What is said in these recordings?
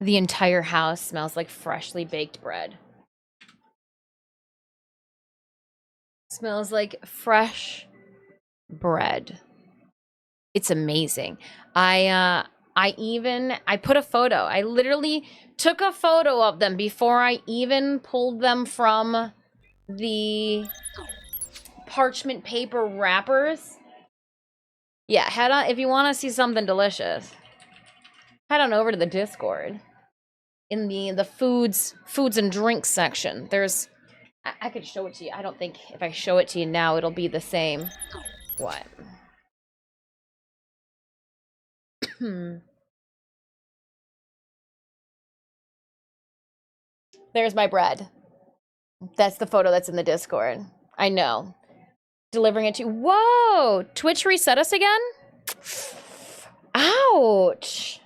The entire house smells like freshly baked bread. Smells like fresh bread. It's amazing. I put a photo. I literally took a photo of them before I even pulled them from the parchment paper wrappers. Yeah, head on if you want to see something delicious. Head on over to the Discord. In the foods and drinks section. There's I could show it to you. I don't think if I show it to you now it'll be the same. What? There's my bread. That's the photo that's in the Discord. I know. Delivering it to you. Whoa! Twitch reset us again? Ouch!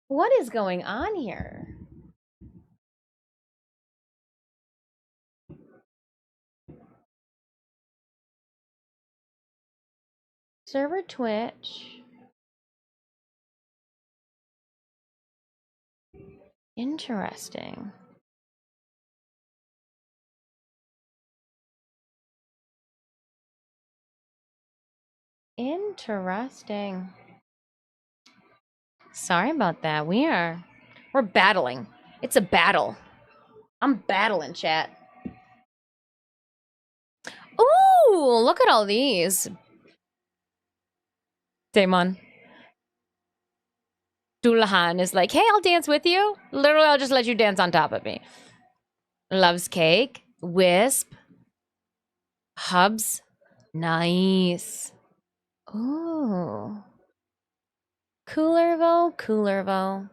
What is going on here? Server Twitch. Interesting. Interesting. Sorry about that. We're battling. It's a battle. I'm battling, chat. Ooh, look at all these. Damon. Dulahan is like, hey, I'll dance with you. Literally, I'll just let you dance on top of me. Loves cake. Wisp. Hubs. Nice. Ooh. Coolervo.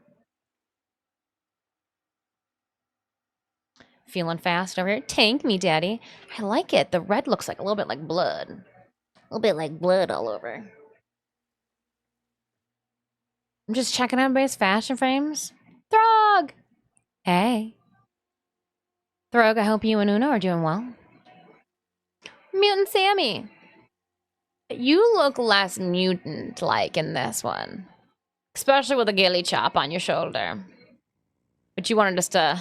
Feeling fast over here. Tank me, daddy. I like it. The red looks like a little bit like blood. A little bit like blood all over. I'm just checking out everybody's fashion frames. Throg! Hey. Throg, I hope you and Una are doing well. Mutant Sammy. You look less mutant-like in this one. Especially with a ghillie chop on your shoulder. But you wanted us to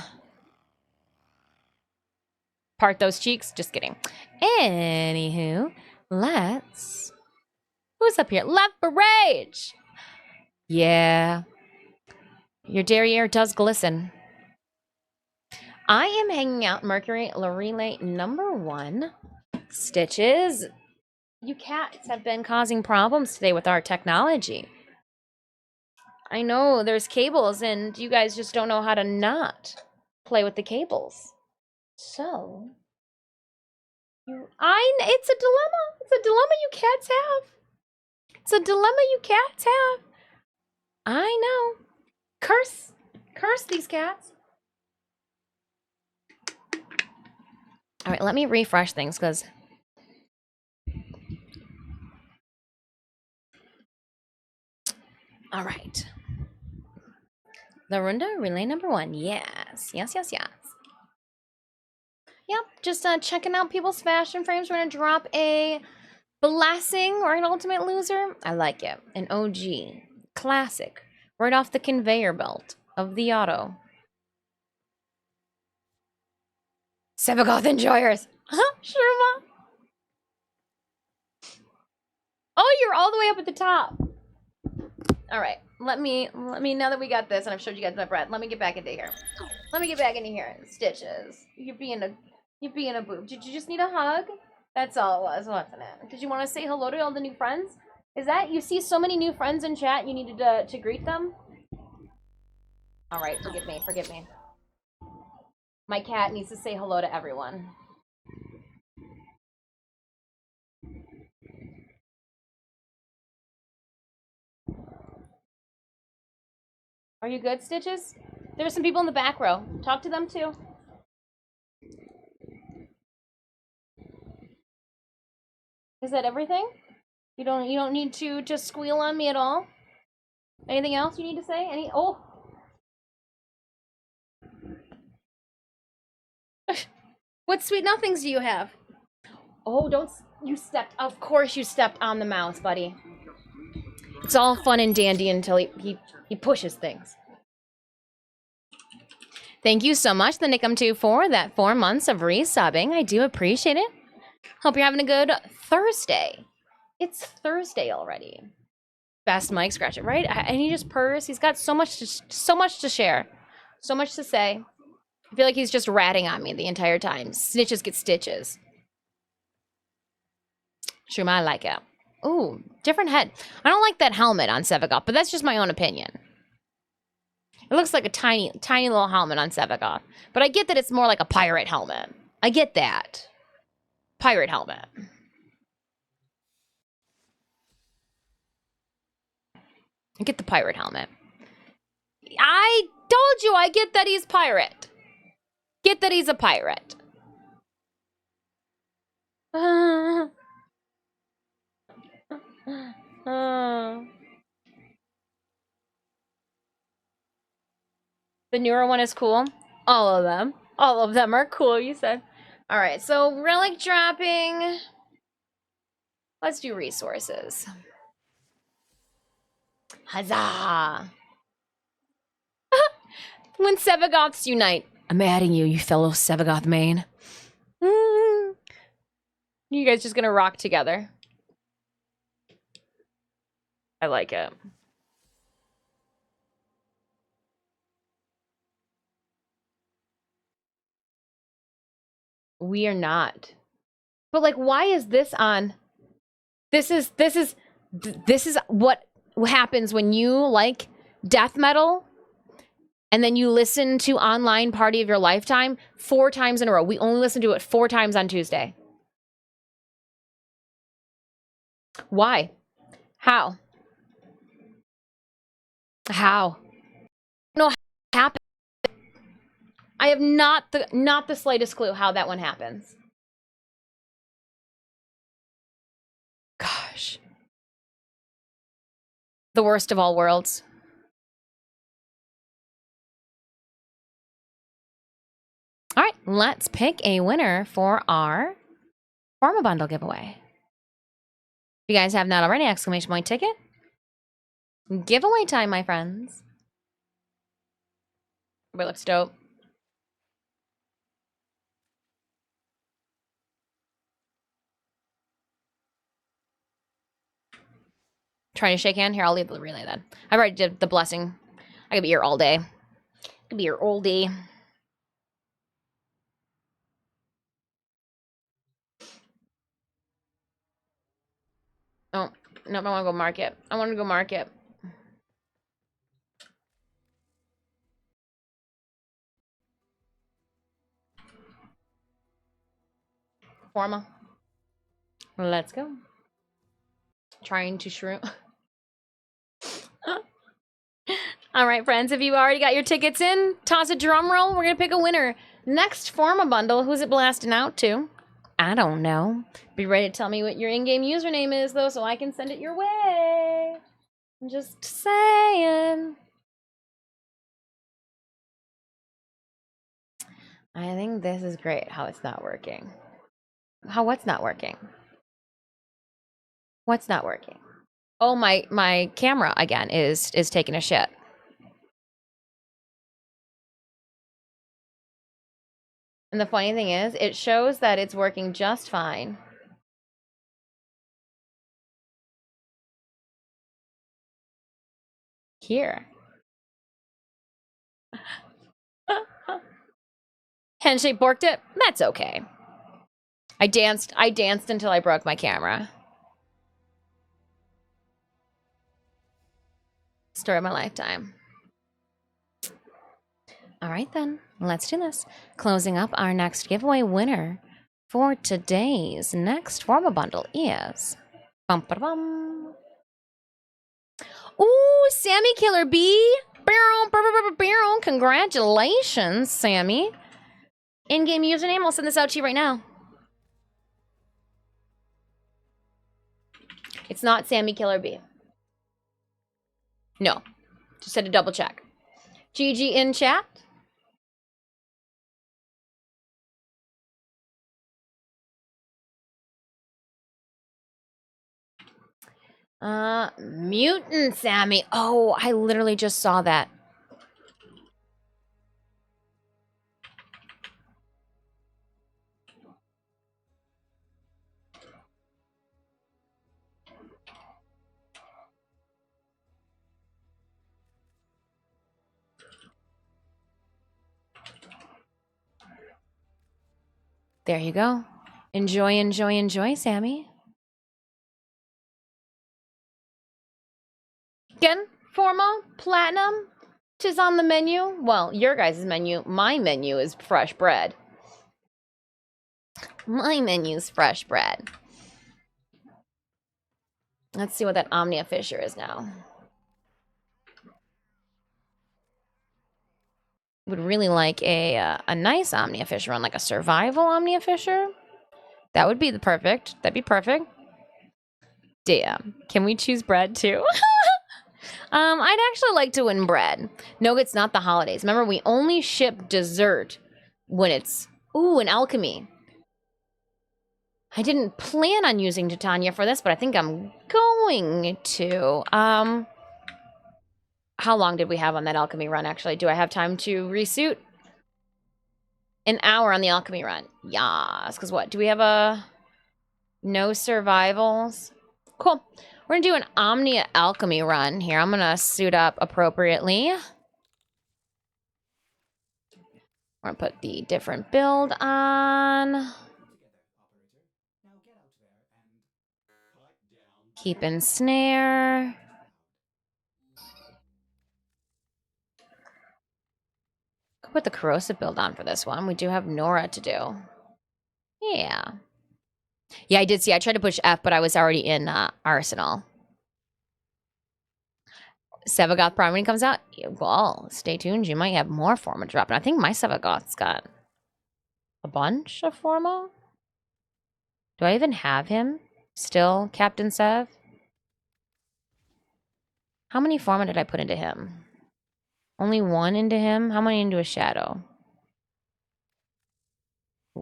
part those cheeks? Just kidding. Anywho, let's... Who's up here? Left for Rage! Yeah. Your derriere does glisten. I am hanging out Mercury Relay #1. Stitches. You cats have been causing problems today with our technology. I know there's cables and you guys just don't know how to not play with the cables. So, it's a dilemma. It's a dilemma you cats have. It's a dilemma you cats have. I know. Curse these cats. All right, let me refresh things because all right. The Runda Relay #1. Yes. Yep, just checking out people's fashion frames. We're gonna drop a blessing or an ultimate loser. I like it. An OG. Classic. Right off the conveyor belt of the auto. Sevagoth enjoyers. Huh? Sherma. Oh, you're all the way up at the top. All right. Let me now that we got this and I've showed you guys my bread, let me get back into here. Stitches. You're being a boob. Did you just need a hug? That's all it was, wasn't it? Did you want to say hello to all the new friends? Is that you see so many new friends in chat you needed to greet them? All right, forgive me. My cat needs to say hello to everyone. Are you good, Stitches? There's some people in the back row. Talk to them too. Is that everything? You don't need to just squeal on me at all? Anything else you need to say? What sweet nothings do you have? Oh, of course you stepped on the mouse, buddy. It's all fun and dandy until he pushes things. Thank you so much, the Nickum2, for that 4 months of resubbing. I do appreciate it. Hope you're having a good Thursday. It's Thursday already. Best mic scratcher, right? And he just purrs. He's got so much to share, so much to say. I feel like he's just ratting on me the entire time. Snitches get stitches. Shuma, I like it. Ooh, different head. I don't like that helmet on Sevagoth, but that's just my own opinion. It looks like a tiny, tiny little helmet on Sevagoth. But I get that it's more like a pirate helmet. I get that. Pirate helmet. I get the pirate helmet. I told you I get that he's pirate. Get that he's a pirate. The newer one is cool. All of them. All of them are cool, you said. All right, so relic dropping. Let's do resources. Huzzah! When Sevagoths unite. I'm adding you, you fellow Sevagoth main. You guys just gonna rock together. I like it. We are not. But like, why is this on? This is what happens when you like death metal and then you listen to Online Party of Your Lifetime 4 times in a row. We only listen to it 4 times on Tuesday. Why? How? How? No, happen. I have not the slightest clue how that one happens. Gosh. The worst of all worlds. All right, let's pick a winner for our Pharma Bundle giveaway. If you guys have not already, exclamation point ticket. Giveaway time, my friends. Everybody looks dope. Trying to shake hand? Here, I'll leave the relay then. I already did the blessing. I could be here all day. I could be here all day. Oh, no, I want to go market. I want to go market. Forma. Let's go. Trying to shroom. All right, friends, if you already got your tickets in, toss a drum roll. We're going to pick a winner. Next Forma Bundle, who's it blasting out to? I don't know. Be ready to tell me what your in-game username is, though, so I can send it your way. I'm just saying. I think this is great, how it's not working. What's not working? What's not working? Oh, my camera, again, is taking a shit. And the funny thing is, it shows that it's working just fine. Here. Handshake borked it? That's okay. I danced until I broke my camera. Story of my lifetime. All right then, let's do this. Closing up our next giveaway winner for today's next Forma Bundle is... Bum, ba, bum. Ooh, Sammy Killer B. Congratulations, Sammy. In-game username, I'll send this out to you right now. It's not Sammy Killer B. No, just had to double check. GG in chat. Mutant Sammy. Oh, I literally just saw that. There you go. Enjoy, enjoy, enjoy, Sammy. Again, Forma, Platinum, 'tis on the menu. Well, your guys' menu. My menu is fresh bread. My menu's fresh bread. Let's see what that Omnia Fisher is now. Would really like a nice Omnia Fisher on, like a survival Omnia Fisher. That would be the perfect. That'd be perfect. Damn. Can we choose bread too? I'd actually like to win bread. No, it's not the holidays. Remember, we only ship dessert when it's... Ooh, an alchemy. I didn't plan on using Titania for this, but I think I'm going to. How long did we have on that alchemy run, actually? Do I have time to resuit? An hour on the alchemy run. Yas. Because what? Do we have a... No survivals? Cool. We're going to do an Omnia alchemy run here. I'm going to suit up appropriately. We're going to put the different build on. Keep and snare. Could put the corrosive build on for this one. We do have Nora to do. Yeah. Yeah, I did see. I tried to push F, but I was already in Arsenal. Sevagoth Prime when he comes out? Well, stay tuned. You might have more Forma dropping. I think my Sevagoth's got a bunch of Forma. Do I even have him still, Captain Sev? How many Forma did I put into him? Only one into him? How many into a Shadow?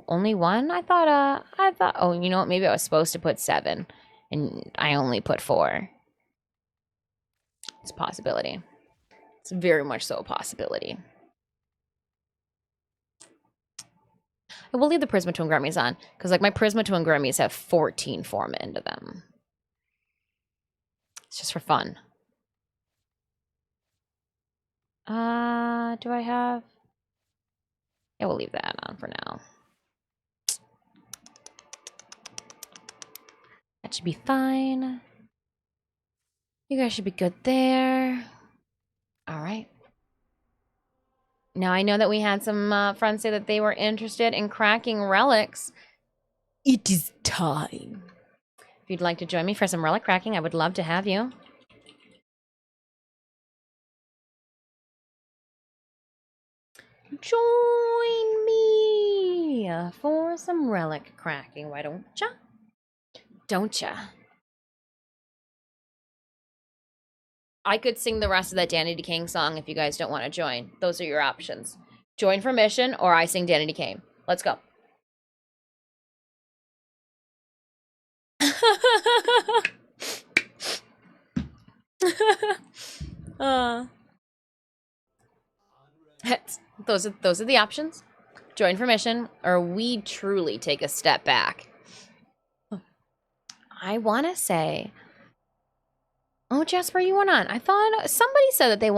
Only one? I thought, oh, you know what? Maybe I was supposed to put 7, and I only put 4. It's a possibility. It's very much so a possibility. I will leave the Prisma Twin Gremmies on, because, like, my Prisma Twin Gremmies have 14 Forma into them. It's just for fun. Do I have... Yeah, we'll leave that on for now. That should be fine. You guys should be good there. All right. Now, I know that we had some friends say that they were interested in cracking relics. It is time. If you'd like to join me for some relic cracking, I would love to have you. Join me for some relic cracking. Why don't ya? Don't ya? I could sing the rest of that Danny DeKing song if you guys don't want to join. Those are your options. Join for mission, or I sing Danny DeKing. Let's go. Those are the options. Join for mission, or we truly take a step back. I want to say... Oh, Jasper, you went on. I thought somebody said that they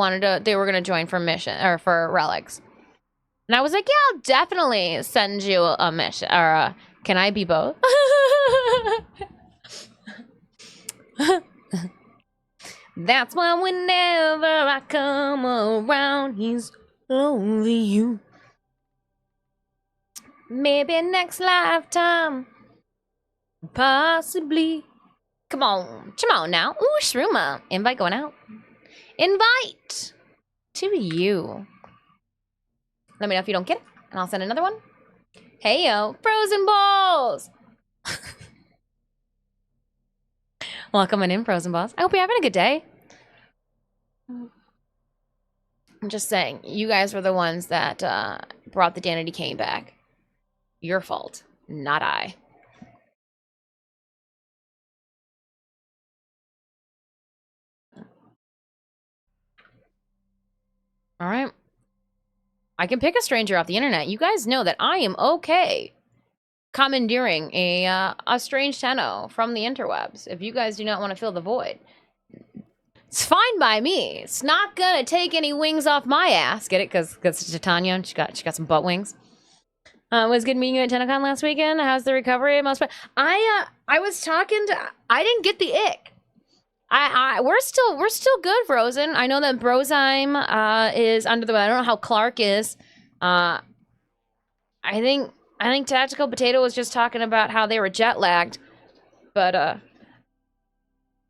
were gonna join for mission or for relics, and I was like, yeah, I'll definitely send you a mission. Or can I be both? That's why whenever I come around, he's only you. Maybe next lifetime, possibly. Come on now. Ooh, Shruma. Invite going out. Invite to you. Let me know if you don't get it, and I'll send another one. Hey, yo. Frozen Balls. Welcome in, Frozen Balls. I hope you're having a good day. I'm just saying, you guys were the ones that brought the Danny DeKane back. Your fault, not I. All right. I can pick a stranger off the internet. You guys know that I am okay commandeering a strange tenno from the interwebs. If you guys do not want to fill the void, it's fine by me. It's not gonna take any wings off my ass. Get it? Because it's Titania. She got some butt wings. Was good meeting you at TennoCon last weekend. How's the recovery? I was talking to. I didn't get the ick. We're still good, Frozen. I know that Brozheim is under the weather. I don't know how Clark is. I think Tactical Potato was just talking about how they were jet lagged, but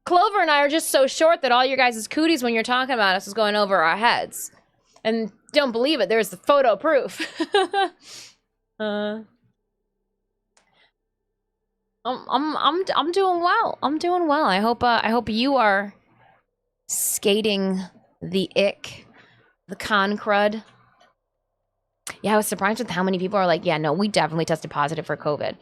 Clover and I are just so short that all your guys' cooties when you're talking about us is going over our heads. And don't believe it, there's the photo proof. I'm doing well. I'm doing well. I hope you are skating the ick, the con crud. Yeah, I was surprised with how many people are like, yeah, no, we definitely tested positive for COVID.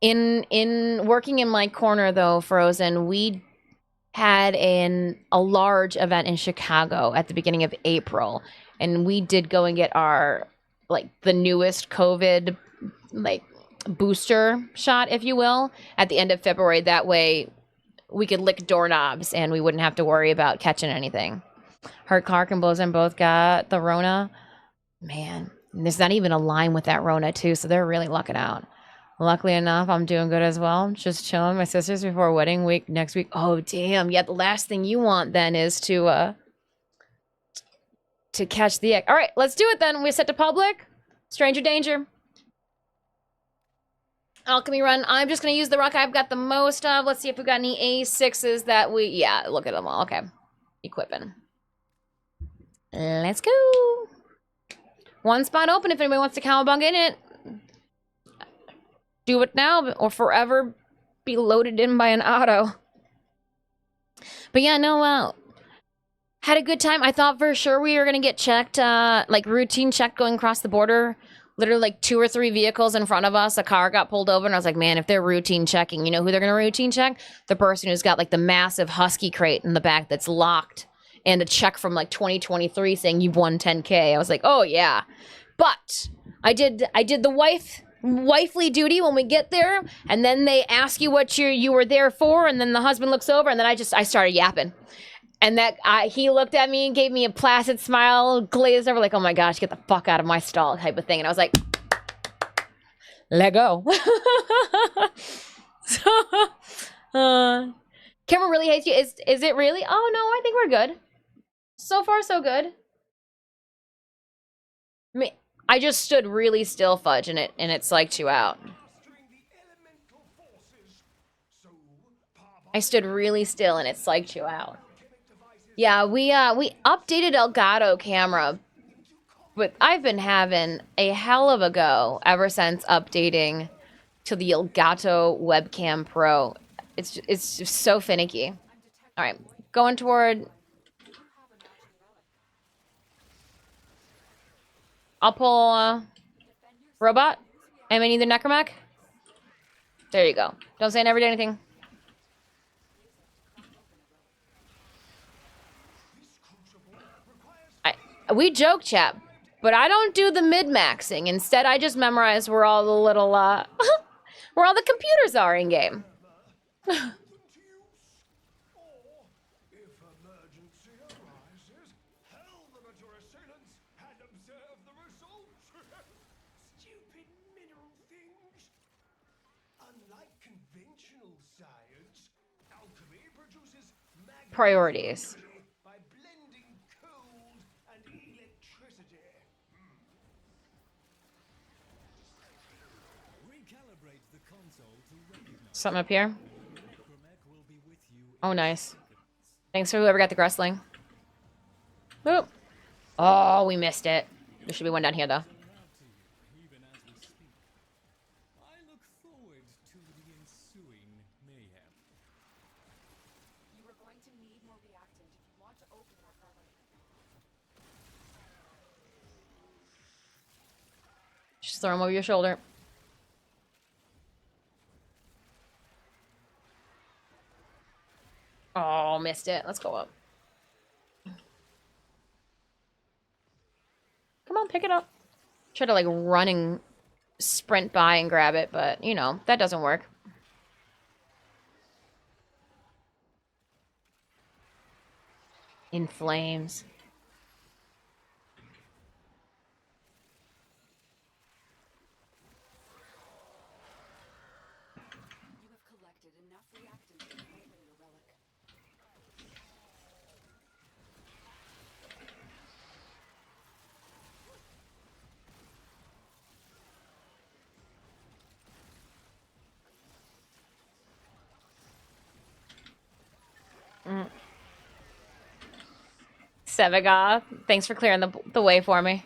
In working in my corner though, Frozen, we had a large event in Chicago at the beginning of April, and we did go and get our the newest COVID booster shot, if you will, at the end of February. That way we could lick doorknobs and we wouldn't have to worry about catching anything. Hurt Clark and Blowzen both got the Rona. Man, there's not even a line with that Rona too, so they're really lucking out. Luckily enough, I'm doing good as well. Just chilling with my sisters before wedding week next week. Oh, damn. Yeah, the last thing you want then is to catch the egg. All right, let's do it then. We set to public. Stranger danger. Alchemy run. I'm just going to use the rock I've got the most of. Let's see if we've got any A6s that we... Yeah, look at them all. Okay. Equipping. Let's go. One spot open if anybody wants to cowabunga in it. Do it now or forever be loaded in by an auto. But yeah, no, had a good time. I thought for sure we were gonna get checked, routine checked going across the border. Literally 2 or 3 vehicles in front of us, a car got pulled over, and I was like, man, if they're routine checking, you know who they're gonna routine check? The person who's got the massive Husky crate in the back that's locked and a check from 2023 saying you've won 10K. I was like, oh yeah. But I did the wifely duty when we get there, and then they ask you what you were there for, and then the husband looks over, and then I started yapping, and he looked at me and gave me a placid smile, glazed over like, oh my gosh, get the fuck out of my stall type of thing, and I was like, let go. So Cameron really hates you. Is it really? Oh no, I think we're good. So far so good. I mean, I just stood really still, Fudge, and it psyched you out. I stood really still and it psyched you out. Yeah, we updated Elgato camera, but I've been having a hell of a go ever since updating to the Elgato Webcam Pro. It's just so finicky. All right, going toward... I'll pull robot. Am I need the necromech? There you go. Don't say I never did anything. We joke, chap, but I don't do the mid-maxing. Instead, I just memorize where all the little where all the computers are in game. Priorities. Something up here. Oh, nice. Thanks for whoever got the Gressling. Oop. Oh, we missed it. There should be one down here, though. Just throw him over your shoulder. Oh, missed it. Let's go up. Come on, pick it up. Try to run and sprint by and grab it, but you know, that doesn't work. In flames. Sevagoth, thanks for clearing the way for me.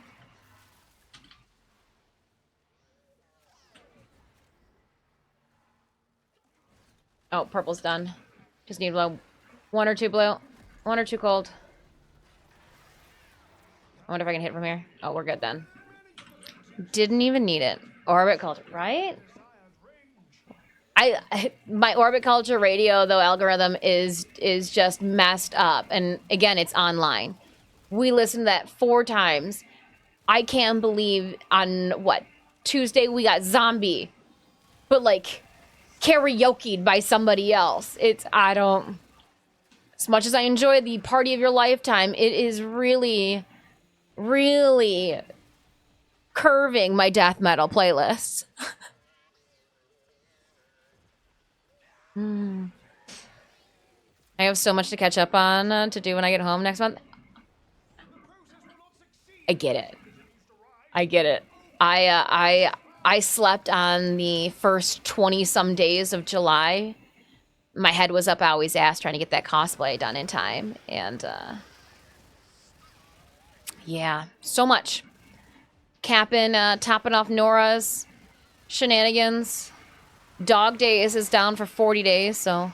Oh, purple's done. Just need blue. 1 or 2 blue. 1 or 2 cold. I wonder if I can hit from here. Oh, we're good then. Didn't even need it. Orbit culture, right? My orbit culture radio though algorithm is just messed up, and again, it's online. We listened to that 4 times. I can't believe on what Tuesday we got zombie, but like karaoke'd by somebody else. I don't. As much as I enjoy the party of your lifetime, it is really, really curving my death metal playlists. I have so much to catch up on to do when I get home next month. I get it. I get it. I slept on the first 20 some days of July. My head was up Owie's ass trying to get that cosplay done in time, and yeah, so much. Topping off Nora's shenanigans. Dog Days is down for 40 days, so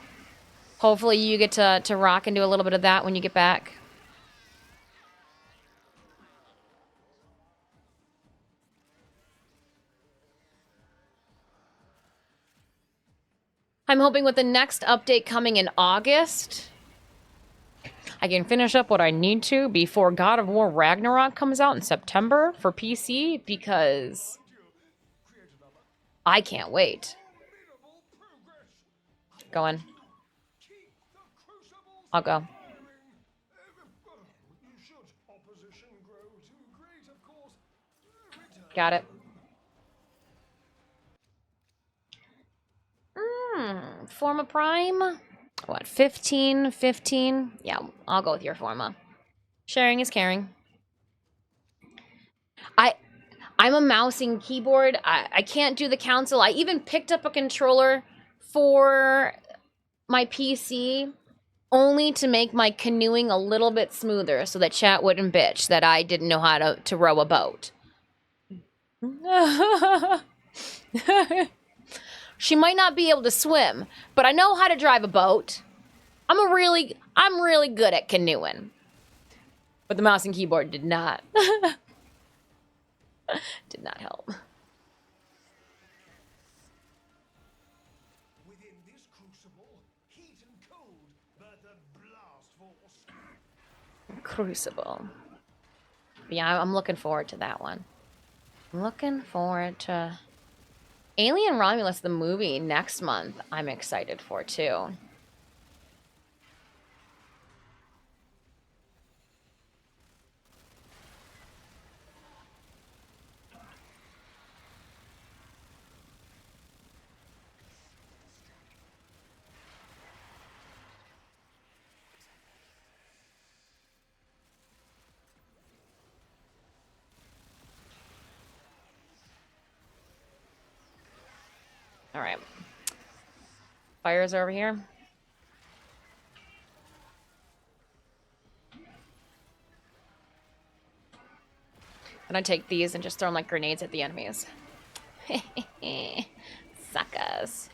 hopefully you get to rock and do a little bit of that when you get back. I'm hoping with the next update coming in August, I can finish up what I need to before God of War Ragnarok comes out in September for PC, because I can't wait. Go in. I'll go. Got it. Forma Prime? What, 15? 15? Yeah, I'll go with your Forma. Sharing is caring. I'm a mouse and keyboard. I can't do the console. I even picked up a controller for my PC only to make my canoeing a little bit smoother so that chat wouldn't bitch that I didn't know how to row a boat. She might not be able to swim, but I know how to drive a boat. I'm really good at canoeing. But the mouse and keyboard did not. Did not help. Within this crucible, heat and cold, but the blast force. Crucible. But yeah, I'm looking forward to that one. I'm looking forward to Alien Romulus, the movie, next month. I'm excited for too. All right. Fires over here. And I take these and just throw them like grenades at the enemies. Suckers.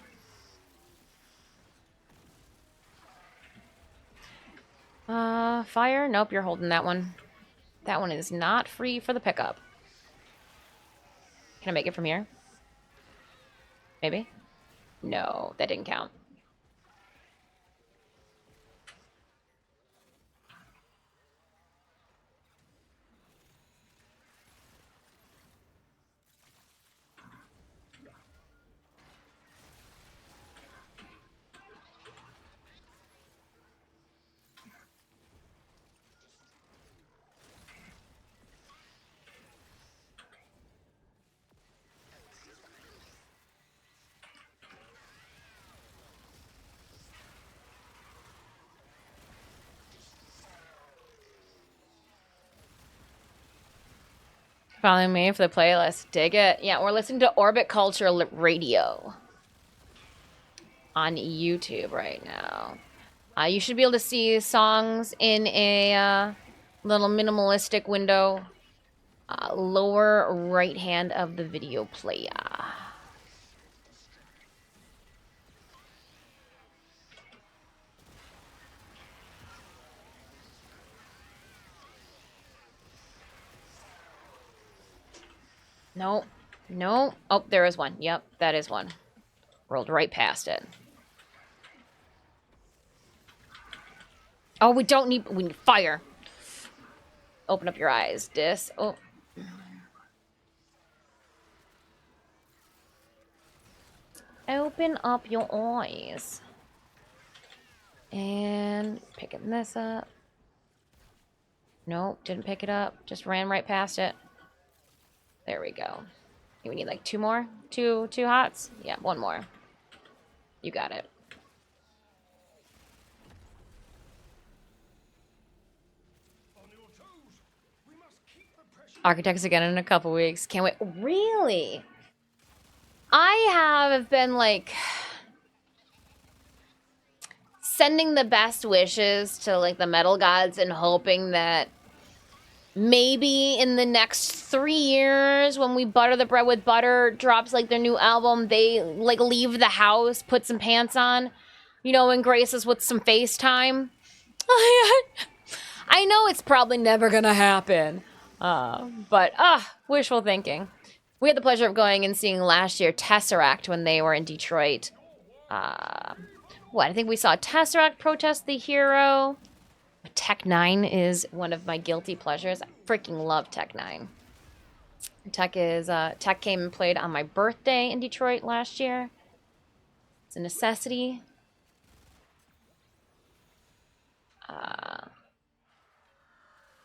Fire? Nope, you're holding that one. That one is not free for the pickup. Can I make it from here? Maybe? No, that didn't count. Following me for the playlist. Dig it. Yeah, we're listening to Orbit Culture Radio on YouTube right now. You should be able to see songs in a Little minimalistic window. Lower right hand of the video player. No. No. Oh, there is one. Yep, that is one. Rolled right past it. Oh, we don't need... We need fire. Open up your eyes, Dis. Oh. Open up your eyes. And picking this up. Nope, didn't pick it up. Just ran right past it. There we go. We need like two more? Two hots? Yeah, one more. You got it. On your toes. We must keep the pressure. Architects again in a couple weeks. Can't wait. Really? I have been like sending the best wishes to like the metal gods and hoping that maybe in the next 3 years when we butter the bread with butter drops like their new album, they like leave the house, put some pants on, you know, and grace us with some FaceTime. I know it's probably never gonna happen. But wishful thinking. We had the pleasure of going and seeing last year Tesseract when they were in Detroit. I think we saw Tesseract protest the hero. Tech 9 is one of my guilty pleasures. I freaking love Tech 9. Tech came and played on my birthday in Detroit last year. It's a necessity.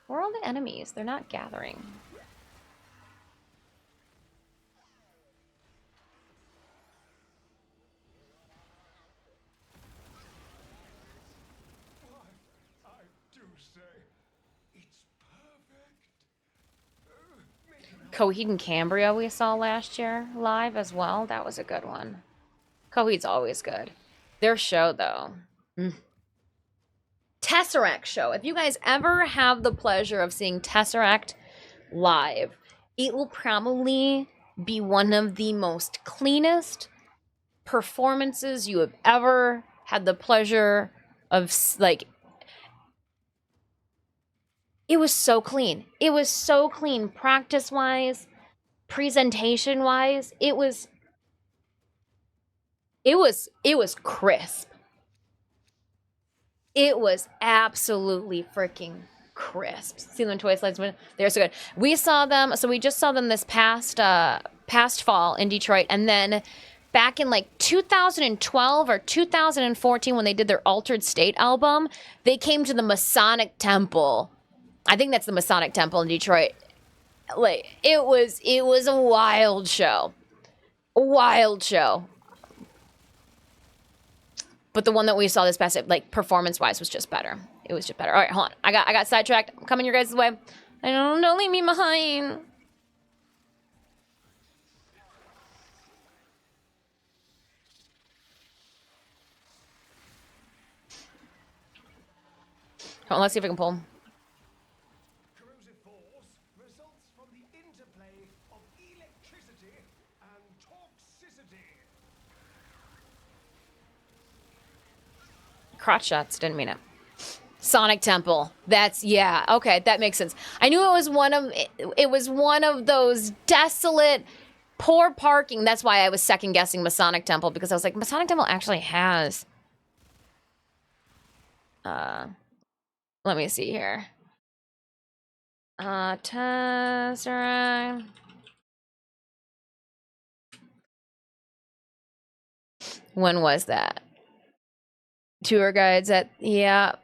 Where are all the enemies? They're not gathering. I do say it's perfect. Coheed and Cambria we saw last year live as well. That was a good one. Coheed's always good. Their show, though. Tesseract show. If you guys ever have the pleasure of seeing Tesseract live, it will probably be one of the most cleanest performances you have ever had the pleasure of, like, it was so clean. It was so clean practice-wise, presentation-wise. It was crisp. It was absolutely freaking crisp. See them toy slides? They're so good. We saw them, so we just saw them this past fall in Detroit, and then back in like 2012 or 2014 when they did their Altered State album, they came to the Masonic Temple. I think that's the Masonic Temple in Detroit. Like it was a wild show. A wild show. But the one that we saw this past, like performance-wise, was just better. It was just better. All right, hold on. I got sidetracked. I'm coming your guys' way. Don't leave me behind. Hold on, let's see if I can pull. Corrosive force results from the interplay of electricity and toxicity. Crotch shots, didn't mean it. Sonic Temple. That's, yeah, okay, that makes sense. I knew it was one of those desolate, poor parking. That's why I was second guessing Masonic Temple, because I was like, Masonic Temple actually has. Let me see here. Tesseract. When was that? Tour guides at, yeah,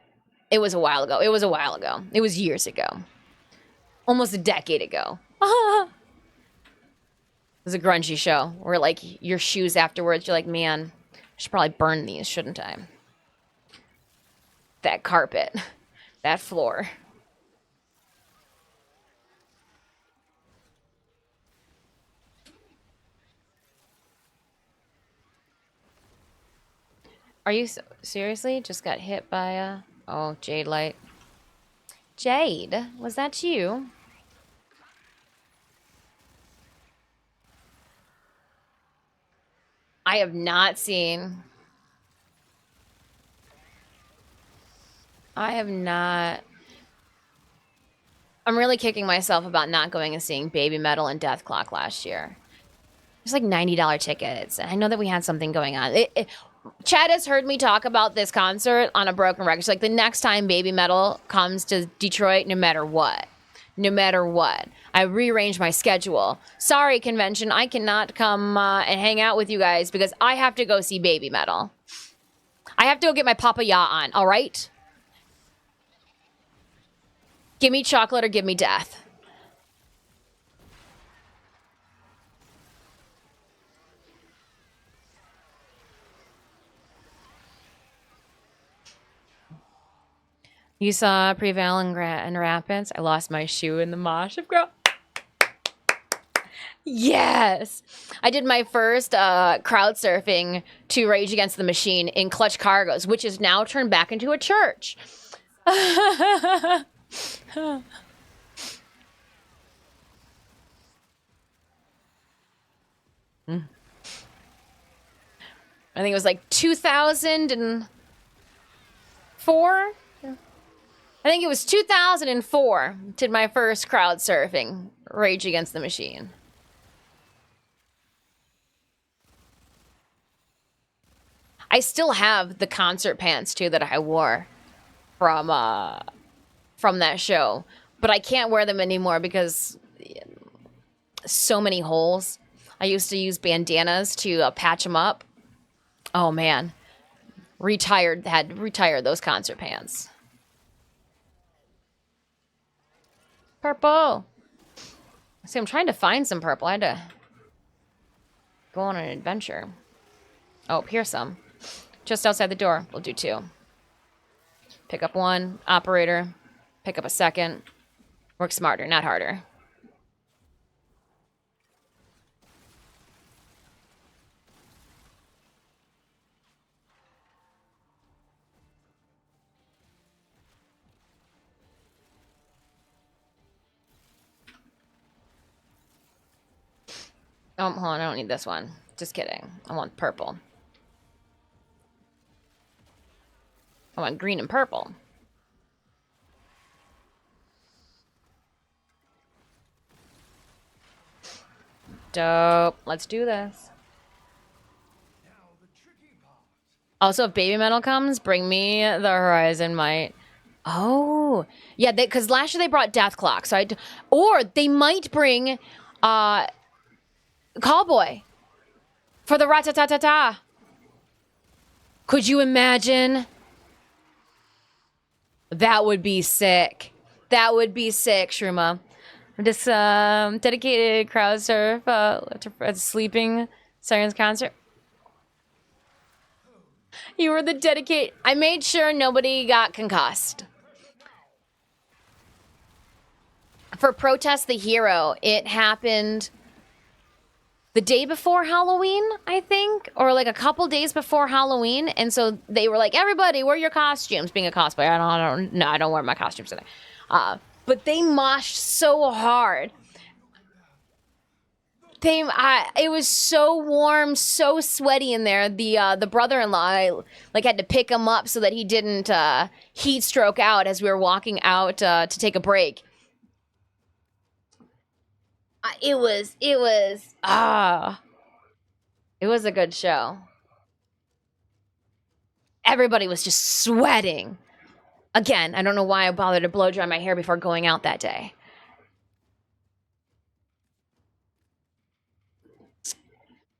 it was a while ago. It was years ago. Almost a decade ago. It was a grungy show where, like, your shoes afterwards, you're like, man, I should probably burn these, shouldn't I? That carpet. That floor. Are you seriously just got hit by a... Oh, Jade Light. Jade, was that you? I have not seen. I have not. I'm really kicking myself about not going and seeing Baby Metal and Death Clock last year. It's like $90 tickets. And I know that we had something going on. Chad has heard me talk about this concert on a broken record. So like the next time Baby Metal comes to Detroit, no matter what, I rearrange my schedule. Sorry, convention, I cannot come and hang out with you guys because I have to go see Baby Metal. I have to go get my Papa Ya on, all right? Give me chocolate or give me death. You saw Prevail in Rapids? I lost my shoe in the mosh of girl. Yes! I did my first crowd surfing to Rage Against the Machine in Clutch Cargoes, which is now turned back into a church. I think it was like 2004. I think it was 2004. Did my first crowd surfing, Rage Against the Machine. I still have the concert pants too that I wore from that show, but I can't wear them anymore because so many holes. I used to use bandanas to patch them up. Oh man, had retired those concert pants. Purple. See, I'm trying to find some purple. I had to go on an adventure. Oh, here's some. Just outside the door. We'll do 2. Pick up 1, operator. Pick up a 2nd. Work smarter, not harder. Oh, hold on, I don't need this one. Just kidding. I want purple. I want green and purple. Dope. Let's do this. Also, if Baby Metal comes, bring me the Horizon Might. Oh, yeah, because last year they brought Death Clock, so or they might bring Callboy for the Ratatatata. Could you imagine? That would be sick. That would be sick, Shruma. This dedicated crowd surf to sleeping Sirens concert. You were the dedicated. I made sure nobody got concussed. For Protest the Hero, it happened the day before Halloween, I think, or like a couple days before Halloween, and so they were like, "Everybody, wear your costumes." Being a cosplayer, I don't wear my costumes today. But they moshed so hard. It was so warm, so sweaty in there. The brother-in-law like had to pick him up so that he didn't heat stroke out as we were walking out to take a break. It was a good show. Everybody was just sweating. Again, I don't know why I bothered to blow dry my hair before going out that day.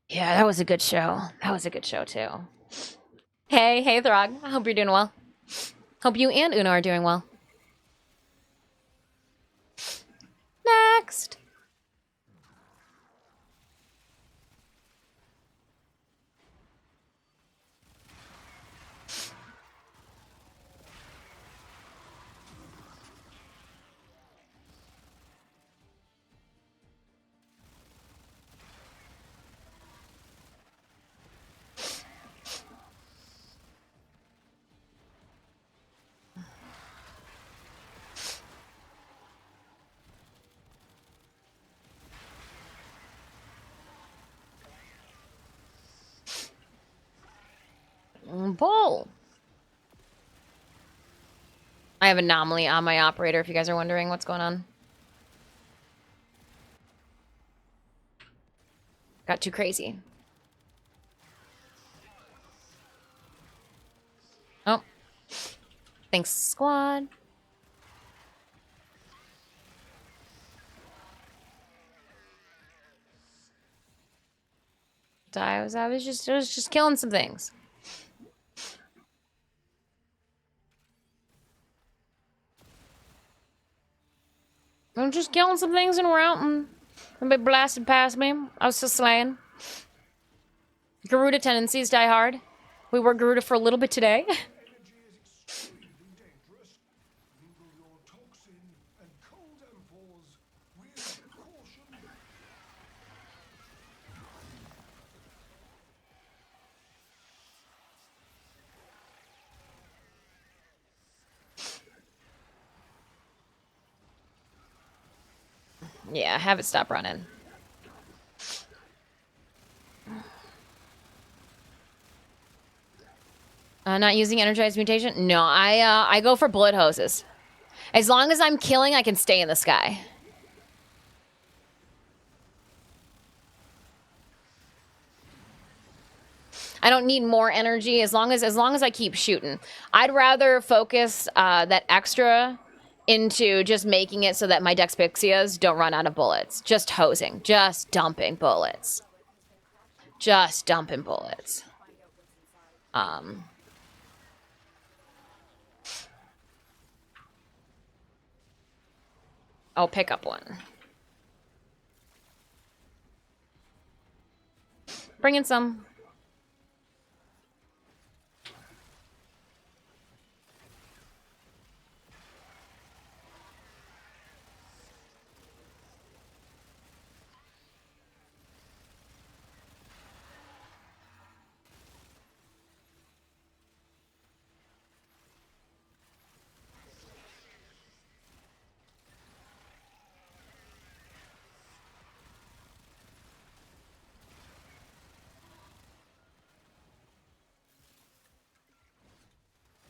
Yeah, that was a good show. That was a good show too. Hey, Throg. I hope you're doing well. Hope you and Una are doing well. Next. Bull. I have anomaly on my operator if you guys are wondering what's going on. Got too crazy. Oh. Thanks, squad. I was just killing some things. I'm just killing some things in route and somebody blasted past me. I was just slaying. Garuda tendencies die hard. We were Garuda for a little bit today. Energy is extremely dangerous. Mingle your toxin and cold M4s with caution. Yeah, have it stop running. Not using energized mutation? No, I go for bullet hoses. As long as I'm killing, I can stay in the sky. I don't need more energy as long as I keep shooting. I'd rather focus that extra into just making it so that my Dexpixias don't run out of bullets. Just hosing, just dumping bullets. Just dumping bullets. I'll pick up one. Bring in some.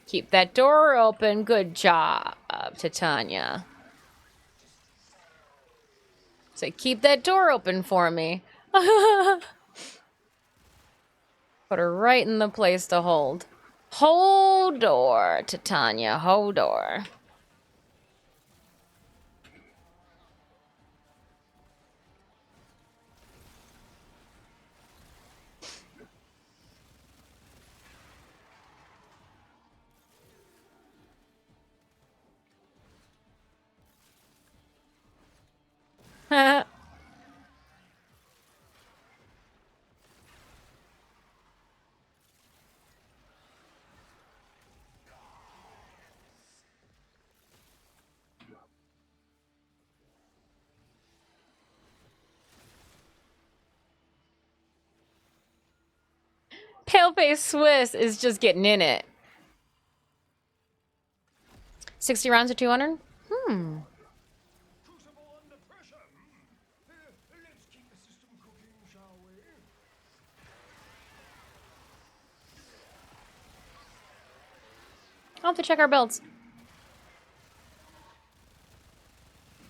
Keep that door open. Good job, Titania. So keep that door open for me. Put her right in the place to hold. Hold door, Titania. Hold door. Paleface Swiss is just getting in it. 60 rounds or 200? Crucible under pressure. Let's keep the system cooking, shall we? I'll have to check our builds.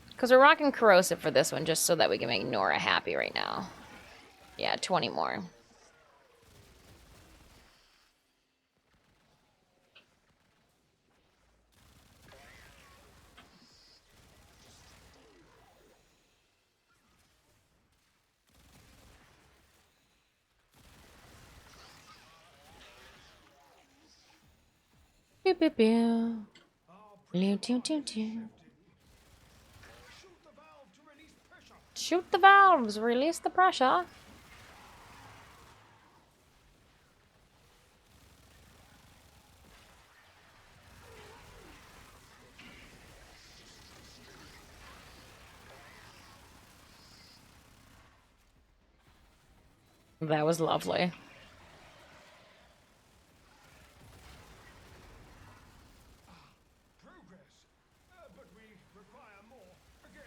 Because we're rocking Corrosive for this one, just so that we can make Nora happy right now. Yeah, 20 more. Pew, pew, pew. Pew, pew, pew, pew. Shoot the valve to release pressure. Shoot the valves, release the pressure. That was lovely. Progress. But we require more. Again.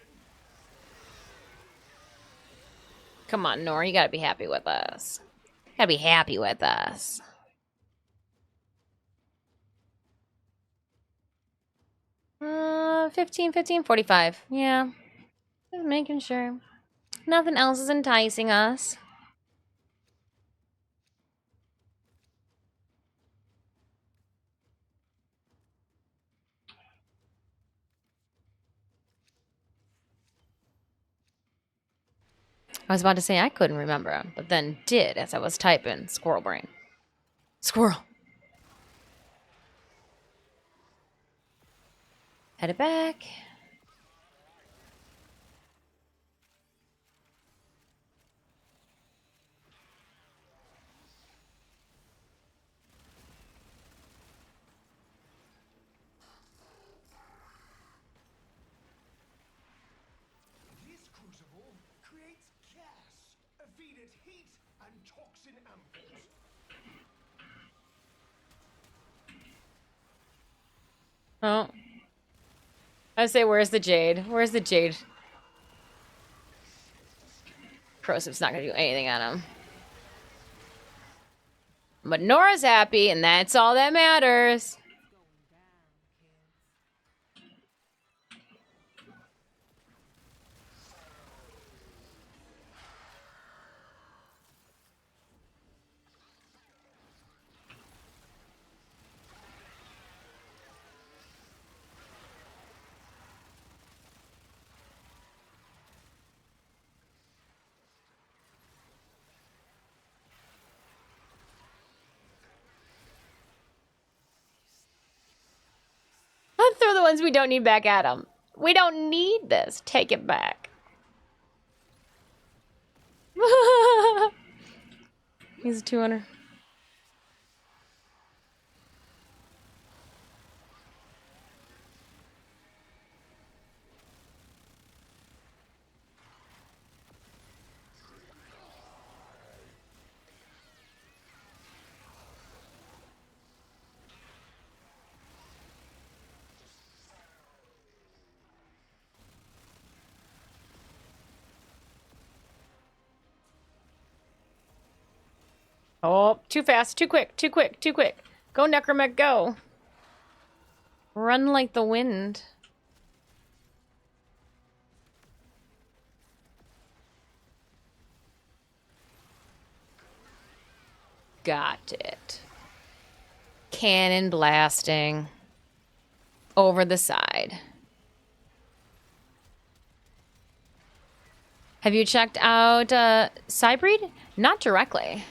Come on, Nora, you gotta be happy with us. Gotta be happy with us. 15, 15, 45. Yeah. Just making sure. Nothing else is enticing us. I was about to say I couldn't remember, but then did as I was typing. Squirrel brain. Squirrel. Headed back. This crucible creates gas, feed it heat and toxin ampoules. Oh. I say, where's the jade? Where's the jade? Corrosive's not gonna do anything on him. But Nora's happy, and that's all that matters. Let's throw the ones we don't need back at him. We don't need this. Take it back. He's a 200. Oh, too fast, too quick, too quick, too quick. Go, Necromech, go. Run like the wind. Got it. Cannon blasting. Over the side. Have you checked out Cybreed? Not directly.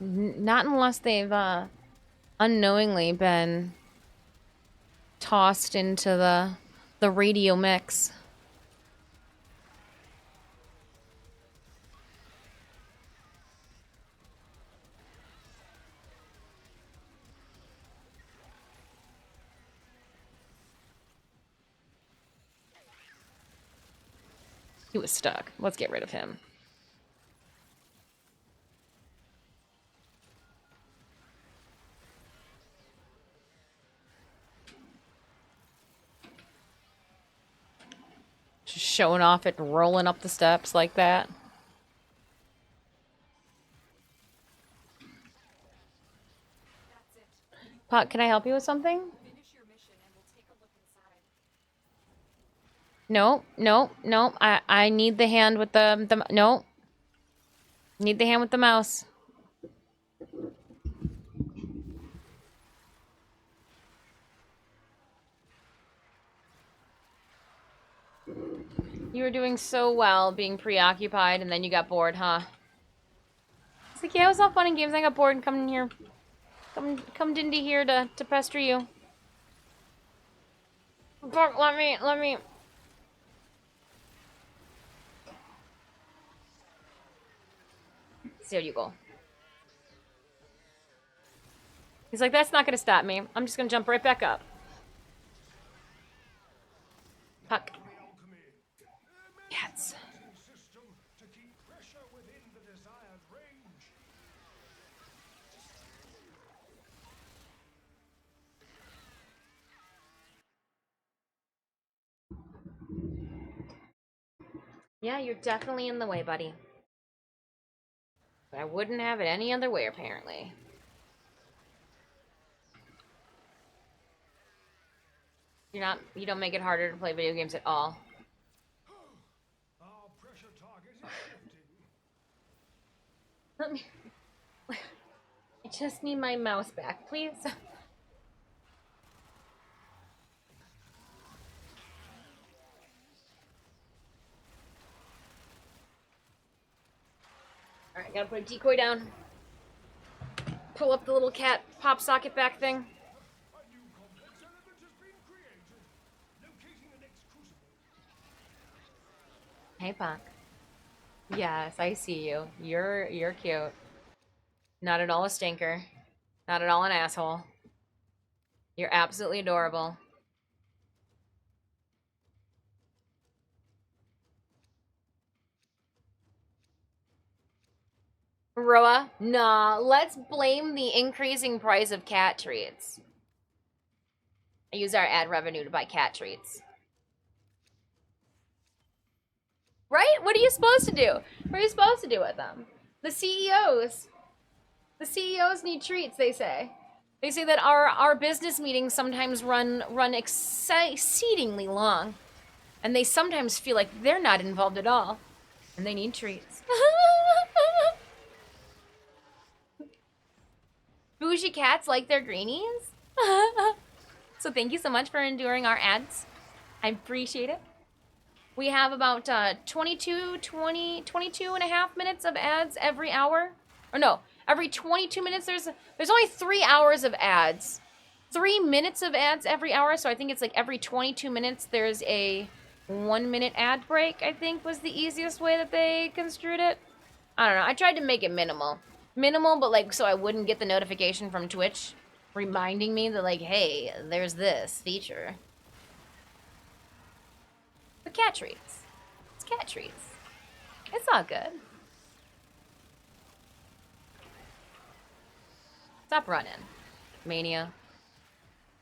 Not unless they've unknowingly been tossed into the radio mix. He was stuck. Let's get rid of him. Just showing off it, rolling up the steps like that. Pot, can I help you with something? No, no, no. I need the hand with the no. Need the hand with the mouse. You were doing so well being preoccupied and then you got bored, huh? It's like, yeah, it was all fun and games. I got bored and come in here. Come into here to pester you. Fuck, let me. There you go. He's like, that's not gonna stop me. I'm just gonna jump right back up. Puck. Cats. System to keep pressure within the desired range. Yeah, you're definitely in the way, buddy. But I wouldn't have it any other way, apparently. You don't make it harder to play video games at all. Our pressure target is shifting. Let me. I just need my mouse back, please. Alright, gotta put a decoy down. Pull up the little cat pop socket back thing. A new complex element has been created. Locating the next crucible. Hey, Puck. Yes, I see you. You're cute. Not at all a stinker. Not at all an asshole. You're absolutely adorable. Roa, nah, let's blame the increasing price of cat treats. I use our ad revenue to buy cat treats. Right? What are you supposed to do? What are you supposed to do with them? The CEOs. The CEOs need treats, they say. They say that our business meetings sometimes run exceedingly long. And they sometimes feel like they're not involved at all. And they need treats. Bougie cats like their greenies? So thank you so much for enduring our ads. I appreciate it. We have about 22 and a half minutes of ads every hour. Or no, every 22 minutes there's only 3 hours of ads. 3 minutes of ads every hour, so I think it's like every 22 minutes there's a 1-minute ad break, I think was the easiest way that they construed it. I don't know. I tried to make it minimal. Minimal, but like so I wouldn't get the notification from Twitch reminding me that like, hey, there's this feature. The cat treats. It's cat treats. It's all good. Stop running, Mania.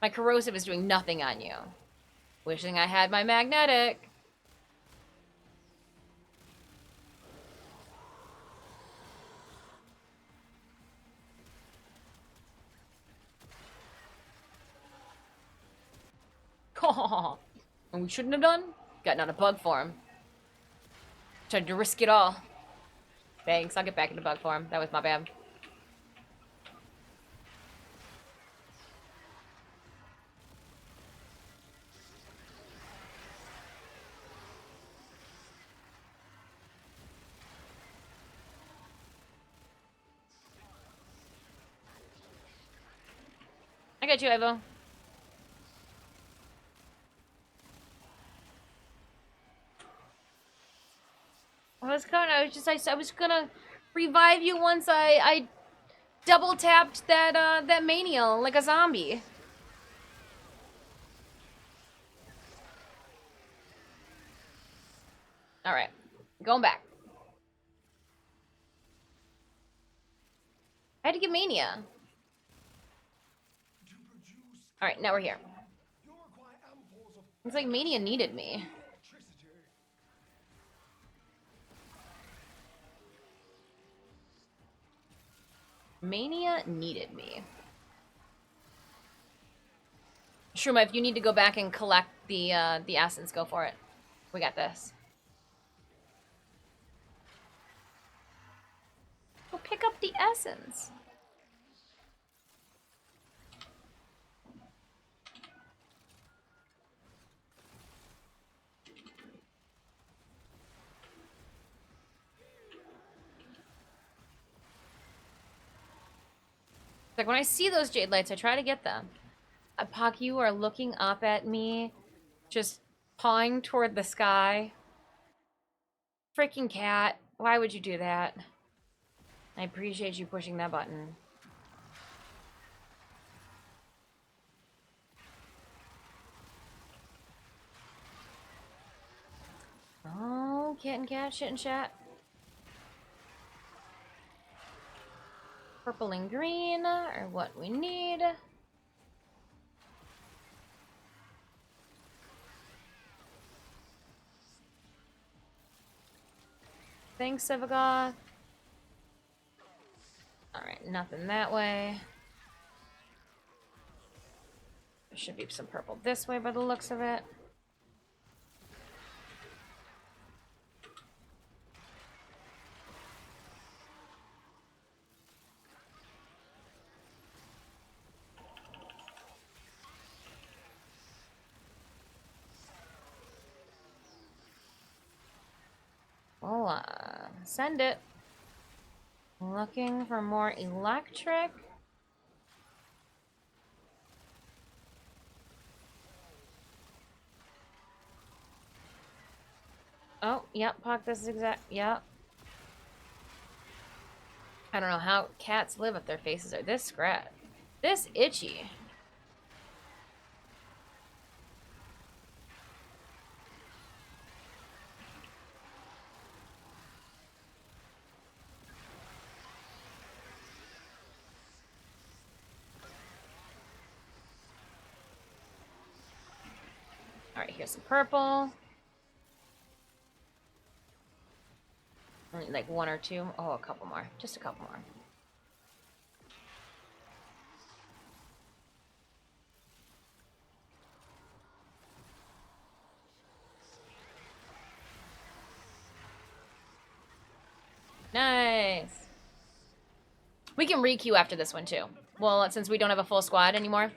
My corrosive is doing nothing on you. Wishing I had my magnetic. And we shouldn't have done? Gotten out of bug form. Tried to risk it all. Thanks, I'll get back into bug form. That was my bad. I got you, Evo. I was gonna revive you once I double tapped that manial like a zombie. Alright. Going back. I had to get mania. Alright, now we're here. It's like mania needed me. Mania needed me. Shruma, if you need to go back and collect the essence, go for it. We got this. Go pick up the essence. Like when I see those jade lights, I try to get them. Apak, you are looking up at me, just pawing toward the sky. Freaking cat. Why would you do that? I appreciate you pushing that button. Oh, cat and cat, shit and chat. Purple and green are what we need. Thanks, Sevagoth. Alright, nothing that way. There should be some purple this way by the looks of it. Well, send it. Looking for more electric. Oh, yep, Puck, this is exact. Yep. I don't know how cats live if their faces are this scratched. This itchy. Alright, here's some purple. Only like one or two. Oh, a couple more. Just a couple more. Nice. We can re-queue after this one too. Well, since we don't have a full squad anymore.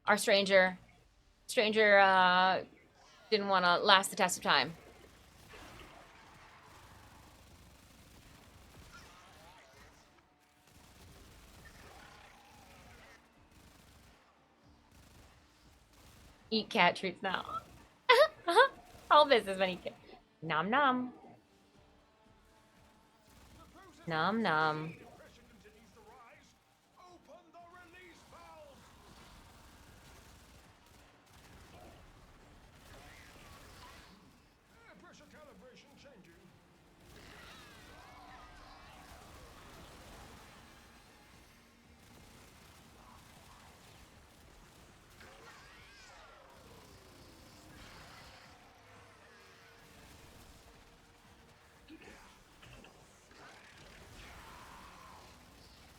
Our stranger didn't want to last the test of time. Eat cat treats now. All businessmen eat cat. Nom nom. Nom nom. Pressure calibration changing.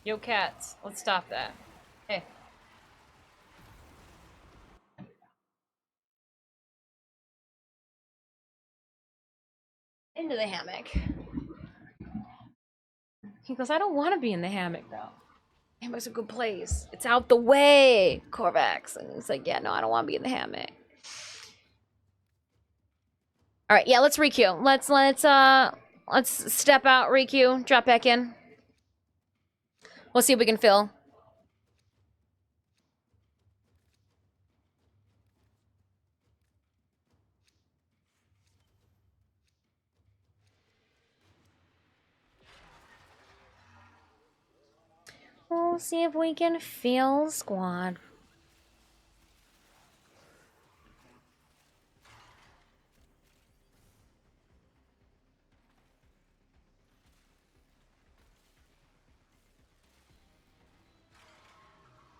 Yo, cats. Let's stop that. Hey. Into the hammock. He goes, I don't want to be in the hammock, though. Hammock's a good place. It's out the way, Corvax. And he's like, yeah, no, I don't want to be in the hammock. All right, yeah, let's requeue. Let's step out, requeue, drop back in. We'll see if we can fill. We'll see if we can fill squad.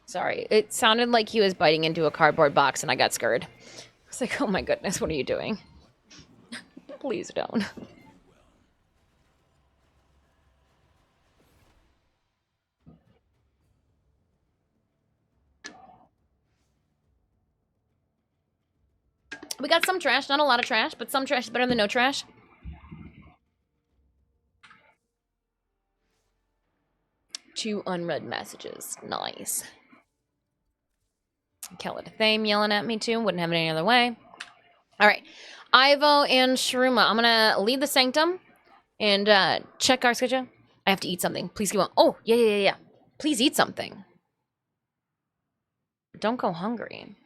Sorry, it sounded like he was biting into a cardboard box and I got scared. I was like, oh my goodness, what are you doing? Please don't. We got some trash, not a lot of trash, but some trash is better than no trash. Two unread messages. Nice. Thame yelling at me too. Wouldn't have it any other way. All right. Ivo and Shruma. I'm going to leave the sanctum and check our schedule. I have to eat something. Please give on. Oh, yeah. Please eat something. Don't go hungry.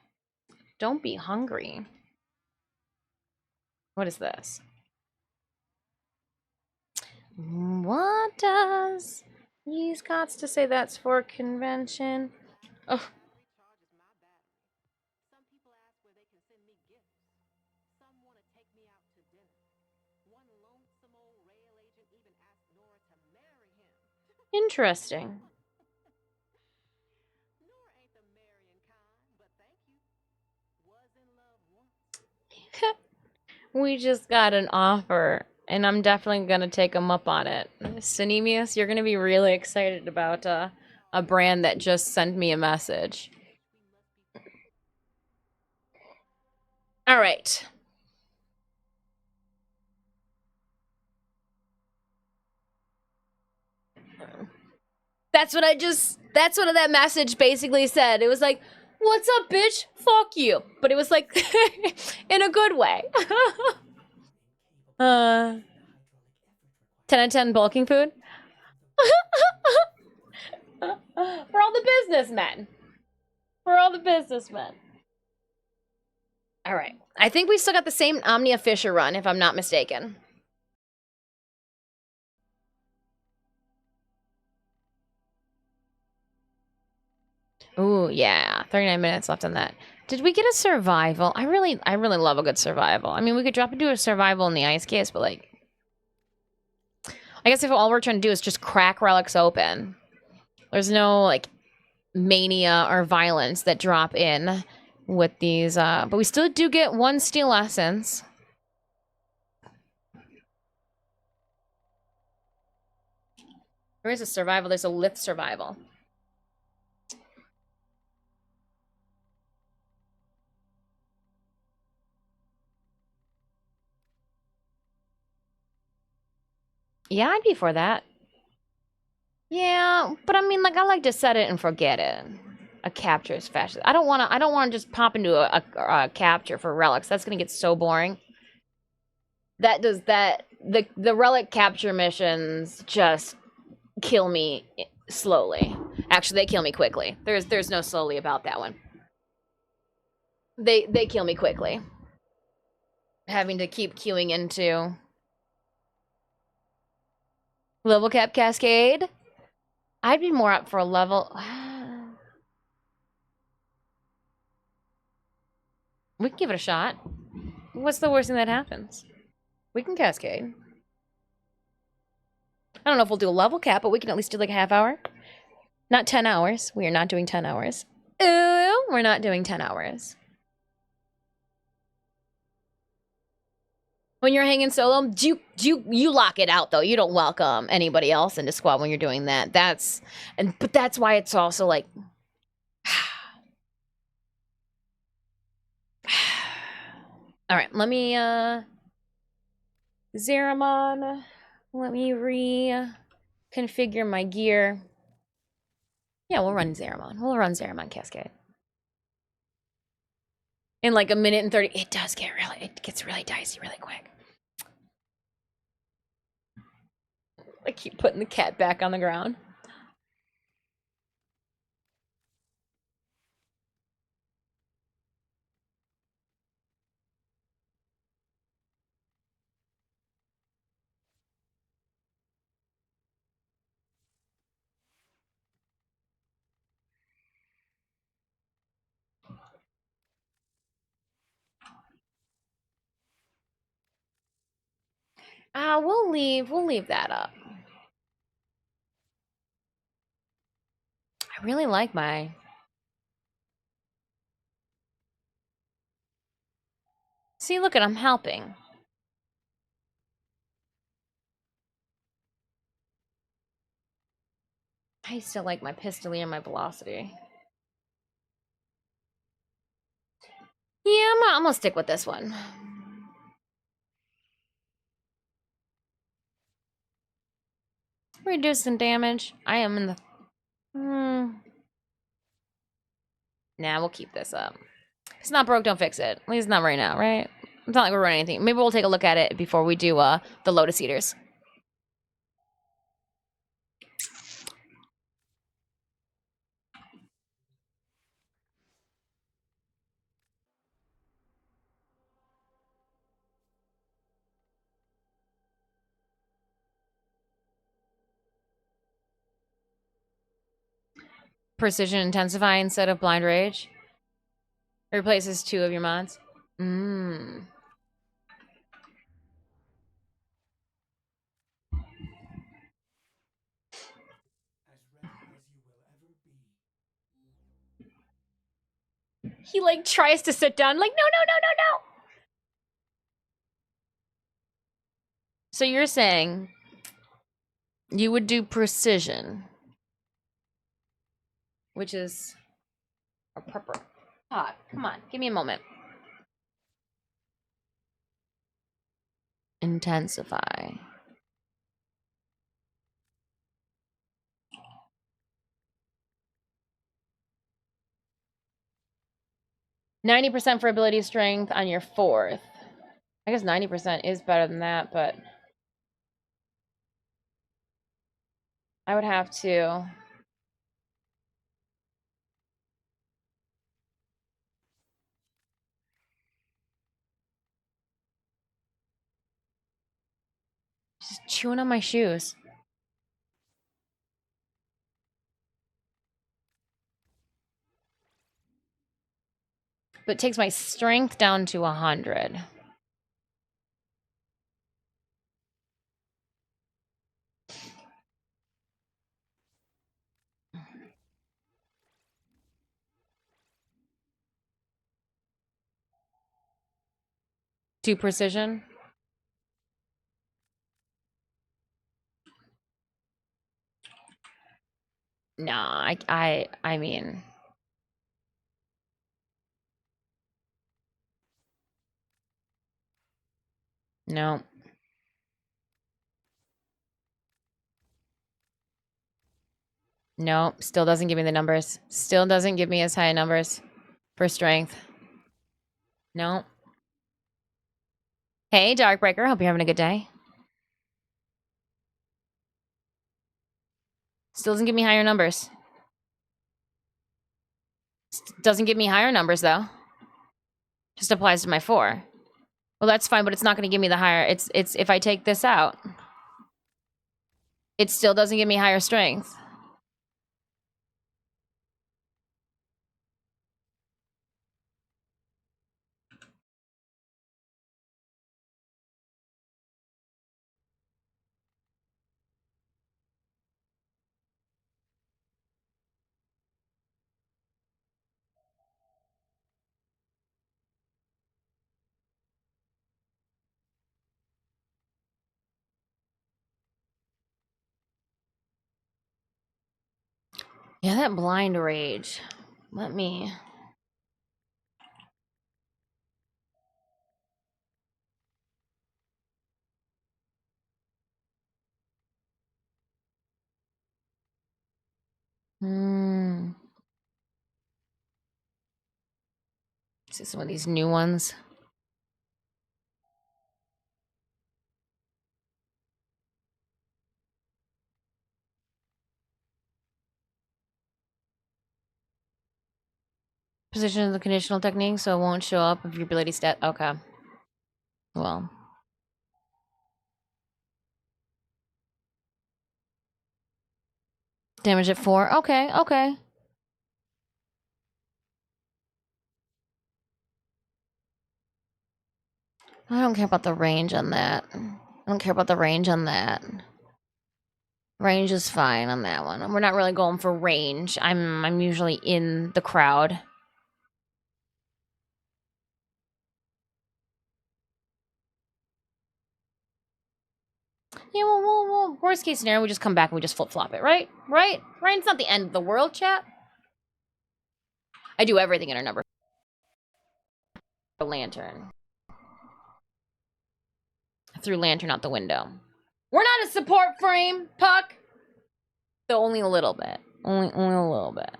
Don't be hungry. What is this? What does he's got to say that's for convention? Oh. Interesting. We just got an offer, and I'm definitely gonna take him up on it. Synemius, you're gonna be really excited about a brand that just sent me a message. All right. That's what that message basically said. It was like, "What's up, bitch? Fuck you." But it was like in a good way. 10 out of 10 bulking food. For all the businessmen. For all the businessmen. All right. I think we still got the same Omnia Fisher run, if I'm not mistaken. Ooh, yeah. 39 minutes left on that. Did we get a survival? I really love a good survival. I mean, we could drop into a survival in the ice case, but like, I guess if all we're trying to do is just crack relics open, there's no like mania or violence that drop in with these. But we still do get one steel essence. There is a survival. There's a lift survival. Yeah, I'd be for that. Yeah, but I mean, like, I like to set it and forget it. A capture is fast. I don't want to. I don't want to just pop into a capture for relics. That's gonna get so boring. That does that. The relic capture missions just kill me slowly. Actually, they kill me quickly. There's no slowly about that one. They kill me quickly. Having to keep queuing into level cap cascade. I'd be more up for a level. We can give it a shot. What's the worst thing that happens? We can cascade. I don't know if we'll do a level cap, but we can at least do like a half hour. Not 10 hours. We are not doing 10 hours. Ooh, we're not doing 10 hours. When you're hanging solo, you lock it out though. You don't welcome anybody else into squad when you're doing that. But that's why it's also like all right, let me Zeramon. Let me reconfigure my gear. Yeah, we'll run Zeramon. We'll run Zeramon Cascade. In like a minute and 30. It gets really dicey really quick. I keep putting the cat back on the ground. We'll leave that up. I really like my See, look at I'm helping. I still like my Pistolier and my Velocity. Yeah, I'm gonna stick with this one. Reducing damage. I am in the... Nah, we'll keep this up. If it's not broke, don't fix it. At least not right now, right? It's not like we're running anything. Maybe we'll take a look at it before we do the Lotus Eaters. Precision Intensify instead of Blind Rage. Replaces 2 of your mods. He like tries to sit down, like, no. So you're saying you would do precision which is a prepper. Hot. Come on, give me a moment. Intensify. %90 for ability strength on your 4th. I guess 90% is better than that, but I would have to. Just chewing on my shoes. But it takes my strength down to 100. To precision. Nah, I mean, no. No, still doesn't give me the numbers. Still doesn't give me as high numbers for strength. No. Hey, Darkbreaker. Hope you're having a good day. Still doesn't give me higher numbers. Doesn't give me higher numbers, though. Just applies to my 4. Well, that's fine, but it's not going to give me the higher. It's if I take this out, it still doesn't give me higher strength. Yeah, that blind rage. Let me. See some of these new ones. Position of the conditional technique, so it won't show up if your ability stat. Okay. Well. Damage at 4. Okay, okay. I don't care about the range on that. I don't care about the range on that. Range is fine on that one. We're not really going for range. I'm usually in the crowd. Yeah, well, worst case scenario, we just come back and we just flip-flop it, right? Right? Right? It's not the end of the world, chat. I do everything in our number. Lantern. I threw lantern out the window. We're not a support frame, Puck. So only a little bit. Only a little bit.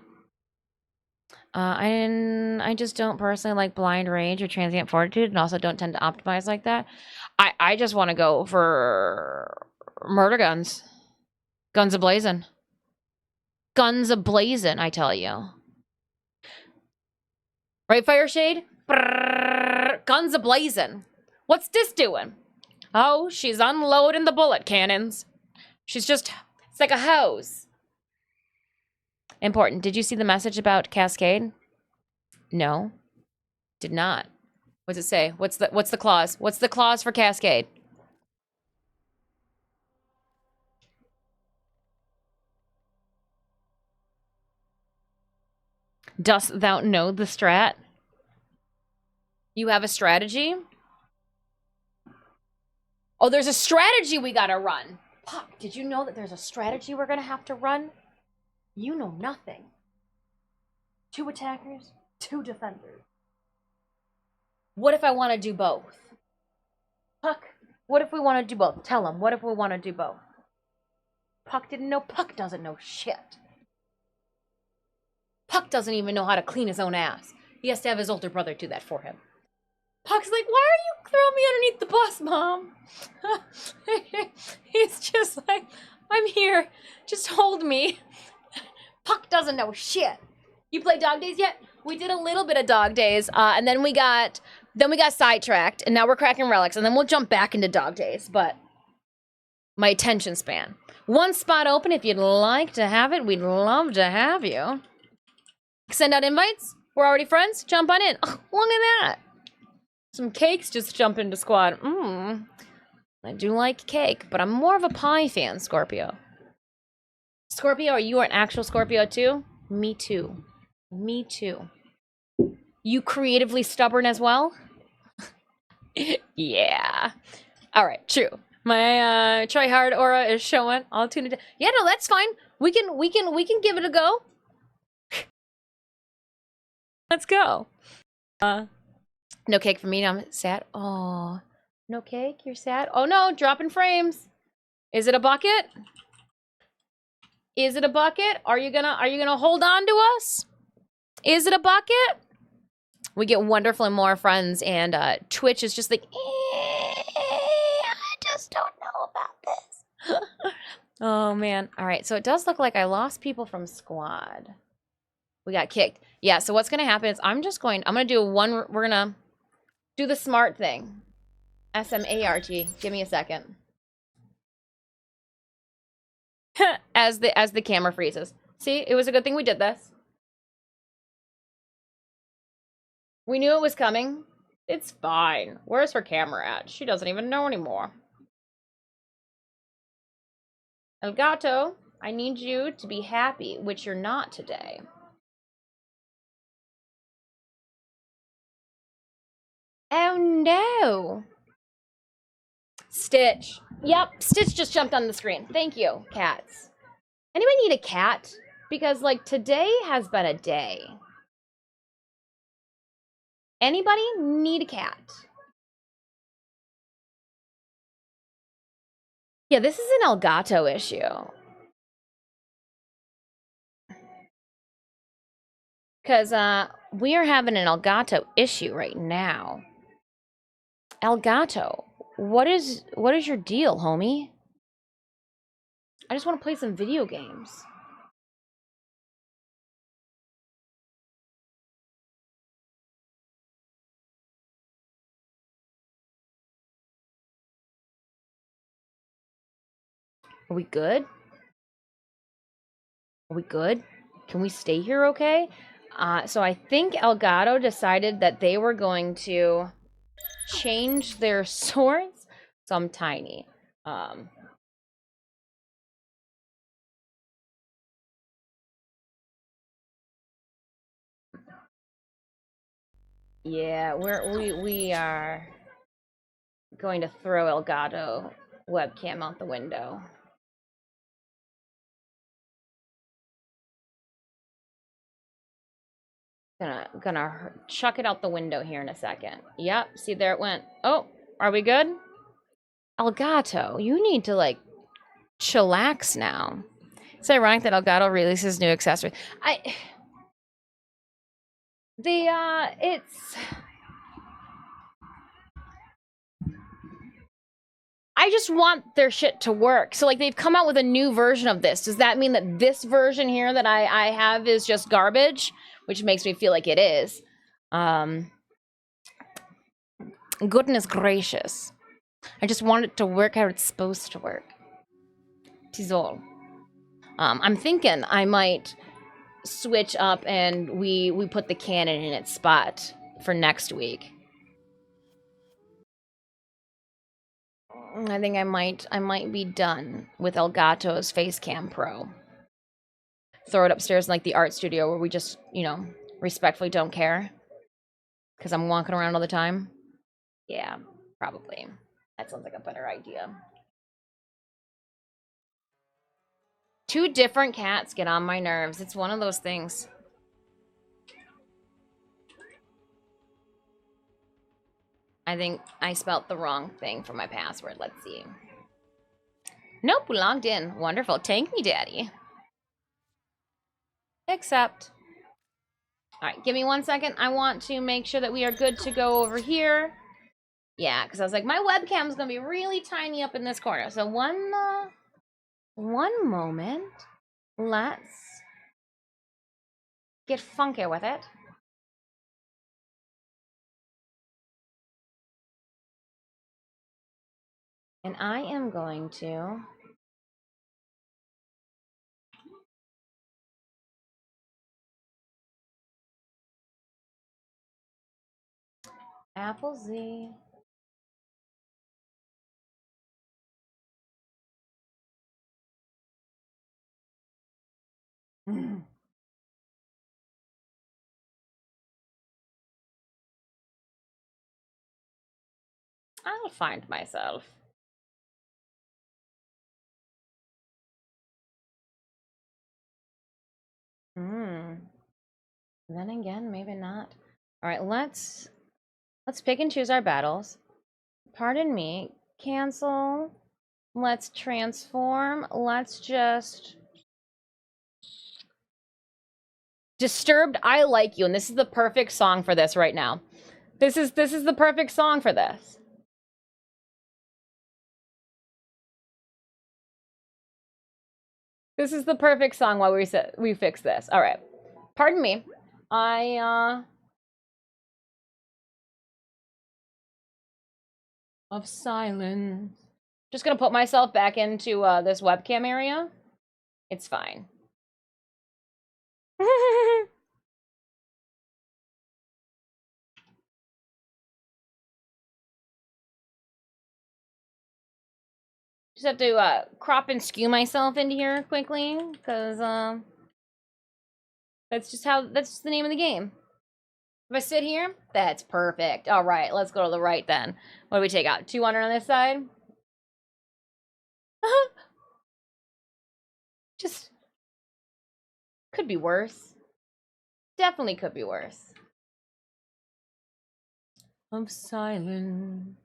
I just don't personally like blind rage or transient fortitude, and also don't tend to optimize like that. I just want to go for murder guns. Guns a-blazing. Guns a-blazing, I tell you. Right, Fire Shade? Brrr, guns a-blazing. What's this doing? Oh, she's unloading the bullet cannons. She's just, it's like a hose. Important. Did you see the message about Cascade? No. Did not. What's it say? What's the clause? What's the clause for Cascade? Dost thou know the strat? You have a strategy? Oh, there's a strategy we gotta run. Puck, did you know that there's a strategy we're gonna have to run? You know nothing. 2 attackers, 2 defenders. What if I want to do both? Puck, what if we want to do both? Tell him, what if we want to do both? Puck didn't know. Puck doesn't know shit. Puck doesn't even know how to clean his own ass. He has to have his older brother do that for him. Puck's like, why are you throwing me underneath the bus, Mom? He's just like, I'm here. Just hold me. Puck doesn't know shit. You play Dog Days yet? We did a little bit of Dog Days, and then we got sidetracked, and now we're cracking relics, and then we'll jump back into Dog Days. But my attention span. One spot open if you'd like to have it. We'd love to have you. Send out invites. We're already friends. Jump on in. Oh, look at that. Some cakes just jump into squad. I do like cake, but I'm more of a pie fan, Scorpio. Scorpio, are you an actual Scorpio too? Me too. Me too. You creatively stubborn as well? Yeah. All right, true. My try hard aura is showing. I'll tune it. Yeah, no, that's fine. We can give it a go. Let's go. No cake for me. I'm sad. Oh, no cake. You're sad. Oh no, dropping frames. Is it a bucket? Is it a bucket? Are you gonna hold on to us? Is it a bucket? We get wonderful and more friends, and Twitch is just like, I just don't know about this. Oh man. All right. So it does look like I lost people from squad. We got kicked. Yeah. So what's gonna happen is I'm gonna do one. We're gonna do the smart thing. SMART. Give me a second. as the camera freezes. See, it was a good thing we did this. We knew it was coming. It's fine. Where's her camera at? She doesn't even know anymore. Elgato, I need you to be happy, which you're not today. Oh no. Stitch. Yep, Stitch just jumped on the screen. Thank you, cats. Anybody need a cat? Because, like, today has been a day. Anybody need a cat? Yeah, this is an Elgato issue. Because we are having an Elgato issue right now. Elgato, what is your deal, homie? I just want to play some video games. Are we good? Are we good? Can we stay here okay? So I think Elgato decided that they were going to change their swords. So I'm tiny. Yeah, we are going to throw Elgato webcam out the window. Gonna chuck it out the window here in a second. Yep, see there it went. Oh, are we good? Elgato, you need to like chillax now. It's ironic that Elgato releases new accessories. I just want their shit to work. So like they've come out with a new version of this. Does that mean that this version here that I have is just garbage? Which makes me feel like it is. Goodness gracious. I just want it to work how it's supposed to work. Tis all. I'm thinking I might switch up and we put the cannon in its spot for next week. I think I might be done with Elgato's Facecam Pro. Throw it upstairs in like the art studio where we just, respectfully don't care. Because I'm walking around all the time. Yeah, probably. That sounds like a better idea. 2 different cats get on my nerves. It's one of those things. I think I spelt the wrong thing for my password. Let's see. Nope, we logged in. Wonderful. Tank me, daddy. Accept. All right, give me 1 second. I want to make sure that we are good to go over here. Yeah, because I was like, my webcam's going to be really tiny up in this corner. So one moment. Let's get funky with it. And I am going to Apple Z. I'll find myself. Then again, maybe not. All right, let's pick and choose our battles. Pardon me. Cancel. Let's transform. Let's just Disturbed, I Like You, and this is the perfect song for this right now. This is the perfect song for this. This is the perfect song while we fix this. All right. Pardon me. Of silence. Just gonna put myself back into this webcam area. It's fine. Just have to crop and skew myself into here quickly, because that's just the name of the game. If I sit here, that's perfect. All right, let's go to the right then. What do we take out? 200 on this side? Just could be worse. Definitely could be worse. Of silence.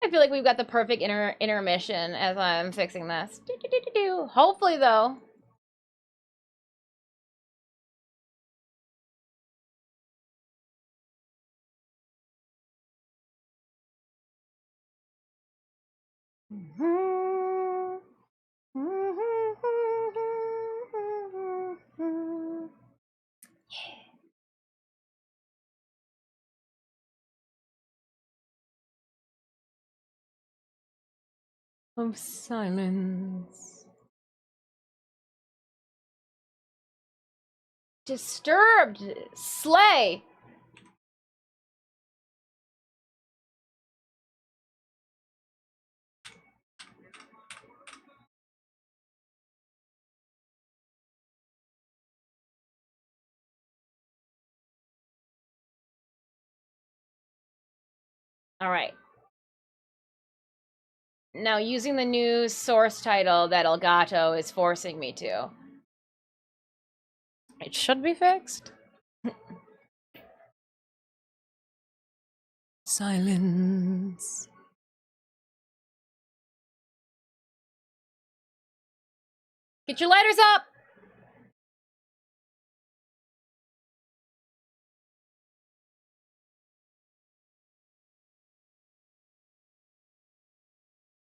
I feel like we've got the perfect intermission as I'm fixing this. Hopefully, though. Of silence. Disturbed. Slay. All right. Now, using the new source title that Elgato is forcing me to. It should be fixed. Silence. Get your lighters up!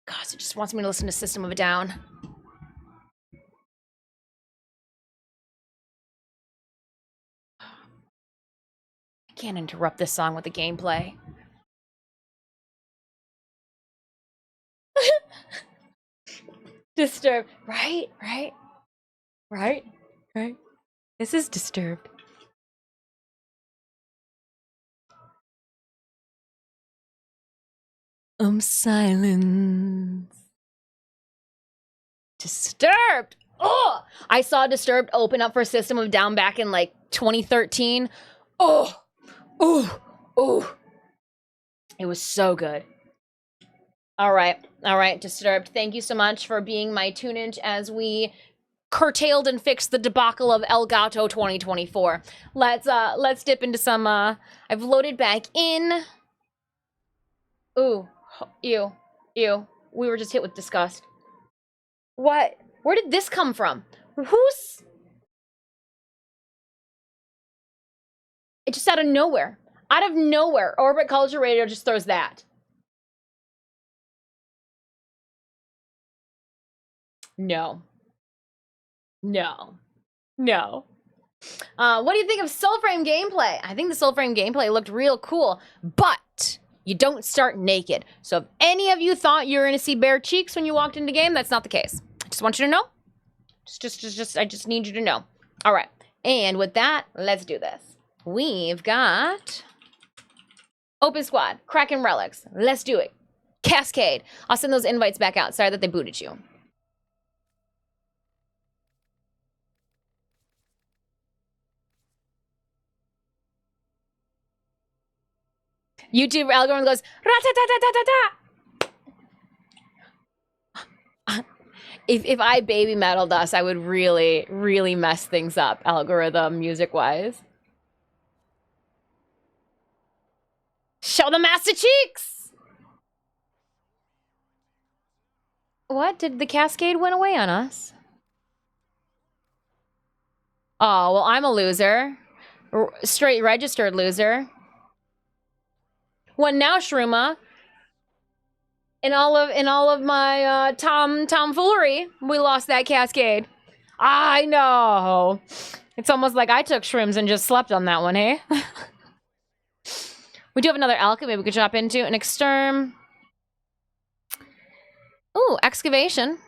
Gosh, it just wants me to listen to System of a Down. I can't interrupt this song with the gameplay. Disturbed. Right? This is Disturbed. Silence. Disturbed. Oh, I saw Disturbed open up for System of a Down back in like 2013. Oh. It was so good. All right, Disturbed. Thank you so much for being my tunage as we curtailed and fixed the debacle of El Gato 2024. Let's dip into some I've loaded back in. Ooh, ew, ew. We were just hit with disgust. What? Where did this come from? Who's? It just out of nowhere. Out of nowhere, Orbit Culture Radio just throws that. No. No. No. What do you think of Soulframe gameplay? I think the Soulframe gameplay looked real cool, but you don't start naked. So if any of you thought you were gonna see bare cheeks when you walked into the game, that's not the case. I just want you to know. I just need you to know. All right. And with that, let's do this. We've got Open Squad, Kraken Relics. Let's do it. Cascade. I'll send those invites back out. Sorry that they booted you. YouTube algorithm goes ra-ta-ta-ta-ta-ta. If I baby metaled us, I would really, really mess things up, algorithm music-wise. Show the master cheeks! What? Did the cascade went away on us? Oh, well, I'm a loser. Straight registered loser. What now, Shruma? In all of my tomfoolery, we lost that cascade. I know. It's almost like I took shrooms and just slept on that one, hey? We do have another alchemy we could drop into. An exterm. Ooh, excavation.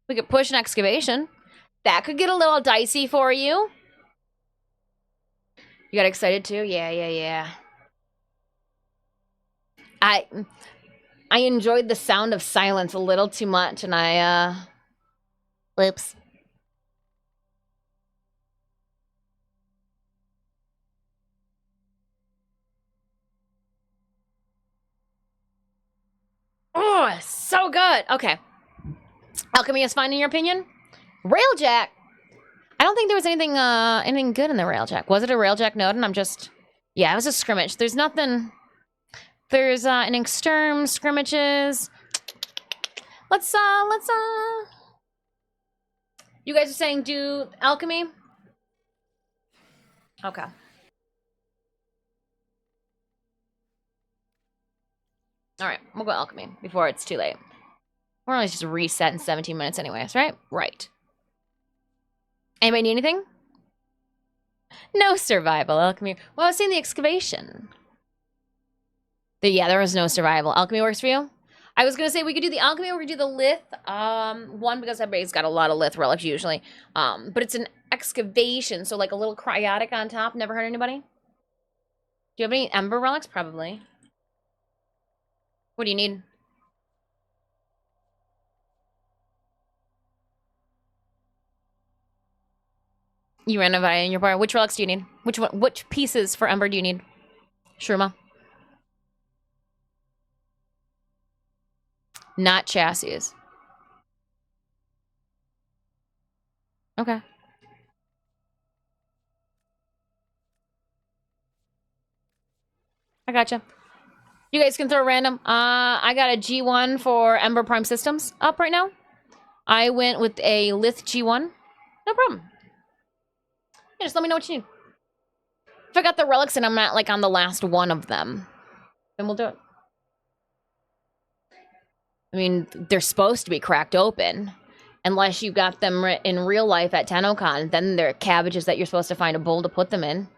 We could push an excavation. That could get a little dicey for you. You got excited too? Yeah. I enjoyed the sound of silence a little too much, and whoops. Oh, so good. Okay. Alchemy is fine in your opinion? Railjack. I don't think there was anything good in the Railjack. Was it a Railjack node? And I'm just, yeah, it was a scrimmage. There's nothing. There's an exterm scrimmages. Let's. You guys are saying do alchemy? Okay. All right, we'll go alchemy before it's too late. We're only just reset in 17 minutes anyways, right? Right. Anybody need anything? No survival. Alchemy. Well, I was saying the excavation. Yeah, there was no survival. Alchemy works for you? I was going to say we could do the alchemy or we could do the lith. One, because everybody's got a lot of lith relics usually. But it's an excavation, so like a little cryotic on top. Never hurt anybody? Do you have any ember relics? Probably. What do you need? You ran a via in your bar. Which relics do you need? Which pieces for ember do you need? Shruma? Not chassis. Okay. I gotcha. You guys can throw random. I got a G1 for Ember Prime Systems up right now. I went with a Lith G1. No problem. Yeah, just let me know what you need. If I got the relics and I'm not like on the last one of them, then we'll do it. I mean, they're supposed to be cracked open. Unless you got them in real life at TennoCon, then they're cabbages that you're supposed to find a bowl to put them in.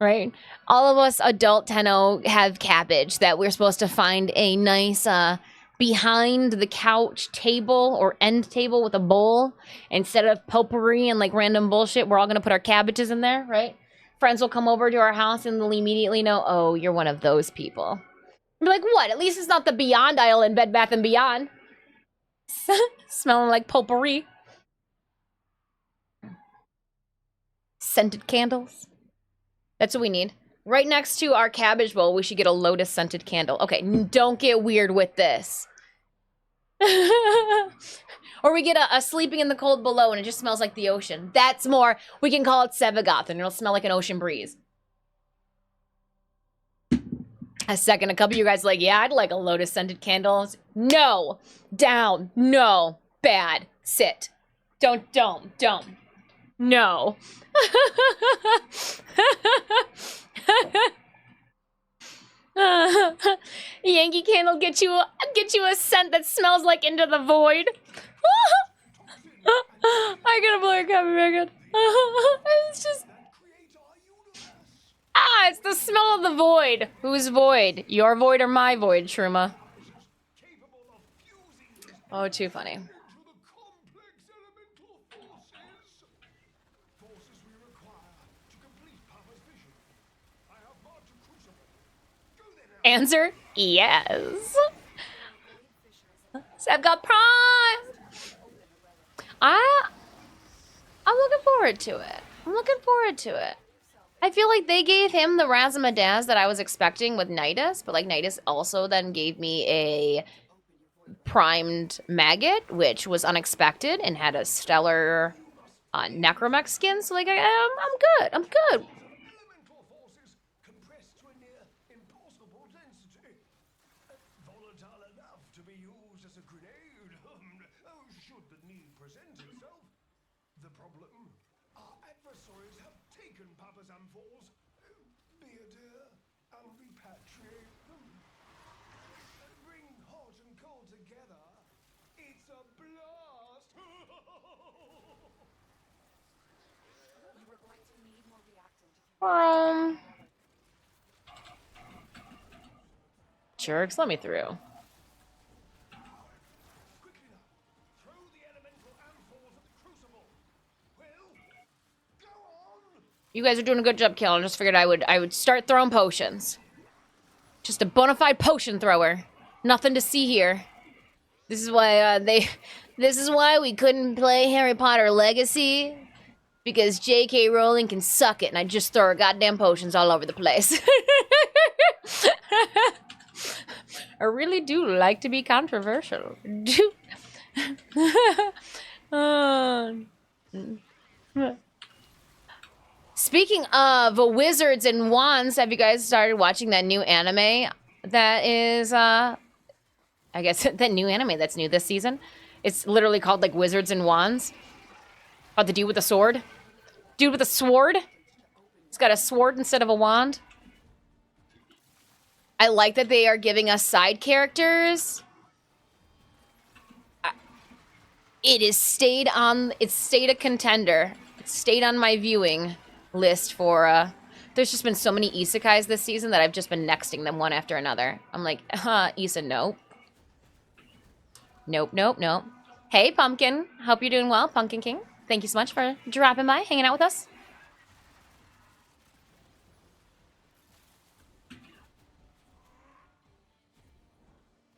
Right? All of us adult Tenno have cabbage that we're supposed to find a nice behind the couch table or end table with a bowl. Instead of potpourri and like random bullshit, we're all gonna put our cabbages in there, right? Friends will come over to our house and they'll immediately know, oh, you're one of those people. Be like, what? At least it's not the Beyond aisle in Bed Bath & Beyond. Smelling like potpourri. Scented candles. That's what we need. Right next to our cabbage bowl, we should get a lotus-scented candle. Okay, don't get weird with this. Or we get a sleeping in the cold below and it just smells like the ocean. That's more, we can call it Sevagoth and it'll smell like an ocean breeze. A second, a couple of you guys are like, yeah, I'd like a lotus-scented candle. No, down, no, bad, sit. Don't. No. Yankee Candle get you a scent that smells like Into the Void. I gotta blow your copy back. It's just it's the smell of the void. Whose void? Your void or my void, Shruma? Oh, too funny. Answer, yes. So I've got Prime. I'm looking forward to it. I feel like they gave him the Razamadaz that I was expecting with Nidus, but like Nidus also then gave me a primed maggot, which was unexpected and had a stellar necromech skin. So like I'm good. Jerks, let me through. You guys are doing a good job killing. I just figured I would start throwing potions. Just a bona fide potion thrower. Nothing to see here. This is why this is why we couldn't play Harry Potter Legacy. Because J.K. Rowling can suck it, and I just throw her goddamn potions all over the place. I really do like to be controversial. Speaking of wizards and wands, have you guys started watching that new anime that is, I guess, that new anime that's new this season? It's literally called, like, Wizards and Wands. About the dude with a sword. Dude with a sword? He's got a sword instead of a wand. I like that they are giving us side characters. It's stayed a contender. It's stayed on my viewing list for, there's just been so many isekais this season that I've just been nexting them one after another. I'm like, Isa, nope. Nope. Hey, Pumpkin. Hope you're doing well, Pumpkin King. Thank you so much for dropping by, hanging out with us.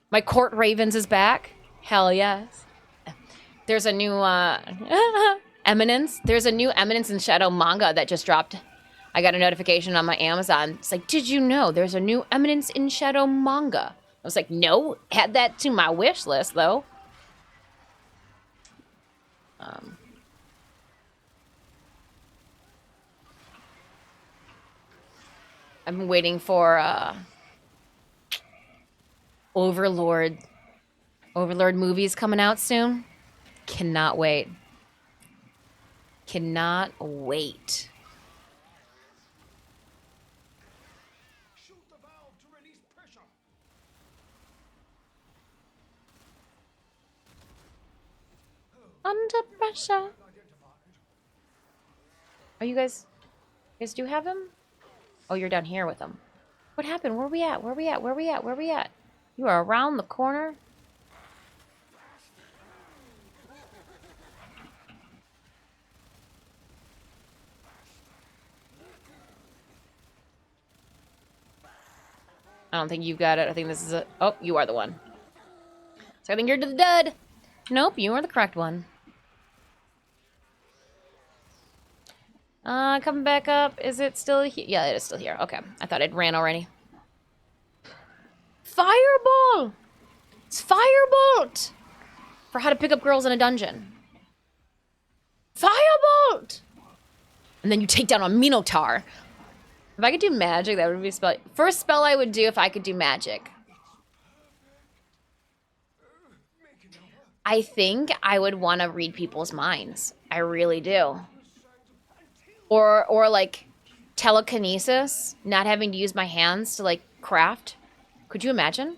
My Court Ravens is back. Hell yes. There's a new Eminence. There's a new Eminence in Shadow manga that just dropped. I got a notification on my Amazon. It's like, did you know there's a new Eminence in Shadow manga? I was like, no. Had that to my wish list, though. I'm waiting for Overlord movies coming out soon. Cannot wait. Cannot wait. Shoot the valve to release pressure. Under pressure. Are you guys do you have him? Oh, you're down here with him. What happened? Where we at? You are around the corner. I don't think you got it. I think this is a... Oh, you are the one. So I think you're to the dud. Nope, you are the correct one. Coming back up. Is it still here? Yeah, it is still here. Okay. I thought it ran already. Fireball! It's Firebolt! For how to pick up girls in a dungeon. Firebolt! And then you take down a Minotaur. If I could do magic, that would be spell. First spell I would do if I could do magic. I think I would want to read people's minds. I really do. Or like telekinesis, not having to use my hands to like craft. Could you imagine?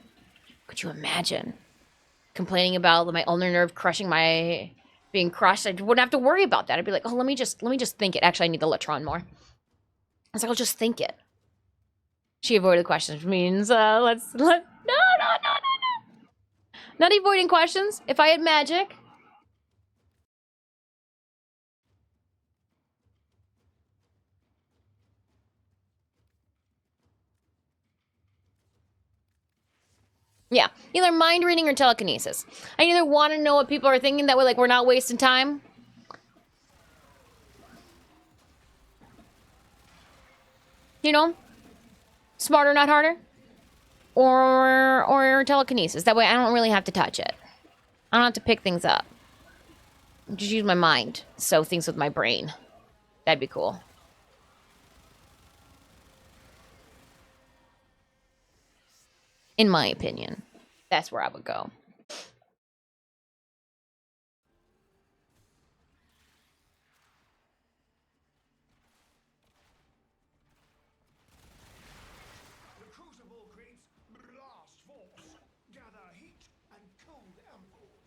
Could you imagine complaining about my ulnar nerve crushing my being crushed? I wouldn't have to worry about that. I'd be like, oh, let me just think it. Actually, I need the Latron more. I was like, I'll just think it. She avoided questions, which means no. Not avoiding questions. If I had magic. Yeah, either mind reading or telekinesis. I either want to know what people are thinking, that way, like, we're not wasting time. You know? Smarter, not harder. Or telekinesis. That way I don't really have to touch it. I don't have to pick things up. Just use my mind. So things with my brain. That'd be cool. In my opinion. That's where I would go. The crucible creates blast force. Gather heat and cold ampoules.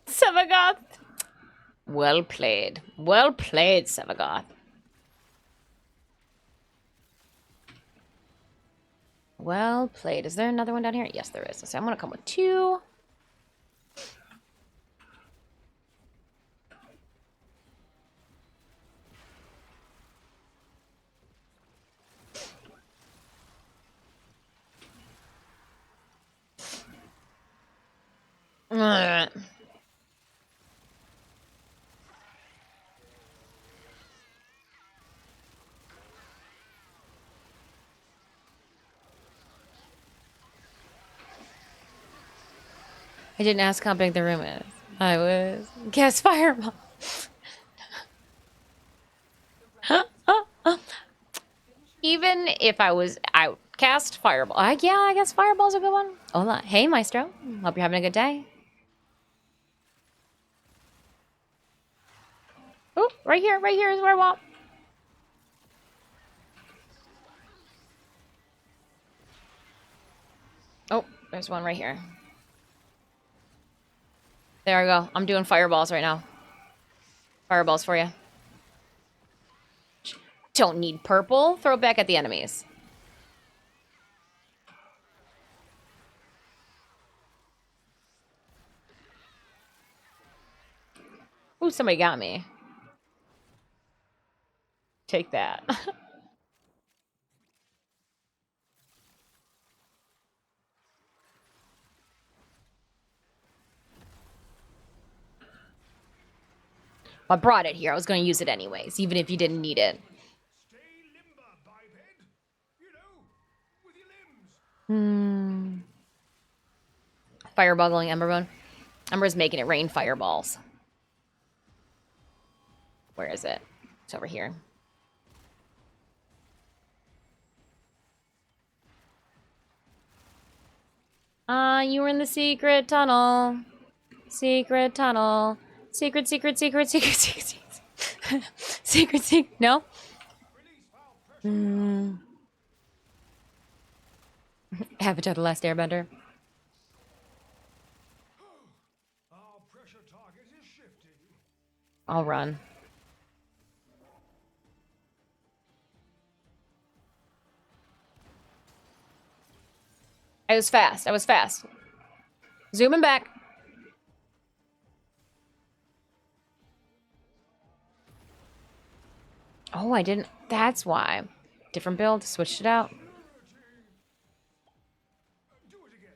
Sevagoth! Well played. Well played, Sevagoth. Well played. Is there another one down here? Yes, there is. So I'm gonna come with 2. Ugh. I didn't ask how big the room is. I was... Guess fireball. Even if I was outcast, fireball. Yeah, I guess fireball's a good one. Hola. Hey, Maestro. Hope you're having a good day. Oh, right here is where I want. Oh, there's one right here. There I go. I'm doing fireballs right now. Fireballs for you. Don't need purple. Throw it back at the enemies. Ooh, somebody got me. Take that. I brought it here. I was going to use it anyways, even if you didn't need it. Stay limber, biped. You know, with your limbs. Fireballing Emberbone. Ember's making it rain fireballs. Where is it? It's over here. You were in the secret tunnel. Secret tunnel. Secret. Secret. No? Avatar: The Last Airbender. Our pressure target is shifting. I'll run. I was fast. I was fast. Zooming back. Oh, I didn't. That's why. Different build. Switched it out. Do it again.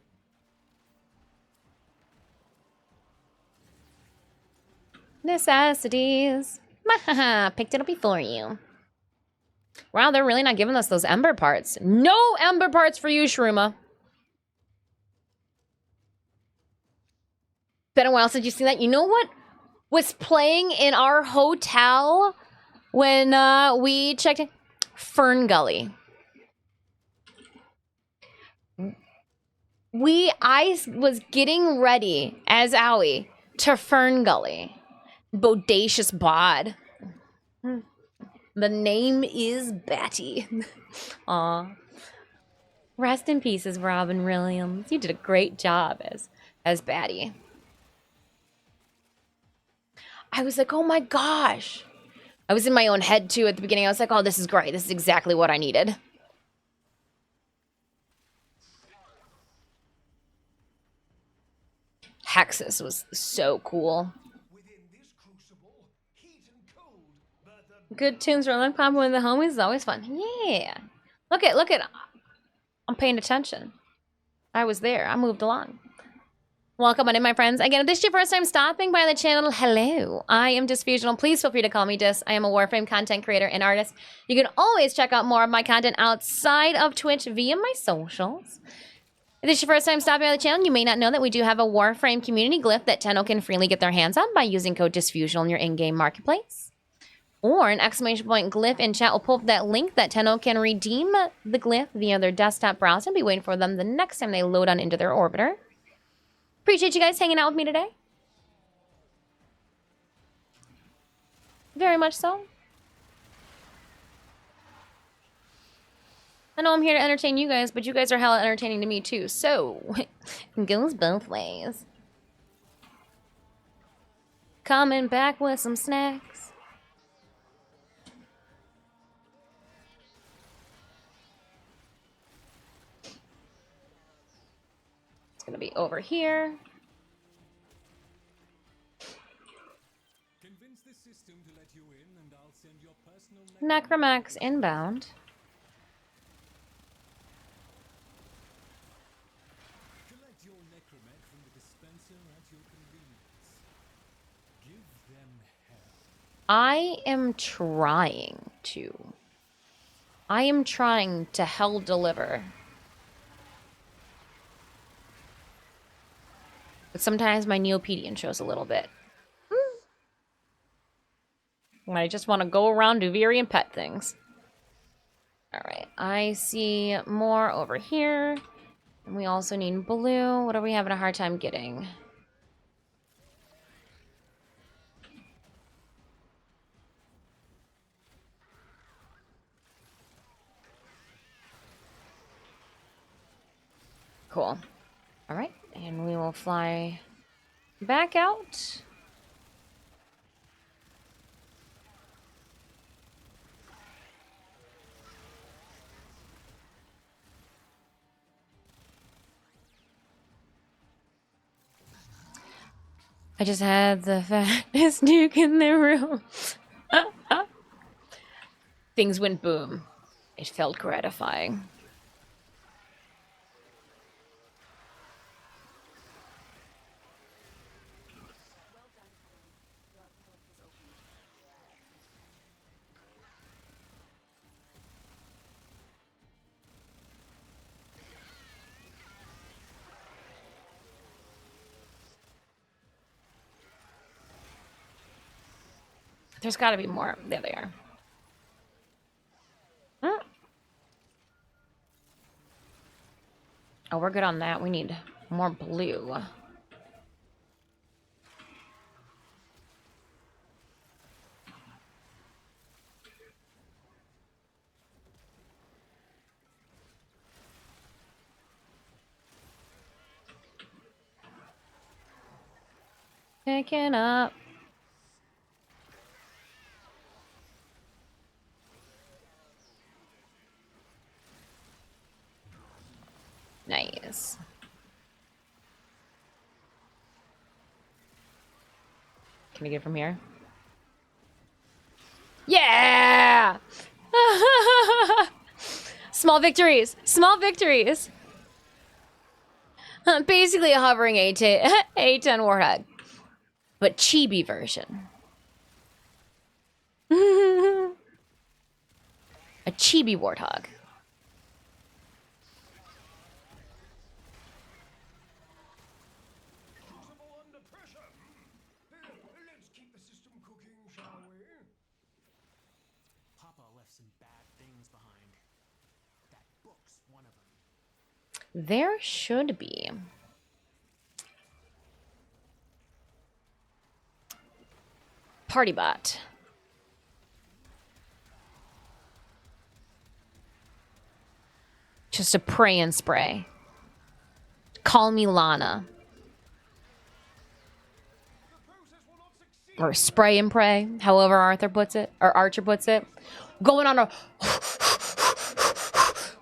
Necessities. Picked it up before you. Wow, they're really not giving us those ember parts. No ember parts for you, Shruma. Been a while since you've seen that. You know what was playing in our hotel when we checked in? Fern Gully. I was getting ready as Owie to Fern Gully. Bodacious bod. The name is Batty. Aw. Rest in pieces, Robin Williams. You did a great job as Batty. I was like, oh my gosh. I was in my own head too at the beginning. I was like, oh, this is great. This is exactly what I needed. Hexus was so cool. Within this crucible, heat and cold, but the Good tunes rolling pop with the homies is always fun. Yeah. Look at. I'm paying attention. I was there. I moved along. Welcome on in, my friends. Again, if this is your first time stopping by the channel, hello. I am Disfusional. Please feel free to call me Dis. I am a Warframe content creator and artist. You can always check out more of my content outside of Twitch via my socials. If this is your first time stopping by the channel, you may not know that we do have a Warframe community glyph that Tenno can freely get their hands on by using code Disfusional in your in-game marketplace. Or an exclamation point glyph in chat will pull up that link that Tenno can redeem the glyph via their desktop browser and be waiting for them the next time they load on into their orbiter. Appreciate you guys hanging out with me today. Very much so. I know I'm here to entertain you guys, but you guys are hella entertaining to me too, so it goes both ways. Coming back with some snacks. It's gonna be over here. Convince the system to let you in, and I'll send your personal Necromax inbound. collect your necromech from the dispenser at your convenience. Give them hell. I am trying to hell deliver. But sometimes my Neopedian shows a little bit. I just want to go around Duviri and pet things. Alright, I see more over here. And we also need blue. What are we having a hard time getting? Cool. Alright, and we will fly back out. I just had the fattest nuke in the room. Things went boom. It felt gratifying. There's got to be more. There they are. Hmm. Oh, we're good on that. We need more blue. Picking up. Nice. Can we get it from here? Yeah! Small victories. Small victories. Basically a hovering A10 Warthog. But chibi version. A chibi Warthog. Crucible under pressure. Let's keep the system cooking, shall we? Papa left some bad things behind. That book's one of them. There should be. Party bot. Just a pray and spray. Call me Lana. Or spray and pray, however Arthur puts it, or Archer puts it. Going on a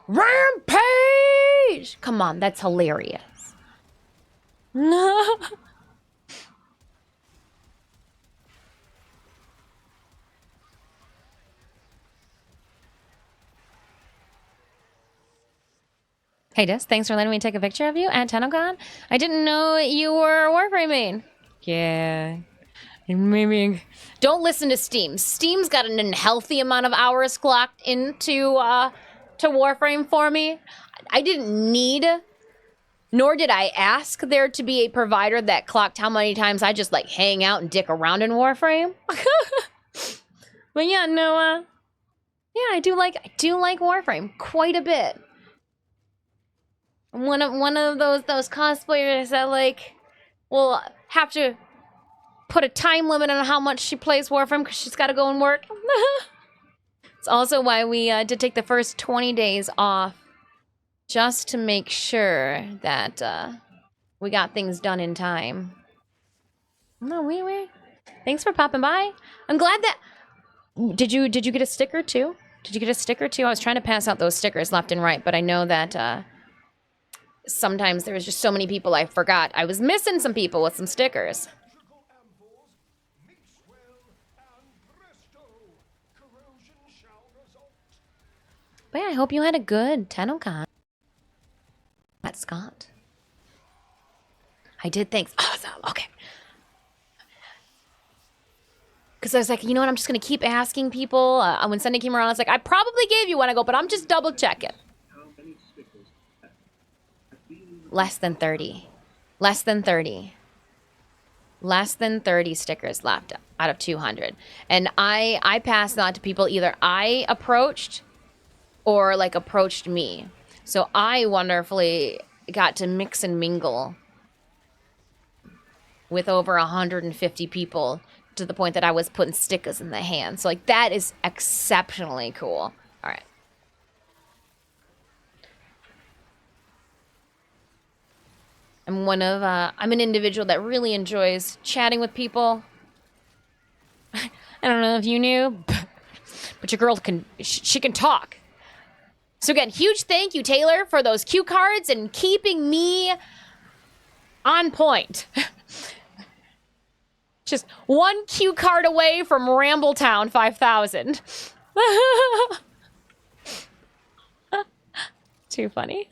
rampage! Come on, that's hilarious. Hey, Dis, thanks for letting me take a picture of you at TennoCon. I didn't know you were a Warframe main. Yeah. Maybe. Don't listen to Steam. Steam's got an unhealthy amount of hours clocked into to Warframe for me. I didn't need, nor did I ask there to be a provider that clocked how many times I just like hang out and dick around in Warframe. But yeah, no, yeah, I do like Warframe quite a bit. I'm one of those cosplayers that like will have to put a time limit on how much she plays Warframe because she's got to go and work. It's also why we did take the first 20 days off just to make sure that we got things done in time. No, we. Thanks for popping by. I'm glad that. Did you get a sticker too? Did you get a sticker too? I was trying to pass out those stickers left and right, but I know that sometimes there was just so many people I forgot. I was missing some people with some stickers. Trickle ampoules, mix well, and presto, corrosion shall result. But yeah, I hope you had a good TennoCon. At Scott. I did, thanks. Awesome, okay. Because I was like, you know what, I'm just going to keep asking people. When Sunday came around, I was like, I probably gave you one. I go, but I'm just double checking. Less than 30. Less than 30. Less than 30 stickers left out of 200. And I passed that to people either I approached or like approached me. So I wonderfully got to mix and mingle with over 150 people to the point that I was putting stickers in the hands. So like that is exceptionally cool. All right. I'm I'm an individual that really enjoys chatting with people. I don't know if you knew, but your girl she can talk. So again, huge thank you, Taylor, for those cue cards and keeping me on point. Just one cue card away from Rambletown 5000. Too funny.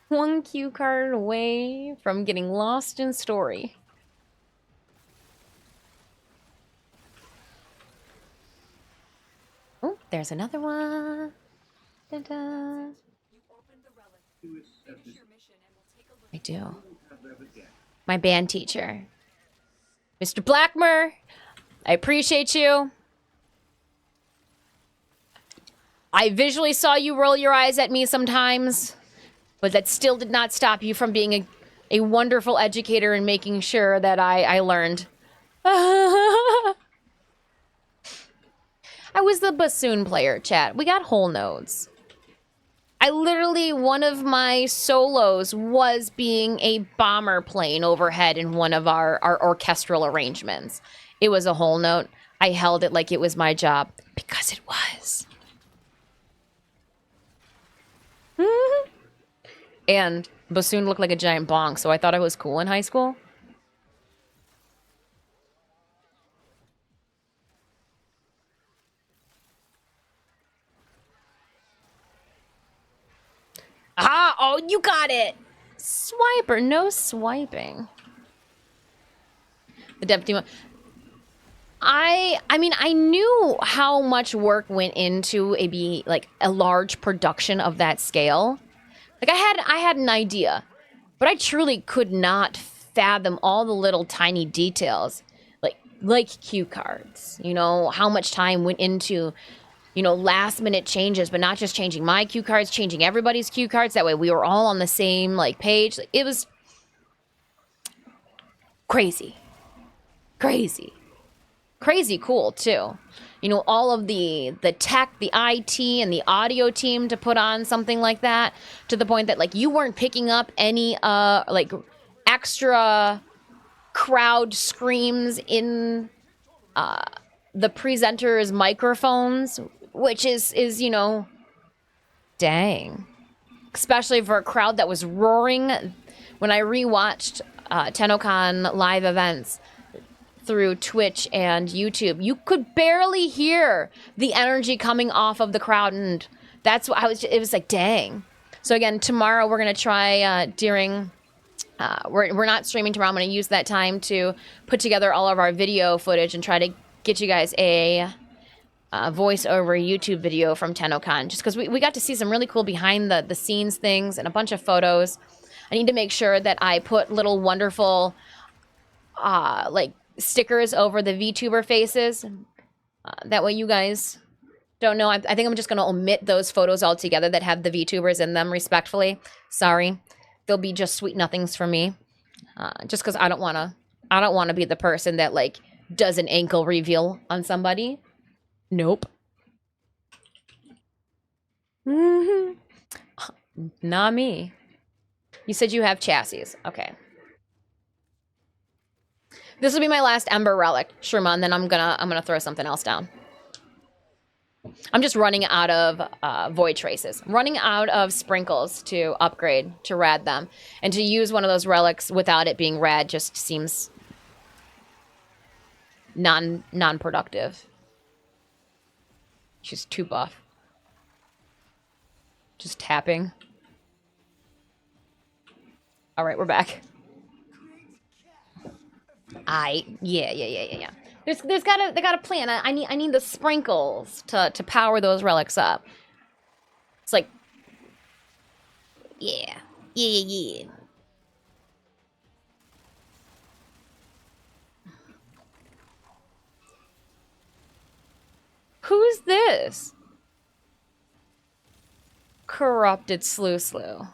One cue card away from getting lost in story. Oh, there's another one. Da-da. I do. My band teacher. Mr. Blackmer, I appreciate you. I visually saw you roll your eyes at me sometimes, but that still did not stop you from being a wonderful educator and making sure that I learned. I was the bassoon player, chat. We got whole notes. I literally, one of my solos was being a bomber plane overhead in one of our orchestral arrangements. It was a whole note. I held it like it was my job, because it was. And bassoon looked like a giant bonk, so I thought I was cool in high school. Ah, oh, you got it. Swiper, no swiping. The dev team. I mean, I knew how much work went into a large production of that scale. Like I had an idea, but I truly could not fathom all the little tiny details. Like cue cards, you know, how much time went into, you know, last minute changes, but not just changing my cue cards, changing everybody's cue cards. That way we were all on the same like page. It was crazy. Crazy. Crazy cool too. You know, all of the tech, the IT and the audio team to put on something like that, to the point that like you weren't picking up any like extra crowd screams in the presenters' microphones, which is, you know, dang. Especially for a crowd that was roaring. When I rewatched TennoCon live events through Twitch and YouTube, you could barely hear the energy coming off of the crowd, and that's what it was like, dang. So again, tomorrow we're gonna try during. We're not streaming tomorrow. I'm going to use that time to put together all of our video footage and try to get you guys a voice-over YouTube video from TennoCon, just because we got to see some really cool behind-the-scenes things and a bunch of photos. I need to make sure that I put little wonderful like stickers over the VTuber faces. That way you guys don't know. I think I'm just going to omit those photos altogether that have the VTubers in them, respectfully. Sorry. They'll be just sweet nothings for me. Just because I don't want to be the person that, like, does an ankle reveal on somebody. Nope. Mm-hmm. Not me. You said you have chassis. Okay. This will be my last Ember Relic, Sherman, then I'm gonna throw something else down. I'm just running out of Void Traces. I'm running out of Sprinkles to upgrade, to rad them. And to use one of those relics without it being rad just seems non-productive. She's too buff. Just tapping. Alright, we're back. Yeah. They got a plan. I need the sprinkles to power those relics up. It's like, yeah. Who's this? Corrupted Slew.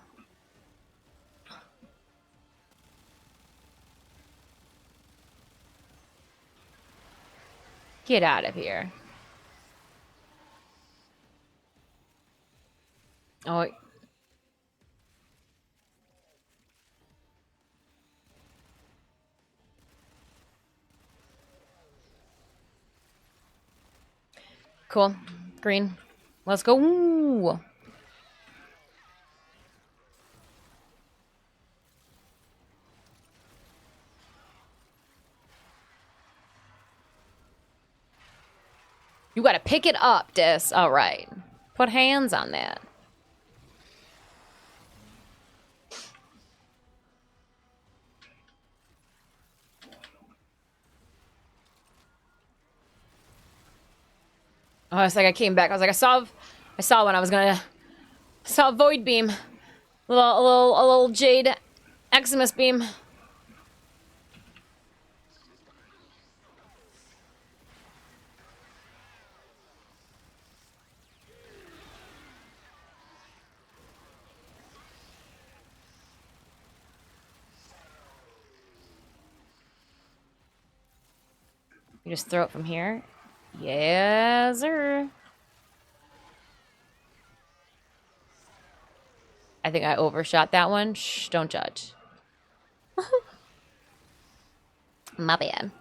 Get out of here. Oh. Cool. Green. Let's go. Ooh. You gotta pick it up, Dis. All right. Put hands on that. Oh, it's like I came back. I was like, I saw one. I saw a Void Beam. A little Jade Eximus Beam. You just throw it from here? Yeah, sir. I think I overshot that one. Shh, don't judge. My bad.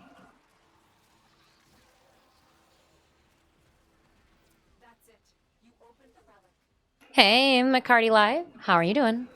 Hey, McCarty Live. How are you doing?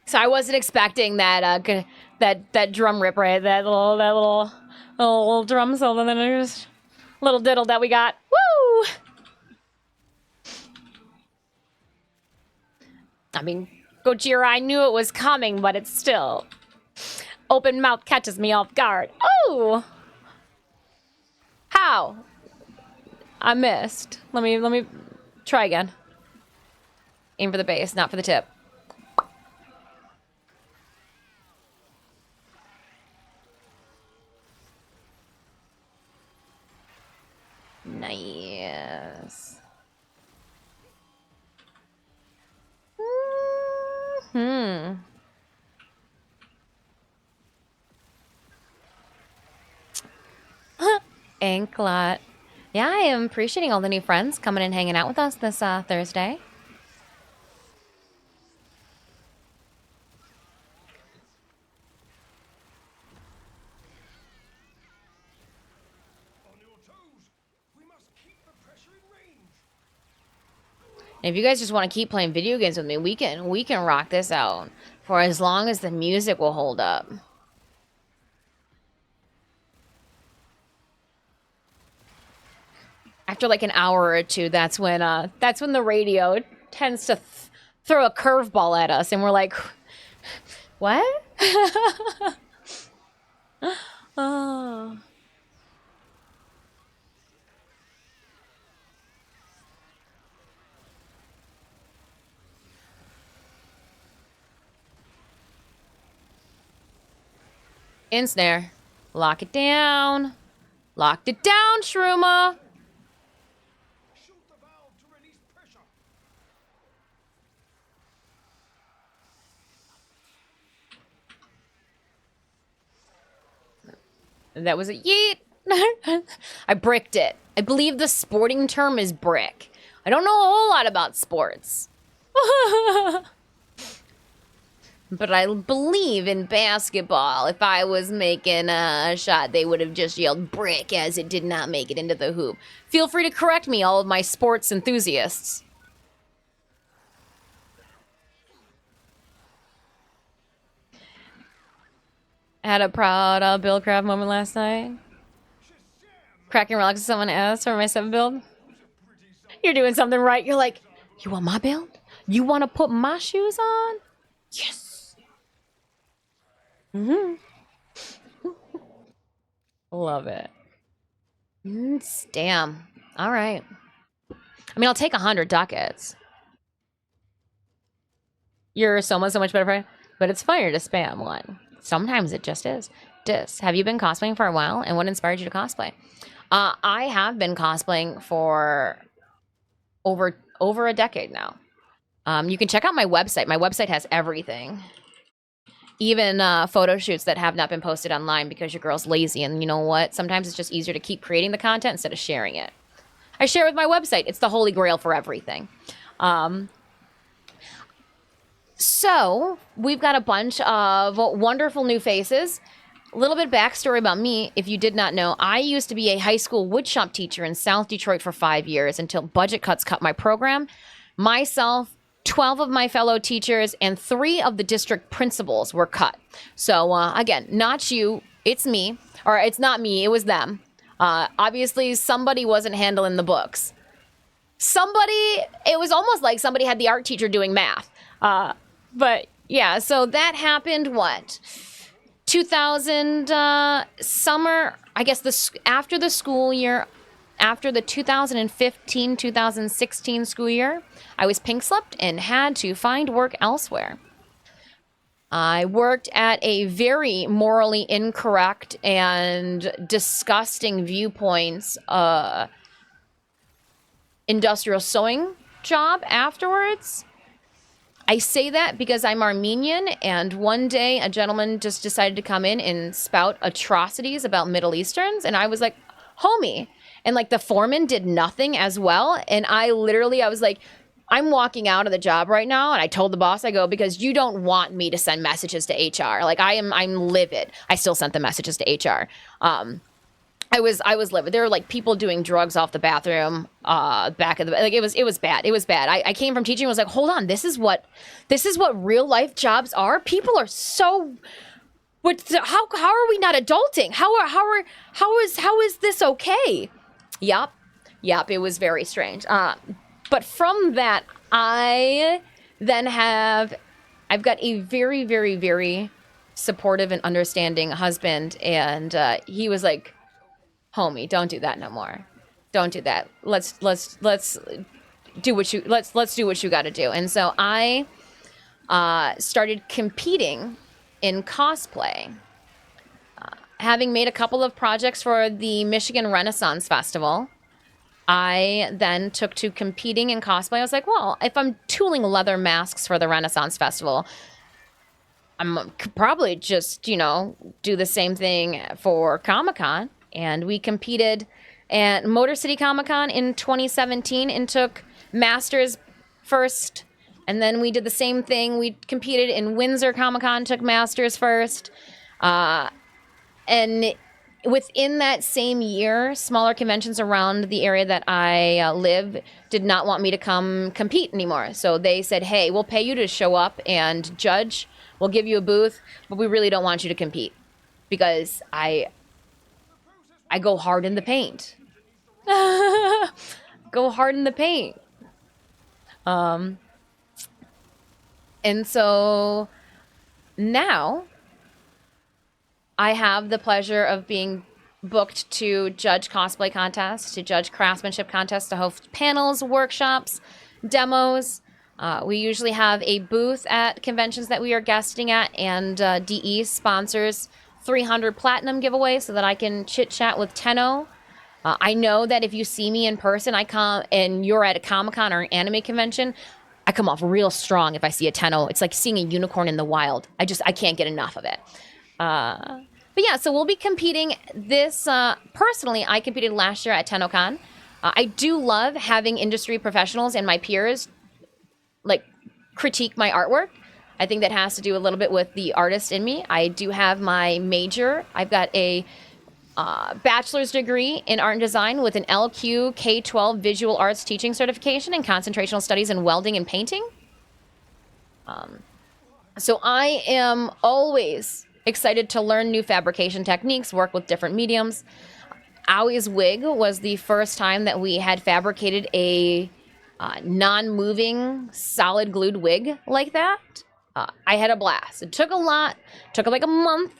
So I wasn't expecting that that drum rip, right? That little drum solo, then there's little diddle that we got. Woo! I mean, Gojira, I knew it was coming, but it's still open mouth catches me off guard. Oh! How? I missed. Let me try again. Aim for the base, not for the tip. Nice. Hmm. Anklot. Yeah, I am appreciating all the new friends coming and hanging out with us this Thursday. On your toes. We must keep the pressure in range. And if you guys just want to keep playing video games with me, we can rock this out for as long as the music will hold up. After like an hour or two, that's when the radio tends to throw a curveball at us, and we're like, "What?" Oh. Ensnare. Lock it down. Locked it down, Shruma. Shoot the valve to release pressure. That was a yeet. I bricked it. I believe the sporting term is brick. I don't know a whole lot about sports. But I believe in basketball. If I was making a shot, they would have just yelled brick as it did not make it into the hoop. Feel free to correct me, all of my sports enthusiasts. Had a proud Bill Craft moment last night. Cracking rocks with someone asked for my 7 build. You're doing something right. You're like, you want my build? You want to put my shoes on? Yes. Love it. Damn. All right. I mean, I'll take 100 ducats. You're so much better for it, but it's funnier to spam one. Sometimes it just is. Have you been cosplaying for a while, and what inspired you to cosplay? I have been cosplaying for over a decade now. You can check out my website. My website has everything. Even photo shoots that have not been posted online because your girl's lazy. And you know what? Sometimes it's just easier to keep creating the content instead of sharing it. I share with my website. It's the holy grail for everything. So we've got a bunch of wonderful new faces. A little bit backstory about me, if you did not know, I used to be a high school woodshop teacher in South Detroit for 5 years until budget cuts cut my program. Myself, 12 of my fellow teachers, and 3 of the district principals were cut. So again, not you, it's me. Or it's not me, it was them. Obviously, somebody wasn't handling the books. It was almost like somebody had the art teacher doing math. But yeah, so that happened, what? 2000 summer, I guess after the school year, after the 2015-2016 school year, I was pink slipped and had to find work elsewhere. I worked at a very morally incorrect and disgusting viewpoints industrial sewing job afterwards. I say that because I'm Armenian, and one day a gentleman just decided to come in and spout atrocities about Middle Easterns, and I was like, homie, And like the foreman did nothing as well. And I was like, I'm walking out of the job right now. And I told the boss, I go, because you don't want me to send messages to HR. Like I'm livid. I still sent the messages to HR. I was livid. There were like people doing drugs off the bathroom, back of the, like it was bad. It was bad. I came from teaching and was like, hold on, this is what real life jobs are. People are so, how are we not adulting? How is this okay? Yep. It was very strange. But from that, I've got a very, very, very supportive and understanding husband. And he was like, homie, don't do that no more. Don't do that. Let's do what you, let's do what you got to do. And so I started competing in cosplay. Having made a couple of projects for the Michigan Renaissance Festival, I then took to competing in cosplay. I was like, well, if I'm tooling leather masks for the Renaissance Festival, I'm probably just, do the same thing for Comic-Con. And we competed at Motor City Comic-Con in 2017 and took Masters first. And then we did the same thing. We competed in Windsor Comic-Con, took Masters first. And within that same year, smaller conventions around the area that I live did not want me to come compete anymore. So they said, hey, we'll pay you to show up and judge. We'll give you a booth, but we really don't want you to compete because I go hard in the paint. Go hard in the paint. And so now I have the pleasure of being booked to judge cosplay contests, to judge craftsmanship contests, to host panels, workshops, demos. We usually have a booth at conventions that we are guesting at, and DE sponsors 300 platinum giveaways so that I can chit chat with Tenno. I know that if you see me in person, I come and you're at a Comic-Con or an anime convention, I come off real strong if I see a Tenno. It's like seeing a unicorn in the wild. I can't get enough of it. But yeah, so we'll be competing this, personally, I competed last year at TennoCon. I do love having industry professionals and my peers, like, critique my artwork. I think that has to do a little bit with the artist in me. I do have my major. I've got a bachelor's degree in art and design with an LQ K-12 visual arts teaching certification and concentrational studies in welding and painting. So I am always excited to learn new fabrication techniques, work with different mediums. Aui's wig was the first time that we had fabricated a non-moving, solid glued wig like that. I had a blast. It took a lot, took like a month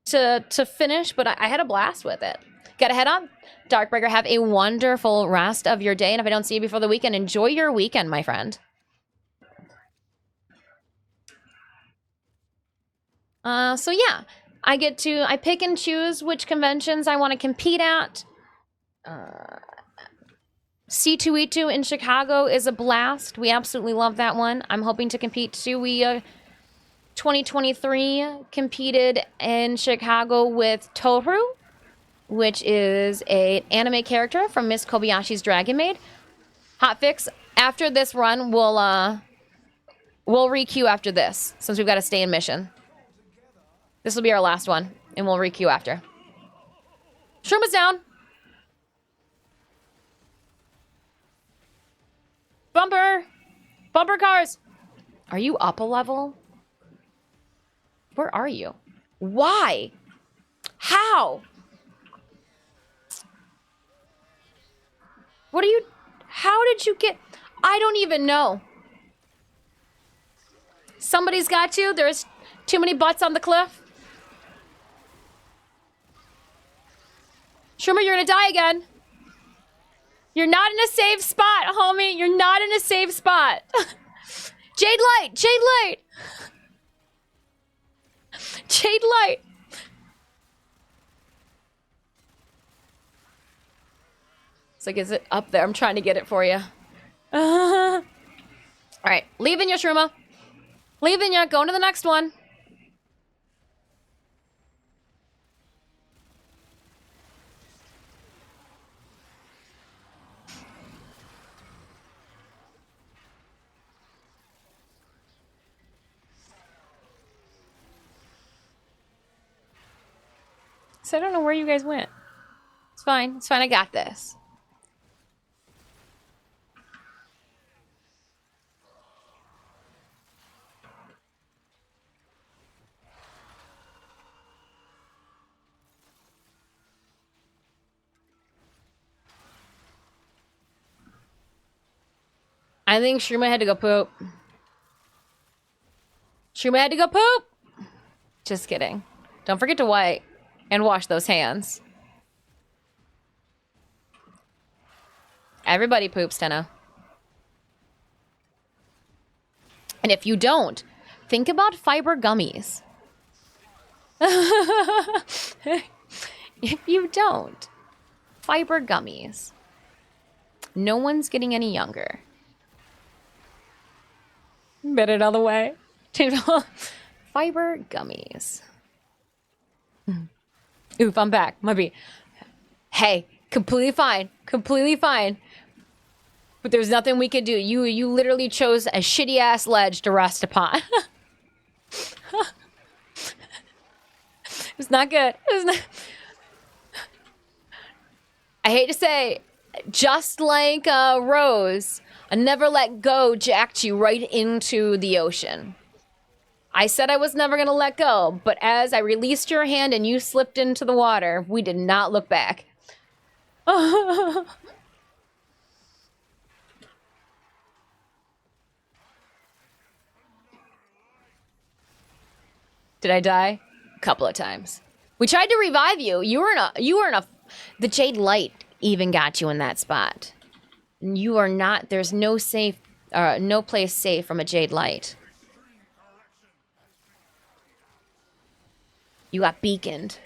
to finish, but I had a blast with it. Gotta head on. Darkbreaker, have a wonderful rest of your day, and if I don't see you before the weekend, enjoy your weekend, my friend. So yeah, I pick and choose which conventions I want to compete at. C2E2 in Chicago is a blast. We absolutely love that one. I'm hoping to compete too. We 2023 competed in Chicago with Tohru, which is an anime character from Miss Kobayashi's Dragon Maid. Hotfix, after this run, we'll requeue after this, since we've got to stay in mission. This will be our last one, and we'll requeue after. Shroom is down. Bumper! Bumper cars! Are you up a level? Where are you? Why? How? What are you... How did you get... I don't even know. Somebody's got you. There's too many butts on the cliff. Schumer, you're gonna die again. You're not in a safe spot, homie. You're not in a safe spot. Jade Light! Jade Light! Jade Light! It's like, is it up there? I'm trying to get it for you. All right, leaving you, Shruma. Leaving you, going to the next one. So I don't know where you guys went. It's fine. It's fine. I got this. I think Shruma had to go poop. Shruma had to go poop. Just kidding. Don't forget to wipe and wash those hands. Everybody poops, Tenno. And if you don't, think about fiber gummies. If you don't, fiber gummies. No one's getting any younger. Bet it all the way. Fiber gummies. Oof, I'm back. Might be. Hey, completely fine. Completely fine. But there's nothing we could do. You literally chose a shitty ass ledge to rest upon. It's not good. It's not. I hate to say, just like Rose, a never let go jacked you right into the ocean. I said I was never going to let go, but as I released your hand and you slipped into the water, we did not look back. Did I die? A couple of times. We tried to revive you. You were in a, the Jade Light even got you in that spot. You are not, there's no place safe from a Jade Light. You got beaconed.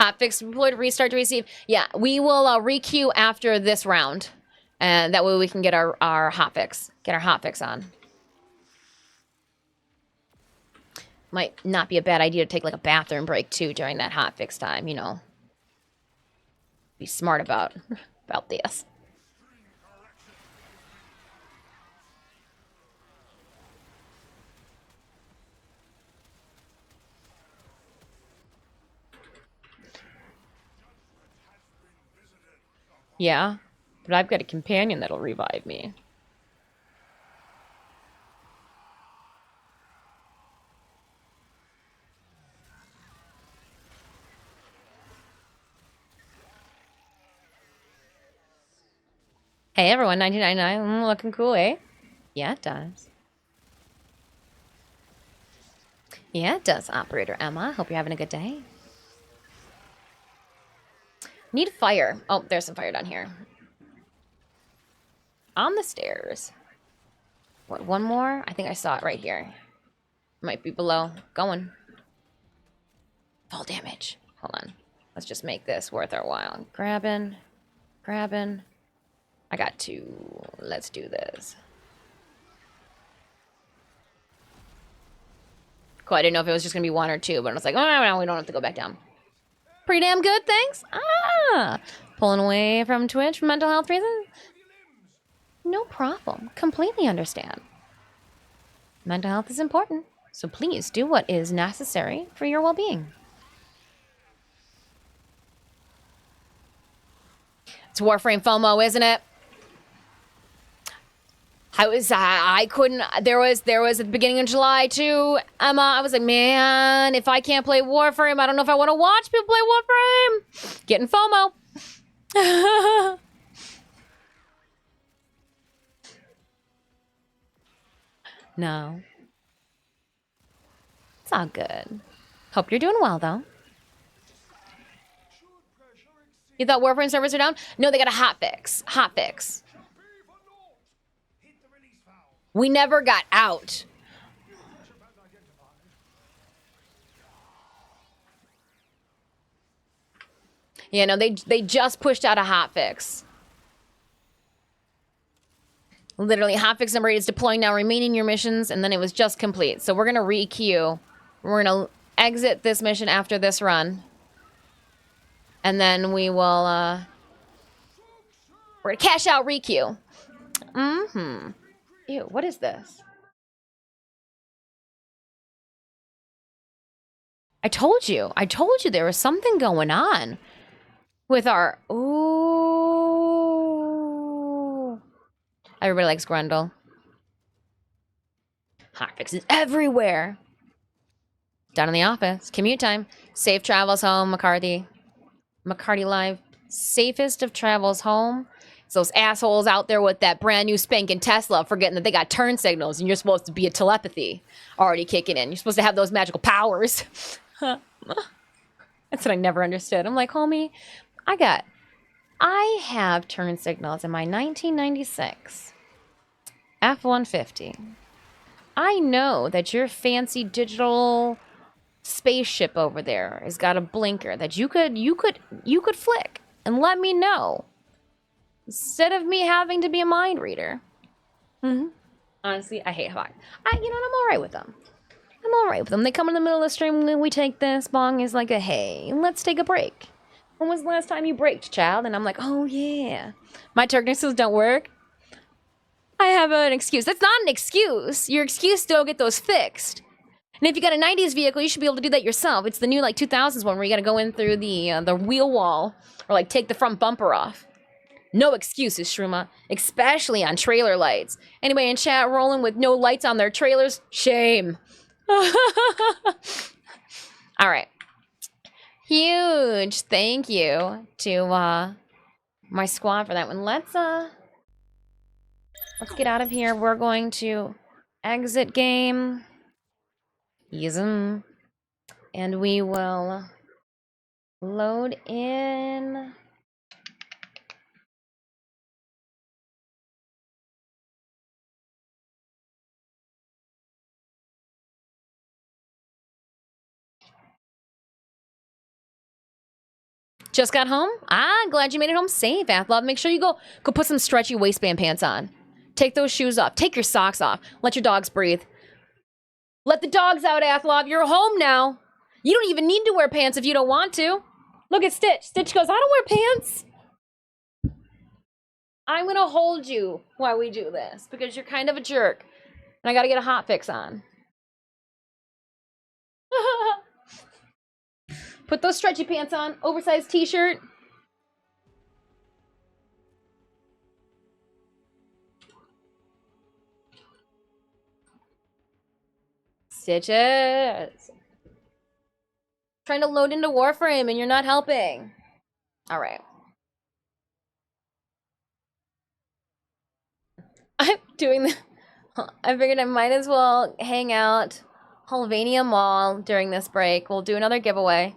Hotfix deployed, restart to receive. Yeah, we will re-queue after this round. And that way we can get our hotfix. Get our hotfix on. Might not be a bad idea to take like a bathroom break too during that hotfix time, you know. Be smart about this. Yeah, but I've got a companion that'll revive me. Hey everyone, 1999, looking cool, eh? Yeah, it does. Yeah, it does, Operator Emma. Hope you're having a good day. Need fire. Oh, there's some fire down here. On the stairs. What, one more? I think I saw it right here. Might be below. Going. Fall damage. Hold on. Let's just make this worth our while. Grabbing. Grabbing. I got two. Let's do this. Cool, I didn't know if it was just going to be one or two, but I was like, oh, no, we don't have to go back down. Pretty damn good, thanks. Ah, pulling away from Twitch for mental health reasons? No problem. Completely understand. Mental health is important, so please do what is necessary for your well-being. It's Warframe FOMO, isn't it? I couldn't, there was at the beginning of July too, Emma, I was like, man, if I can't play Warframe, I don't know if I want to watch people play Warframe. Getting FOMO. No. It's all good. Hope you're doing well, though. You thought Warframe servers are down? No, they got a hotfix. Hotfix. We never got out. Yeah, no, they just pushed out a hotfix. Literally, hotfix number 8 is deploying now, remaining your missions, and then it was just complete. So we're gonna re-queue. We're gonna exit this mission after this run. And then we will, we're gonna cash out Riku. Mm-hmm. Ew, what is this? I told you there was something going on with our, ooh. Everybody likes Grundle. Hotfixes everywhere. Down in the office. Commute time. Safe travels home, McCarthy. McCarty Live. Safest of travels home. It's those assholes out there with that brand new spanking Tesla forgetting that they got turn signals and you're supposed to be a telepathy already kicking in. You're supposed to have those magical powers. That's what I never understood. I'm like, homie, I have turn signals in my 1996 F-150. I know that your fancy digital spaceship over there has got a blinker that you could flick and let me know instead of me having to be a mind reader. Honestly, I hate Hawk. I'm all right with them. I'm all right with them. They come in the middle of the stream and we take this. Bong is like a hey, let's take a break. When was the last time you braked, child? And I'm like, oh yeah, my technicals don't work. I have an excuse. That's not an excuse. Your excuse to go get those fixed. And if you got a 90s vehicle, you should be able to do that yourself. It's the new like 2000s one where you got to go in through the wheel wall or like take the front bumper off. No excuses, Shruma, especially on trailer lights. Anybody in chat rolling with no lights on their trailers? Shame. All right. Huge thank you to my squad for that one. Let's get out of here. We're going to exit game. Easy. And we will load in. Just got home? Ah, glad you made it home safe, Athlov. Make sure you go put some stretchy waistband pants on. Take those shoes off. Take your socks off. Let your dogs breathe. Let the dogs out, Athlov. You're home now. You don't even need to wear pants if you don't want to. Look at Stitch. Stitch goes, I don't wear pants. I'm gonna hold you while we do this because you're kind of a jerk. And I gotta get a hot fix on. Put those stretchy pants on. Oversized t-shirt. Stitches. Trying to load into Warframe and you're not helping. All right. I'm doing the... I figured I might as well hang out Hulvania Mall during this break. We'll do another giveaway.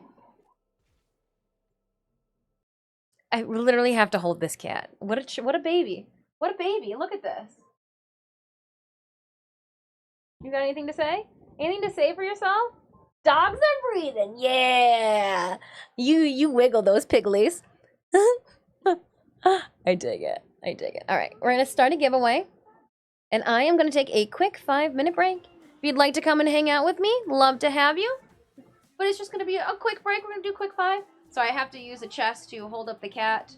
I literally have to hold this cat. What a baby. What a baby. Look at this. You got anything to say? Anything to say for yourself? Dogs are breathing. Yeah. You wiggle those pigglies. I dig it. I dig it. All right. We're going to start a giveaway. And I am going to take a quick 5-minute break. If you'd like to come and hang out with me, love to have you. But it's just going to be a quick break. We're going to do quick 5. So I have to use a chest to hold up the cat.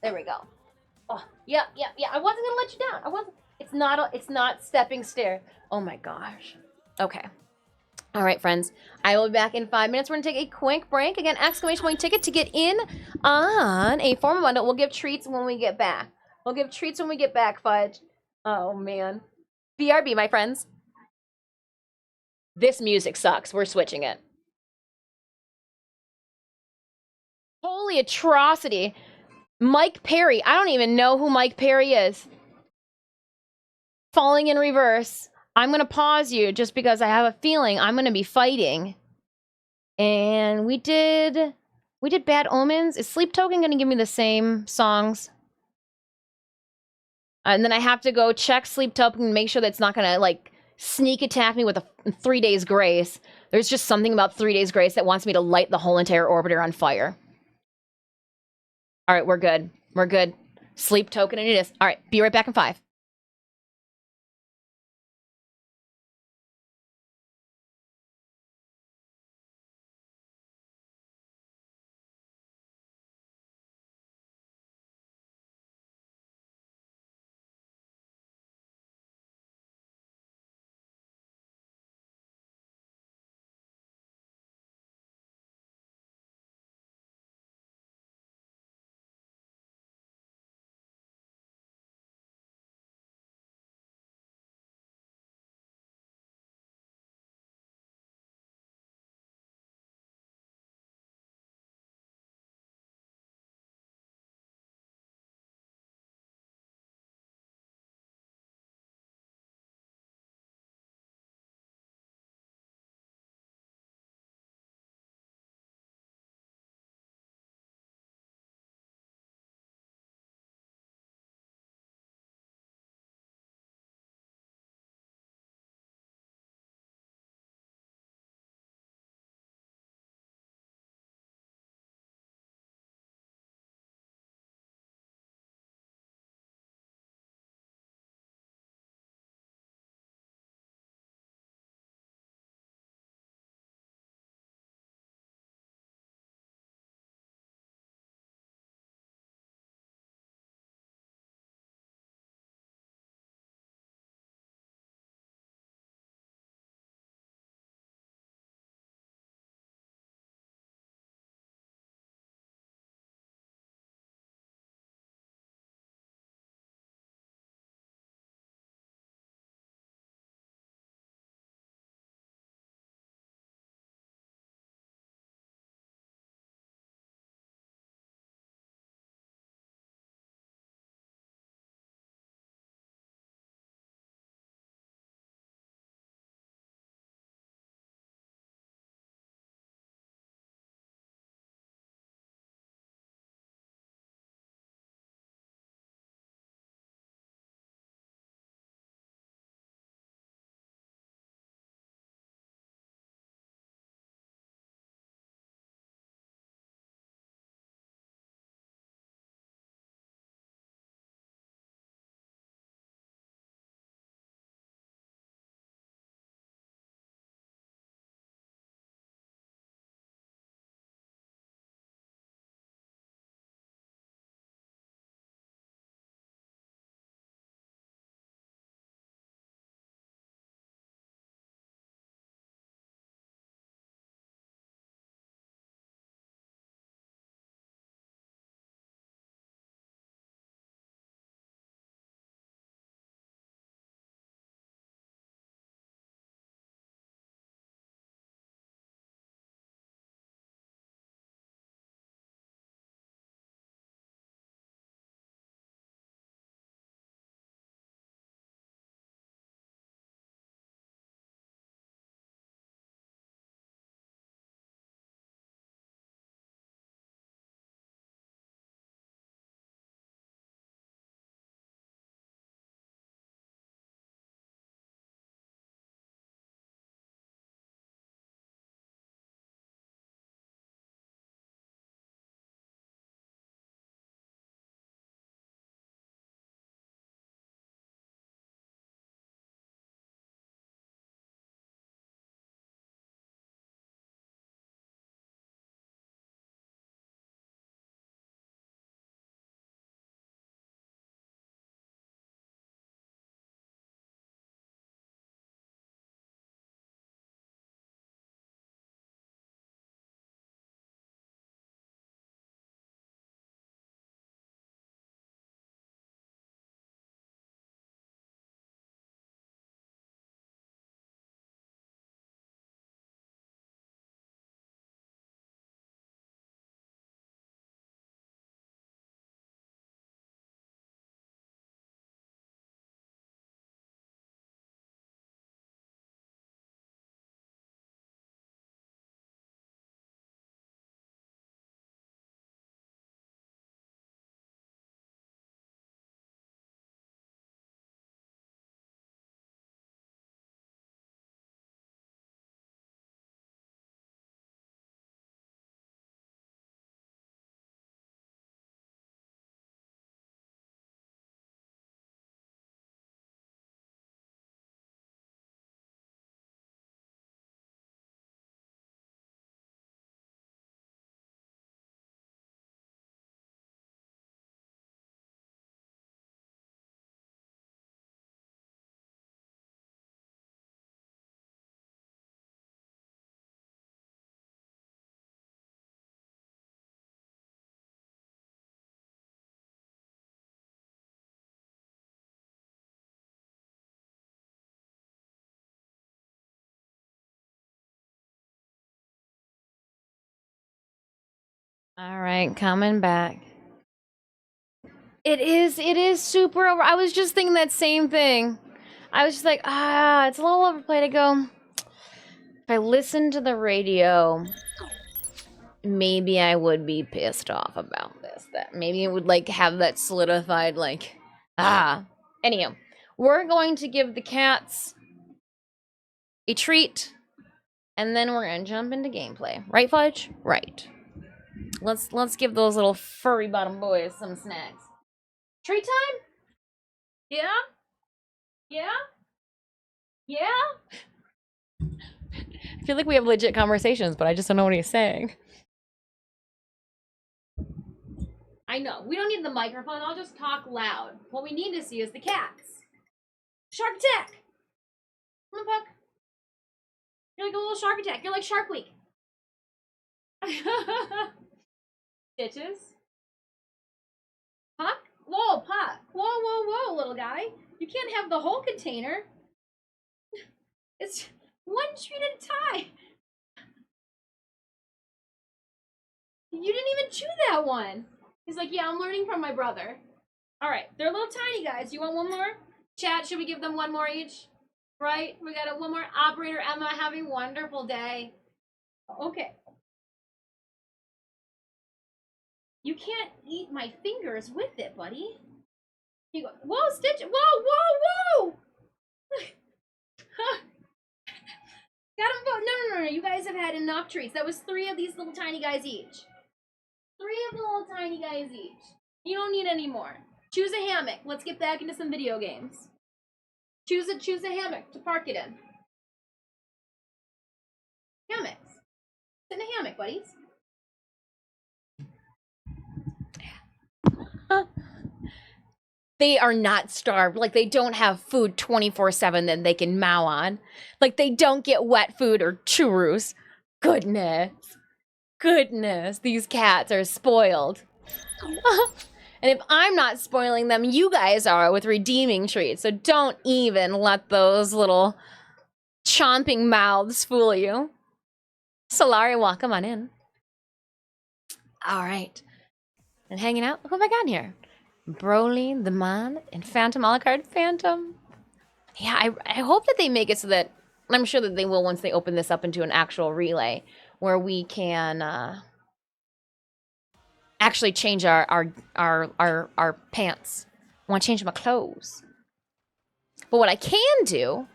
There we go. Oh, yeah. I wasn't going to let you down. I wasn't. It's not stepping stair. Oh my gosh. Okay. All right, friends. I will be back in 5 minutes. We're going to take a quick break. Again, exclamation point ticket to get in on a formal bundle. We'll give treats when we get back. Fudge. Oh, man. BRB, my friends. This music sucks. We're switching it. Holy atrocity. Mike Perry. I don't even know who Mike Perry is. Falling in reverse. I'm going to pause you just because I have a feeling I'm going to be fighting. And we did Bad Omens. Is Sleep Token going to give me the same songs? And then I have to go check Sleep Token and make sure that it's not going to, like, sneak attack me with a 3 days grace. There's just something about 3 days grace that wants me to light the whole entire orbiter on fire. All right, we're good. We're good. Sleep Token and it is. All right, be right back in 5. All right, coming back. It is super over. I was just thinking that same thing. I was just like, it's a little overplayed. I go, if I listened to the radio, maybe I would be pissed off about this. That maybe it would like have that solidified, like, Anyhow, we're going to give the cats a treat, and then we're gonna jump into gameplay. Right, Fudge? Right. Let's give those little furry bottom boys some snacks. Treat time? Yeah? Yeah? Yeah? I feel like we have legit conversations, but I just don't know what he's saying. I know. We don't need the microphone. I'll just talk loud. What we need to see is the cats. Shark attack! Come on, Puck. You're like a little shark attack. You're like Shark Week. Stitches. Puck? Whoa, Puck. Whoa, little guy. You can't have the whole container. It's one treat at a time. You didn't even chew that one. He's like, yeah, I'm learning from my brother. All right, they're little tiny guys. You want one more? Chat, should we give them one more each? Right? We got one more. Operator Emma, have a wonderful day. Okay. You can't eat my fingers with it, buddy. You go, whoa, Stitch. Whoa. Got them both. No. You guys have had enough treats. That was 3 of these little tiny guys each. 3 of the little tiny guys each. You don't need any more. Choose a hammock. Let's get back into some video games. Choose a hammock to park it in. Hammocks. Sit in a hammock, buddies. They are not starved. Like, they don't have food 24/7 that they can mow on. Like, they don't get wet food or churros. Goodness. These cats are spoiled. And if I'm not spoiling them, you guys are with redeeming treats. So don't even let those little chomping mouths fool you. Solari, welcome on in. All right. And hanging out. Who have I got here? Broly, the man, and Phantom, a la carte Phantom. Yeah, I hope that they make it so that, I'm sure that they will once they open this up into an actual relay where we can actually change our pants. I want to change my clothes. But what I can do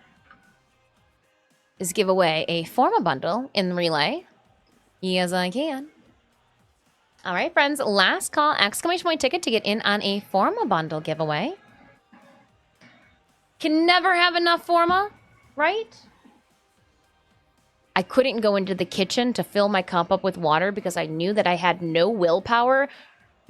is give away a Forma bundle in the relay. Yes, I can. All right, friends, last call, exclamation point ticket to get in on a Forma bundle giveaway. Can never have enough Forma, right? I couldn't go into the kitchen to fill my cup up with water because I knew that I had no willpower,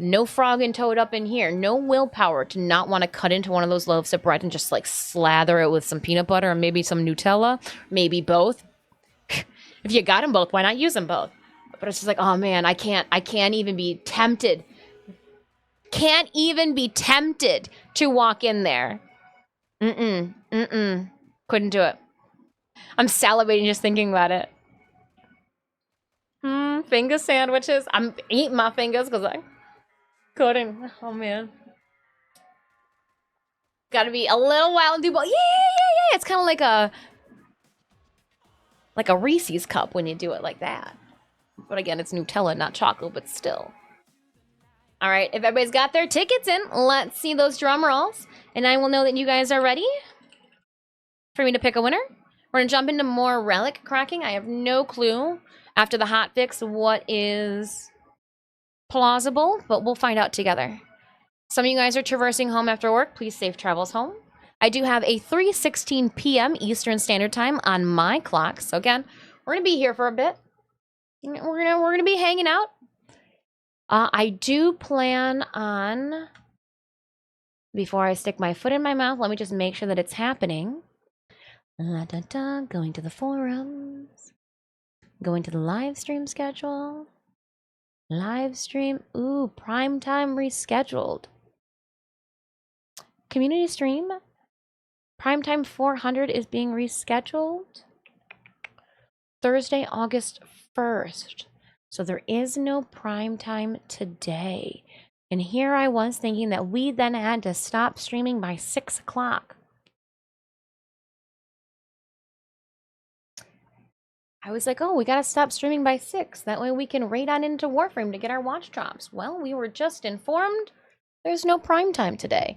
no frog and toad up in here, no willpower to not want to cut into one of those loaves of bread and just like slather it with some peanut butter and maybe some Nutella, maybe both. If you got them both, why not use them both? But it's just like, oh man, I can't even be tempted. Can't even be tempted to walk in there. Couldn't do it. I'm salivating just thinking about it. Finger sandwiches. I'm eating my fingers because I couldn't. Oh man. Gotta be a little wild and do both. Yeah. It's kind of like a Reese's cup when you do it like that. But again, it's Nutella, not chocolate, but still. All right, if everybody's got their tickets in, let's see those drum rolls. And I will know that you guys are ready for me to pick a winner. We're gonna jump into more relic cracking. I have no clue after the hot fix what is plausible, but we'll find out together. Some of you guys are traversing home after work. Please safe travels home. I do have a 3:16 p.m. Eastern Standard Time on my clock. So again, we're gonna be here for a bit. We're gonna be hanging out. I do plan on, before I stick my foot in my mouth, let me just make sure that it's happening. Going to the forums. Going to the live stream schedule. Live stream. Ooh, prime time rescheduled. Community stream. Primetime 400 is being rescheduled. Thursday, August 1st. So there is no prime time today. And here I was thinking that we then had to stop streaming by 6 o'clock. I was like, oh, we gotta stop streaming by 6. That way we can raid on into Warframe to get our watch drops. Well, we were just informed there's no prime time today.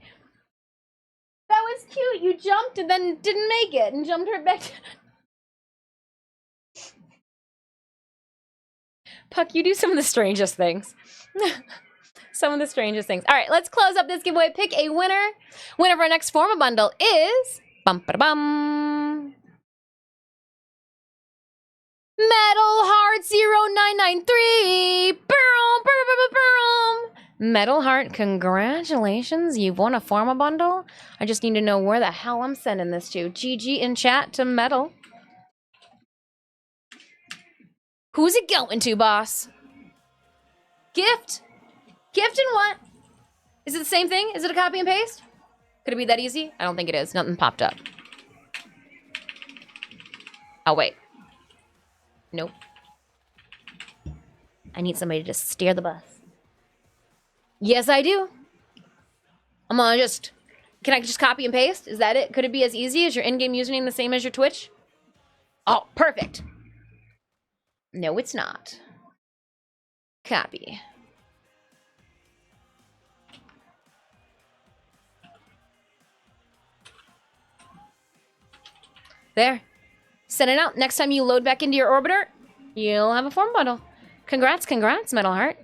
That was cute. You jumped and then didn't make it and jumped right back. Puck, you do some of the strangest things. Some of the strangest things. All right, let's close up this giveaway. Pick a winner. Winner of our next Forma bundle is bum. Metal Heart 0993. Metal Heart, congratulations. You've won a Forma bundle. I just need to know where the hell I'm sending this to. GG in chat to Metal. Who's it going to, boss? Gift? Gift and what? Is it the same thing? Is it a copy and paste? Could it be that easy? I don't think it is. Nothing popped up. Oh, wait. Nope. I need somebody to steer the bus. Yes, I do. I'm gonna just... Can I just copy and paste? Is that it? Could it be as easy as your in-game username the same as your Twitch? Oh, perfect. No, it's not. Copy. There. Send it out. Next time you load back into your orbiter, you'll have a form bundle. Congrats, Metal Heart.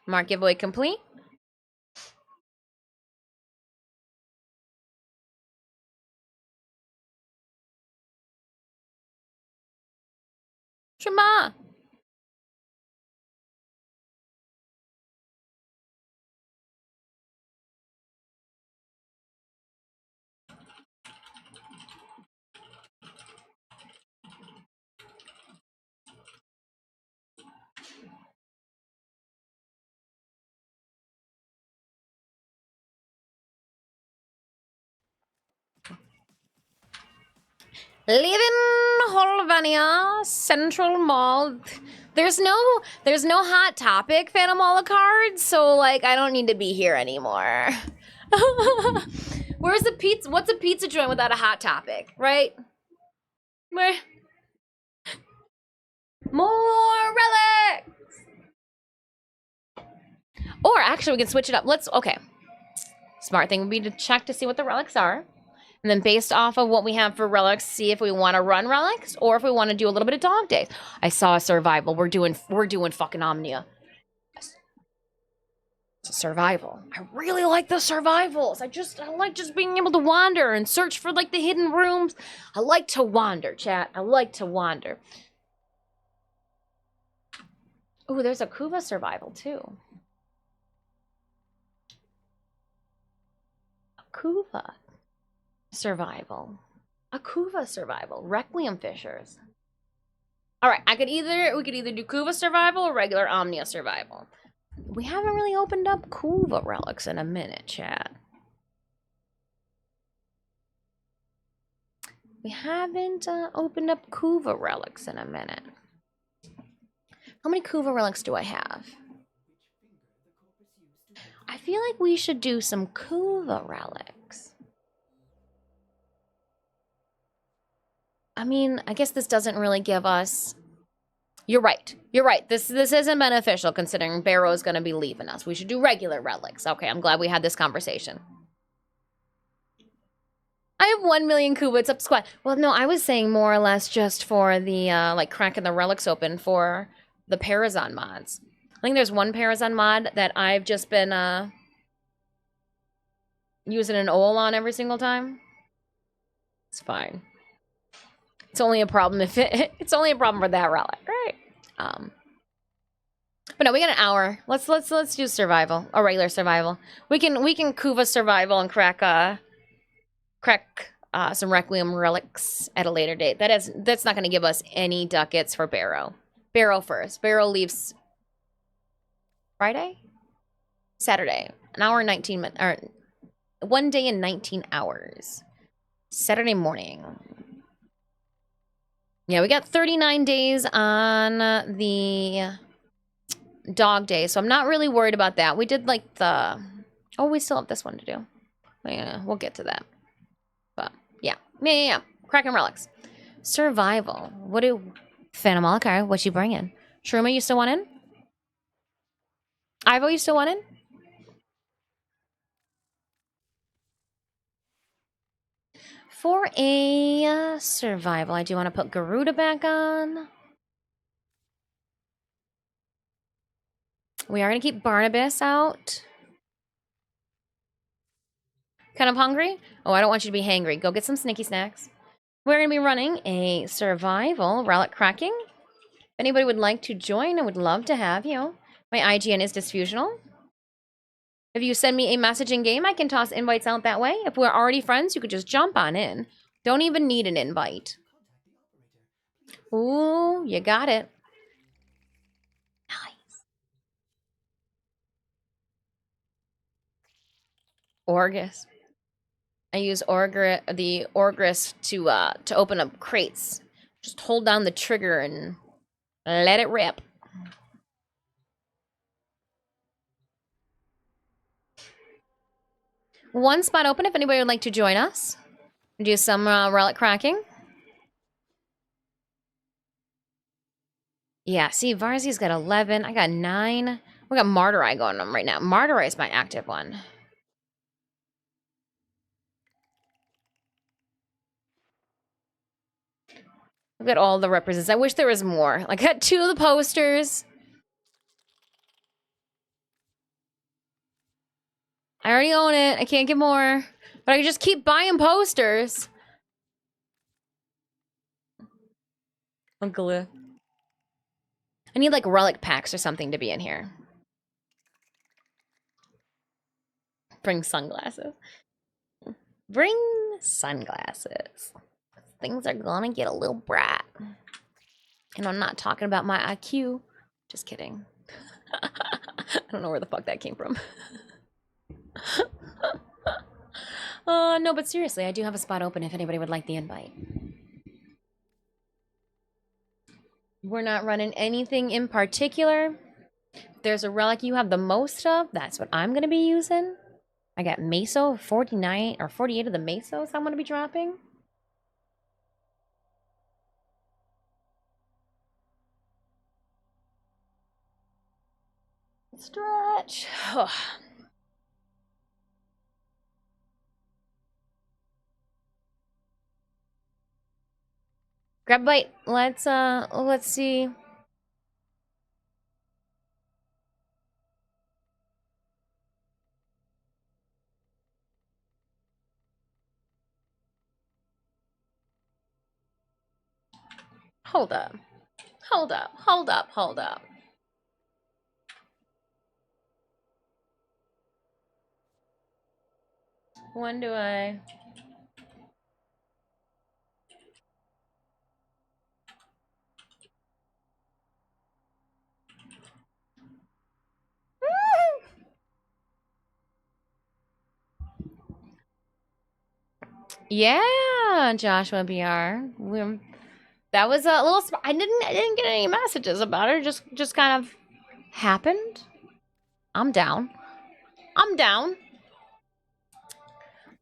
Mark giveaway complete. Shema. Living Holvania, Central Mall. There's no Hot Topic Phantom Mall cards, so like I don't need to be here anymore. Where's the pizza? What's a pizza joint without a Hot Topic, right? Where? More relics. Or actually, we can switch it up. Okay. Smart thing would be to check to see what the relics are. And then based off of what we have for relics, see if we want to run relics or if we want to do a little bit of dog days. I saw a survival. We're doing fucking Omnia. Survival. I really like the survivals. I like just being able to wander and search for like the hidden rooms. I like to wander, chat. I like to wander. Ooh, there's a Kuva survival too. A Kuva survival. A Kuva survival. Requiem Fishers. Alright, we could either do Kuva survival or regular Omnia survival. We haven't really opened up Kuva relics in a minute, chat. We haven't opened up Kuva relics in a minute. How many Kuva relics do I have? I feel like we should do some Kuva relics. I mean, I guess this doesn't really give us... You're right. This isn't beneficial considering Barrow is going to be leaving us. We should do regular relics. Okay, I'm glad we had this conversation. I have 1 million Kuva. It's up to squad. Well, no, I was saying more or less just for the, like, cracking the relics open for the Parazon mods. I think there's one Parazon mod that I've just been, using an OL on every single time. It's fine. It's only a problem if it's only a problem for that relic, right? But no, we got an hour. Let's do survival, or regular survival. We can Kuva survival and crack some Requiem relics at a later date. That's not going to give us any ducats for Barrow. Barrow first. Barrow leaves Friday, Saturday. An hour and 19 minutes, or 1 day and 19 hours. Saturday morning. Yeah, we got 39 days on the dog day, so I'm not really worried about that. We did like the... Oh, we still have this one to do. Yeah, we'll get to that. But yeah. Kraken relics. Survival. What do... Phantom Molokai, what you bringing? Shruma, you still want in? Ivo, you still want in? For a survival, I do want to put Garuda back on. We are going to keep Barnabas out. Kind of hungry? Oh, I don't want you to be hangry. Go get some sneaky snacks. We're going to be running a survival relic cracking. If anybody would like to join, I would love to have you. My IGN is Disfusional. If you send me a message in game, I can toss invites out that way. If we're already friends, you could just jump on in. Don't even need an invite. Ooh, you got it. Nice. Orgus. I use the Orgris to open up crates. Just hold down the trigger and let it rip. One spot open if anybody would like to join us. Do some relic cracking. Yeah, see, Varzy's got 11. I got 9. We got Martyri going on right now. Martyri is my active one. I've got all the represents. I wish there was more. Like, I got 2 of the posters. I already own it. I can't get more. But I can just keep buying posters. Uncle. I need, like, relic packs or something to be in here. Bring sunglasses. Bring sunglasses. Things are gonna get a little bright. And I'm not talking about my IQ. Just kidding. I don't know where the fuck that came from. No, but seriously, I do have a spot open if anybody would like the invite. We're not running anything in particular. If there's a relic you have the most of, that's what I'm going to be using. I got Meso, 49 or 48 of the Mesos I'm going to be dropping. Stretch. Grab a bite. Let's see. Hold up. Hold up. Hold up. Hold up. When do I... Yeah, Joshua BR. That was a little... I didn't get any messages about it. Just kind of happened. I'm down. I'm down.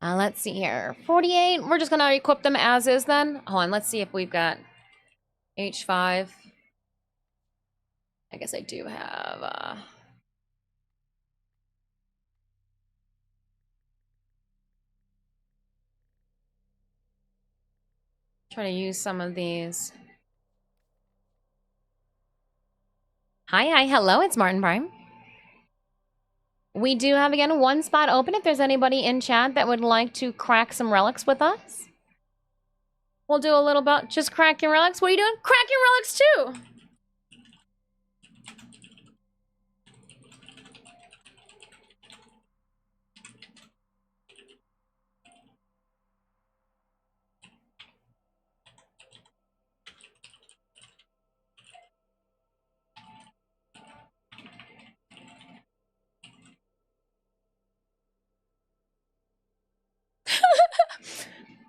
Let's see here. 48. We're just gonna equip them as is then. Hold on, let's see if we've got H5. I guess I do have try to use some of these. Hi, hello, it's Martin Prime. We do have, again, one spot open if there's anybody in chat that would like to crack some relics with us. We'll do a little bit, just cracking relics. What are you doing? Cracking relics too!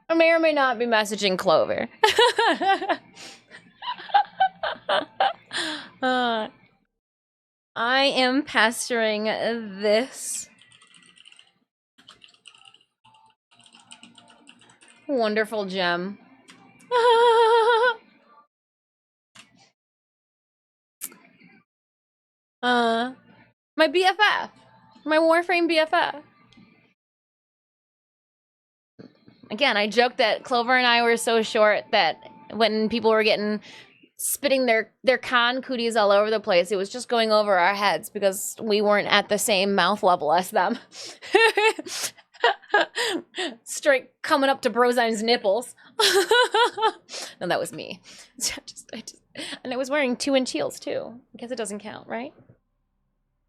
I may or may not be messaging Clover. I am pestering this wonderful gem. My BFF. My Warframe BFF. Again, I joked that Clover and I were so short that when people were getting spitting their con cooties all over the place, it was just going over our heads because we weren't at the same mouth level as them. Straight coming up to Brozine's nipples. No, that was me. And I was wearing 2-inch heels too. I guess it doesn't count, right?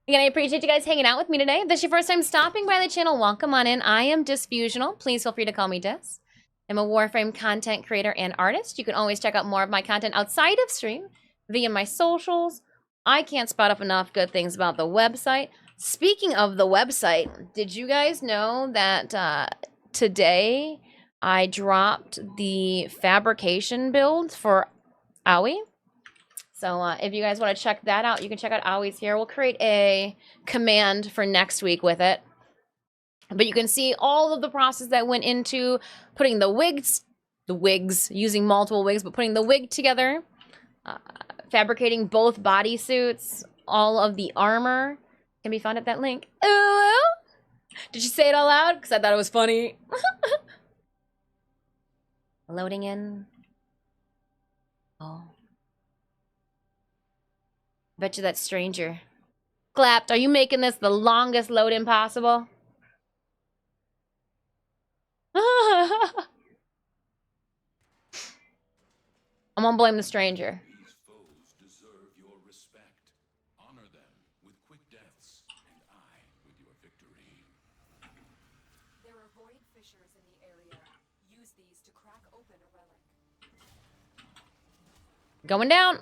Again, I appreciate you guys hanging out with me today. If this is your first time stopping by the channel, welcome on in. I am Disfusional. Please feel free to call me Dis. I'm a Warframe content creator and artist. You can always check out more of my content outside of stream via my socials. I can't spot up enough good things about the website. Speaking of the website, did you guys know that today I dropped the fabrication build for Owie? So if you guys want to check that out, you can check out Owie's here. We'll create a command for next week with it. But you can see all of the process that went into putting the wigs, using multiple wigs, but putting the wig together, fabricating both bodysuits, all of the armor can be found at that link. Ooh! Did you say it all loud? Because I thought it was funny. Loading in. Oh. Bet you that stranger. Clapped, are you making this the longest load in possible? I'm gonna blame the stranger. These foes deserve your respect. Honor them with quick deaths, and I with your victory. There are void fissures in the area. Use these to crack open a relic. Going down.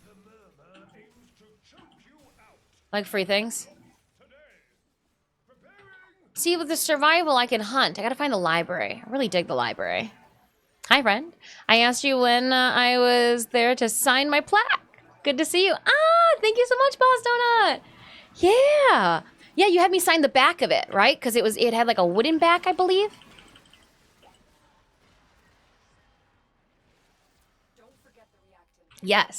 The murmur aims to choke you out. Like free things. Today, preparing. See, with the survival, I can hunt. I gotta find the library. I really dig the library. Hi, friend. I asked you when I was there to sign my plaque. Good to see you. Ah, thank you so much, Boss Donut. Yeah. Yeah, you had me sign the back of it, right? Because it had like a wooden back, I believe. Don't forget the reactant. Yes.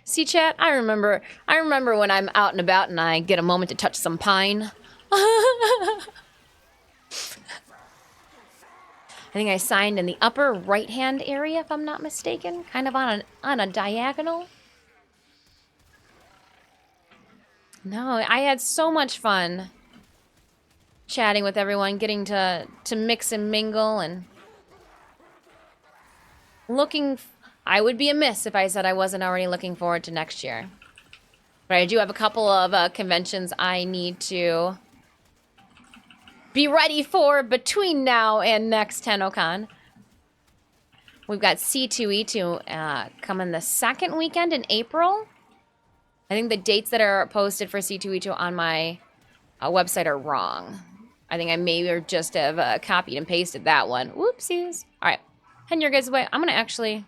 See, chat. I remember when I'm out and about and I get a moment to touch some pine. I think I signed in the upper right-hand area, if I'm not mistaken, kind of on a diagonal. No, I had so much fun chatting with everyone, getting to mix and mingle, and I would be amiss if I said I wasn't already looking forward to next year. But I do have a couple of conventions I need to be ready for between now and next TennoCon. We've got C2E2 coming the second weekend in April. I think the dates that are posted for C2E2 on my website are wrong. I think I maybe just have copied and pasted that one. Whoopsies. All right, heading your guys' way. I'm gonna actually...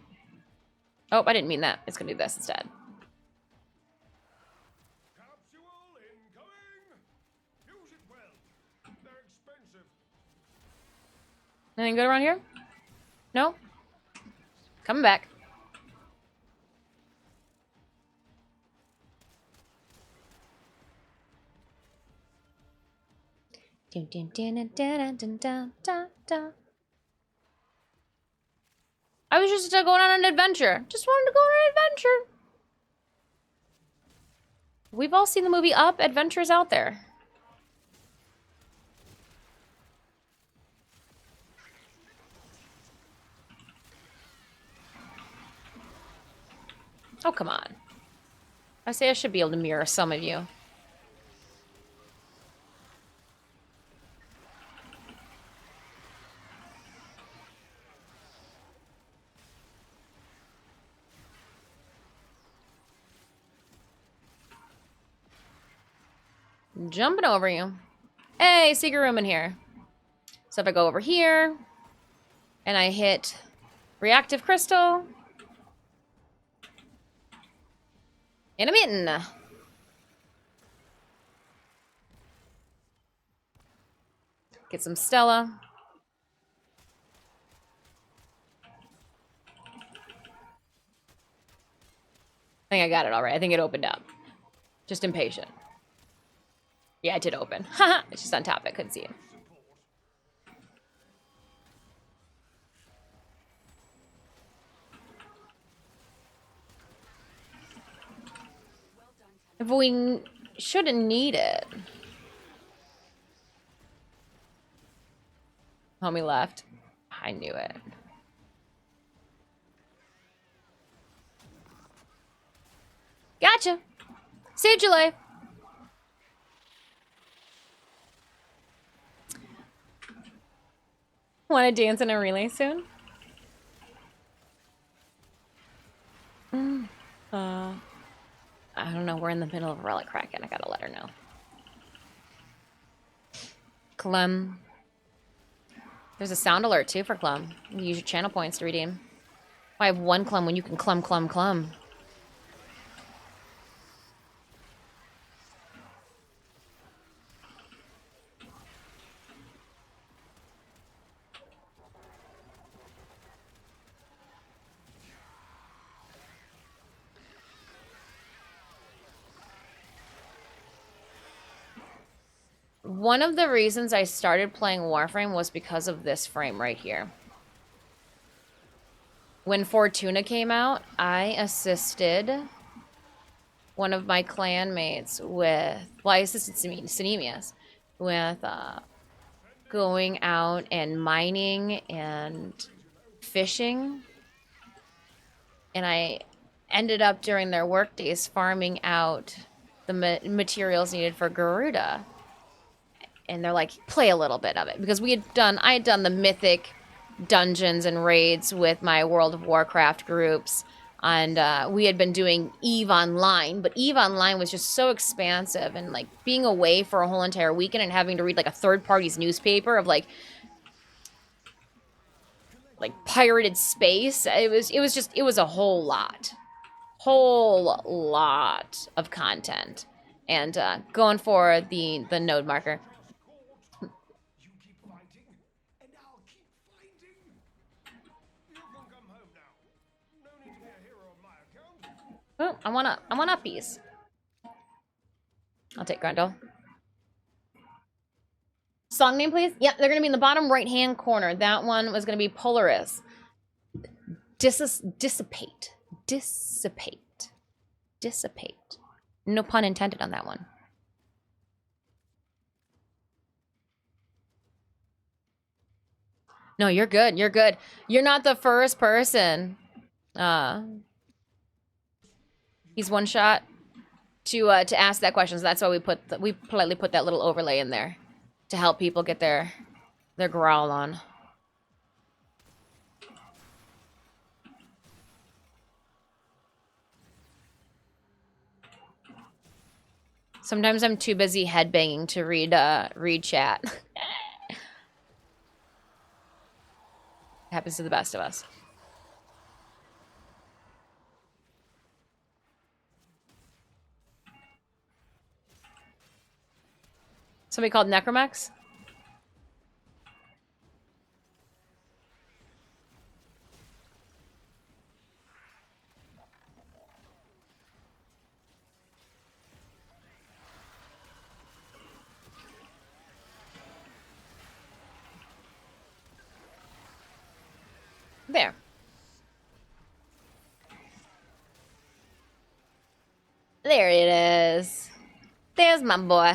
Oh, I didn't mean that. It's gonna do this instead. Capsule incoming. Use it well. They're expensive. Anything good around here? No? Coming back. Dun, dun, dun, dun, dun, dun, dun, dun, dun. I was just going on an adventure. Just wanted to go on an adventure. We've all seen the movie Up. Adventures out there. Oh, come on. I say I should be able to mirror some of you. Jumping over you. Hey, secret room in here. So if I go over here and I hit Reactive crystal. And a mitten. Get some Stella. I think I got it all right. I think it opened up. Just impatient. Yeah, it did open. Haha, it's just on top. I couldn't see it. If we shouldn't need it. Homie left. I knew it. Gotcha. Saved your life. Want to dance in a relay soon? I don't know. We're in the middle of a relic kraken. I gotta let her know. Clem. There's a sound alert too for Clem. You use your channel points to redeem. I have one Clem when you can Clem. One of the reasons I started playing Warframe was because of this frame right here. When Fortuna came out, I assisted one of my clanmates with, well, I assisted Synemius with going out and mining and fishing. And I ended up during their work days farming out the materials needed for Garuda. And they're like, play a little bit of it. Because I had done the mythic dungeons and raids with my World of Warcraft groups. And we had been doing EVE Online. But EVE Online was just so expansive. And like being away for a whole entire weekend and having to read like a third party's newspaper of like pirated space. It was a whole lot. Whole lot of content. And going for the node marker. You keep fighting, and I'll keep fighting. You can come home now. No need to be a hero on my account. Oh, I want uppies. I'll take Grendel. Song name, please? Yep, they're gonna be in the bottom right-hand corner. That one was gonna be Polaris. Dissipate. No pun intended on that one. No, you're good. You're good. You're not the first person. He's one shot to ask that question. So that's why we politely put that little overlay in there to help people get their growl on. Sometimes I'm too busy headbanging to read chat. Happens to the best of us. Somebody called Necromex? There. There it is. There's my boy.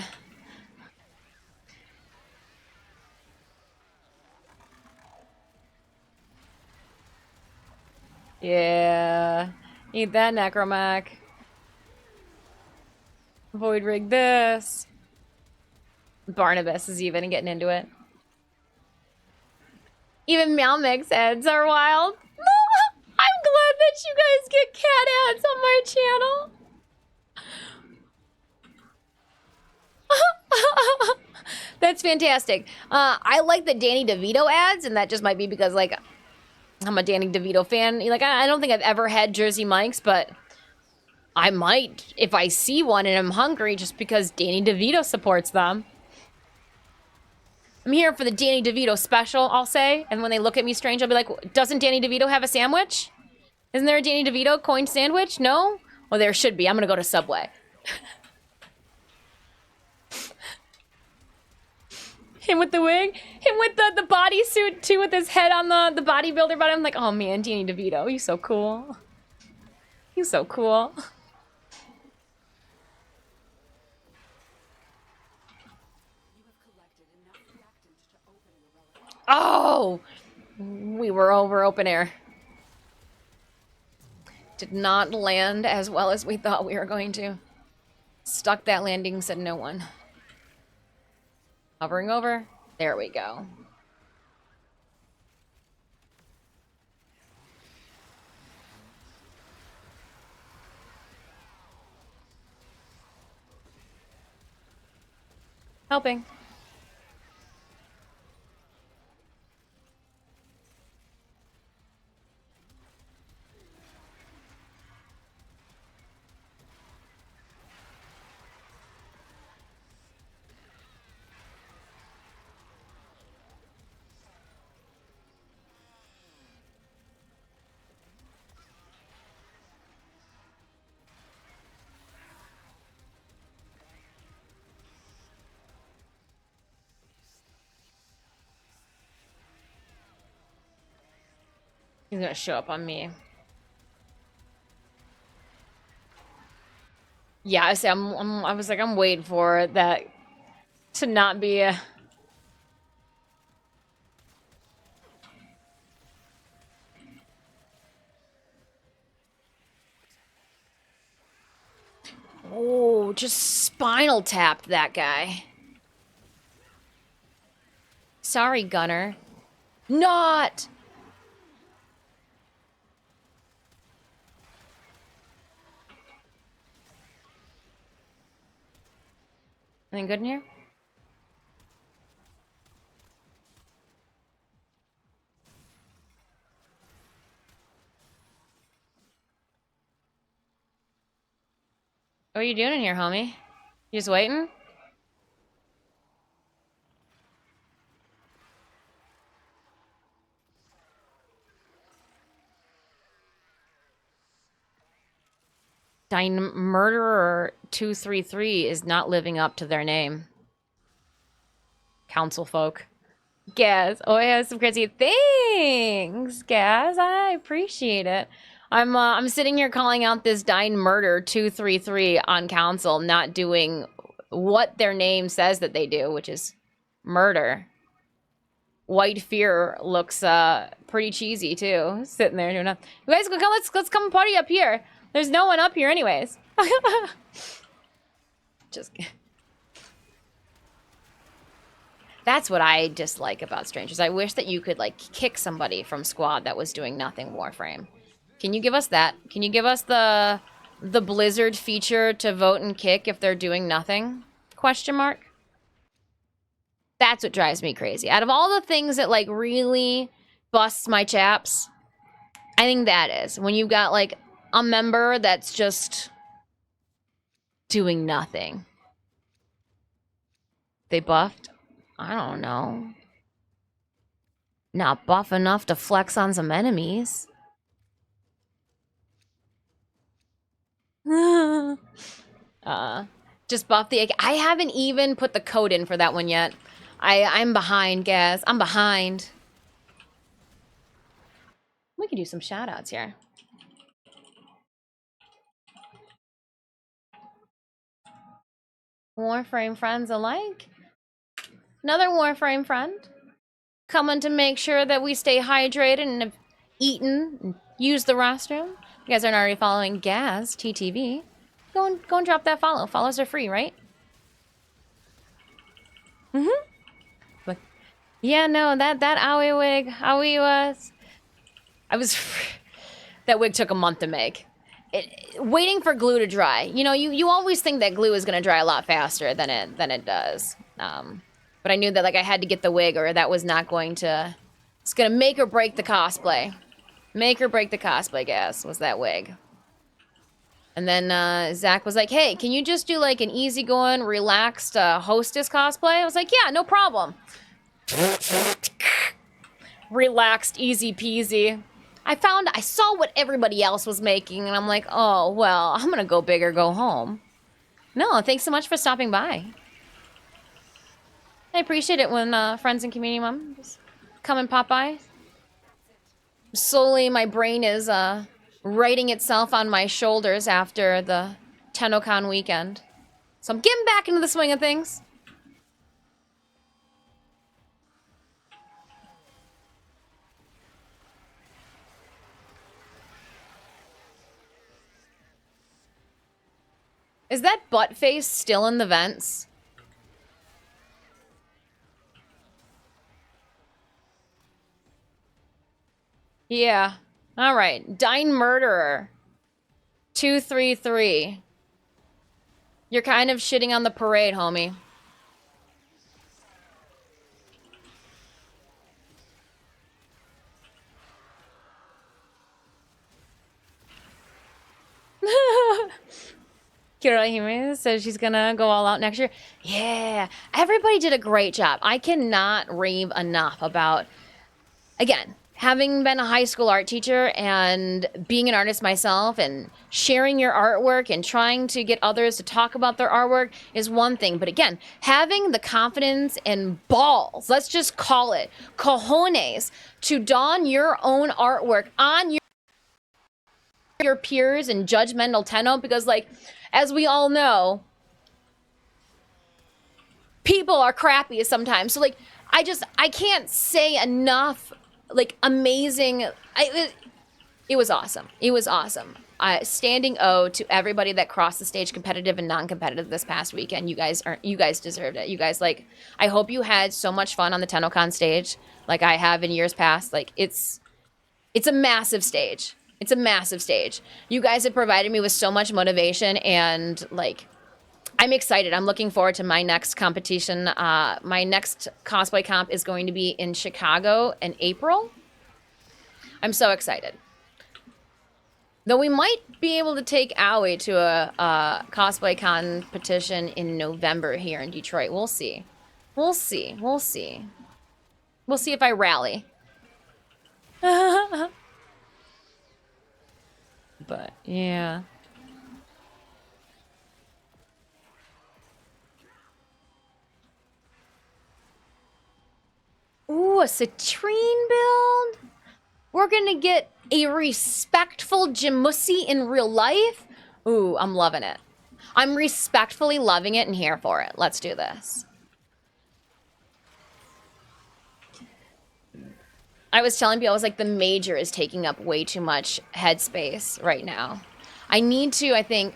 Yeah. Eat that, Necromac. Void rig this. Barnabas is even getting into it. Even Malmic's ads are wild. I'm glad that you guys get cat ads on my channel. That's fantastic. I like the Danny DeVito ads, and that just might be because, like, I'm a Danny DeVito fan. Like, I don't think I've ever had Jersey Mike's, but I might if I see one and I'm hungry just because Danny DeVito supports them. I'm here for the Danny DeVito special, I'll say. And when they look at me strange, I'll be like, doesn't Danny DeVito have a sandwich? Isn't there a Danny DeVito coin sandwich? No? Well, there should be. I'm gonna go to Subway. Him with the wig? Him with the bodysuit, too, with his head on the bodybuilder body. I'm like, oh man, Danny DeVito, he's so cool. He's so cool. Oh! We were over open air. Did not land as well as we thought we were going to. Stuck that landing, said no one. Hovering over. There we go. Helping. He's gonna show up on me. Yeah, I say I was like, I'm waiting for that to not be a... Oh, just spinal tapped that guy. Sorry, Gunner. Not! Anything good in here? What are you doing in here, homie? You just waiting? Dine Murderer 233 is not living up to their name. Council folk. Gaz. Oh, I have some crazy things, Gaz. I appreciate it. I'm sitting here calling out this Dine Murder 233 on council, not doing what their name says that they do, which is murder. White Fear looks pretty cheesy too, sitting there doing nothing. You guys, let's come party up here. There's no one up here, anyways. Just. That's what I dislike about strangers. I wish that you could like kick somebody from squad that was doing nothing. Warframe. Can you give us that? Can you give us the Blizzard feature to vote and kick if they're doing nothing? Question mark. That's what drives me crazy. Out of all the things that like really busts my chaps, I think that is when you've got like a member that's just doing nothing. They buffed? I don't know. Not buff enough to flex on some enemies. Just buff the... I haven't even put the code in for that one yet. I'm behind, Gaz. I'm behind. We could do some shout-outs here. Warframe friends alike. Another Warframe friend. Coming to make sure that we stay hydrated and have eaten and used the restroom. You guys aren't already following Gaz, TTV. Go and drop that follow. Follows are free, right? Mm-hmm. But yeah, no, that Aoi wig, Aoi was... that wig took a month to make. Waiting for glue to dry. You know, you always think that glue is going to dry a lot faster than it does. But I knew that like I had to get the wig or that was not going to... It's going to make or break the cosplay. Make or break the cosplay, guess, was that wig. And then Zach was like, hey, can you just do like an easygoing, relaxed hostess cosplay? I was like, yeah, no problem. Relaxed, easy peasy. I saw what everybody else was making, and I'm like, oh, well, I'm gonna go big or go home. No, thanks so much for stopping by. I appreciate it when friends and community members come and pop by. Slowly, my brain is righting itself on my shoulders after the TennoCon weekend. So I'm getting back into the swing of things. Is that butt face still in the vents? Yeah. All right. Dine Murderer. 233. You're kind of shitting on the parade, homie. Kira Jimenez says she's gonna go all out next year. Yeah, everybody did a great job. I cannot rave enough about, again, having been a high school art teacher and being an artist myself and sharing your artwork and trying to get others to talk about their artwork is one thing. But again, having the confidence and balls, let's just call it cojones, to don your own artwork on your peers and judgmental tenno, because like, as we all know, people are crappy sometimes. So like, I can't say enough like amazing. It was awesome. It was awesome. Standing O to everybody that crossed the stage, competitive and non-competitive, this past weekend. You guys deserved it. You guys, like, I hope you had so much fun on the TennoCon stage, like I have in years past. Like, it's a massive stage. It's a massive stage. You guys have provided me with so much motivation, and like, I'm excited. I'm looking forward to my next competition. My next cosplay comp is going to be in Chicago in April. I'm so excited. Though we might be able to take Aoi to a cosplay competition in November here in Detroit. We'll see. We'll see. We'll see. We'll see if I rally. But, yeah. Ooh, a citrine build? We're gonna get a respectful Jimusi in real life? Ooh, I'm loving it. I'm respectfully loving it and here for it. Let's do this. I was telling people, I was like, the major is taking up way too much headspace right now. I need to, I think,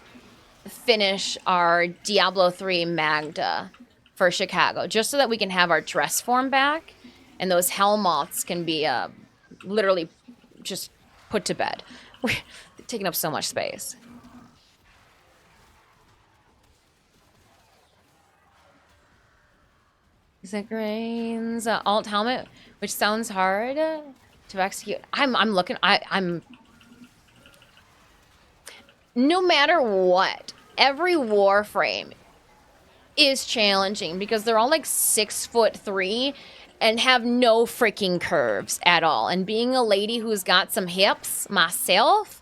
finish our Diablo 3 Magda for Chicago, just so that we can have our dress form back, and those hell moths can be literally just put to bed. We're taking up so much space. Is Grains alt helmet, which sounds hard to execute. I'm looking. I'm. No matter what, every Warframe is challenging because they're all like 6'3" and have no freaking curves at all. And being a lady who's got some hips myself,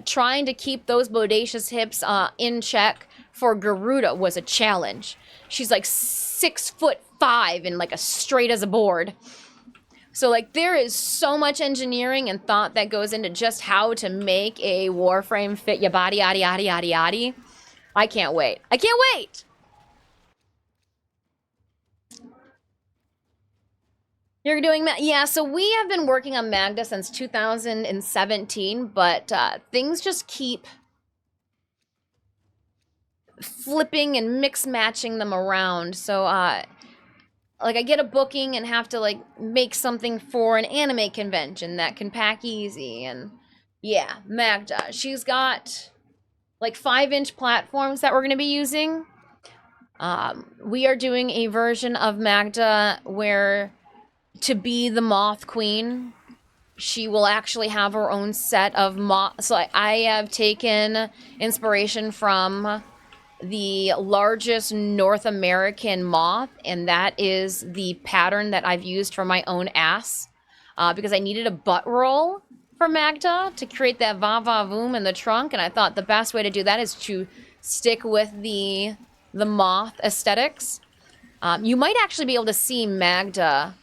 trying to keep those bodacious hips in check for Garuda was a challenge. She's like 6'5" and like as straight as a board. So like there is so much engineering and thought that goes into just how to make a Warframe fit your body, yaddy, yaddy, yaddy, yaddy. I can't wait. I can't wait! You're doing yeah, so we have been working on Magda since 2017, but things just keep flipping and mix matching them around. So like I get a booking and have to like make something for an anime convention that can pack easy. And yeah, Magda, she's got like 5-inch platforms that we're going to be using. We are doing a version of Magda where, to be the Moth Queen, she will actually have her own set of moths. So I have taken inspiration from the largest North American moth, and that is the pattern that I've used for my own ass, because I needed a butt roll for Magda to create that va-va-voom in the trunk, and I thought the best way to do that is to stick with the moth aesthetics. You might actually be able to see Magda,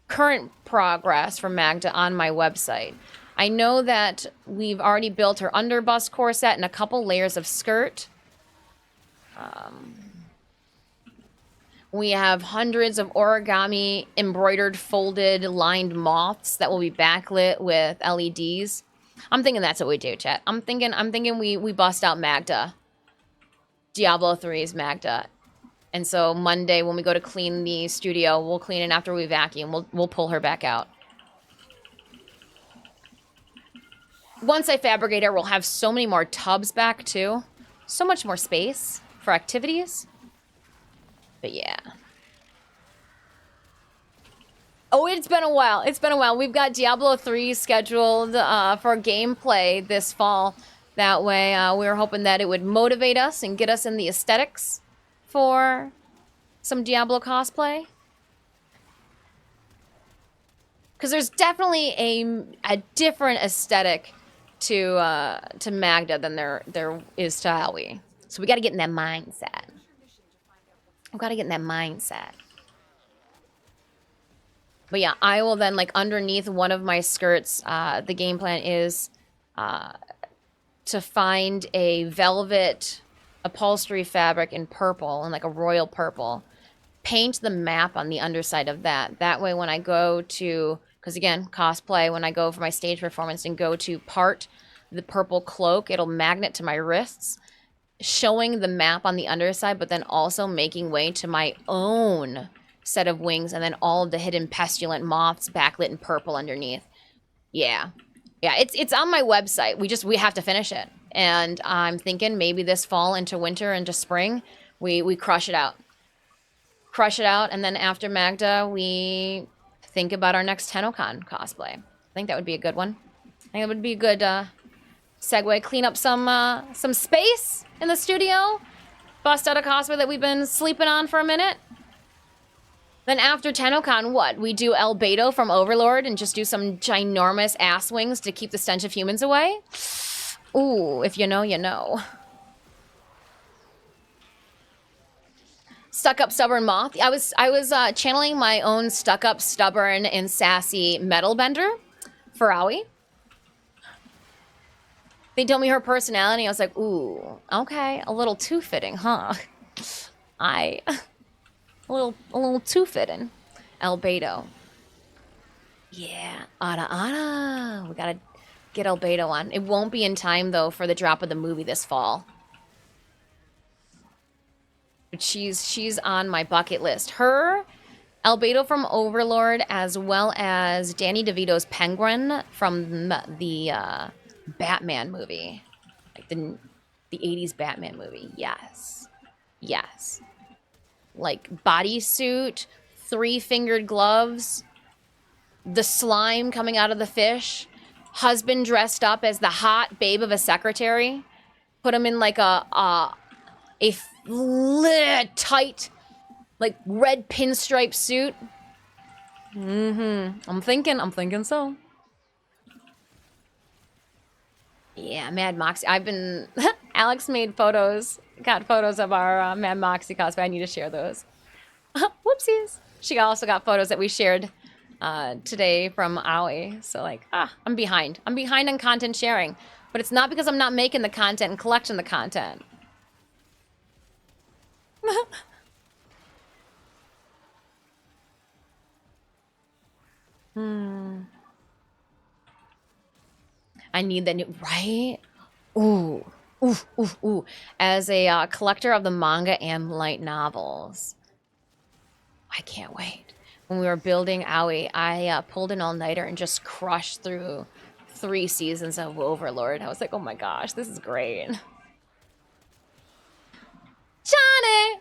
current progress for Magda on my website. I know that we've already built her underbust corset and a couple layers of skirt. We have hundreds of origami embroidered, folded, lined moths that will be backlit with LEDs. I'm thinking that's what we do, chat. I'm thinking we bust out Magda. Diablo 3's Magda. And so Monday when we go to clean the studio, we'll clean it after we vacuum. We'll pull her back out. Once I fabricate her, we'll have so many more tubs back too. So much more space for activities. But yeah. Oh, it's been a while. It's been a while. We've got Diablo 3 scheduled for gameplay this fall. That way, we were hoping that it would motivate us and get us in the aesthetics for some Diablo cosplay. Because there's definitely a different aesthetic to Magda than there is to Aoi. So we got to get in that mindset. We got to get in that mindset. But yeah, I will then, like, underneath one of my skirts, the game plan is to find a velvet upholstery fabric in purple, and like a royal purple. Paint the map on the underside of that. That way when I go to, because again, cosplay, when I go for my stage performance and go to part the purple cloak, it'll magnet to my wrists, showing the map on the underside, but then also making way to my own set of wings, and then all of the hidden pestilent moths backlit in purple underneath. Yeah. Yeah, it's on my website. We have to finish it. And I'm thinking maybe this fall into winter, into spring, we crush it out. Crush it out, and then after Magda, we think about our next TennoCon cosplay. I think that would be a good one. I think it would be a good segue. Clean up some space in the studio. Bust out a cosplay that we've been sleeping on for a minute. Then after TennoCon, what? We do Albedo from Overlord and just do some ginormous ass wings to keep the stench of humans away? Ooh, if you know, you know. Stuck-up stubborn moth. I was channeling my own stuck-up, stubborn, and sassy metal bender for Aoi. They told me her personality. I was like, ooh, okay, a little too fitting, huh? A little too fitting. Albedo. Yeah, Ada. We gotta get Albedo on. It won't be in time though for the drop of the movie this fall. But she's on my bucket list. Her, Albedo from Overlord, as well as Danny DeVito's Penguin from the Batman movie, like the 80s Batman movie. Yes. Like bodysuit, 3-fingered gloves, the slime coming out of the fish, husband dressed up as the hot babe of a secretary, put him in like a tight, like red pinstripe suit. I'm thinking so. Yeah, Mad Moxie. I've been, Alex made photos, got photos of our Mad Moxie cosplay. I need to share those. Whoopsies. She also got photos that we shared today from Aoi. So like, I'm behind. I'm behind on content sharing. But it's not because I'm not making the content and collecting the content. I need the new, right? Ooh. As a collector of the manga and light novels, I can't wait. When we were building Aoi, I pulled an all-nighter and just crushed through 3 seasons of Overlord. I was like, oh my gosh, this is great. Johnny!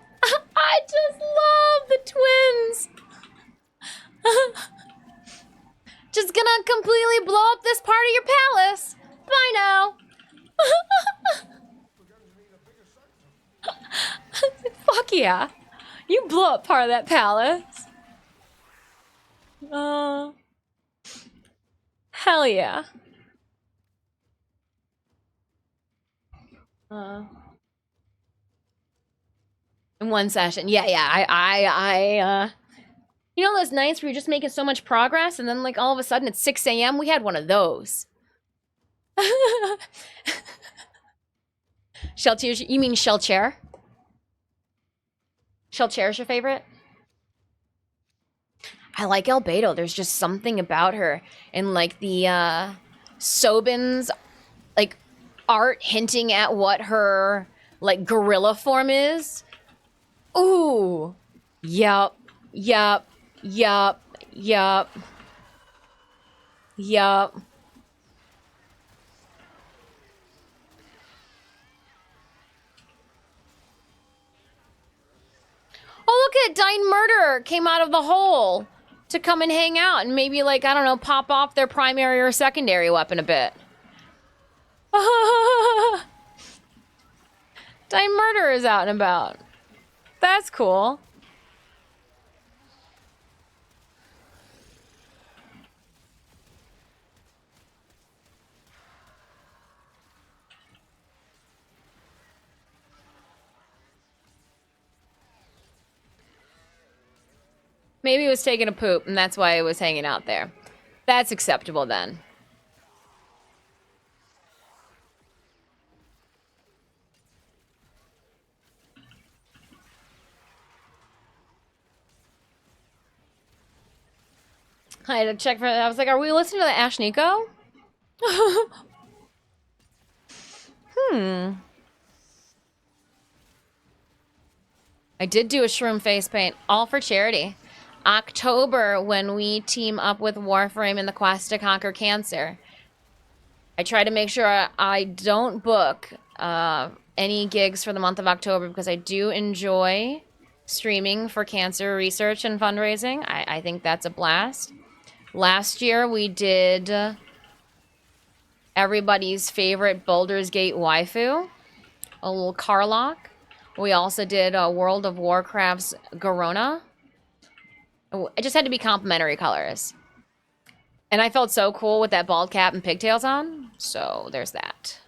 I just love the twins! Just gonna completely blow up this part of your palace. Bye now. We're going to need a bigger sector. Fuck yeah. You blew up part of that palace. Hell yeah. In one session. Yeah, yeah. You know those nights where you're just making so much progress and then like all of a sudden it's 6 a.m.? We had one of those. Shell chair, you mean shell chair? Shell chair is your favorite? I like Albedo. There's just something about her. And like the Sobin's like art hinting at what her like gorilla form is. Ooh. Yup. Yup. Yup. Yup. Yup. Oh, look at Dine Murderer came out of the hole to come and hang out and maybe, like, I don't know, pop off their primary or secondary weapon a bit. Dine Murderer is out and about. That's cool. Maybe it was taking a poop, and that's why it was hanging out there. That's acceptable then. I had to check for. I was like, "Are we listening to the Ash Nico?" I did do a shroom face paint, all for charity. October, when we team up with Warframe in the quest to conquer cancer. I try to make sure I don't book any gigs for the month of October because I do enjoy streaming for cancer research and fundraising. I think that's a blast. Last year, we did everybody's favorite Baldur's Gate waifu, a little Karlach. We also did World of Warcraft's Garona. It just had to be complimentary colors. And I felt so cool with that bald cap and pigtails on. So there's that.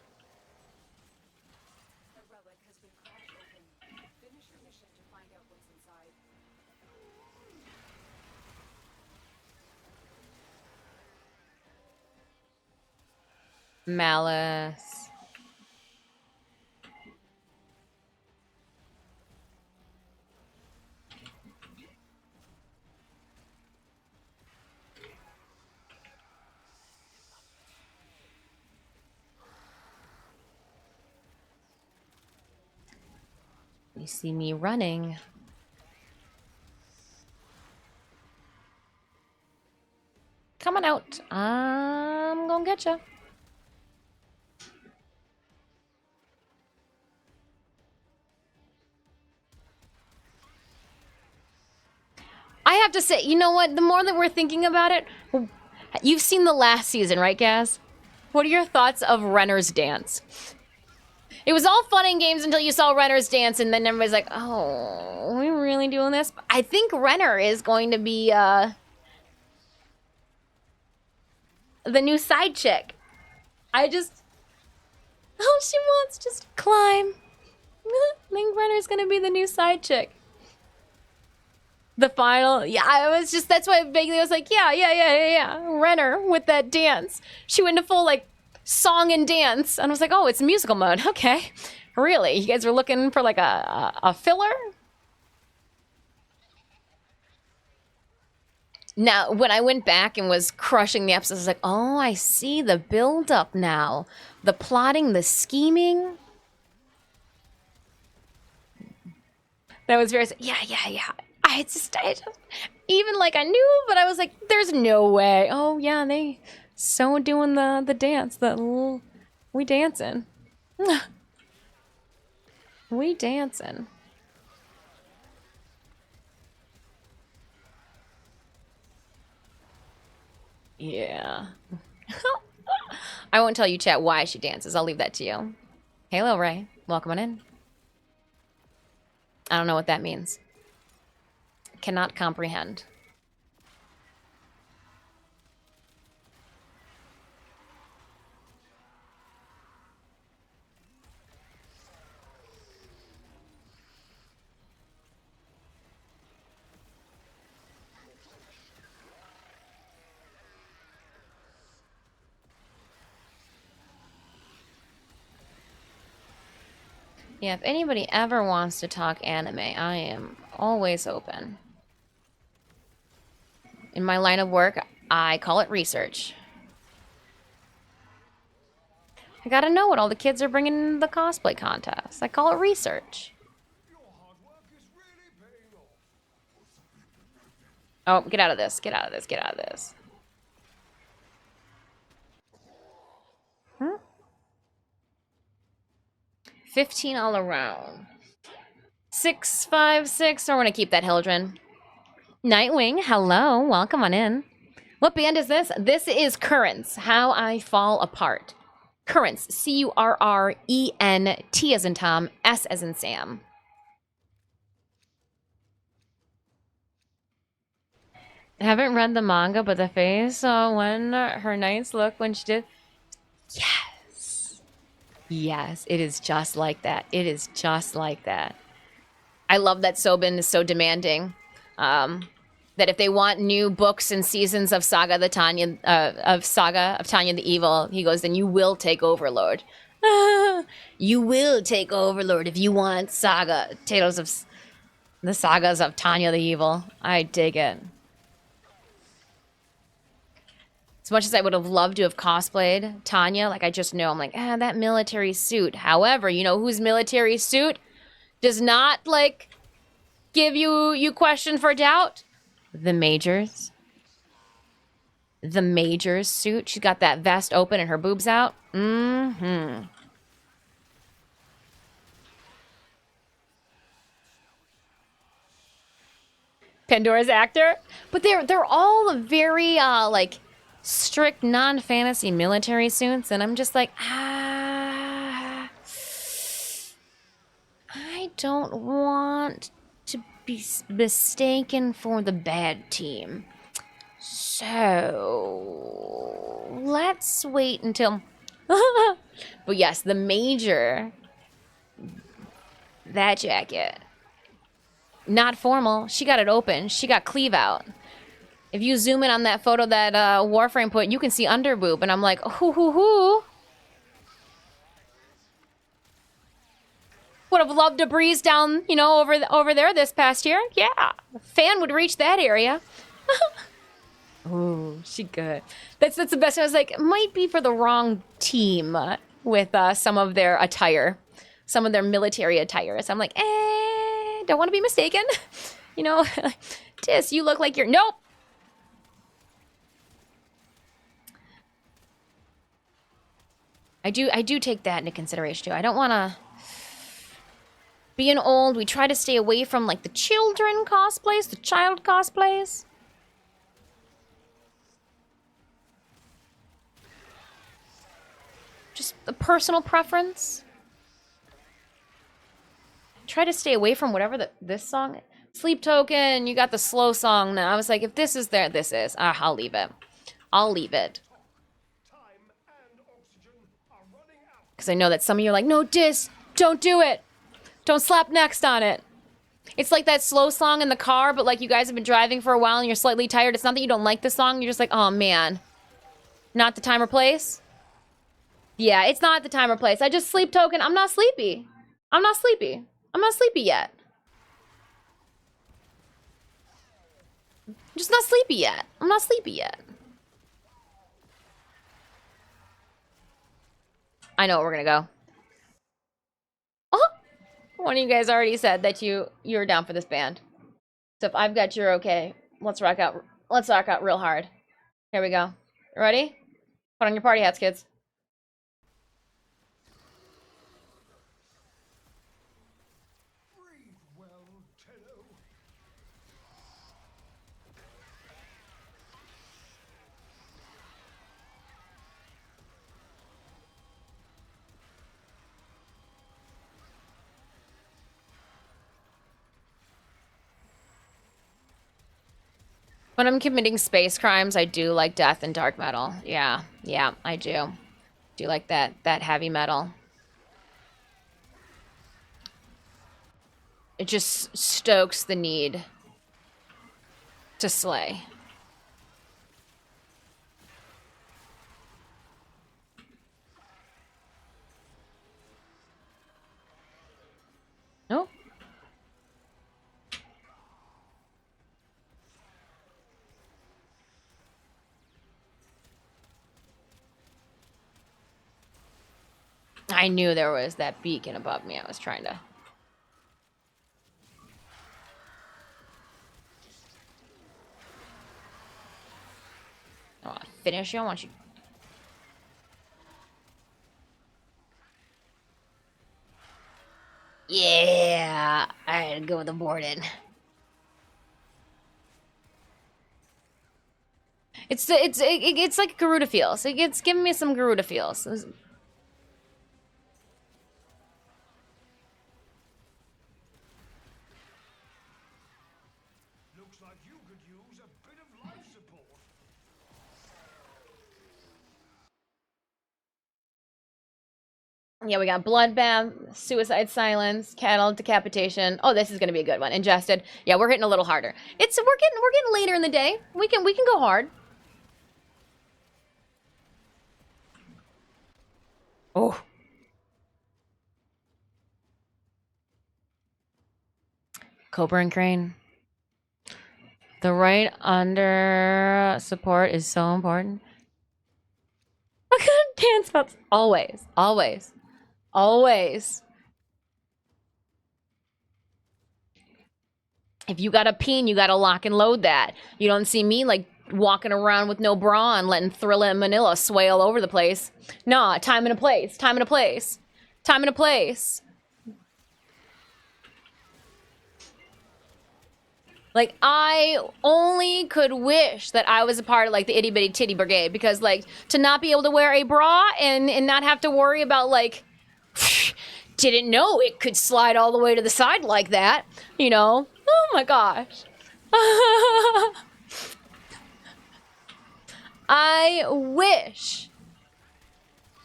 The relic has been cracked open. Finish your mission to find out what's inside. Malice. You see me running. Come on out. I'm gonna get you. I have to say, you know what? The more that we're thinking about it, you've seen the last season, right, Gaz? What are your thoughts of Renner's dance? It was all fun and games until you saw Renner's dance, and then everybody's like, oh, are we really doing this? I think Renner is going to be the new side chick. All she wants just to climb. I think Renner's going to be the new side chick. The final, yeah, I was just, that's why vaguely I was like, yeah. Renner with that dance. She went into full, like, song and dance. And I was like, oh, it's musical mode. Okay. Really? You guys were looking for, like, a filler? Now, when I went back and was crushing the episodes, I was like, oh, I see the build-up now. The plotting, the scheming. That was very, yeah. I just, even like I knew, but I was like, there's no way. Oh yeah, they so doing the dance, we dancing. We dancing. Yeah. I won't tell you, chat, why she dances. I'll leave that to you. Hey, Lil Ray. Welcome on in. I don't know what that means. Cannot comprehend. Yeah, if anybody ever wants to talk anime, I am always open. In my line of work, I call it research. I gotta know what all the kids are bringing in the cosplay contest. I call it research. Your hard work is really paying off. Oh, get out of this. Get out of this. Get out of this. Huh? 15 all around. 656. I want to keep that Hildren. Nightwing, hello. Welcome on in. What band is this? This is Currents. How I Fall Apart. Currents. Current. T as in Tom. S as in Sam. I haven't read the manga, but the face when her nice look when she did. Yes. Yes, it is just like that. It is just like that. I love that Sobin is so demanding. That if they want new books and seasons of Saga of Tanya the Evil, he goes, then you will take Overlord. You will take Overlord if you want the sagas of Tanya the Evil. I dig it. As much as I would have loved to have cosplayed Tanya, like I just know, I'm like, that military suit. However, you know whose military suit does not like give you question for doubt? The Major's. The Major's suit. She's got that vest open and her boobs out. Mm-hmm. Pandora's actor. But they're all very like strict non-fantasy military suits, and I'm just like, I don't want to be mistaken for the bad team. So let's wait until. But yes, the Major. That jacket. Not formal. She got it open. She got cleave out. If you zoom in on that photo that Warframe put, you can see under boob, and I'm like, hoo hoo hoo. Would have loved to breeze down, you know, over there this past year. Yeah, fan would reach that area. Ooh, she good. That's the best. I was like, might be for the wrong team with some of their attire, some of their military attire. So I'm like, don't want to be mistaken. You know, Tis, you look like you're nope. I do take that into consideration too. I don't want to. Being old, we try to stay away from like the children cosplays, the child cosplays. Just a personal preference. Try to stay away from whatever this song. Sleep Token, you got the slow song now. I was like, if this is there, this is. I'll leave it. I'll leave it. Because I know that some of you are like, no, Dis, don't do it. Don't slap next on it. It's like that slow song in the car, but like you guys have been driving for a while and you're slightly tired. It's not that you don't like the song. You're just like, oh, man. Not the time or place? Yeah, it's not the time or place. I just Sleep Token. I'm not sleepy. I'm not sleepy. I'm not sleepy yet. I'm just not sleepy yet. I'm not sleepy yet. I know where we're gonna go. Oh, one of you guys already said that you're down for this band. So if I've got you're okay, let's rock out. Let's rock out real hard. Here we go. Ready? Put on your party hats, kids. Breathe well, Tenno. When I'm committing space crimes, I do like death and dark metal. Yeah, yeah, I do. Do like that heavy metal. It just stokes the need to slay. Nope. I knew there was that beacon above me. I was trying to... I want to finish you. I want you... Yeah! I had to go with the board in. It's like Garuda feels. It's giving me some Garuda feels. Looks like you could use a bit of life support. Yeah, we got bloodbath, suicide silence, cattle decapitation. Oh, this is gonna be a good one. Ingested. Yeah, we're hitting a little harder. We're getting later in the day. We can go hard. Oh. Cobra and Crane. The right under support is so important. I couldn't dance spots. Always. Always. Always. If you got a peen, you gotta lock and load that. You don't see me like walking around with no bra on, letting Thrilla and Manila sway all over the place. Nah, time and a place. Time and a place. Time and a place. Like, I only could wish that I was a part of, like, the itty-bitty titty brigade. Because, like, to not be able to wear a bra and not have to worry about, like, didn't know it could slide all the way to the side like that. You know? Oh, my gosh. I wish.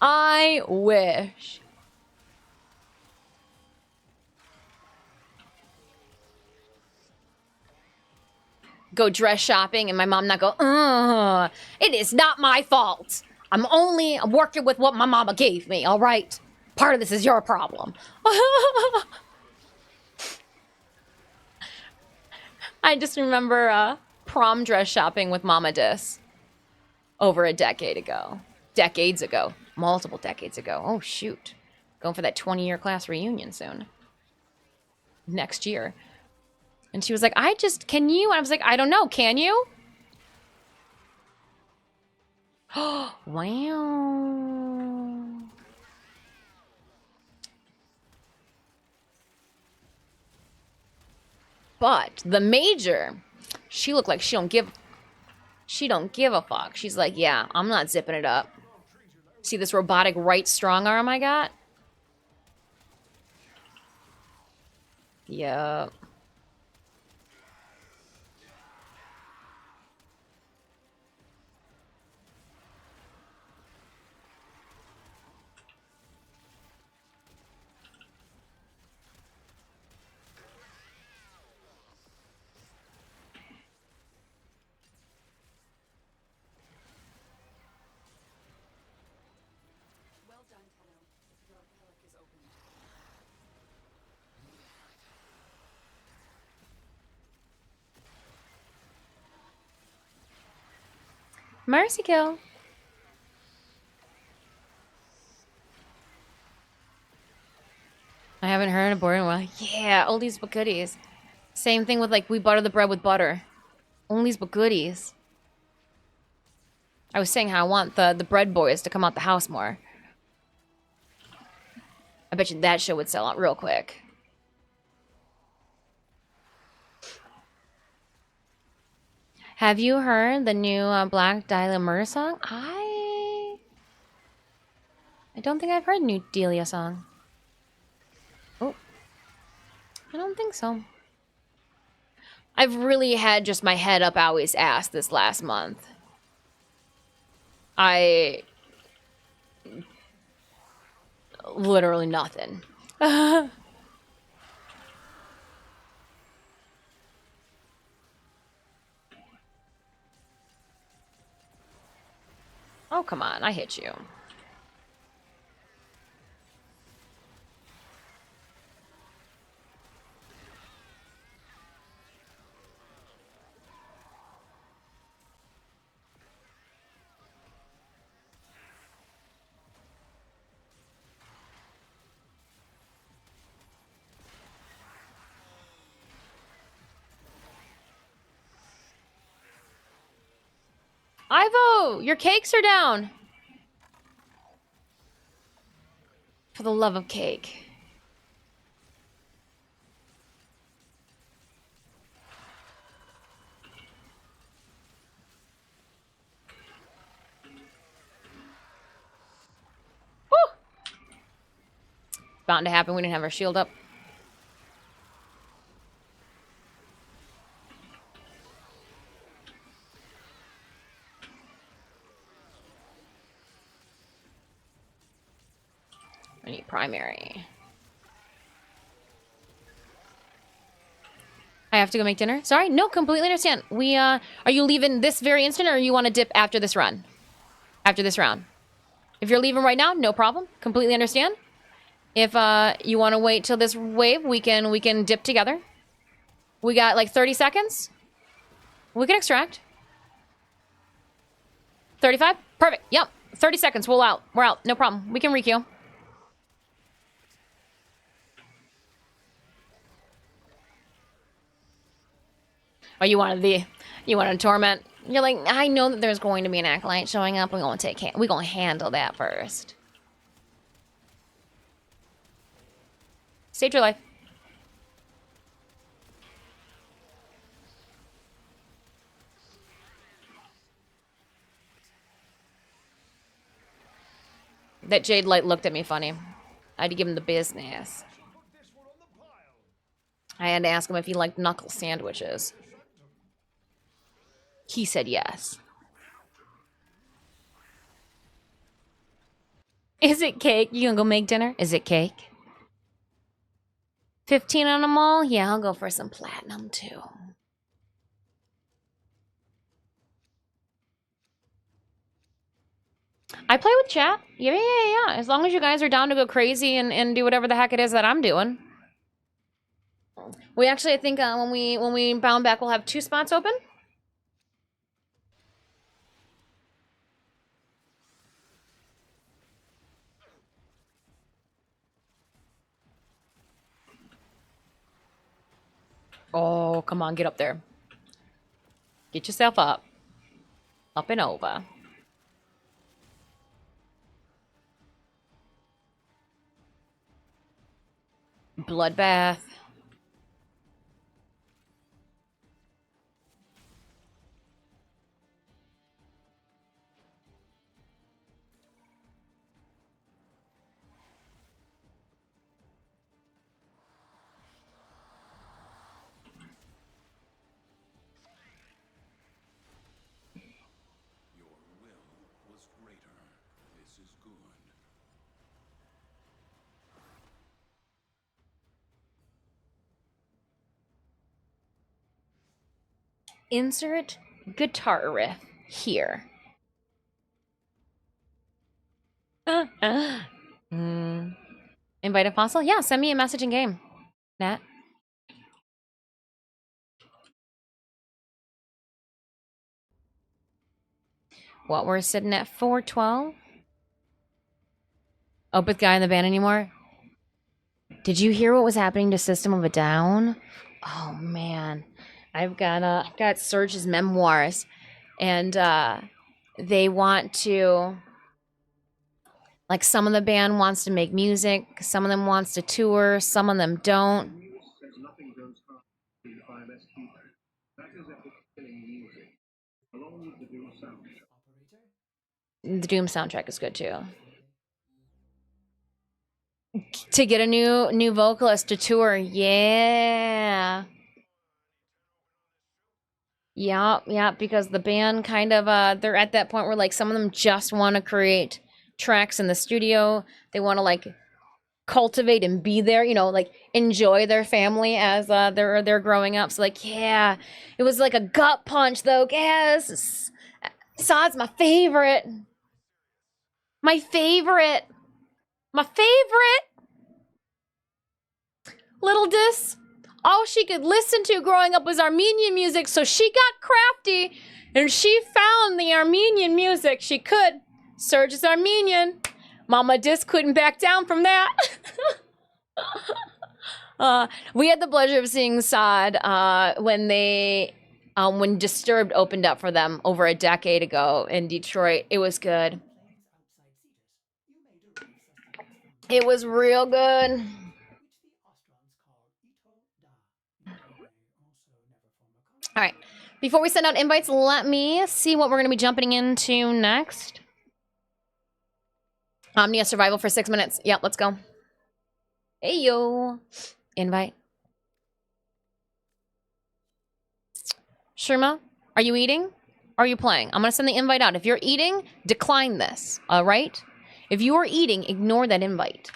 I wish. Go dress shopping and my mom not go, it is not my fault. I'm working with what my mama gave me, all right? Part of this is your problem. I just remember prom dress shopping with Mama Dis over a decade ago. Decades ago. Multiple decades ago. Oh, shoot. Going for that 20-year class reunion soon. Next year. And she was like, can you? And I was like, I don't know, can you? Wow. But the major, she looked like she don't give a fuck. She's like, yeah, I'm not zipping it up. See this robotic right strong arm I got? Yup. Well done, Tenno. Your relic is opened. Mercy kill. I haven't heard of board in a while. Yeah, oldies but goodies. Same thing with, like, we butter the bread with butter. Oldies but goodies. I was saying how I want the bread boys to come out the house more. I bet you that show would sell out real quick. Have you heard the new Black Dahlia Murder song? I don't think I've heard new Delia song. Oh. I don't think so. I've really had just my head up Owie's ass this last month. Literally nothing. Oh, come on. I hit you. Ivo, your cakes are down. For the love of cake. Woo! Bound to happen. We didn't have our shield up. I need primary. I have to go make dinner. Sorry, no, completely understand. We are you leaving this very instant, or you want to dip after this run? After this round. If you're leaving right now, no problem. Completely understand. If you want to wait till this wave, we can dip together. We got like 30 seconds. We can extract. 35? Perfect. Yep. 30 seconds. We're out. We're out. No problem. We can requeue. Oh, you wanted to torment. You're like, I know that there's going to be an acolyte showing up. We're gonna handle that first. Save your life. That Jade Light looked at me funny. I had to give him the business. Put this one on the pile. I had to ask him if he liked knuckle sandwiches. He said yes. Is it cake? You gonna go make dinner? Is it cake? 15 on them all? Yeah, I'll go for some platinum too. I play with chat. Yeah. As long as you guys are down to go crazy and do whatever the heck it is that I'm doing. We actually, I think when we bound back, we'll have 2 spots open. Oh, come on, get up there. Get yourself up. Up and over. Bloodbath. Your will was greater. This is good. Insert guitar riff here. Invite a fossil? Yeah, send me a message in game. Nat. What, we're sitting at 412? Opeth guy in the band anymore? Did you hear what was happening to System of a Down? Oh man. I've got Surge's memoirs, and they want to, like, some of the band wants to make music, some of them wants to tour, some of them don't. The Doom soundtrack is good too. To get a new vocalist to tour, yeah. Yeah, because the band kind of they're at that point where like some of them just want to create tracks in the studio. They want to like cultivate and be there, like enjoy their family as they're growing up. So like, yeah, it was like a gut punch though. Yes, Sod's my favorite. My favorite. My favorite. Little Dis. All she could listen to growing up was Armenian music, so she got crafty and she found the Armenian music she could. Serge is Armenian. Mama Dis couldn't back down from that. We had the pleasure of seeing Sod when Disturbed opened up for them over a decade ago in Detroit. It was good. It was real good. All right. Before we send out invites, let me see what we're going to be jumping into next. Omnia Survival for 6 minutes. Yep, let's go. Hey, yo. Invite. Sherma, are you eating? Are you playing? I'm going to send the invite out. If you're eating, decline this, all right? If you are eating, ignore that invite.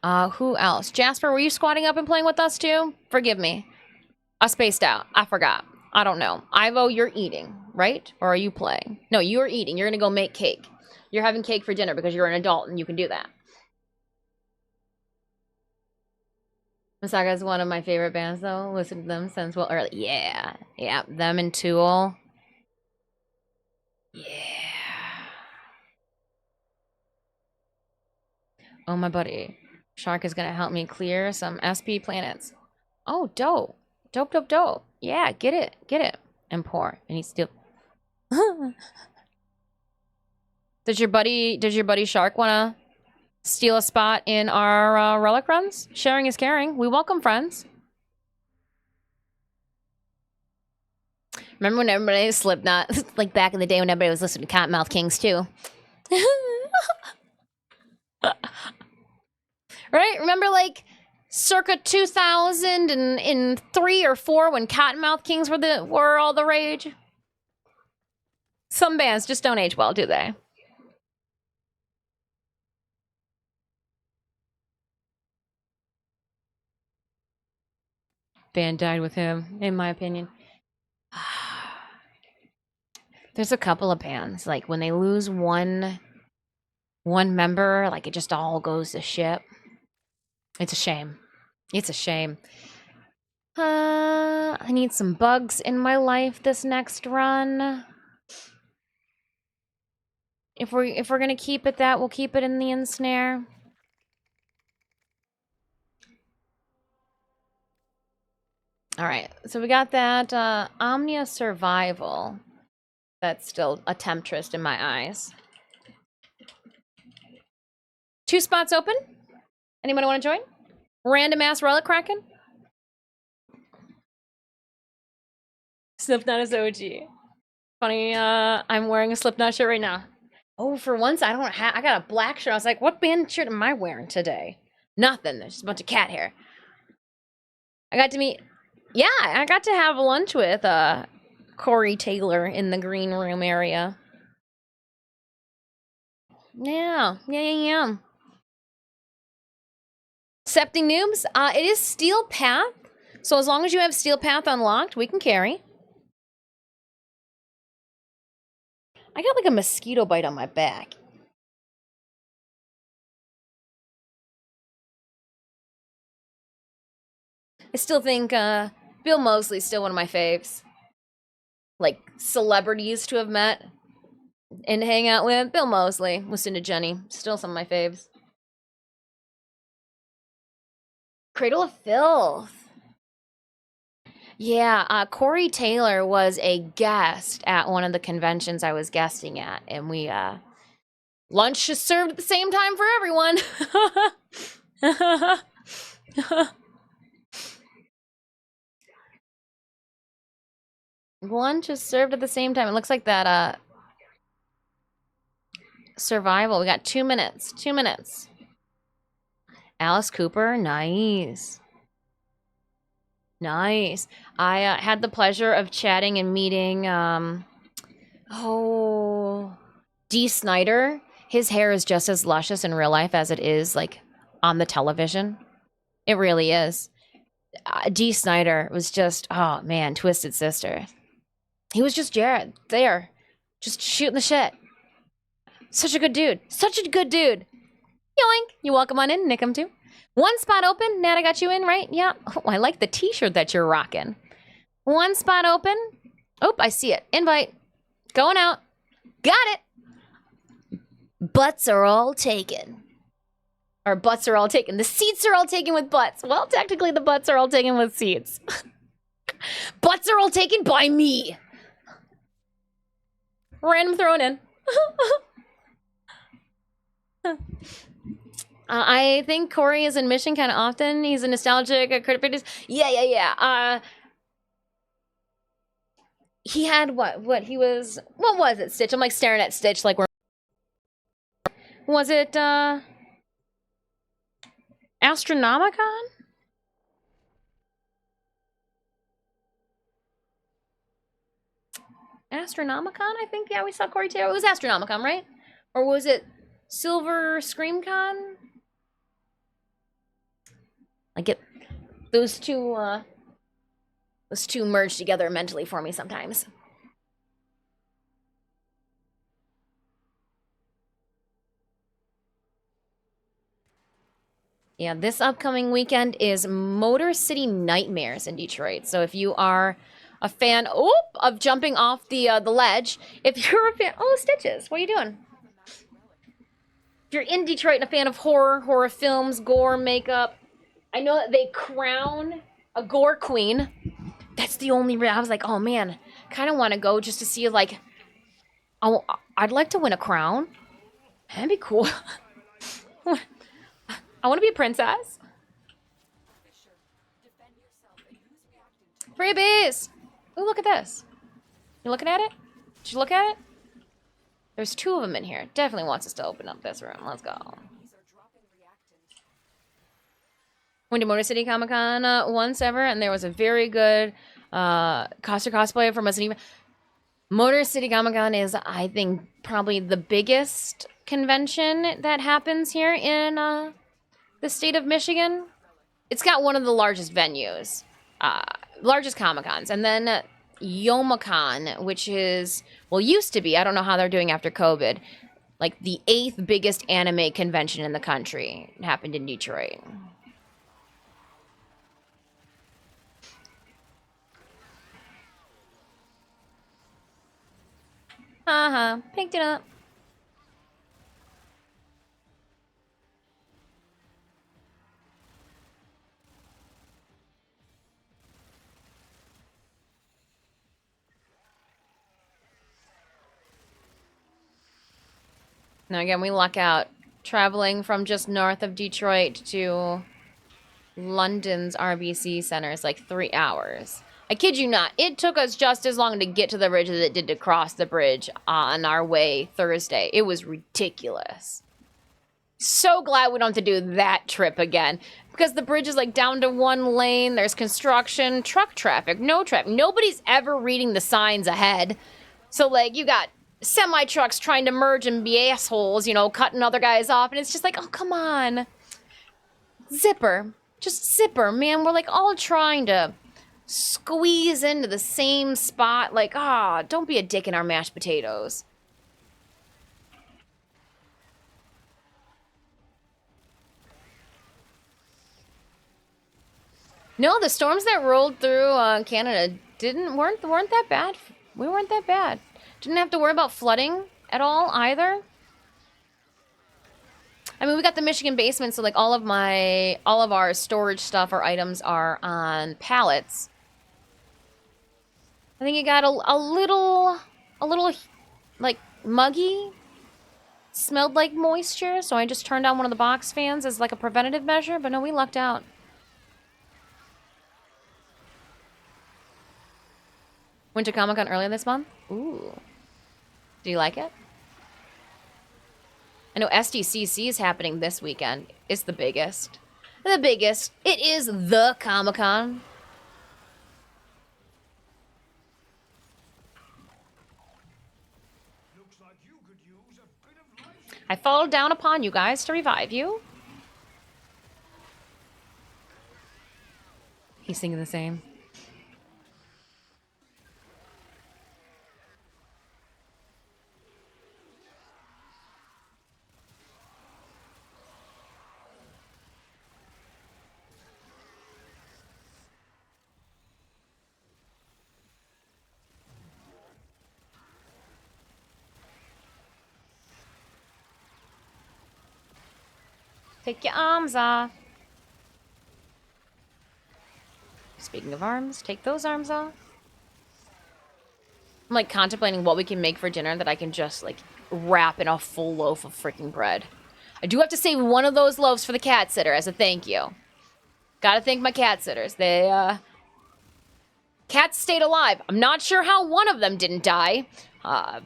Who else? Jasper, were you squatting up and playing with us too? Forgive me. I spaced out. I forgot. I don't know. Ivo, you're eating, right? Or are you playing? No, you're eating. You're going to go make cake. You're having cake for dinner because you're an adult and you can do that. Masaga is one of my favorite bands, though. Listen to them since well early. Yeah. Yeah. Them and Tool. Yeah. Oh, my buddy. Shark is going to help me clear some SP planets. Oh, dope. Dope. Yeah, get it. And pour. And he's still... Does your buddy Shark want to steal a spot in our relic runs? Sharing is caring. We welcome friends. Remember when everybody was Slipknot? Like back in the day when everybody was listening to Cottonmouth Kings too. Right? Remember like circa 2003 or 4 when Cottonmouth Kings were all the rage? Some bands just don't age well, do they? Band died with him, in my opinion. There's a couple of bands, like when they lose one member, like it just all goes to shit. It's a shame. I need some bugs in my life this next run. If we're gonna keep it that, we'll keep it in the ensnare. All right, so we got that Omnia Survival. That's still a temptress in my eyes. 2 spots open. Anybody want to join? Random ass relic cracking. Slipknot is OG. Funny, I'm wearing a Slipknot shirt right now. Oh, for once I don't have. I got a black shirt. I was like, what band shirt am I wearing today? Nothing. There's just a bunch of cat hair. I got to meet. Yeah, I got to have lunch with Corey Taylor in the green room area. Yeah. Septing noobs. It is Steel Path. So as long as you have Steel Path unlocked, we can carry. I got like a mosquito bite on my back. I still think Bill Mosley's still one of my faves. Like celebrities to have met and hang out with. Bill Mosley, listen to Jenny. Still some of my faves. Cradle of Filth. Yeah, Corey Taylor was a guest at one of the conventions I was guesting at, and we lunch is served at the same time for everyone. Lunch is served at the same time. It looks like that survival. We got 2 minutes. 2 minutes. Alice Cooper, nice. Nice. I had the pleasure of chatting and meeting, D. Snyder. His hair is just as luscious in real life as it is, like, on the television. It really is. D. Snyder was just, oh man, Twisted Sister. He was just Jared there, just shooting the shit. Such a good dude. Such a good dude. Yoink. You welcome on in. Nick 'em too. One spot open. Nat, I got you in, right? Yeah. Oh, I like the t-shirt that you're rocking. One spot open. Oh, I see it. Invite. Going out. Got it. Butts are all taken. Or butts are all taken. The seats are all taken with butts. Well, technically the butts are all taken with seats. Butts are all taken by me. Random thrown in. I think Corey is in Mission kind of often. He's a nostalgic critic. Yeah. He had what? He was, what was it, Stitch? I'm like staring at Stitch like we're... Was it, Astronomicon? Astronomicon, I think. Yeah, we saw Corey Taylor. It was Astronomicon, right? Or was it Silver Screamcon? I get those two merge together mentally for me sometimes. Yeah, this upcoming weekend is Motor City Nightmares in Detroit. So if you are a fan of jumping off the ledge, if you're a fan, Stitches, what are you doing? If you're in Detroit and a fan of horror films, gore, makeup, I know that they crown a gore queen. That's the only reason. I was like, oh man, kind of want to go just to see, like, I'd like to win a crown. That'd be cool. I want to be a princess. Freebies! Ooh, look at this. You looking at it? Did you look at it? There's two of them in here. Definitely wants us to open up this room. Let's go. Went to Motor City Comic Con once ever, and there was a very good costume cosplay from Resident Evil. Motor City Comic Con is, I think, probably the biggest convention that happens here in the state of Michigan. It's got one of the largest venues, largest Comic Cons, and then Youmacon, which is, well, used to be, I don't know how they're doing after COVID, like the 8th biggest anime convention in the country. It happened in Detroit. Picked it up. Now again, we luck out traveling from just north of Detroit to London's RBC Center is like 3 hours. I kid you not. It took us just as long to get to the bridge as it did to cross the bridge on our way Thursday. It was ridiculous. So glad we don't have to do that trip again. Because the bridge is like down to one lane. There's construction, truck traffic, no traffic. Nobody's ever reading the signs ahead. So like you got semi-trucks trying to merge and be assholes, you know, cutting other guys off. And it's just like, oh, come on. Zipper. Just zipper, man. We're like all trying to squeeze into the same spot. Like, don't be a dick in our mashed potatoes. No, the storms that rolled through Canada weren't that bad. We weren't that bad. Didn't have to worry about flooding at all either. I mean, we got the Michigan basement, so like all of our storage stuff, our items are on pallets. I think it got a little like muggy. Smelled like moisture, so I just turned on one of the box fans as like a preventative measure, but no, we lucked out. Went to Comic-Con earlier this month. Ooh. Do you like it? I know SDCC is happening this weekend. It's the biggest. The biggest. It is the Comic-Con. could use a bit of life. I fall down upon you guys to revive you. He's singing the same. Take your arms off. Speaking of arms, take those arms off. I'm like contemplating what we can make for dinner that I can just like wrap in a full loaf of freaking bread. I do have to save one of those loaves for the cat sitter as a thank you. Gotta thank my cat sitters. Cats stayed alive. I'm not sure how one of them didn't die.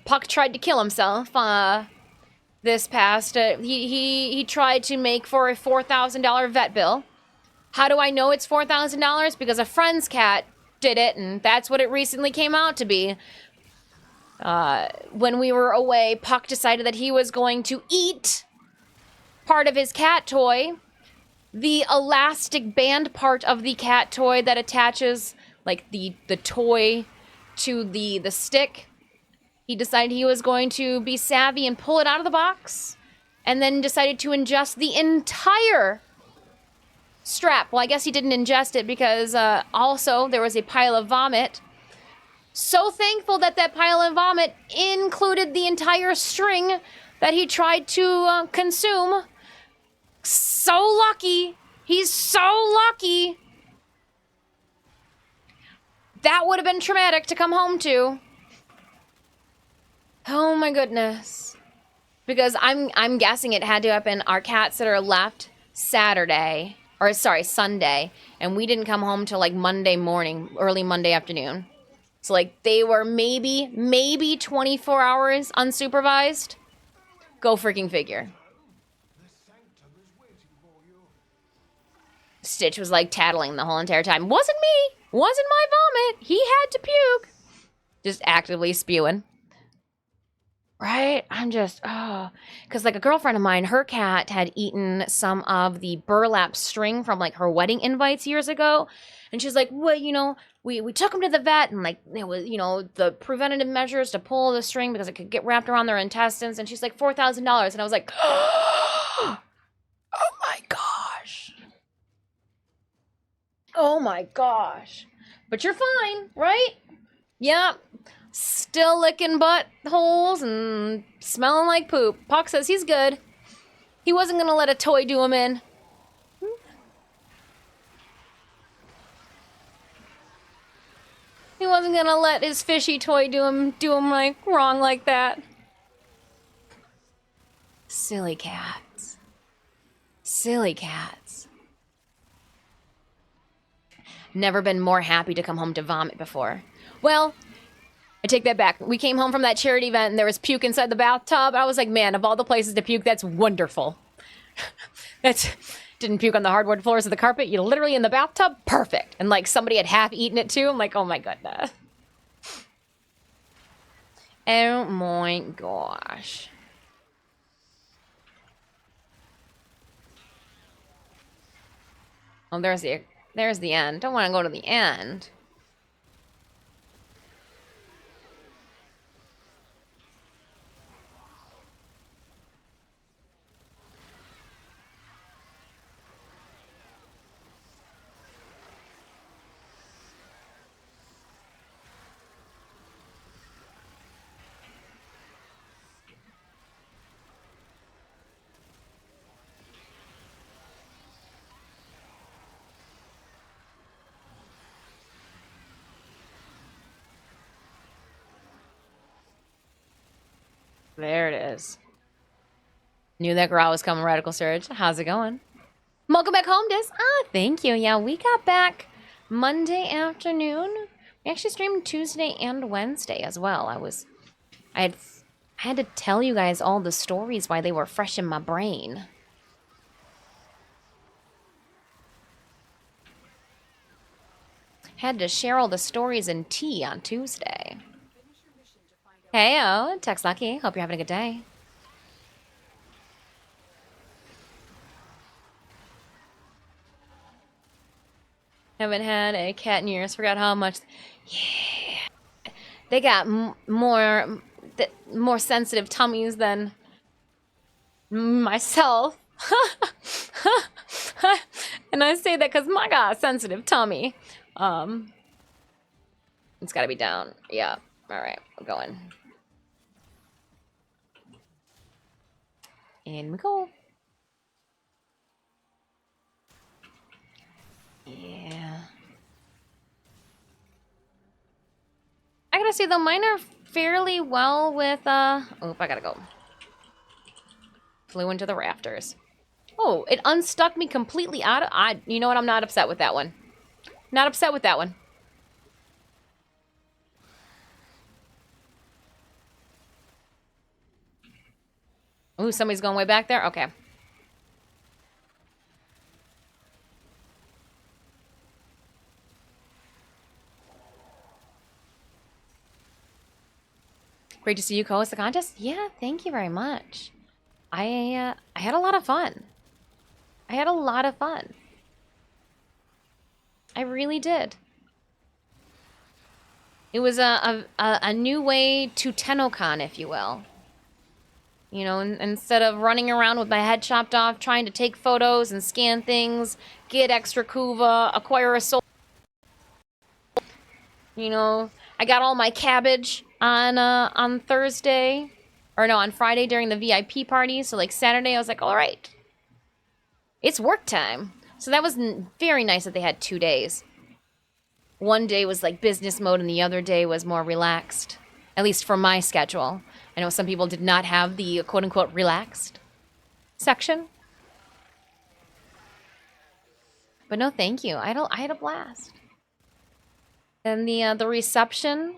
Puck tried to kill himself. This past, he tried to make for a $4,000 vet bill. How do I know it's $4,000? Because a friend's cat did it, and that's what it recently came out to be. When we were away, Puck decided that he was going to eat part of his cat toy. The elastic band part of the cat toy that attaches, like, the toy to the stick. He decided he was going to be savvy and pull it out of the box, and then decided to ingest the entire strap. Well, I guess he didn't ingest it because also there was a pile of vomit. So thankful that that pile of vomit included the entire string that he tried to consume. So lucky. He's so lucky. That would have been traumatic to come home to. Oh my goodness. Because I'm guessing it had to have been our cats that are left Sunday, and we didn't come home till like Monday morning, early Monday afternoon. So like they were maybe 24 hours unsupervised. Go freaking figure. The sanctum is waiting for you. Stitch was like tattling the whole entire time. Wasn't me. Wasn't my vomit. He had to puke. Just actively spewing. Right? I'm just, because like a girlfriend of mine, her cat had eaten some of the burlap string from like her wedding invites years ago. And she's like, well, you know, we took him to the vet and like it was, you know, the preventative measures to pull the string because it could get wrapped around their intestines. And she's like, $4,000. And I was like, oh my gosh. Oh my gosh. But you're fine, right? Yep. Still licking buttholes and smelling like poop. Puck says he's good. He wasn't gonna let a toy do him in. He wasn't gonna let his fishy toy do him like wrong like that. Silly cats. Silly cats. Never been more happy to come home to vomit before. Well, I take that back. We came home from that charity event and there was puke inside the bathtub. I was like, man, of all the places to puke, that's wonderful. Didn't puke on the hardwood floors of the carpet. You're literally in the bathtub. Perfect. And like somebody had half eaten it too. I'm like, oh my goodness. Oh my gosh. Oh, there's the end. Don't want to go to the end. There it is. Knew that girl was coming, Radical Surge. How's it going? Welcome back home, Dis. Thank you. Yeah, we got back Monday afternoon. We actually streamed Tuesday and Wednesday as well. I had to tell you guys all the stories why they were fresh in my brain. Had to share all the stories in tea on Tuesday. Heyo, Tex Lucky. Hope you're having a good day. Haven't had a cat in years. Forgot how much. Yeah, they got more sensitive tummies than myself. And I say that because my God, sensitive tummy. It's got to be down. Yeah. All right, we're going. In we go. Yeah. I gotta say though, mine are fairly well with oh, I gotta go. Flew into the rafters. Oh, it unstuck me completely out of you know what, I'm not upset with that one. Not upset with that one. Ooh, somebody's going way back there? Okay. Great to see you co-host the contest. Yeah, thank you very much. I had a lot of fun. I had a lot of fun. I really did. It was a new way to TennoCon, if you will. You know, instead of running around with my head chopped off, trying to take photos and scan things, get extra kuva, acquire a soul. You know, I got all my cabbage on Thursday, or no, on Friday during the VIP party. So like Saturday, I was like, all right, it's work time. So that was very nice that they had 2 days. One day was like business mode, and the other day was more relaxed, at least for my schedule. I know some people did not have the quote-unquote relaxed section. But no, thank you. I had a blast. And the reception...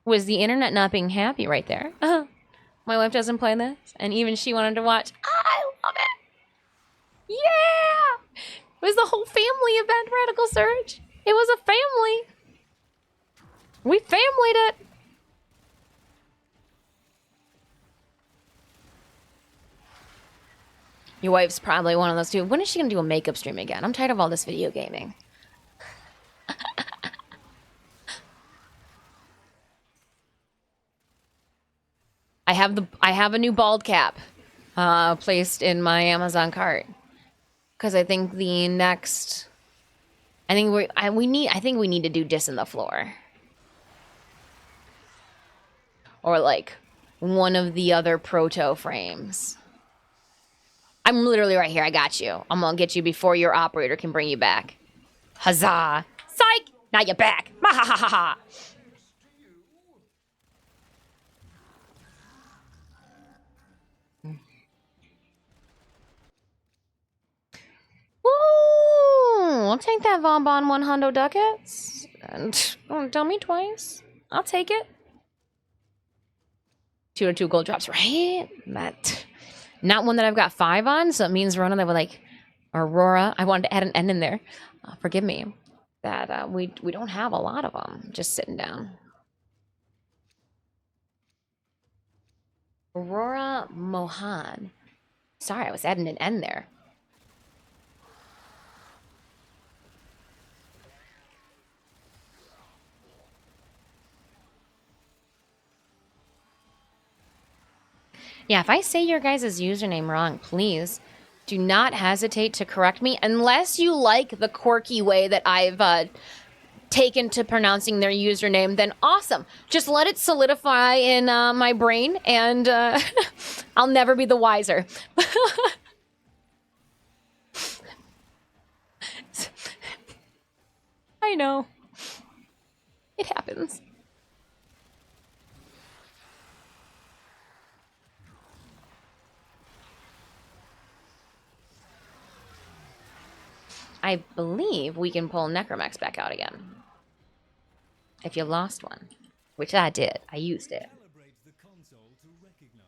was the internet not being happy right there. My wife doesn't play this, and even she wanted to watch. I love it! Yeah! It was the whole family event, Radical Surge. It was a family. We familyed it. Your wife's probably one of those two. When is she gonna do a makeup stream again? I'm tired of all this video gaming. I have a new bald cap placed in my Amazon cart because I think the next I think we need to do Dis in the Floor. Or like one of the other proto frames. I'm literally right here. I got you. I'm gonna get you before your operator can bring you back. Huzzah! Psych! Now you're back. Ha ha ha ha ha! Ooh, I'll take that Von Bon 100 ducats. And don't tell me twice. I'll take it. 2 or 2 gold drops, right? That, not one that I've got 5 on, so it means we're on that with like Aurora. I wanted to add an N in there. Forgive me. That we don't have a lot of them. Just sitting down. Aurora Mohan. Sorry, I was adding an N there. Yeah, if I say your guys' username wrong, please do not hesitate to correct me, unless you like the quirky way that I've taken to pronouncing their username, then awesome. Just let it solidify in my brain, and I'll never be the wiser. I know. It happens. I believe we can pull Necromex back out again. If you lost one. Which I did. I used it.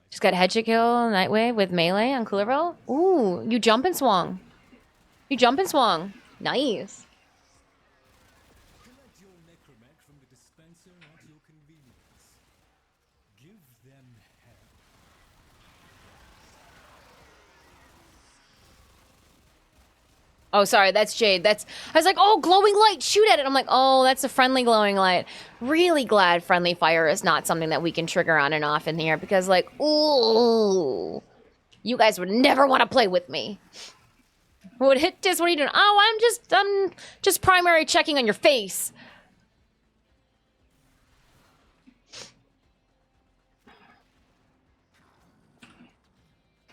Just got Headshot Kill Nightwave with melee on Cooler Roll. Ooh, you jump and swung. You jump and swung. Nice. your convenience. Give them hell. Oh, sorry, that's Jade. I was like, oh, glowing light, shoot at it. I'm like, oh, that's a friendly glowing light. Really glad friendly fire is not something that we can trigger on and off in here because, like, ooh, you guys would never want to play with me. Would hit this? What are you doing? Oh, I'm just primary checking on your face.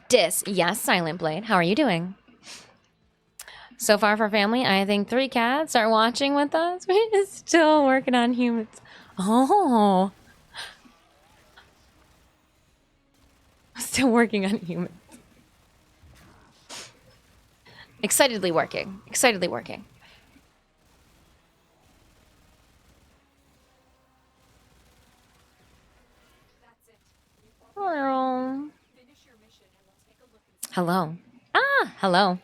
Yes, Silent Blade. How are you doing? So far for family, I think 3 cats are watching with us. We're still working on humans. Oh. Still working on humans. Excitedly working. Excitedly working. That's it. Hello. Finish your mission and we'll take a look and Hello. Ah, hello.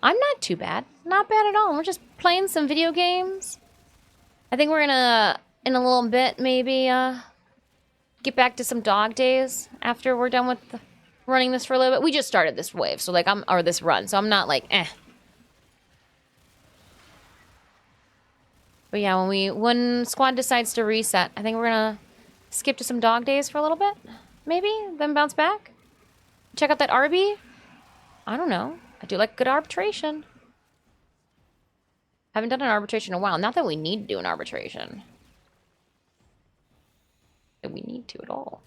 I'm not too bad. Not bad at all. We're just playing some video games. I think we're gonna, in a little bit, maybe, get back to some dog days after we're done with running this for a little bit. We just started this wave, so like or this run, so I'm not like, eh. But yeah, when squad decides to reset, I think we're gonna skip to some dog days for a little bit. Maybe, then bounce back. Check out that RB. I don't know. I do like good arbitration. Haven't done an arbitration in a while. Not that we need to do an arbitration. That we need to at all.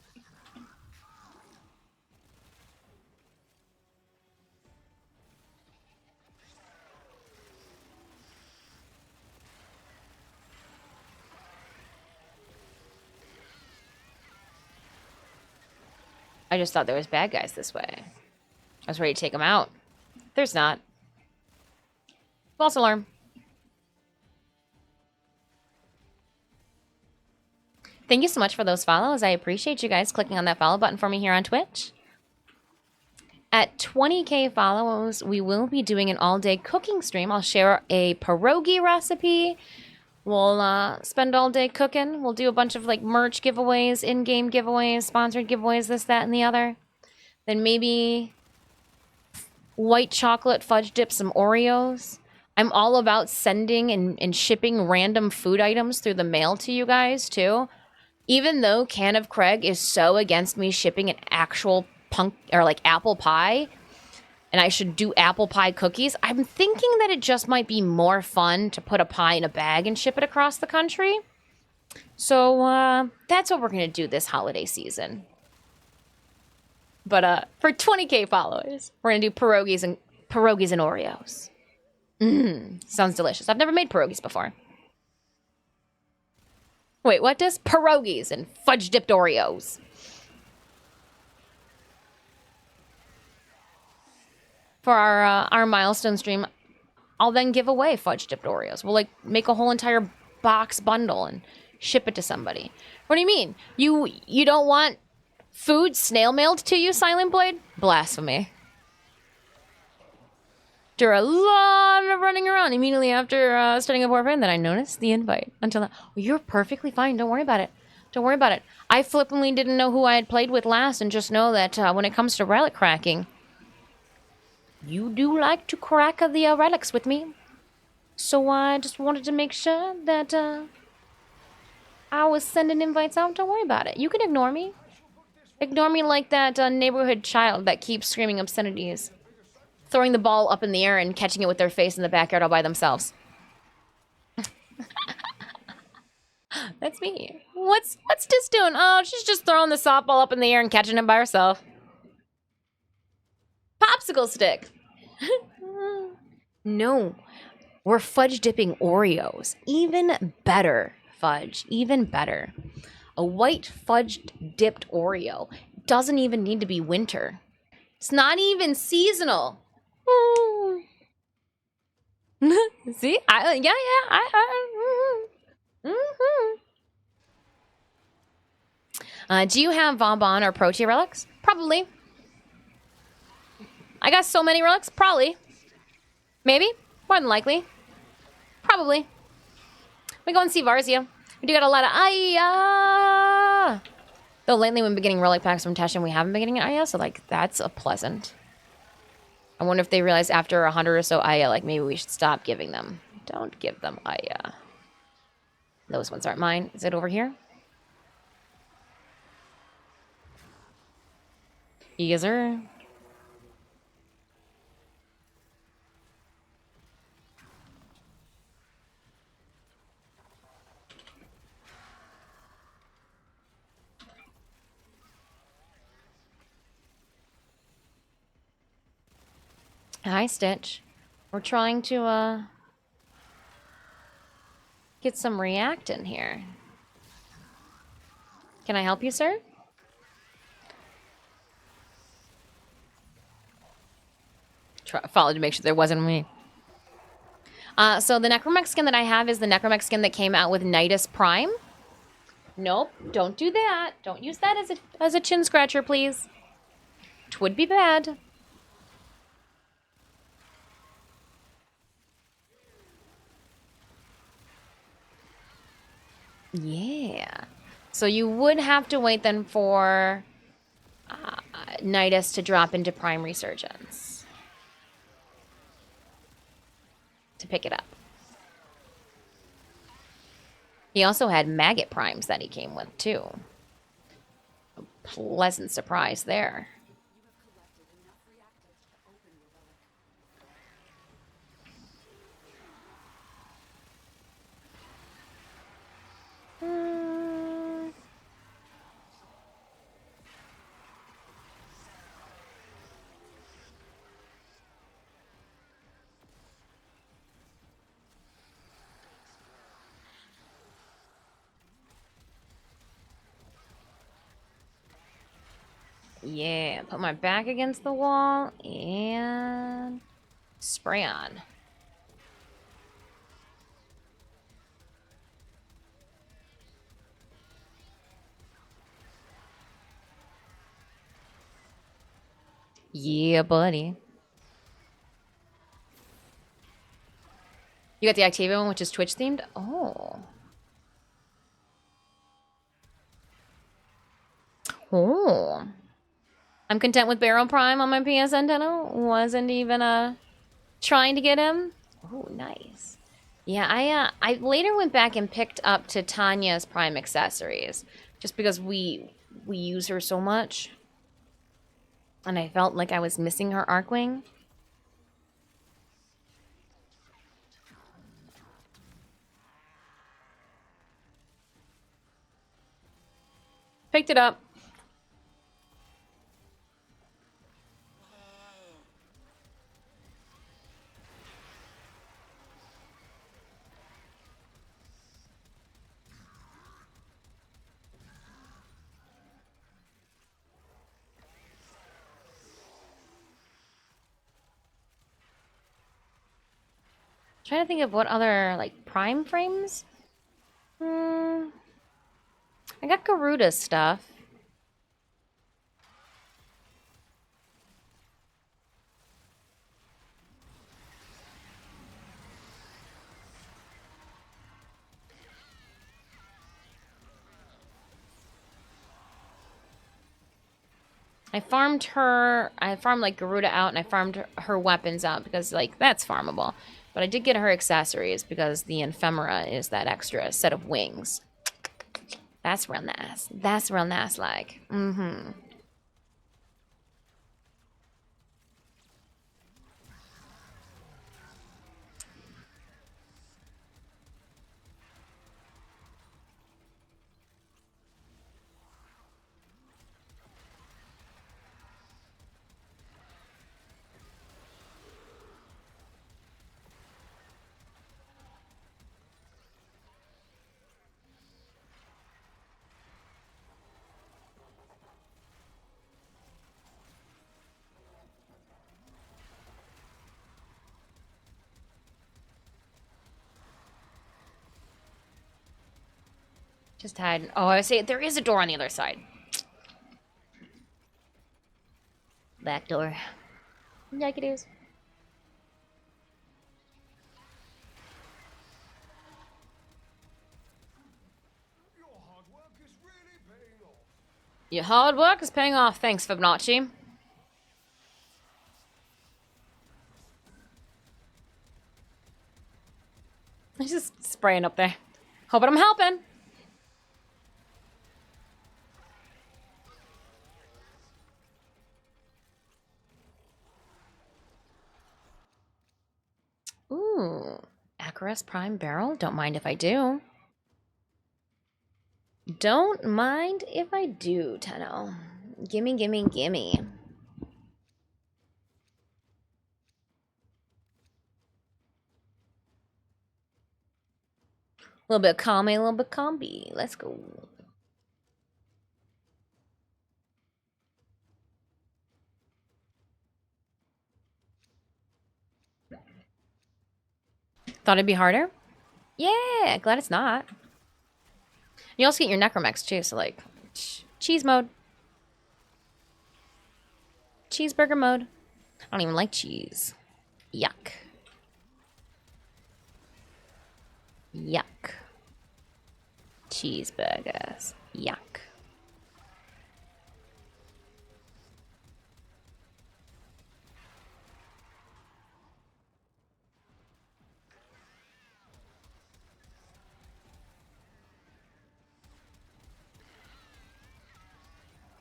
I just thought there was bad guys this way. I was ready to take them out. There's not. False alarm. Thank you so much for those follows. I appreciate you guys clicking on that follow button for me here on Twitch. At 20k follows, we will be doing an all-day cooking stream. I'll share a pierogi recipe. We'll spend all day cooking. We'll do a bunch of like merch giveaways, in-game giveaways, sponsored giveaways, this, that, and the other. Then maybe white chocolate fudge dip some Oreos. I'm all about sending and shipping random food items through the mail to you guys too. Even though Can of Craig is so against me shipping an actual apple pie, and I should do apple pie cookies, I'm thinking that it just might be more fun to put a pie in a bag and ship it across the country. So that's what we're gonna do this holiday season. But for 20k followers, we're gonna do pierogies and Oreos. Sounds delicious. I've never made pierogies before. Wait, what does pierogies and fudge dipped Oreos? For our milestone stream, I'll then give away fudge dipped Oreos. We'll like make a whole entire box bundle and ship it to somebody. What do you mean? You don't want food snail mailed to you, Silent Blade? Blasphemy. After a lot of running around immediately after starting up Warframe, then I noticed the invite. Until now, oh, you're perfectly fine. Don't worry about it. Don't worry about it. I flippantly didn't know who I had played with last, and just know that when it comes to relic cracking, you do like to crack the relics with me. So I just wanted to make sure that I was sending invites out. Don't worry about it. You can ignore me. Ignore me like that neighborhood child that keeps screaming obscenities, throwing the ball up in the air and catching it with their face in the backyard all by themselves. That's me. What's Dis doing? Oh, she's just throwing the softball up in the air and catching it by herself. Popsicle stick. No, we're fudge dipping Oreos. Even better, fudge. Even better. A white fudge dipped Oreo doesn't even need to be winter. It's not even seasonal. See? Do you have Vauban or Protea relics? Probably. I got so many relics. Probably. Maybe. More than likely. Probably. We go and see Varzia. We do got a lot of Aya. Though lately we've been getting relic packs from Tesh and we haven't been getting Aya, so like that's a pleasant. I wonder if they realize after 100 or so Aya, like maybe we should stop giving them. Don't give them Aya. Those ones aren't mine. Is it over here? Yes, sir. Hi, Stitch. We're trying to, get some react in here. Can I help you, sir? Followed to make sure there wasn't me. So the Necromech skin that I have is the Necromech skin that came out with Nidus Prime. Nope, don't do that. Don't use that as a chin scratcher, please. Twould be bad. Yeah. So you would have to wait then for Nidus to drop into Prime Resurgence to pick it up. He also had Maggot Primes that he came with, too. A pleasant surprise there. Yeah, put my back against the wall and spray on. Yeah, buddy. You got the Octavia one, which is Twitch themed? Oh. Oh. I'm content with Barrel Prime on my PS antenna. Wasn't even trying to get him. Oh, nice. Yeah, I later went back and picked up Titania's Prime accessories just because we use her so much. And I felt like I was missing her Arcwing. Picked it up. Trying to think of what other, like, Prime frames? I got Garuda's stuff. I farmed like Garuda out and I farmed her weapons out because like that's farmable. But I did get her accessories because the ephemera is that extra set of wings. That's real nice. That's real nice like. Mm-hmm. Just hide. Oh, I would say there is a door on the other side. Back door. Like it is. Your hard work is paying off. Thanks, Fibonacci. He's just spraying up there. Hoping I'm helping. Ooh. Acarus Prime Barrel. Don't mind if I do. Don't mind if I do, Tenno. Gimme, gimme, gimme. A little bit of Kame, a little bit of Combi. Let's go. Thought it'd be harder? Yeah, glad it's not. You also get your Necromex too, so like, cheese mode. Cheeseburger mode. I don't even like cheese. Yuck. Yuck. Cheeseburgers. Yuck.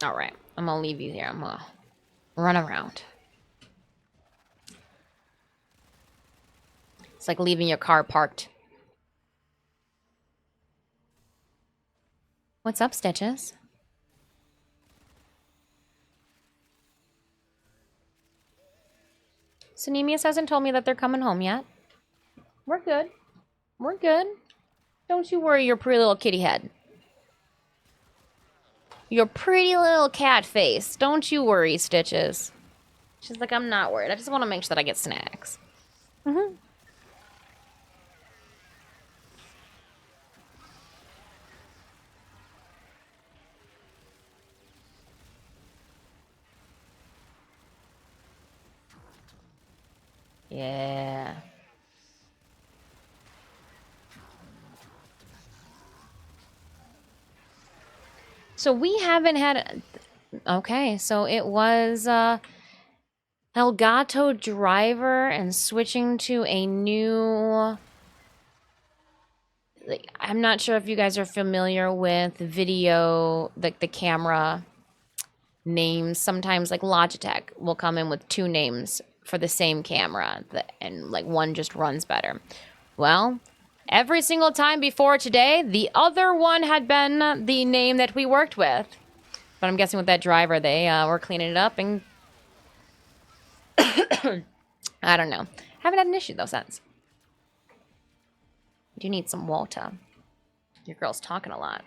Alright, I'm gonna leave you here. I'm gonna run around. It's like leaving your car parked. What's up, Stitches? Synemius hasn't told me that they're coming home yet. We're good. We're good. Don't you worry your pretty little kitty head. Your pretty little cat face. Don't you worry, Stitches. She's like, I'm not worried. I just want to make sure that I get snacks. Mm-hmm. Yeah. So we haven't had... Okay, so it was Elgato Driver and switching to a new... Like, I'm not sure if you guys are familiar with video, like the camera names. Sometimes like Logitech will come in with two names for the same camera, and like one just runs better. Well, every single time before today, the other one had been the name that we worked with. But I'm guessing with that driver, they were cleaning it up and... I don't know. Haven't had an issue, though, since. Do need some water. Your girl's talking a lot.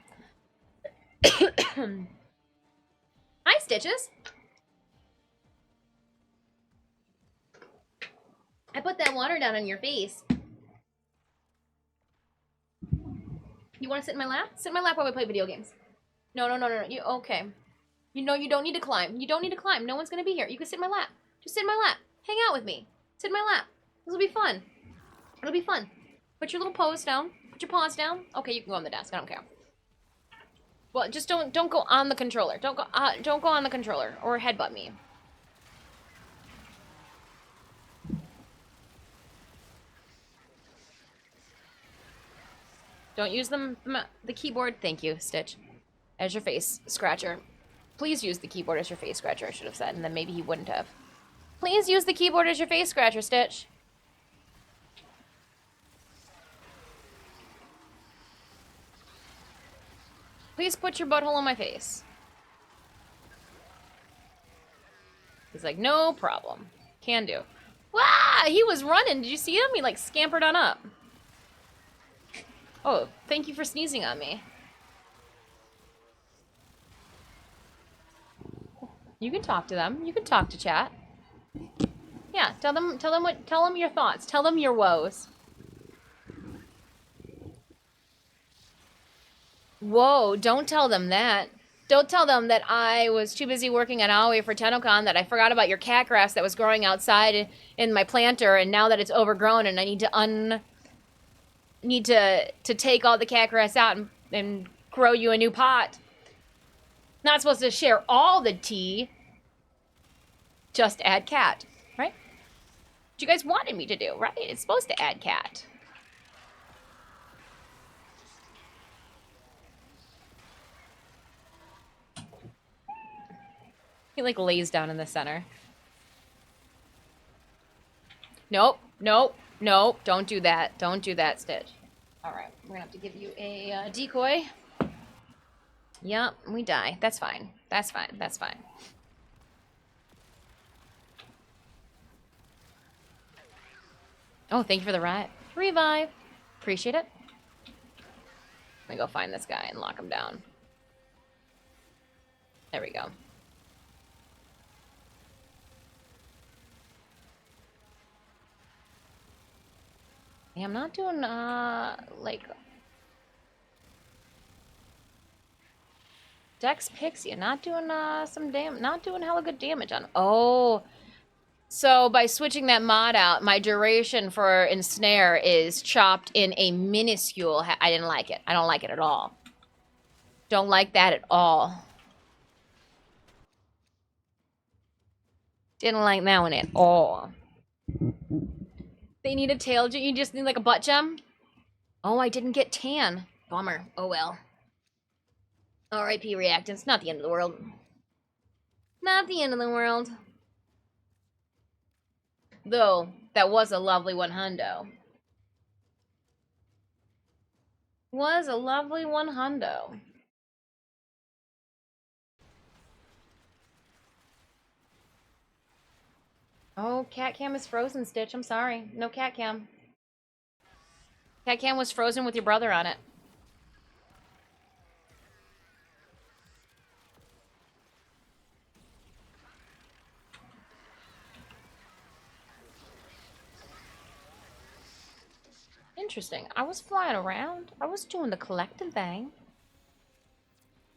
Hi, Stitches. I put that water down on your face. You want to sit in my lap? Sit in my lap while we play video games. No. You okay? You know you don't need to climb. You don't need to climb. No one's gonna be here. You can sit in my lap. Just sit in my lap. Hang out with me. Sit in my lap. This will be fun. It'll be fun. Put your little paws down. Put your paws down. Okay, you can go on the desk. I don't care. Well, just don't go on the controller. Don't go on the controller or headbutt me. Don't use the keyboard. Thank you, Stitch. As your face scratcher. Please use the keyboard as your face scratcher, I should have said, and then maybe he wouldn't have. Please use the keyboard as your face scratcher, Stitch. Please put your butthole on my face. He's like, no problem. Can do. Wow, he was running. Did you see him? He like scampered on up. Oh, thank you for sneezing on me. You can talk to them. You can talk to chat. Yeah, tell them your thoughts. Tell them your woes. Whoa, don't tell them that. Don't tell them that I was too busy working at Aoi for TennoCon that I forgot about your cat grass that was growing outside in my planter, and now that it's overgrown and I need to take all the cat grass out and grow you a new pot. Not supposed to share all the tea. Just add cat, right? What you guys wanted me to do, right? It's supposed to add cat. He like lays down in the center. Nope, nope, nope. Don't do that. Don't do that, Stitch. All right, we're gonna have to give you a decoy. Yep, we die. That's fine. That's fine. That's fine. Oh, thank you for the revive. Appreciate it. Let me go find this guy and lock him down. There we go. Yeah, I'm not doing, like... Dex Pixie, not doing, not doing hella good damage on... Oh... So by switching that mod out, my duration for Ensnare is chopped in a minuscule... I didn't like it. I don't like it at all. Don't like that at all. Didn't like that one at all. They need a tail gem? You just need like a butt gem? Oh, I didn't get tan. Bummer. Oh well. R.I.P. Reactants. Not the end of the world. Not the end of the world. Though, that was a lovely one hundo. Was a lovely one hundo. Oh, cat cam is frozen, Stitch. I'm sorry. No cat cam. Cat cam was frozen with your brother on it. Interesting. I was flying around. I was doing the collecting thing.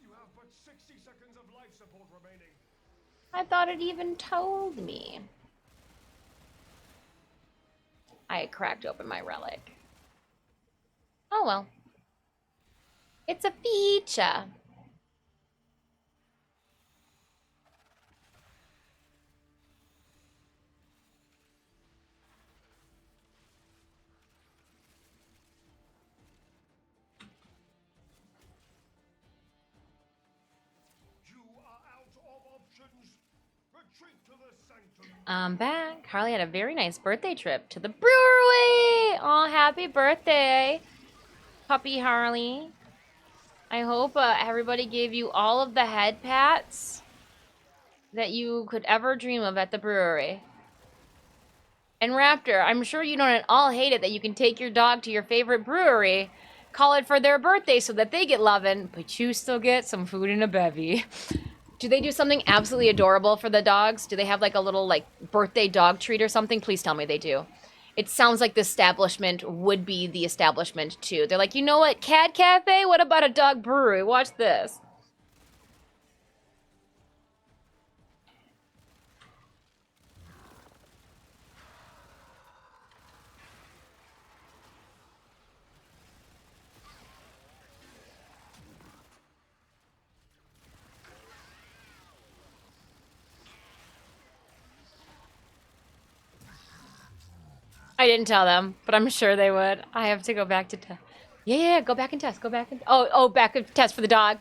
You have but 60 seconds of life support remaining. I thought it even told me. I had cracked open my relic. Oh well. It's a feature. You are out of options. Retreat to the sanctum. I'm back. Harley had a very nice birthday trip to the brewery. Oh, happy birthday, puppy Harley. I hope everybody gave you all of the head pats that you could ever dream of at the brewery. And Raptor, I'm sure you don't at all hate it that you can take your dog to your favorite brewery, call it for their birthday so that they get lovin', but you still get some food and a bevy. Do they do something absolutely adorable for the dogs? Do they have like a little like birthday dog treat or something? Please tell me they do. It sounds like the establishment would be the establishment too. They're like, you know what, cat cafe? What about a dog brewery? Watch this. I didn't tell them, but I'm sure they would. I have to go back to test. Yeah, go back and test. Go back and back and test for the dog.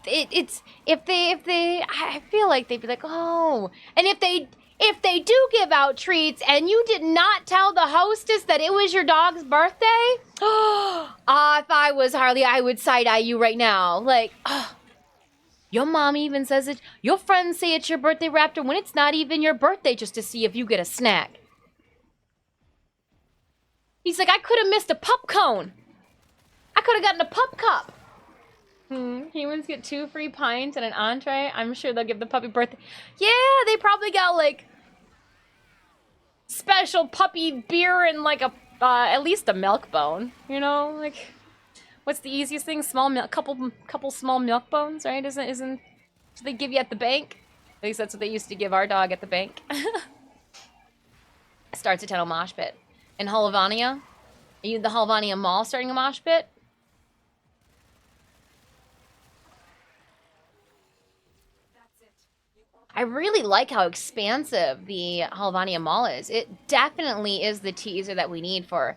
It's if they I feel like they'd be like, oh, and if they do give out treats and you did not tell the hostess that it was your dog's birthday, if I was Harley, I would side eye you right now. Like, your mom even says it. Your friends say it's your birthday, Raptor, when it's not even your birthday, just to see if you get a snack. He's like, I could have missed a pup cone. I could have gotten a pup cup. Humans get 2 free pints and an entree. I'm sure they'll give the puppy birthday. Yeah, they probably got like special puppy beer and like a at least a milk bone. You know, like what's the easiest thing? Small milk, couple small milk bones, right? Isn't do they give you at the bank? At least that's what they used to give our dog at the bank. Starts a tunnel mosh pit. In Hullvania? Are you at the Hullvania Mall starting a mosh pit? I really like how expansive the Halvania Mall is. It definitely is the teaser that we need for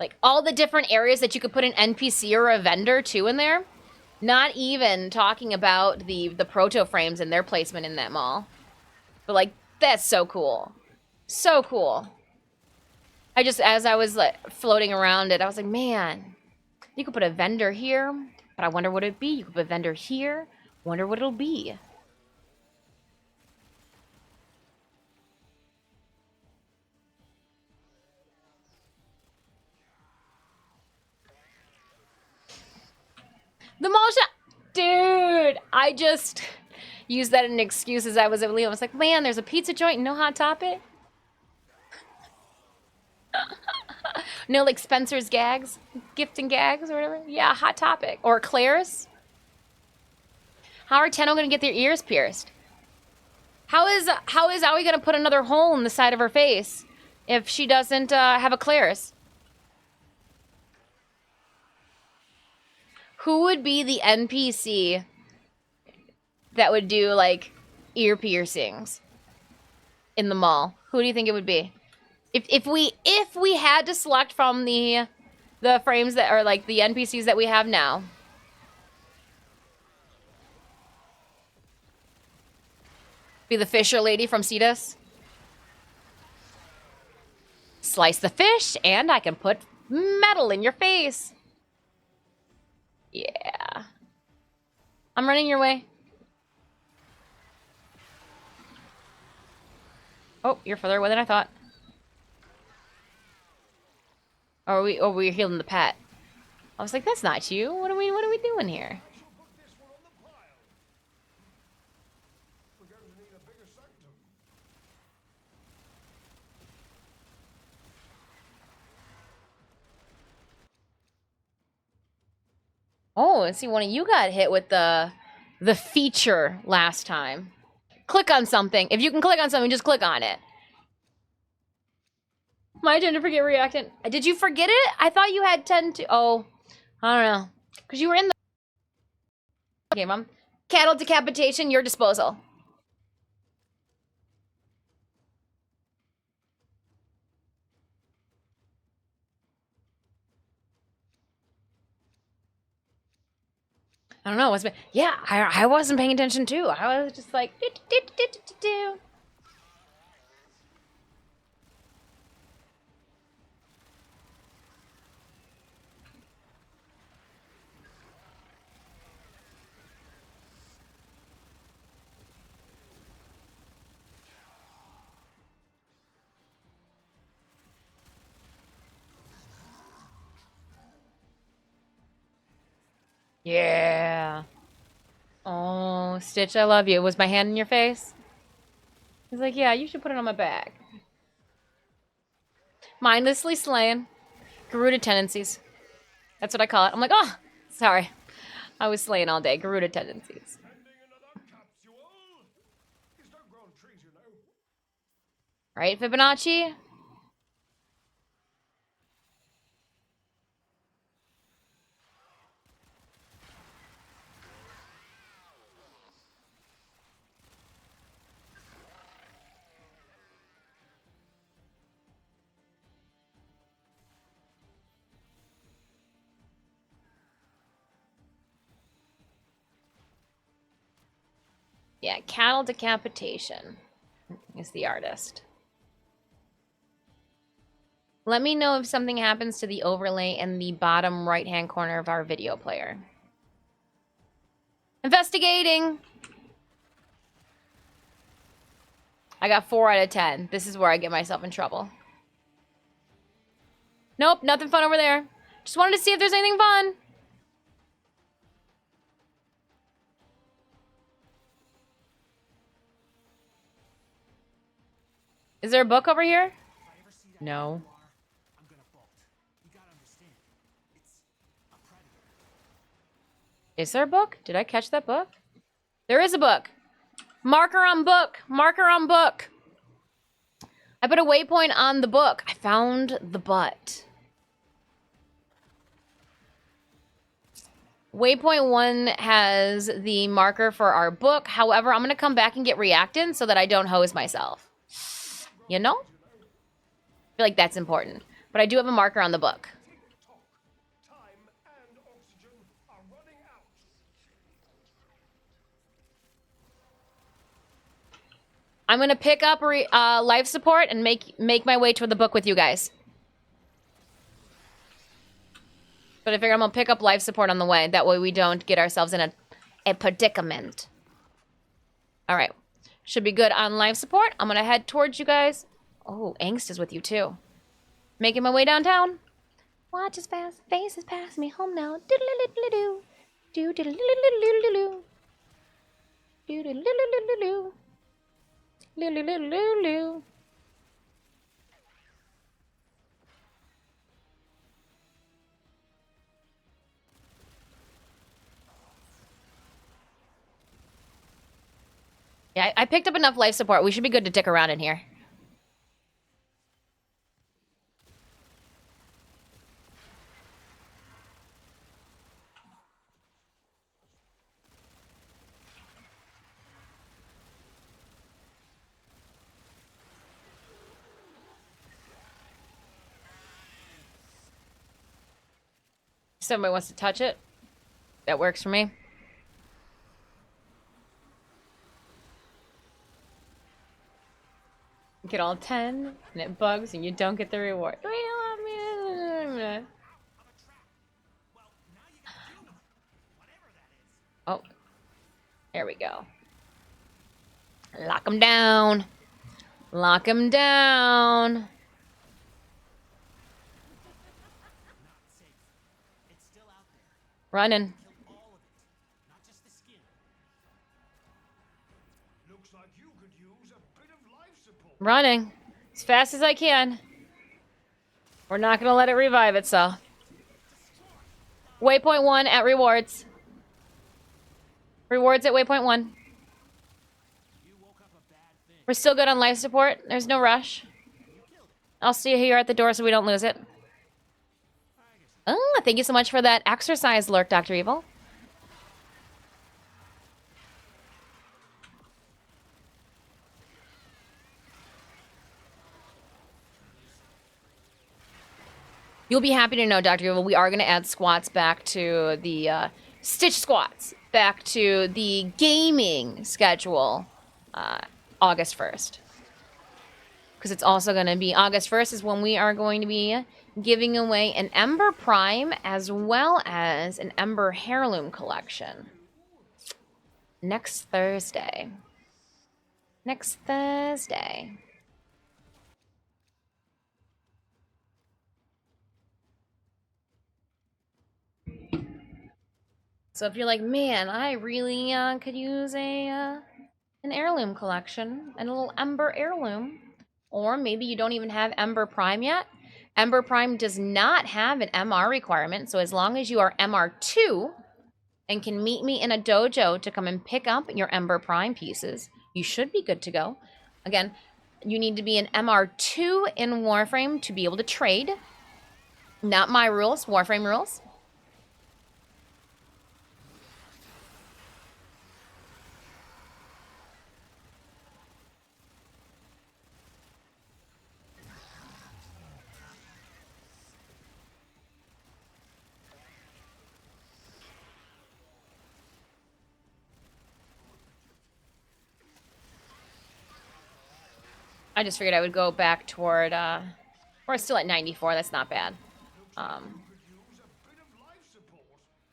like all the different areas that you could put an NPC or a vendor too in there. Not even talking about the proto frames and their placement in that mall. But like that's so cool. So cool. I just as I was like floating around it, I was like, man, you could put a vendor here, but I wonder what it'd be. You could put a vendor here. Wonder what it'll be. The mall shop. Dude, I just used that as an excuse as I was at Leo. I was like, man, there's a pizza joint and no Hot Topic. No, like Spencer's Gags, Gift and Gags or whatever. Yeah, Hot Topic. Or Claire's. How are Tenno gonna get their ears pierced? How is Aoi gonna put another hole in the side of her face if she doesn't have a Claire's? Who would be the NPC that would do like ear piercings in the mall? Who do you think it would be? If we had to select from the frames that are like the NPCs that we have now. Be the Fisher lady from Cetus. Slice the fish and I can put metal in your face. Yeah. I'm running your way. Oh, you're further away than I thought. Or we're healing the pet. I was like, that's not you. What are we doing here? I shall put this one on the pile. We're going to need a bigger sanctum. Oh, and see, one of you got hit with the feature last time. Click on something. If you can click on something, just click on it. My turn to forget reactant. Did you forget it? I thought you had 10 to... Oh, I don't know. Because you were in the... Okay, Mom. Cattle decapitation, your disposal. I don't know. What's been... Yeah, I wasn't paying attention too. I was just like... Do. Yeah. Oh, Stitch, I love you. Was my hand in your face? He's like, yeah, you should put it on my back. Mindlessly slaying. Garuda tendencies. That's what I call it. I'm like, oh, sorry. I was slaying all day. Garuda tendencies. Sending another capsule. These don't grow on trees, you know. Right, Fibonacci? Yeah, cattle decapitation is the artist. Let me know if something happens to the overlay in the bottom right-hand corner of our video player. Investigating! I got 4 out of 10. This is where I get myself in trouble. Nope, nothing fun over there. Just wanted to see if there's anything fun. Is there a book over here? No. I'm gonna bolt. You gotta understand. It's a predator. Is there a book? Did I catch that book? There is a book. Marker on book. Marker on book. I put a waypoint on the book. I found the butt. Waypoint 1 has the marker for our book. However, I'm going to come back and get reactants so that I don't hose myself. You know? I feel like that's important. But I do have a marker on the book. Tick-tock. Time and oxygen are running out. I'm going to pick up life support and make my way toward the book with you guys. But I figure I'm going to pick up life support on the way. That way we don't get ourselves in a predicament. All right. Should be good on life support. I'm going to head towards you guys. Oh, Angst is with you too. Making my way downtown. Watch as fast faces pass me home now. Doodle-doodle-doodle-doo. Doodle-doodle-doodle-doo. Doodle-doodle-doodle-doo. Doodle-doodle-doodle-doo. Yeah, I picked up enough life support. We should be good to dick around in here. Somebody wants to touch it. That works for me. Get all 10, and it bugs, and you don't get the reward. Oh, there we go. Lock him down. Lock him down. Running. Looks like you could use a bit of life support. Running. As fast as I can. We're not going to let it revive itself. Waypoint 1 at rewards. Rewards at waypoint 1. We're still good on life support. There's no rush. I'll see you here at the door so we don't lose it. Oh, thank you so much for that exercise lurk, Dr. Evil. You'll be happy to know, Dr. Evil, we are going to add squats back to the Stitch squats, back to the gaming schedule August 1st. Because it's also going to be August 1st is when we are going to be giving away an Ember Prime as well as an Ember Heirloom collection. Next Thursday. Next Thursday. So if you're like, man, I really could use an heirloom collection, and a little Ember heirloom, or maybe you don't even have Ember Prime yet. Ember Prime does not have an MR requirement, so as long as you are MR2 and can meet me in a dojo to come and pick up your Ember Prime pieces, you should be good to go. Again, you need to be an MR2 in Warframe to be able to trade. Not my rules, Warframe rules. I just figured I would go back toward, we're still at 94, that's not bad. I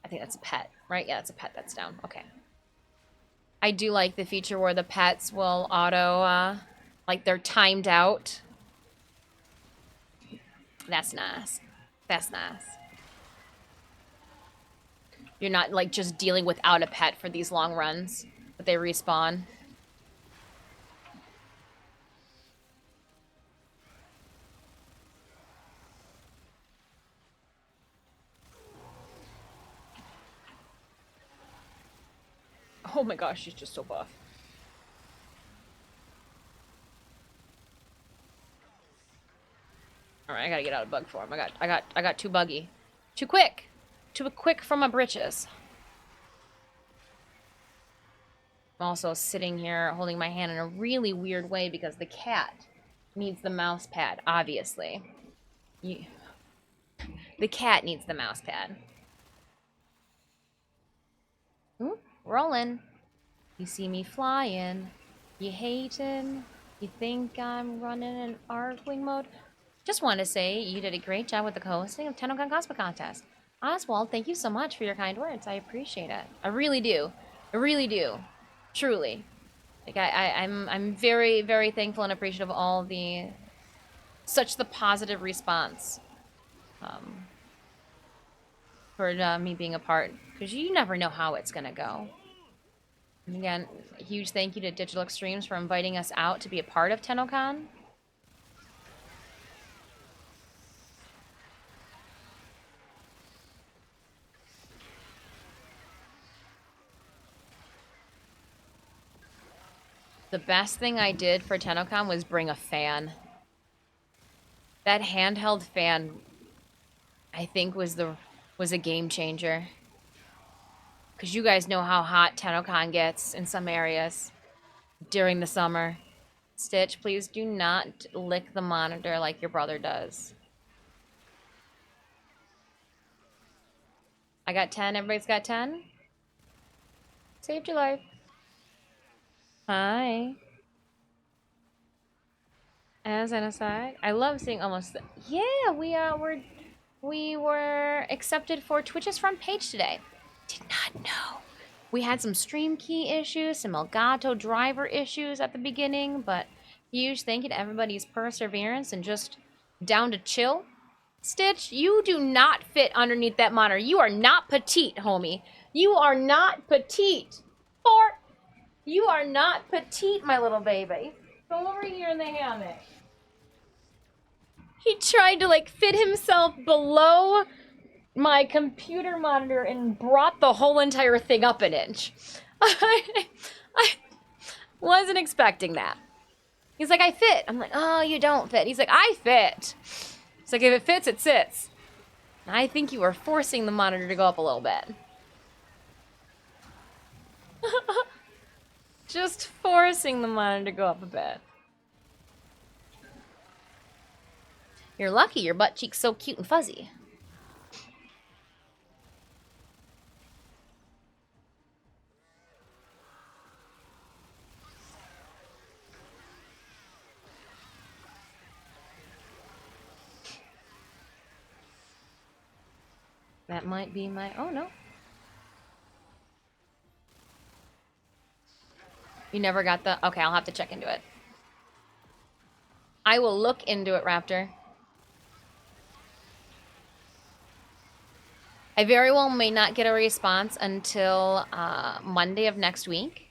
think that's a pet, right? Yeah, that's a pet that's down, okay. I do like the feature where the pets will auto, like they're timed out. That's nice. That's nice. You're not like just dealing without a pet for these long runs, but they respawn. Oh my gosh, she's just so buff. All right, I gotta get out of bug form. I got too buggy, too quick for my britches. I'm also sitting here holding my hand in a really weird way because the cat needs the mouse pad, obviously. The cat needs the mouse pad. Ooh, rolling. You see me flying. You hating. You think I'm running an Arcwing mode? Just wanted to say you did a great job with the co-hosting of TennoCon Cosplay Contest. Oswald, thank you so much for your kind words. I appreciate it. I really do. I really do. Truly. Like I'm very, very thankful and appreciative of all the the positive response for me being a part, because you never know how it's gonna go. And again, a huge thank you to Digital Extremes for inviting us out to be a part of TennoCon. The best thing I did for TennoCon was bring a fan. That handheld fan, I think, was a game changer. Because you guys know how hot TennoCon gets in some areas during the summer. Stitch, please do not lick the monitor like your brother does. I got 10. Everybody's got 10? Saved your life. Hi. As an aside, I love seeing almost... Yeah, we were accepted for Twitch's front page today. Did not know. We had some stream key issues, some Elgato driver issues at the beginning, but huge thank you to everybody's perseverance and just down to chill. Stitch, you do not fit underneath that monitor. You are not petite, homie. You are not petite. Fort! You are not petite, my little baby. Come over here in the hammock. He tried to, like, fit himself below my computer monitor and brought the whole entire thing up an inch. I wasn't expecting that. He's like, I fit. I'm like, oh, you don't fit. He's like, I fit. He's like, if it fits, it sits. And I think you were forcing the monitor to go up a little bit. Just forcing the monitor to go up a bit. You're lucky your butt cheek's so cute and fuzzy. That might be my... Oh, no. You never got the... Okay, I'll have to check into it. I will look into it, Raptor. I very well may not get a response until Monday of next week.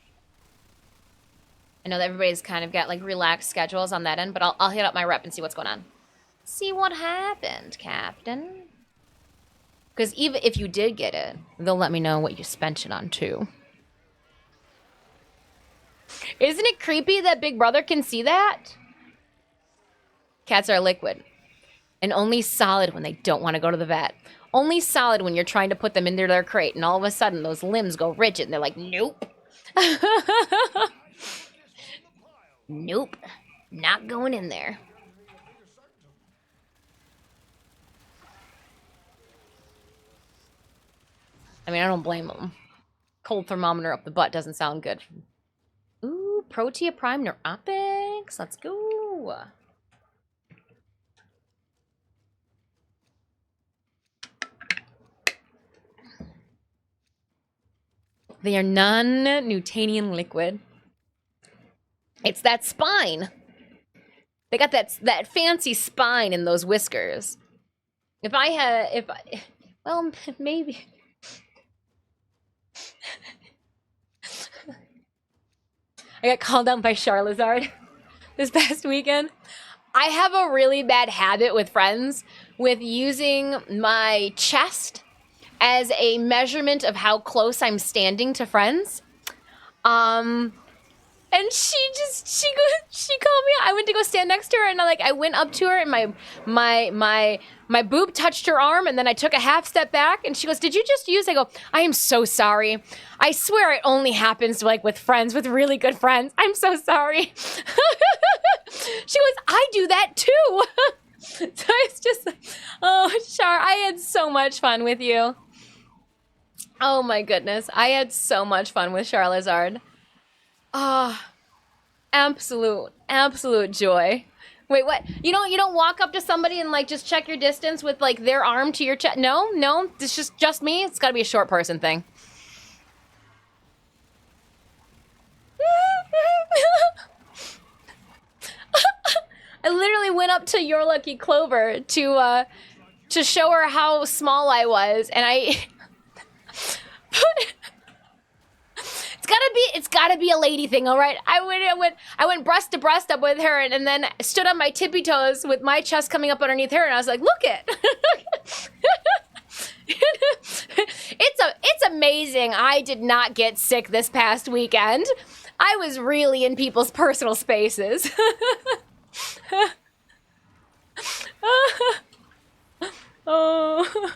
I know that everybody's kind of got, like, relaxed schedules on that end, but I'll hit up my rep and see what's going on. See what happened, Captain. Because even if you did get it, they'll let me know what you spent it on, too. Isn't it creepy that Big Brother can see that? Cats are liquid. And only solid when they don't want to go to the vet. Only solid when you're trying to put them into their crate, and all of a sudden those limbs go rigid, and they're like, nope. Nope. Not going in there. I mean, I don't blame them. Cold thermometer up the butt doesn't sound good. Ooh, Protea Prime Neuropics. Let's go. They are non-Newtanian liquid. It's that spine. They got that fancy spine in those whiskers. Well, maybe. I got called out by Charizard this past weekend. I have a really bad habit with friends with using my chest as a measurement of how close I'm standing to friends. And she called me. I went to go stand next to her, and I went up to her, and my boob touched her arm, and then I took a half step back, and she goes, "Did you just use?" I go, "I am so sorry. I swear it only happens with friends, with really good friends. I'm so sorry." She goes, "I do that too." So it's just, oh, Char, I had so much fun with you. Oh my goodness, I had so much fun with Charizard. Ah. Absolute joy. Wait, what? You don't walk up to somebody and just check your distance with their arm to your chest? No, it's just me. It's got to be a short person thing. I literally went up to Your Lucky Clover to show her how small I was, and I It's gotta be a lady thing, all right? I went breast to breast up with her, and then stood on my tippy toes with my chest coming up underneath her, and I was like, "Look it!" It's amazing. I did not get sick this past weekend. I was really in people's personal spaces. Oh.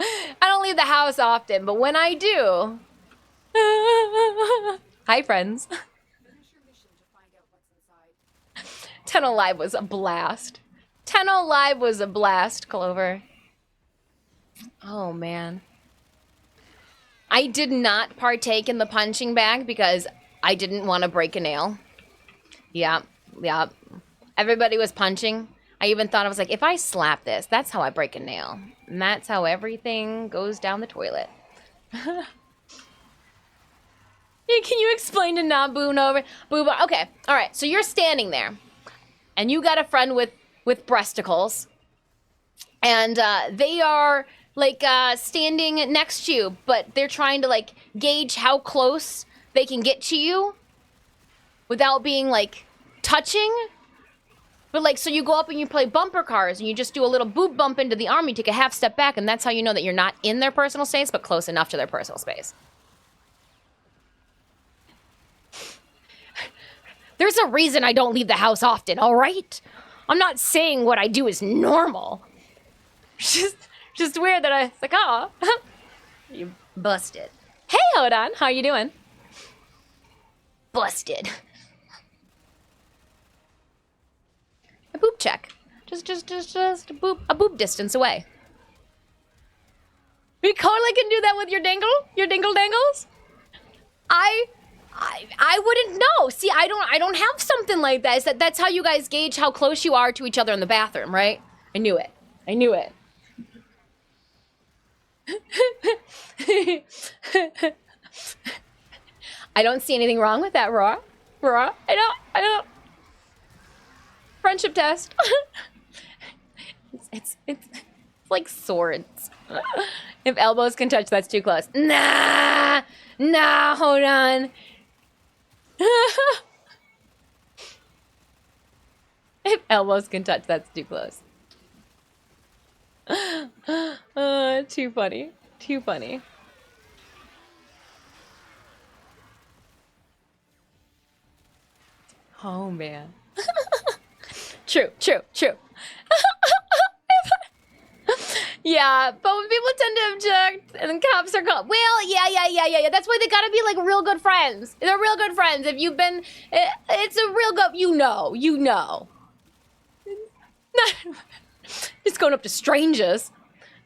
I don't leave the house often, but when I do... Hi, friends. Finish your mission to find out what's inside. Tenno Live was a blast. Tenno Live was a blast, Clover. Oh, man. I did not partake in the punching bag because I didn't want to break a nail. Yeah. Everybody was punching. I even thought, I was like, if I slap this, that's how I break a nail. And that's how everything goes down the toilet. Can you explain to Nabu over? Booba? Okay, all right. So you're standing there, and you got a friend with breasticles, and they are standing next to you, but they're trying to gauge how close they can get to you without being touching. But so you go up and you play bumper cars, and you just do a little boob bump into the arm, you take a half step back, and that's how you know that you're not in their personal space, but close enough to their personal space. There's a reason I don't leave the house often, all right? I'm not saying what I do is normal. Just weird that it's like, oh, you busted. Hey, Hodon, how you doing? Busted. A boob check. Just a boob distance away. We totally can do that with your dingle dangles. I wouldn't know. See, I don't have something like that. That's how you guys gauge how close you are to each other in the bathroom, right? I knew it. I don't see anything wrong with that, Roar. I don't. Friendship test. it's like swords. If elbows can touch, that's too close. Nah, hold on. If elbows can touch, that's too close. Too funny. Oh, man. True. Yeah, but when people tend to object and the cops are called, well, yeah. That's why they gotta be real good friends. They're real good friends. If you've been, it's a real good, you know. Not just going up to strangers.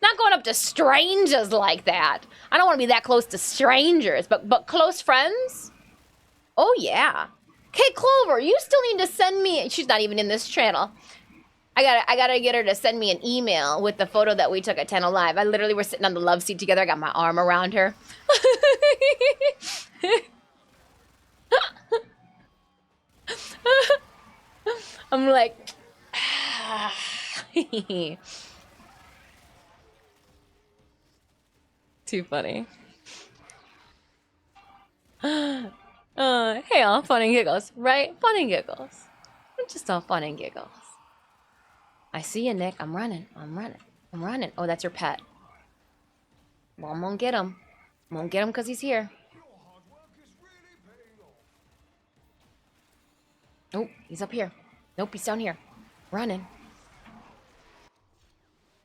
Not going up to strangers like that. I don't want to be that close to strangers, but close friends? Oh, yeah. Okay, Clover, you still need to send me, she's not even in this channel. I gotta get her to send me an email with the photo that we took at 10 Alive. I literally were sitting on the love seat together. I got my arm around her. I'm like, too funny. Hey, all fun and giggles, right? Fun and giggles. I'm just all fun and giggles. I see you, Nick. I'm running. Oh, that's your pet. Well, I'm gonna get him. Won't get him because he's here. Your hard work is really paying off. Oh, he's up here. Nope, he's down here. Running.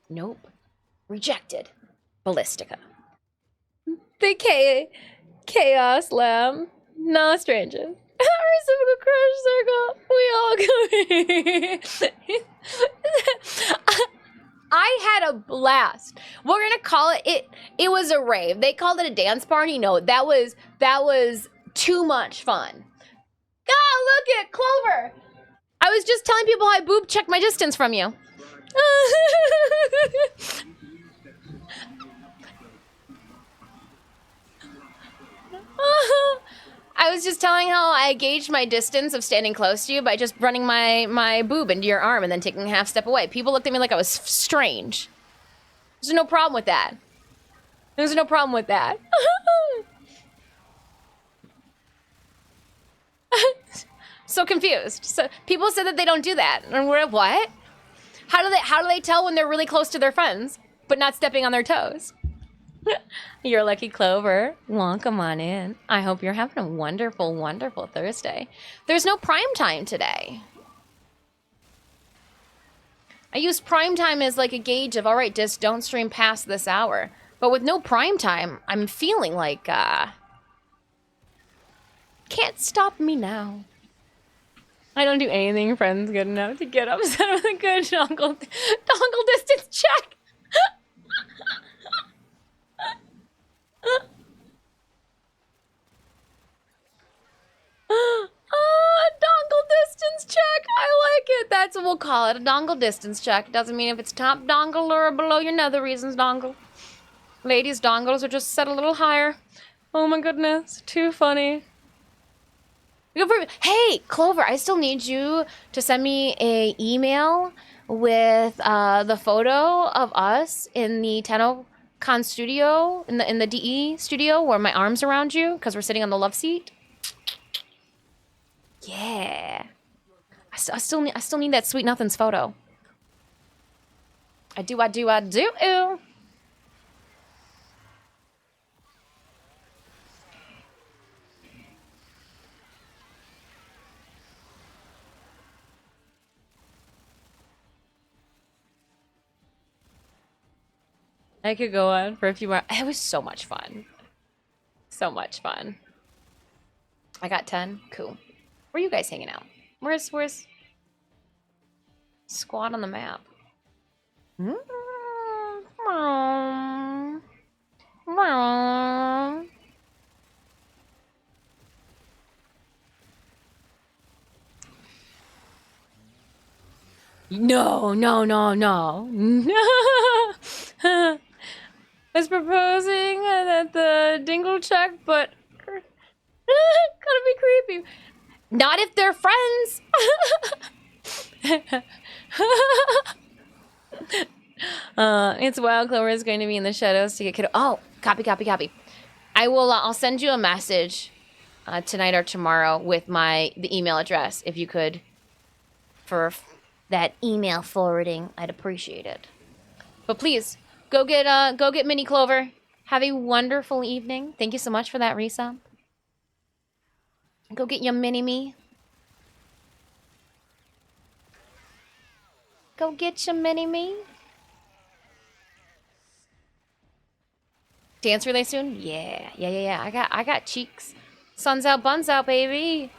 Nope. Rejected. Ballistica. The Chaos Lamb. No strangers. Reciprocal crush circle. We all come. I had a blast. We're gonna call it. It was a rave. They called it a dance party. No, that was too much fun. Ah, look at Clover. I was just telling people I boob checked my distance from you. I was just telling how I gauged my distance of standing close to you by just running my boob into your arm and then taking a half step away. People looked at me like I was strange. There's no problem with that. There's no problem with that. So confused. So people said that they don't do that. And we're what? How do they tell when they're really close to their friends but not stepping on their toes? You're lucky, Clover. Welcome on in. I hope you're having a wonderful, wonderful Thursday. There's no prime time today. I use prime time as like a gauge of, all right, just don't stream past this hour. But with no prime time, I'm feeling like, can't stop me now. I don't do anything friends good enough to get upset with a good dongle distance check. Dongle distance check. I like it. That's what we'll call it. A dongle distance check. Doesn't mean if it's top dongle or below your nether reasons dongle. Ladies' dongles are just set a little higher. Oh my goodness. Too funny. Hey, Clover, I still need you to send me a email with the photo of us in the TennoCon studio, in the DE studio, where my arm's around you, because we're sitting on the love seat. Yeah. I still need that Sweet Nothings photo. I do. I could go on for a few more. It was so much fun. So much fun. I got 10. Cool. Where are you guys hanging out? Where's squad on the map? No. I was proposing that the dingle check, but gotta be creepy. Not if they're friends. It's wild. Clover is going to be in the shadows to get kiddo. Oh, copy. I will. I'll send you a message tonight or tomorrow with the email address. If you could, for that email forwarding, I'd appreciate it. But please go get Mini Clover. Have a wonderful evening. Thank you so much for that resub. Go get your mini-me. Go get your mini-me. Dance relay soon? Yeah. I got cheeks. Sun's out, buns out, baby.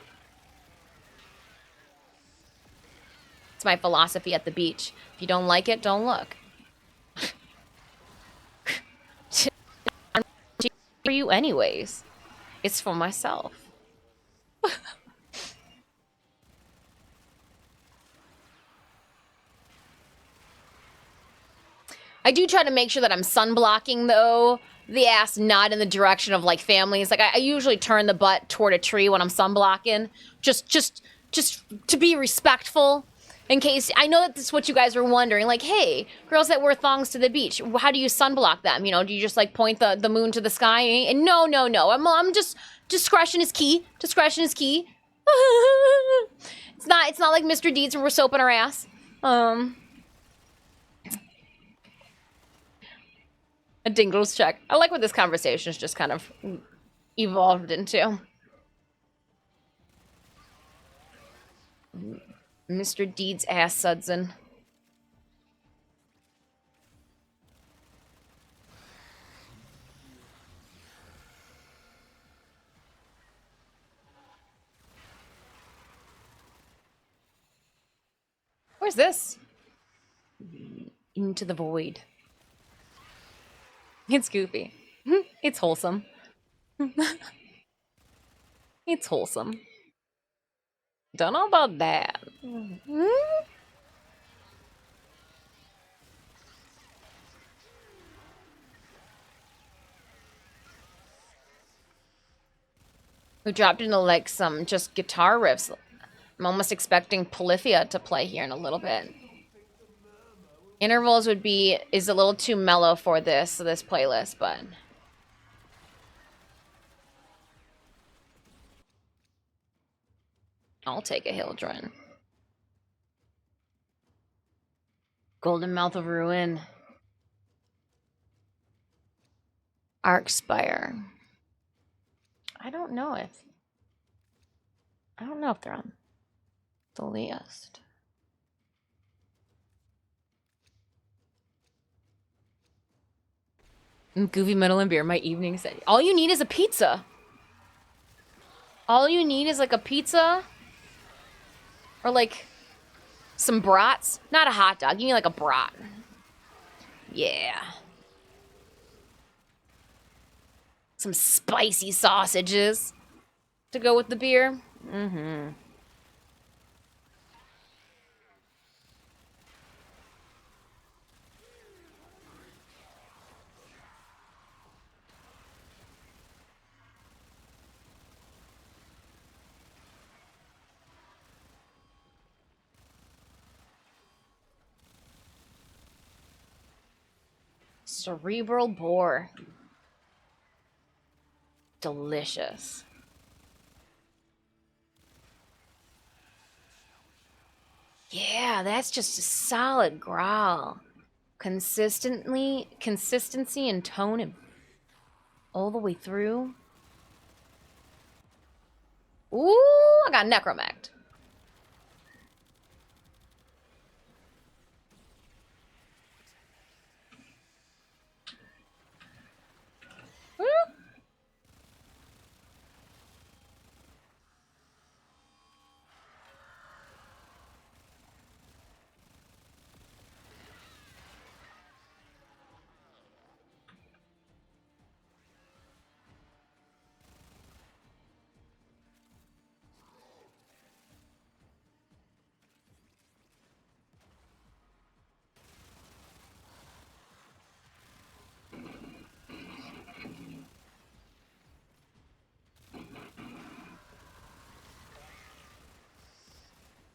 It's my philosophy at the beach. If you don't like it, don't look. For you anyways. It's for myself. I do try to make sure that I'm sunblocking though. The ass not in the direction of like families. Like I usually turn the butt toward a tree when I'm sunblocking. Just to be respectful. In case, I know that this is what you guys were wondering. Like, hey, girls that wear thongs to the beach, how do you sunblock them? You know, do you just like point the moon to the sky? And no. I'm just, discretion is key. Discretion is key. It's not like Mr. Deeds where we're soaping our ass. A Dingles check. I like what this conversation has just kind of evolved into. Mr. Deeds ass Sudson. Where's this? Into the void. It's goofy. It's wholesome. It's wholesome. Don't know about that. We dropped into like some just guitar riffs. I'm almost expecting Polyphia to play here in a little bit. Intervals is a little too mellow for this playlist, but I'll take a Hildren. Golden Mouth of Ruin. Arkspire. I don't know if they're on the list. Goofy Metal and Beer, my evening set. All you need is a pizza. All you need is like a pizza or like some brats. Not a hot dog. You need like a brat. Yeah. Some spicy sausages to go with the beer. Mm-hmm. Cerebral boar. Delicious. Yeah, that's just a solid growl. Consistency and tone and all the way through. Ooh, I got necromect. Woo.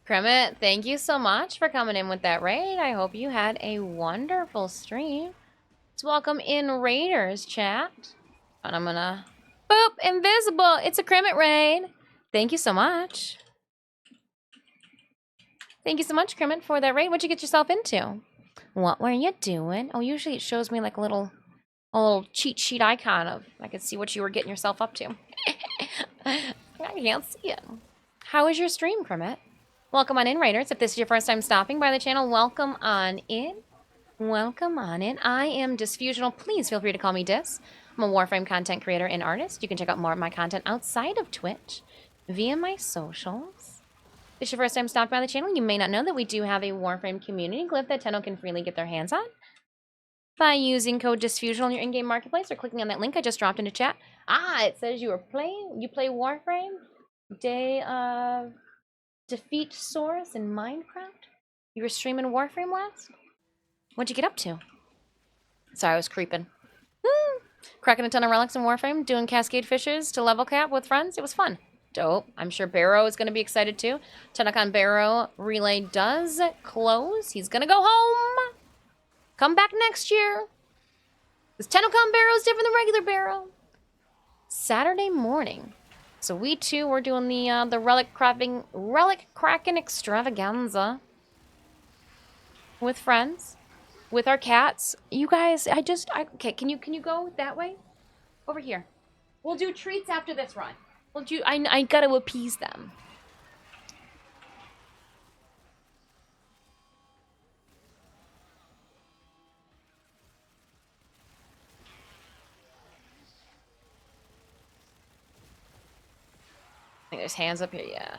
Kremet, thank you so much for coming in with that raid. I hope you had a wonderful stream. Let's welcome in Raiders, chat. And I'm gonna... Boop! Invisible! It's a Kremet raid! Thank you so much. Thank you so much, Kremet, for that raid. What'd you get yourself into? What were you doing? Oh, usually it shows me like a little cheat sheet icon of... I could see what you were getting yourself up to. I can't see it. How was your stream, Kremet? Welcome on in, Raiders. If this is your first time stopping by the channel, welcome on in. Welcome on in. I am Disfusional. Please feel free to call me Dis. I'm a Warframe content creator and artist. You can check out more of my content outside of Twitch via my socials. If it's your first time stopping by the channel, you may not know that we do have a Warframe community glyph that Tenno can freely get their hands on by using code Disfusional in your in-game marketplace or clicking on that link I just dropped into chat. Ah, it says you play Warframe? Day of Defeat Source in Minecraft? You were streaming Warframe last? What'd you get up to? Sorry, I was creeping. Cracking a ton of relics in Warframe, doing Cascade Fishes to level cap with friends. It was fun. Dope. I'm sure Barrow is going to be excited too. Tenocon Barrow relay does close. He's going to go home. Come back next year. Because Tenocon Barrow is different than regular Barrow. Saturday morning. So we too were doing the relic cracking extravaganza with friends. with our cats. You guys, okay, can you go that way? Over here. We'll do treats after this run. I gotta appease them. I think there's hands up here, yeah.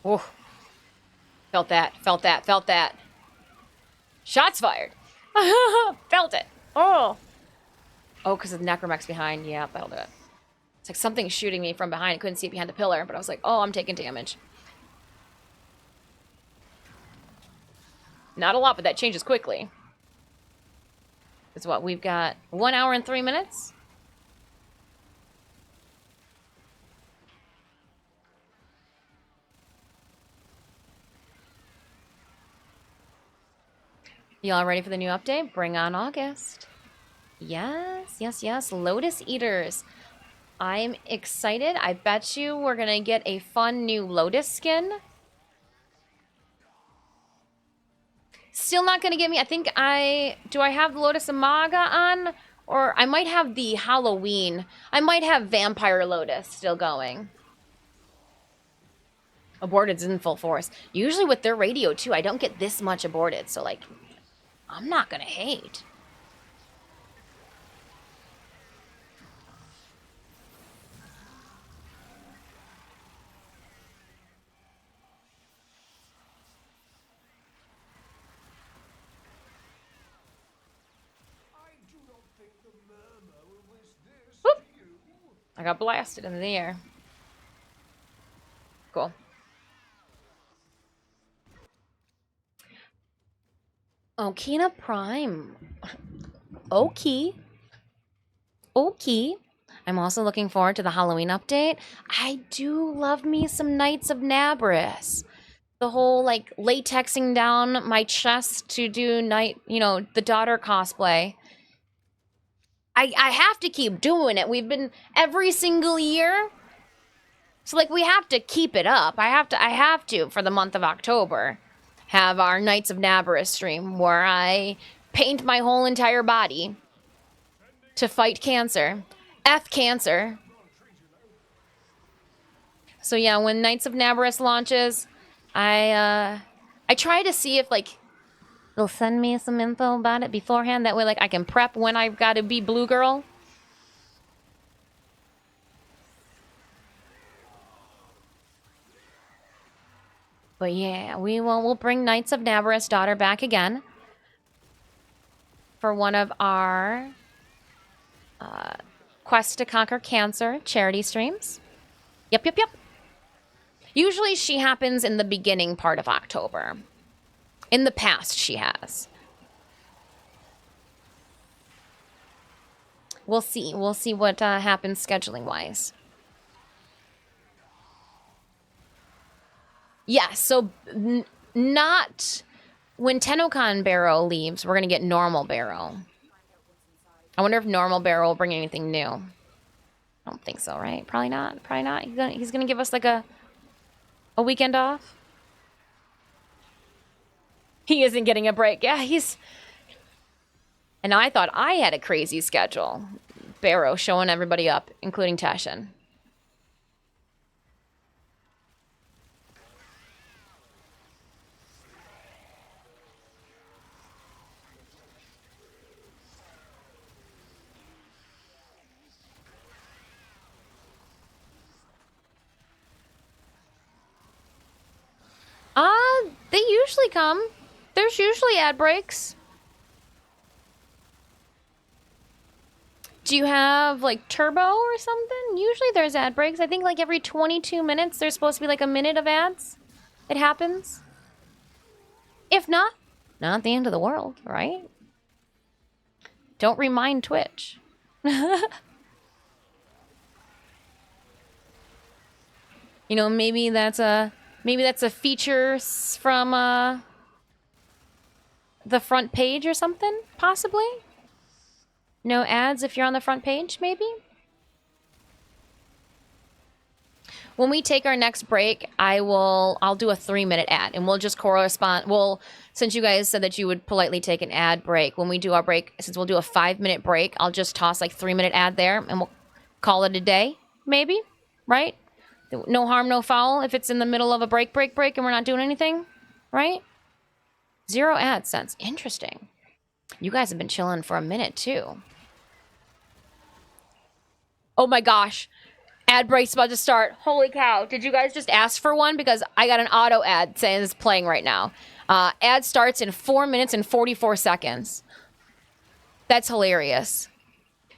Oh. Felt that. Shots fired. Felt it. Oh. Oh, because the necromech's behind. Yeah, that'll do it. It's like something shooting me from behind. I couldn't see it behind the pillar, but I was like, oh, I'm taking damage. Not a lot, but that changes quickly. It's what, we've got 1 hour and 3 minutes? Y'all ready for the new update? Bring on August. Yes. Lotus Eaters. I'm excited. I bet you we're gonna get a fun new Lotus skin. Still not gonna get me. Do I have the Lotus Amaga on? Or I might have the Halloween. I might have Vampire Lotus still going. Aborted's in full force. Usually with their radio too, I don't get this much aborted. So like, I'm not gonna hate. Whoop. I got blasted into the air. Cool. Okina Prime. Okay. I'm also looking forward to the Halloween update. I do love me some Knights of Nabris. The whole, like, latexing down my chest to do the daughter cosplay. I have to keep doing it. We've been every single year. So, like, we have to keep it up. I have to, for the month of October, have our Knights of Nabris stream where I paint my whole entire body to fight cancer. F cancer. So yeah, when Knights of Nabris launches, I try to see if, like, they'll send me some info about it beforehand. That way, like, I can prep when I've got to be Blue Girl. But yeah, we'll bring Knights of Nabris' daughter back again for one of our Quest to Conquer Cancer charity streams. Yep. Usually she happens in the beginning part of October. In the past, she has. We'll see. We'll see what happens scheduling-wise. Yeah, so not... When Tennokan Barrow leaves, we're going to get Normal Barrow. I wonder if Normal Barrow will bring anything new. I don't think so, right? Probably not. He's going to give us, like, a weekend off. He isn't getting a break. Yeah, he's... And I thought I had a crazy schedule. Barrow showing everybody up, including Tashin. They usually come. There's usually ad breaks. Do you have, like, Turbo or something? Usually there's ad breaks. I think, like, every 22 minutes there's supposed to be, like, a minute of ads. It happens. If not the end of the world, right? Don't remind Twitch. You know, maybe that's a feature from the front page or something, possibly. No ads if you're on the front page, maybe? When we take our next break, I'll do a 3-minute ad, and we'll just correspond. Since you guys said that you would politely take an ad break, when we do our break, since we'll do a 5-minute break, I'll just toss like 3-minute ad there, and we'll call it a day, maybe, right? No harm, no foul if it's in the middle of a break, and we're not doing anything, right? 0 AdSense. Interesting. You guys have been chilling for a minute, too. Oh my gosh. Ad break's about to start. Holy cow. Did you guys just ask for one? Because I got an auto ad saying it's playing right now. Ad starts in 4 minutes and 44 seconds. That's hilarious.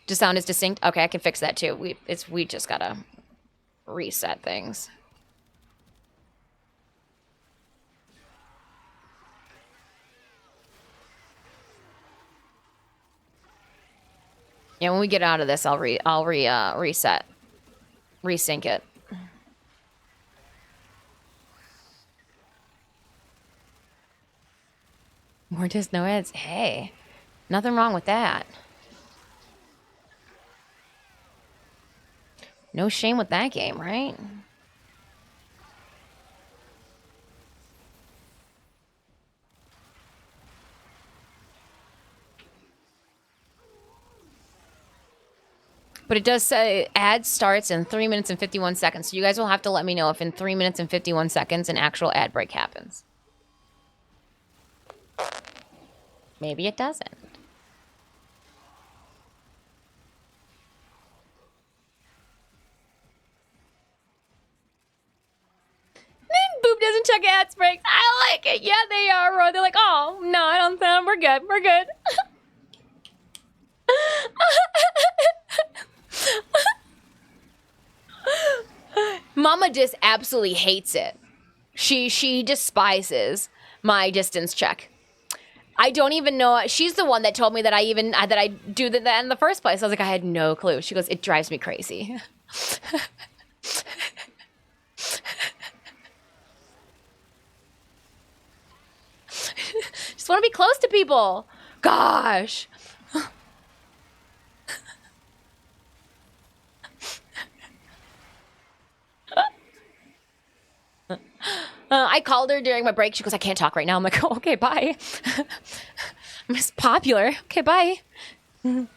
Does sound is distinct? Okay, I can fix that too. We just gotta reset things. Yeah, when we get out of this, I'll reset. Resync it. More just no ads. Hey, nothing wrong with that. No shame with that game, right? But it does say ad starts in 3 minutes and 51 seconds. So you guys will have to let me know if in 3 minutes and 51 seconds an actual ad break happens. Maybe it doesn't. Boop doesn't check ads breaks. I like it. Yeah, they are, Roy. They're like, oh, no, I don't think we're good. We're good. Mama just absolutely hates it. She despises my distance check. I don't even know. She's the one that told me that I do that in the first place. I was like, I had no clue. She goes, it drives me crazy. Just want to be close to people. Gosh. I called her during my break. She goes, I can't talk right now. I'm like, oh, okay, bye. I'm just popular. Okay, bye. Your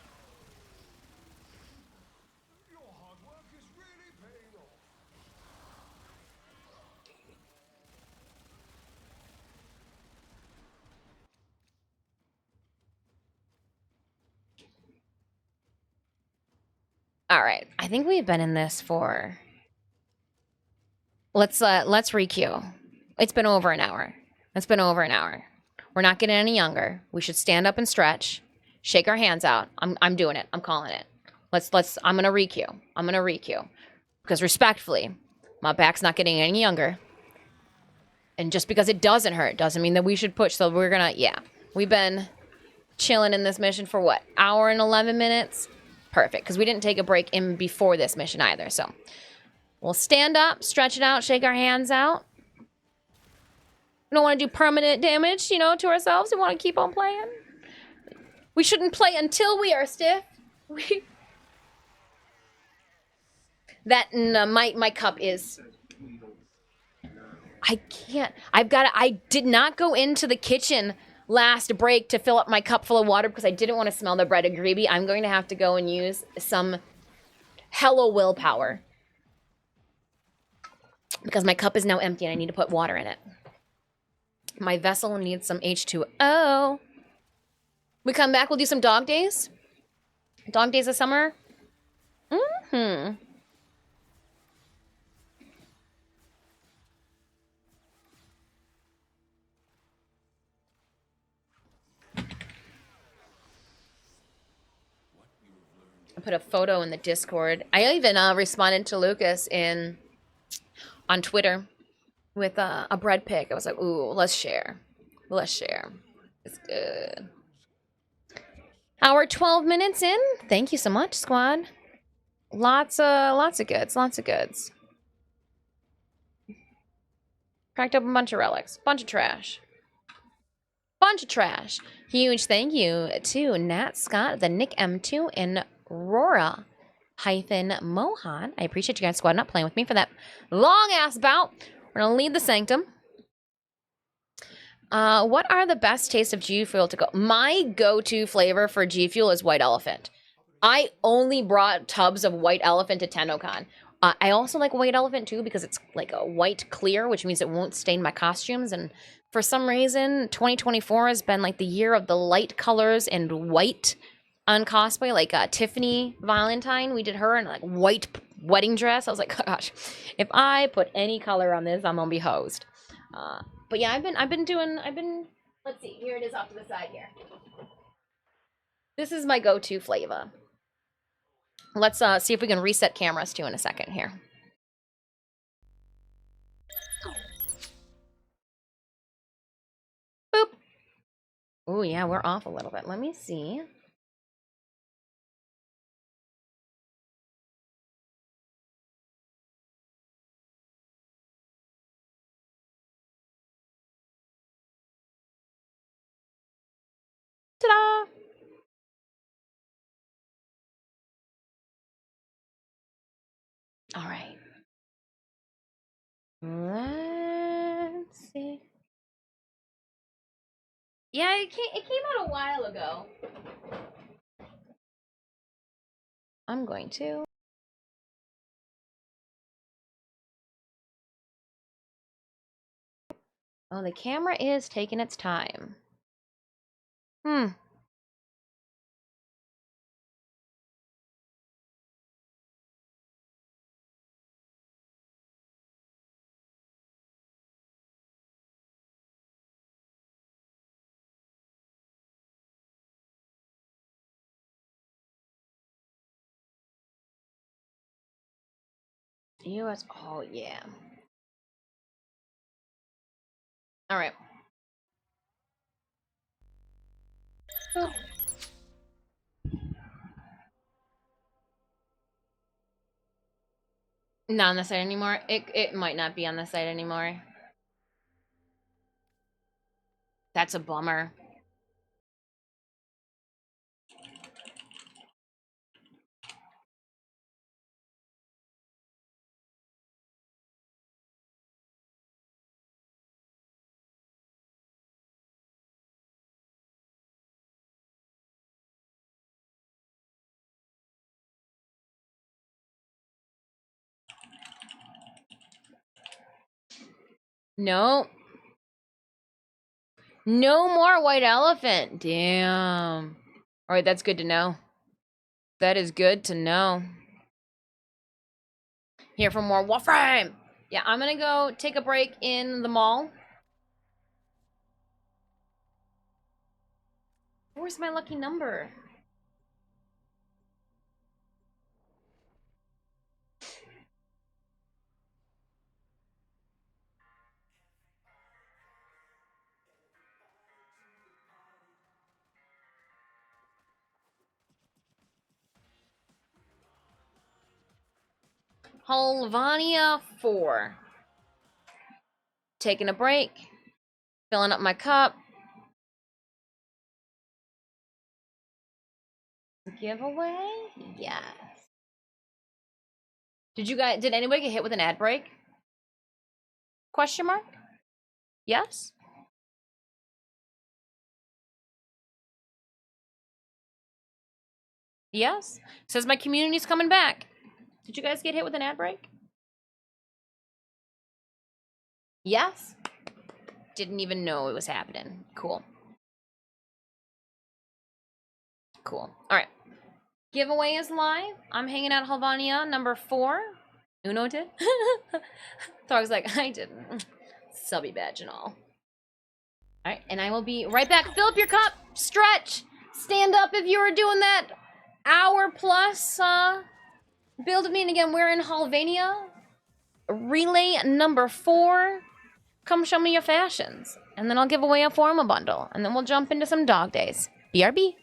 hard work is really paying off. All right. I think we've been in this for... Let's requeue. It's been over an hour. It's been over an hour. We're not getting any younger. We should stand up and stretch. Shake our hands out. I'm doing it. I'm calling it. I'm gonna requeue. Because respectfully, my back's not getting any younger. And just because it doesn't hurt doesn't mean that we should push. So we're gonna, we've been chilling in this mission for what? Hour and 11 minutes? Perfect. Because we didn't take a break in before this mission either. So we'll stand up, stretch it out, shake our hands out. We don't want to do permanent damage, to ourselves. We want to keep on playing. We shouldn't play until we are stiff. My cup is... I can't. I did not go into the kitchen last break to fill up my cup full of water because I didn't want to smell the bread of greeby. I'm going to have to go and use some hello willpower. Because my cup is now empty and I need to put water in it. My vessel needs some H2O. We come back, we'll do some dog days. Dog days of summer. Mm-hmm. I put a photo in the Discord. I even responded to Lucas on Twitter with a bread pic. I was like, ooh, let's share. Let's share. It's good. Hour 12 minutes in. Thank you so much, squad. Lots of goods. Lots of goods. Cracked up a bunch of relics. Bunch of trash. Bunch of trash. Huge thank you to Nat Scott, the Nick M2, and Rora. Mohan. I appreciate you guys squadding up playing with me for that long ass bout. We're gonna lead the sanctum. What are the best tastes of G Fuel to go? My go-to flavor for G Fuel is White Elephant. I only brought tubs of White Elephant to TennoCon. I also like White Elephant too because it's like a white clear, which means it won't stain my costumes. And for some reason, 2024 has been like the year of the light colors and white on cosplay. Like Tiffany Valentine, we did her in like white wedding dress. I was like, gosh, if I put any color on this, I'm gonna be hosed. But yeah, let's see, here it is off to the side here. This is my go-to flavor. Let's see if we can reset cameras too in a second here. Boop. Oh yeah, we're off a little bit. Let me see. Ta-da! All right. Let's see. Yeah, it came out a while ago. I'm going to. Oh, the camera is taking its time. US. Oh yeah. All right. Boop. Not on the site anymore. It might not be on the site anymore. That's a bummer. No. No more White Elephant. Damn. All right, that's good to know. That is good to know. Here for more Warframe. Yeah, I'm gonna go take a break in the mall. Where's my lucky number? Halvania 4. Taking a break. Filling up my cup. Giveaway? Yes. Did anybody get hit with an ad break? Question mark? Yes? Yes? Says my community's coming back. Did you guys get hit with an ad break? Yes? Didn't even know it was happening. Cool. Cool. All right. Giveaway is live. I'm hanging out Halvania number 4. Uno did? Throg's like, I didn't. Subby badge and all. All right, and I will be right back. Fill up your cup. Stretch. Stand up if you were doing that hour plus build with me. And again, we're in Halvania. Relay number 4. Come show me your fashions. And then I'll give away a Forma bundle. And then we'll jump into some dog days. BRB.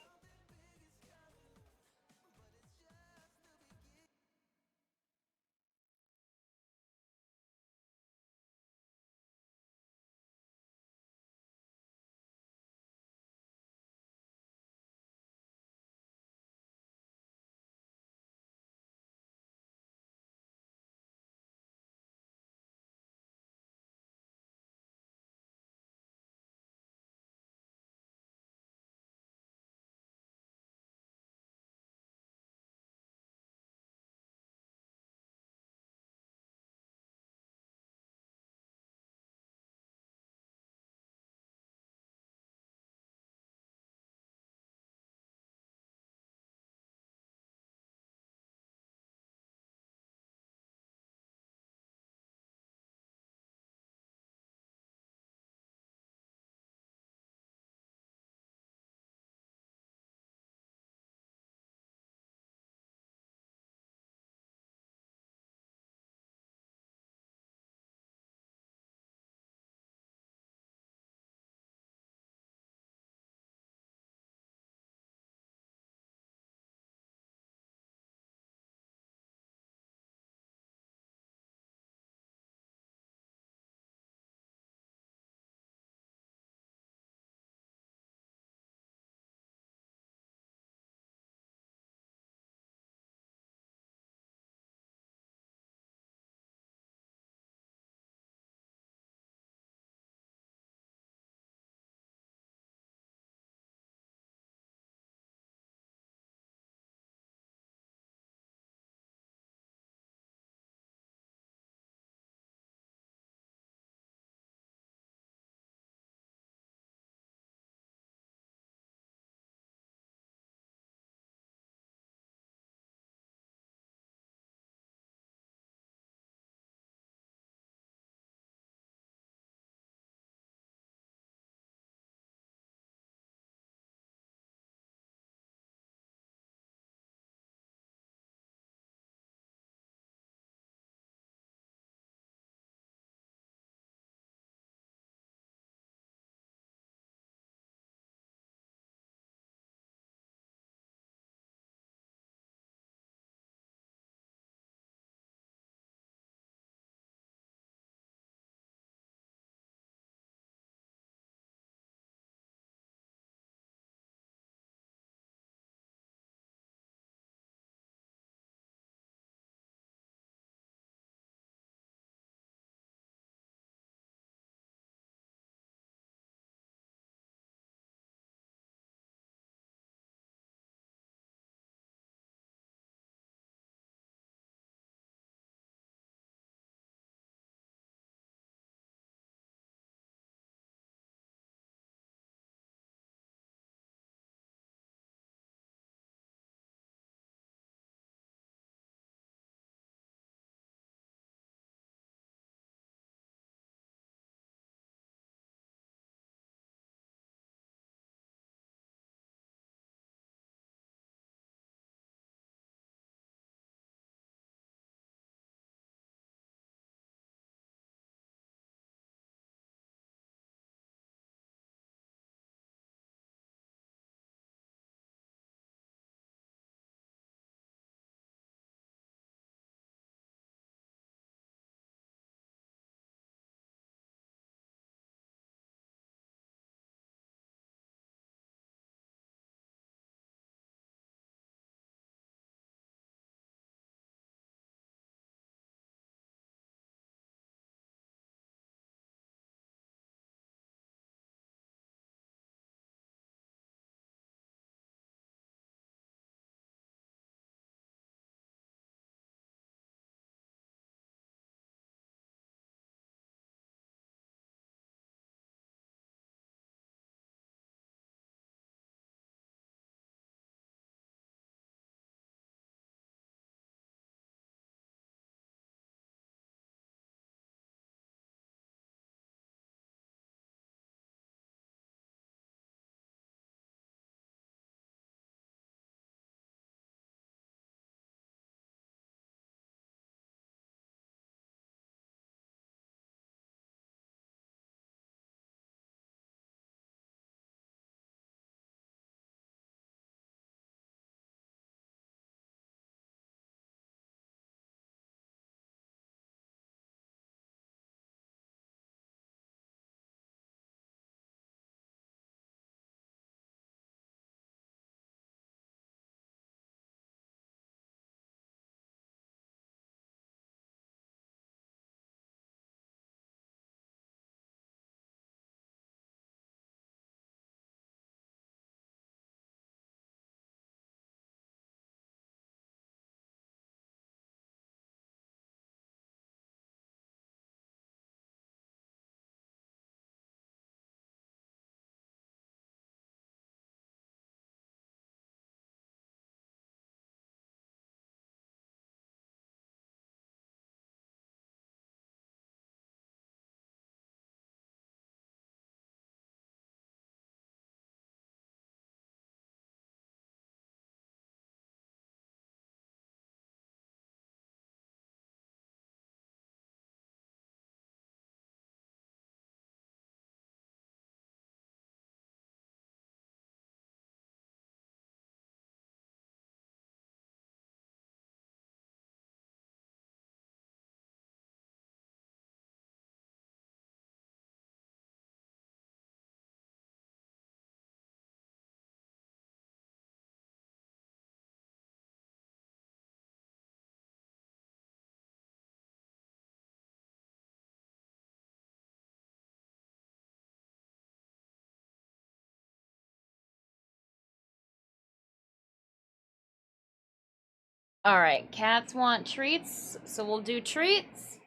All right, cats want treats, so we'll do treats.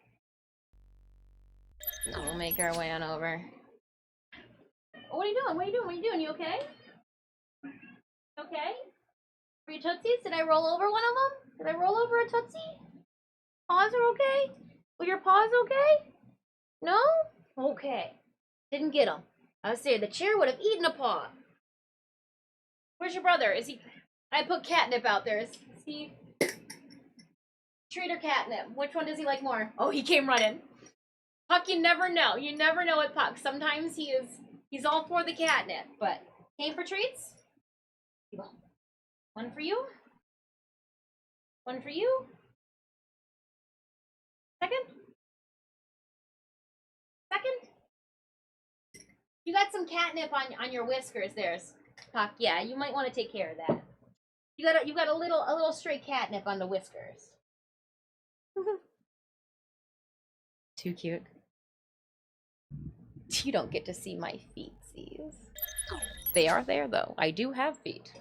And we'll make our way on over. What are you doing? What are you doing? What are you doing? You okay? Okay? Are you Tootsies? Did I roll over one of them? Did I roll over a Tootsie? Paws are okay? Were your paws okay? No? Okay. Didn't get them. I was saying the chair would have eaten a paw. Where's your brother? Is he... I put catnip out there. Is he... Treat or catnip? Which one does he like more? Oh, he came running. Puck, you never know. You never know with Puck. Sometimes he's all for the catnip, but came for treats? One for you. One for you. Second. Second. You got some catnip on your whiskers there, Puck. Yeah, you might want to take care of that. You got a little stray catnip on the whiskers. Too cute. You don't get to see my feetsies. They are there though. I do have feet.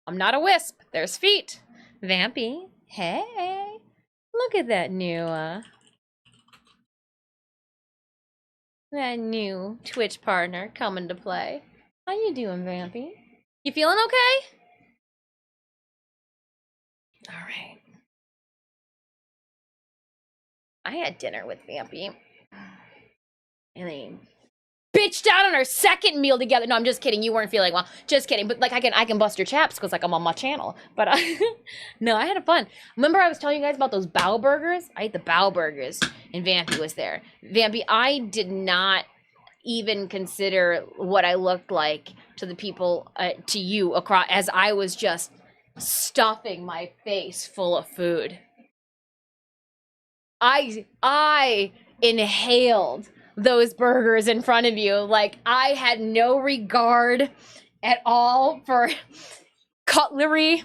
I'm not a wisp. There's feet. Vampy. Hey. Look at that new Twitch partner coming to play. How you doing, Vampy? You feeling okay? All right. I had dinner with Vampy. And they bitched out on our second meal together. No, I'm just kidding. You weren't feeling well. Just kidding. But like I can bust your chaps because like I'm on my channel. But no, I had fun. Remember I was telling you guys about those bow burgers? I ate the bow burgers and Vampy was there. Vampy, I did not even consider what I looked like to the people, to you across, as I was just stuffing my face full of food. I inhaled those burgers in front of you. Like, I had no regard at all for cutlery,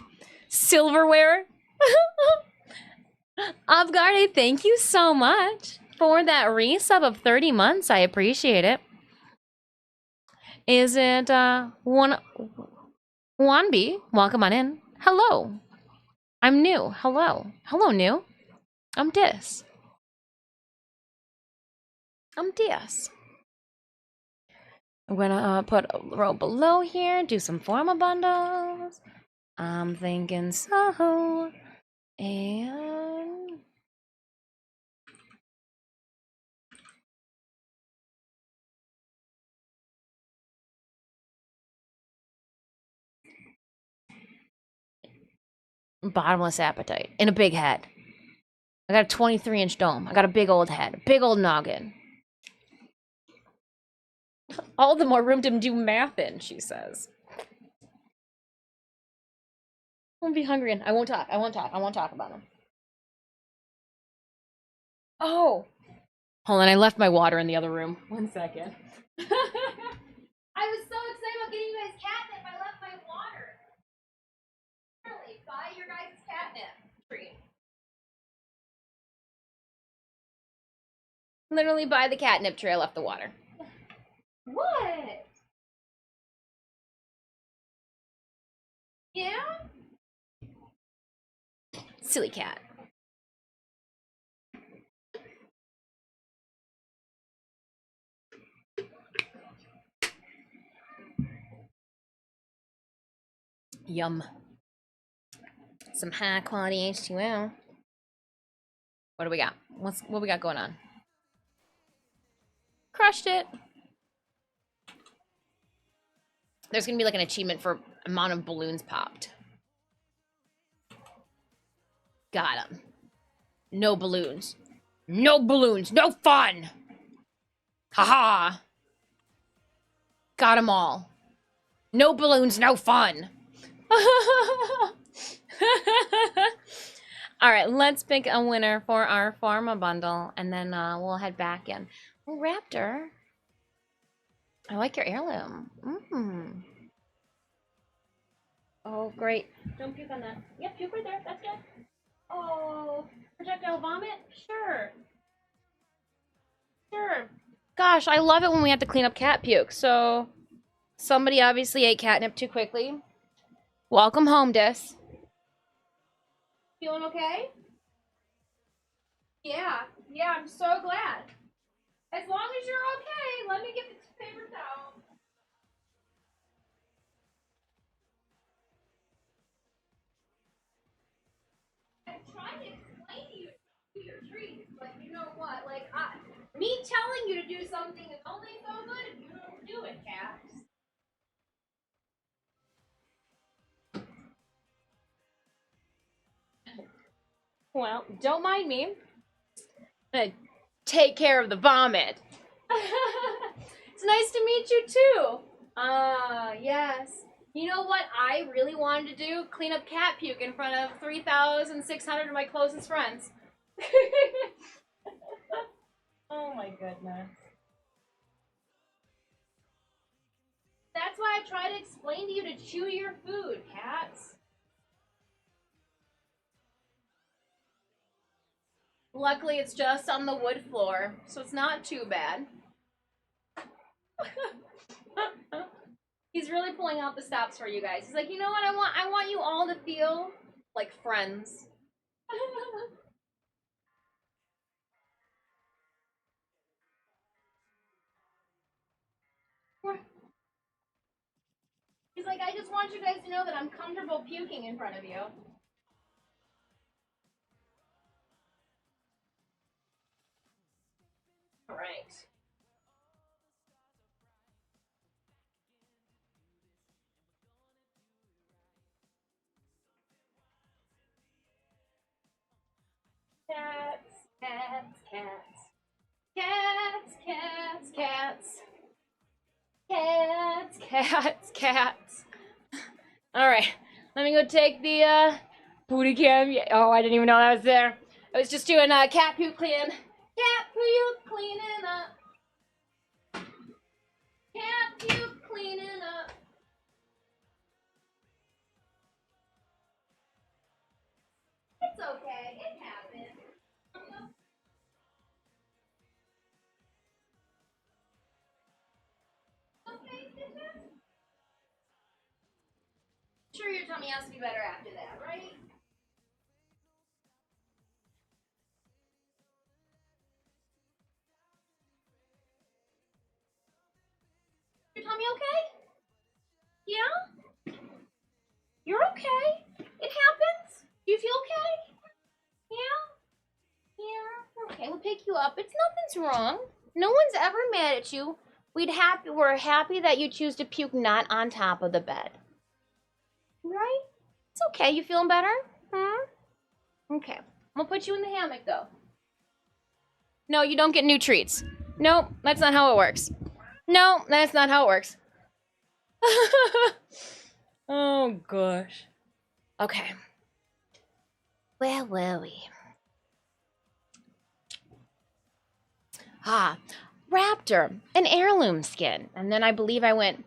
silverware. Avgarde, thank you so much for that resub of 30 months. I appreciate it. Is it, Wanbi? Welcome on in. Hello. I'm new. Hello. Hello, new. I'm Dis. I'm Dis. I'm gonna put a row below here, do some forma bundles. I'm thinking so. And bottomless appetite in a big head. I got a 23-inch dome. I got a big old head, a big old noggin. All the more room to do math in, she says. I'll be hungry and I won't talk. I won't talk about them. Oh. Hold on, I left my water in the other room. 1 second. I was so excited about getting you guys catnip, I left my water. Really, buy your guys' catnip tree. Literally buy the catnip tree, I left the water. What? Yeah? Silly cat. Yum. Some high quality H2O. What do we got? What we got going on? Crushed it. There's gonna be like an achievement for amount of balloons popped. Got him. No balloons. No balloons. No fun. Haha. Got them all. No balloons. No fun. All right, let's pick a winner for our pharma bundle, and then we'll head back in. Oh, Raptor. I like your heirloom. Oh, great. Don't puke on that. Yep, puke right there. That's good. Oh, projectile vomit? Sure. Sure. Gosh, I love it when we have to clean up cat puke. So, somebody obviously ate catnip too quickly. Welcome home, Dis. Feeling okay? Yeah, I'm so glad. As long as you're okay, let me get the paper towel. I'm trying to explain to you to your treats, but you know what? Like, me telling you to do something is only so good if you don't do it, Cat. Well, don't mind me. I'm gonna take care of the vomit. It's nice to meet you too. Yes. You know what I really wanted to do? Clean up cat puke in front of 3,600 of my closest friends. Oh my goodness. That's why I try to explain to you to chew your food, cats. Luckily, it's just on the wood floor, so it's not too bad. He's really pulling out the stops for you guys. He's like, you know what? I want you all to feel like friends. He's like, I just want you guys to know that I'm comfortable puking in front of you. All right. Cats, cats, cats. Cats, cats, cats. Cats, cats, cats. All right. Let me go take the booty cam. Oh, I didn't even know that was there. I was just doing cat poop cleaning. Cat poop cleaning up. Cat poop cleaning up. It's okay. It happened. Okay, sure, your tummy has to be better after that, right? Your tummy okay? Yeah? You're okay. It happens. Do you feel okay? Yeah? Yeah. Okay, we'll pick you up. It's nothing's wrong. No one's ever mad at you. We're happy that you choose to puke not on top of the bed. Right? It's okay. You feeling better? Hmm? Okay. I'm gonna put you in the hammock though. No, you don't get new treats. Nope, that's not how it works. No, that's not how it works. Oh gosh. Okay. Where were we? Ah, raptor, an heirloom skin. And then I believe I went.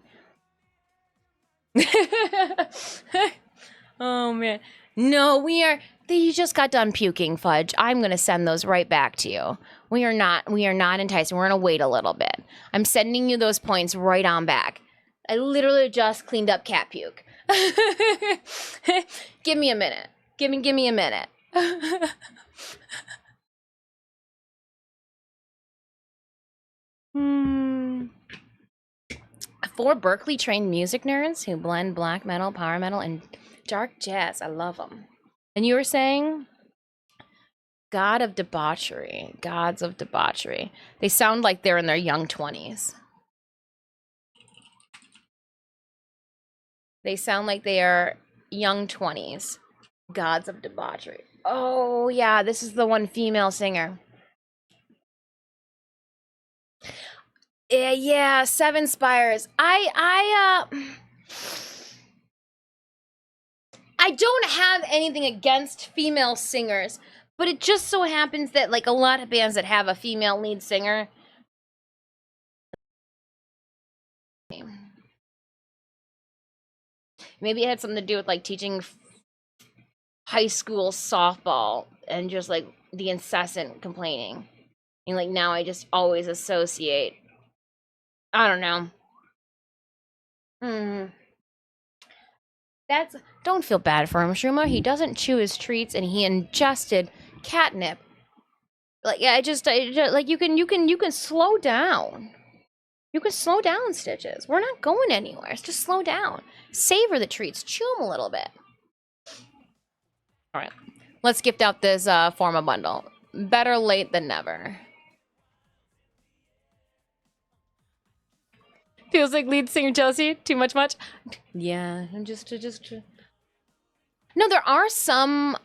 Oh man. No, we are. You just got done puking, Fudge. I'm gonna send those right back to you. We are not enticing. We're gonna wait a little bit. I'm sending you those points right on back. I literally just cleaned up cat puke. Give me a minute. Give me a minute. Four Berkeley trained music nerds who blend black metal, power metal, and dark jazz. I love them. And you were saying God of debauchery, gods of debauchery. They sound like they're in their young 20s. They sound like they are young 20s. Gods of debauchery. Oh, yeah, this is the one female singer. Yeah, Seven Spires. I don't have anything against female singers, but it just so happens that like a lot of bands that have a female lead singer. Maybe it had something to do with like teaching high school softball and just like the incessant complaining. And like now I just always associate. I don't know. Don't feel bad for him, Shruma. He doesn't chew his treats, and he ingested catnip. Like, yeah, like you can slow down. You can slow down, Stitches. We're not going anywhere. It's just slow down. Savor the treats. Chew them a little bit. All right. Let's gift out this Forma bundle. Better late than never. Feels like lead singer Chelsea. Too much. Yeah, I'm just. No, there are some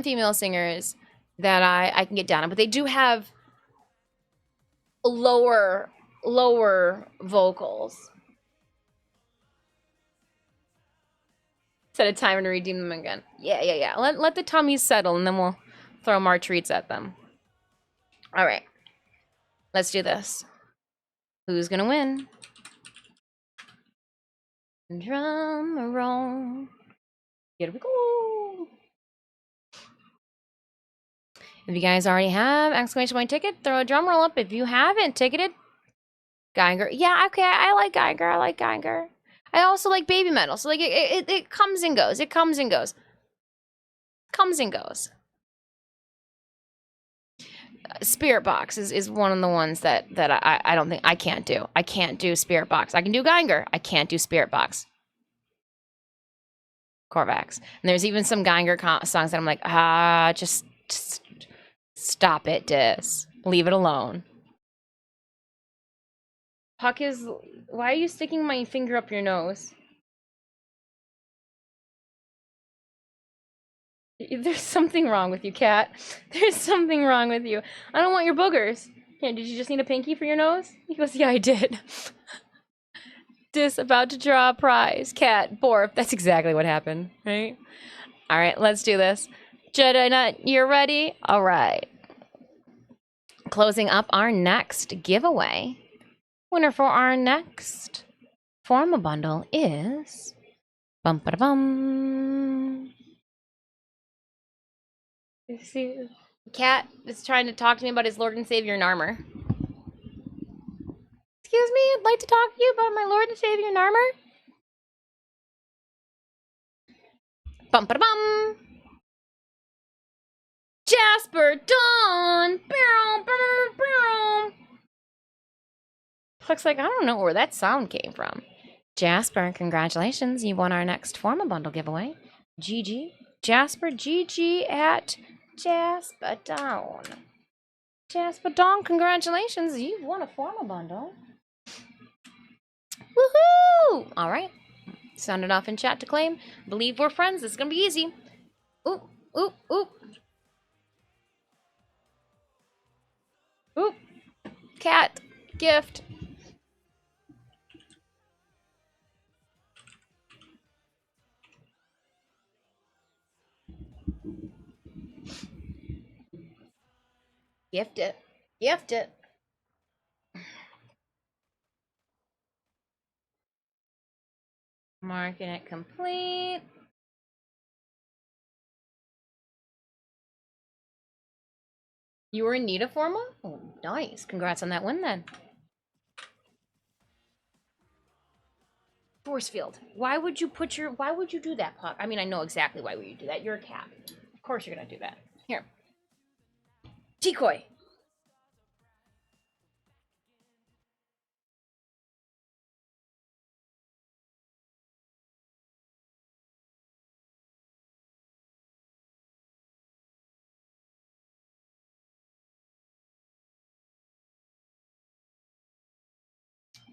female singers that I can get down on, but they do have lower vocals. Set a timer to redeem them again. Yeah. Let the tummies settle, and then we'll throw more treats at them. All right. Let's do this. Who's gonna win? Drum roll. Here we go. If you guys already have exclamation point ticket, throw a drum roll up. If you haven't ticketed, Geiger. Yeah, okay, I like Geiger. I also like baby metal. So like it comes and goes. It comes and goes. Spirit Box is one of the ones that I don't think I can't do. I can't do Spirit Box. I can do Geiger. I can't do Spirit Box. Corvax. And there's even some Geiger songs that I'm like, just stop it, Dis. Leave it alone. Puck is, why are you sticking my finger up your nose? There's something wrong with you, Cat. There's something wrong with you. I don't want your boogers. Here, did you just need a pinky for your nose? He goes, yeah, I did. Dis about to draw a prize. Cat, Borf. That's exactly what happened, right? All right, let's do this. Jedi Nut, you're ready? All right. Closing up our next giveaway. Winner for our next Forma bundle is... Bum ba bum. See, Cat is trying to talk to me about his Lord and Savior Narmer. Excuse me, I'd like to talk to you about my Lord and Savior Narmer. Bum ba bum. Jasper Dawn. Looks like I don't know where that sound came from. Jasper, congratulations. You won our next Forma bundle giveaway. GG. Jasper, GG at Jasper Dawn. Jasper Dawn, congratulations. You've won a Forma bundle. Woohoo! All right. Sound it off in chat to claim. Believe we're friends. This is going to be easy. Oop, oop, oop. Oop. Cat. Gift. Gift it. Gift it. Marking it complete. You were in need of Forma? Oh, nice. Congrats on that win then. Force field. Why would you do that, Puck? I mean, I know exactly why would you do that. You're a cat. Of course you're gonna do that. Here. Decoy.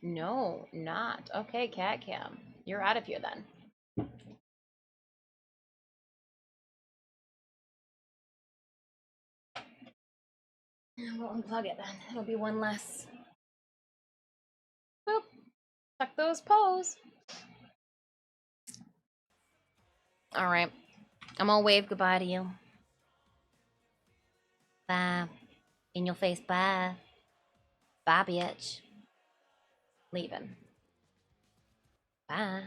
No, not. Okay, Cat Cam. You're out of here then. We'll unplug it then. It'll be one less. Boop. Tuck those pose. Alright. I'm gonna wave goodbye to you. Bye. In your face, bye. Bye, bitch. Leaving. Bye.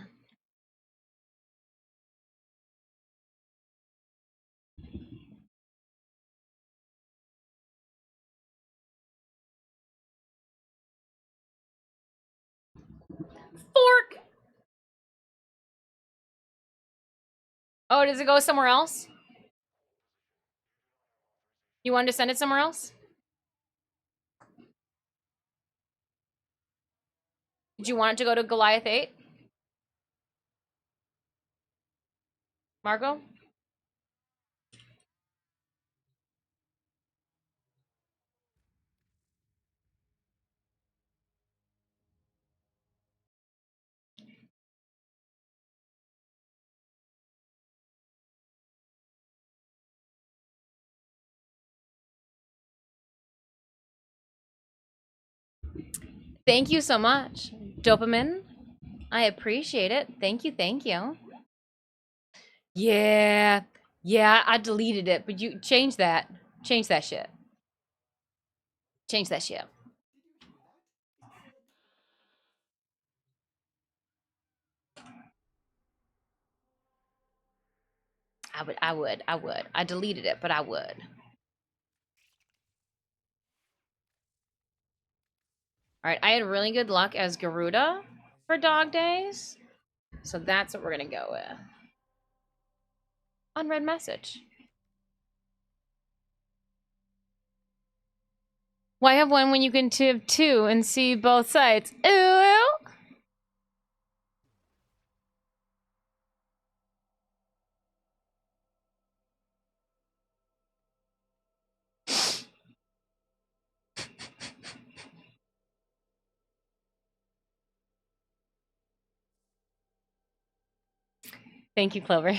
Fork! Oh, does it go somewhere else? You wanted to send it somewhere else? Did you want it to go to Goliath 8? Marco? Thank you so much. Dopamine. I appreciate it. Thank you, thank you. Yeah. Yeah, I deleted it, but you change that. Change that shit. Change that shit. I would. I deleted it, but I would. All right, I had really good luck as Garuda for dog days. So that's what we're gonna go with. Unread message. Why have one when you can have two and see both sides? Ooh. Thank you, Clover.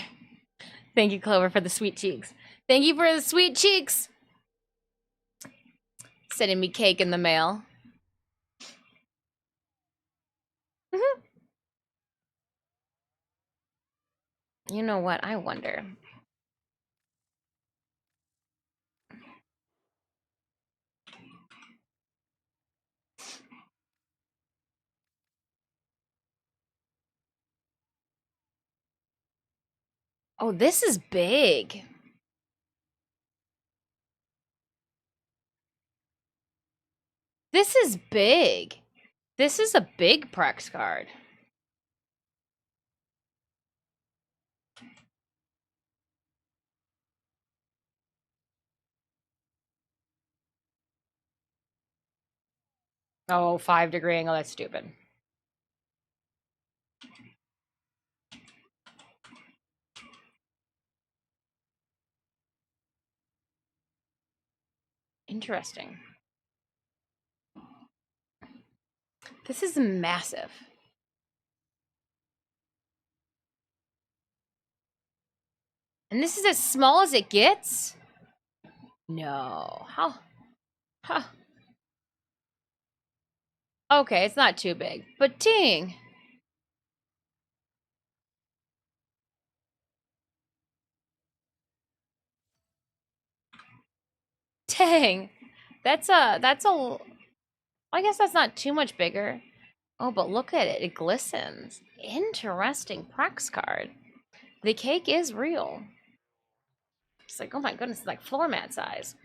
Thank you, Clover, for the sweet cheeks. Thank you for the sweet cheeks. Sending me cake in the mail. You know what? I wonder. Oh, this is big. This is big. This is a big Prex card. Oh, 5-degree angle. That's stupid. Interesting. This is massive. And this is as small as it gets? No. How? Huh. Okay, it's not too big. But dang. Dang. That's a I guess that's not too much bigger. Oh, but look at it. It glistens. Interesting Prex card. The cake is real. It's like, oh my goodness, it's like floor mat size.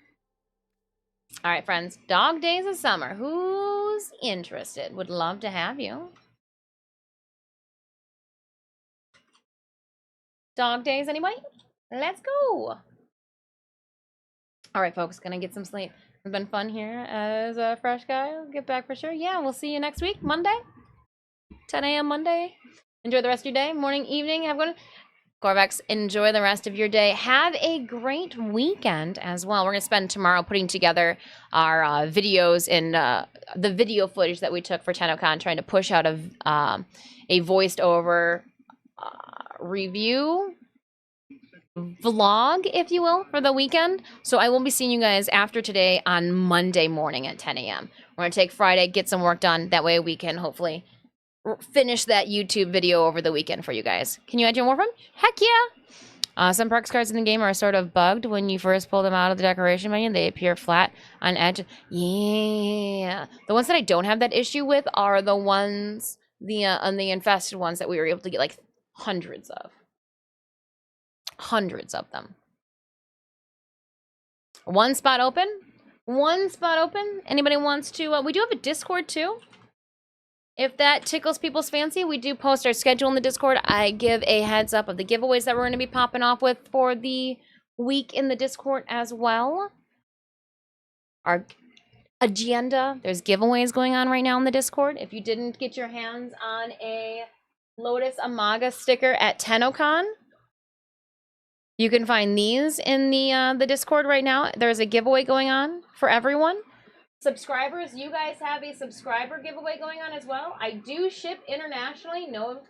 All right, friends. Dog Days of Summer. Who's interested? Would love to have you. Dog Days, anybody? Let's go. All right, folks. Gonna get some sleep. It's been fun here as a fresh guy. I'll get back for sure. Yeah, we'll see you next week, Monday. 10 a.m. Monday. Enjoy the rest of your day, morning, evening. Have a good Corvex, enjoy the rest of your day. Have a great weekend as well. We're going to spend tomorrow putting together our videos and the video footage that we took for TennoCon, trying to push out a voiced over review vlog, if you will, for the weekend. So I will be seeing you guys after today on Monday morning at 10 a.m. We're going to take Friday, get some work done. That way we can hopefully finish that YouTube video over the weekend for you guys. Can you imagine more from? Heck yeah! Some Prex cards in the game are sort of bugged when you first pull them out of the decoration menu. They appear flat on edge. Yeah. The ones that I don't have that issue with are the ones, on the infested ones that we were able to get like hundreds of. Hundreds of them. One spot open. One spot open. Anybody wants to? We do have a Discord too. if that tickles people's fancy, we do post our schedule in the Discord. I give a heads up of the giveaways that we're going to be popping off with for the week in the Discord as well. Our agenda, there's giveaways going on right now in the Discord. If you didn't get your hands on a Lotus Amaga sticker at TennoCon, you can find these in the Discord right now. There's a giveaway going on for everyone. Subscribers, you guys have a subscriber giveaway going on as well. I do ship internationally. No,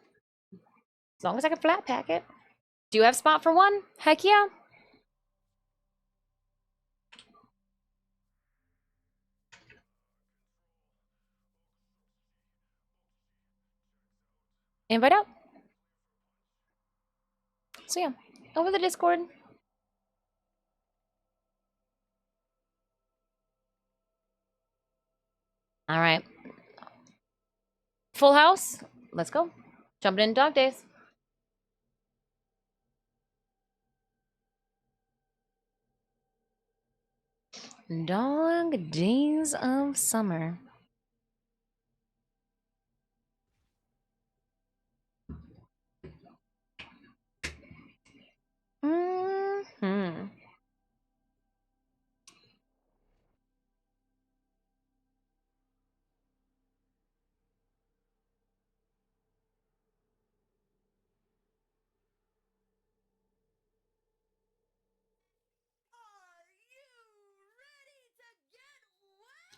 as long as I can flat pack it. Do you have spot for one? Heck yeah. Invite out. So yeah, over the Discord. All right. Full house. Let's go. Jumping in dog days. Dog days of summer. Mm-hmm.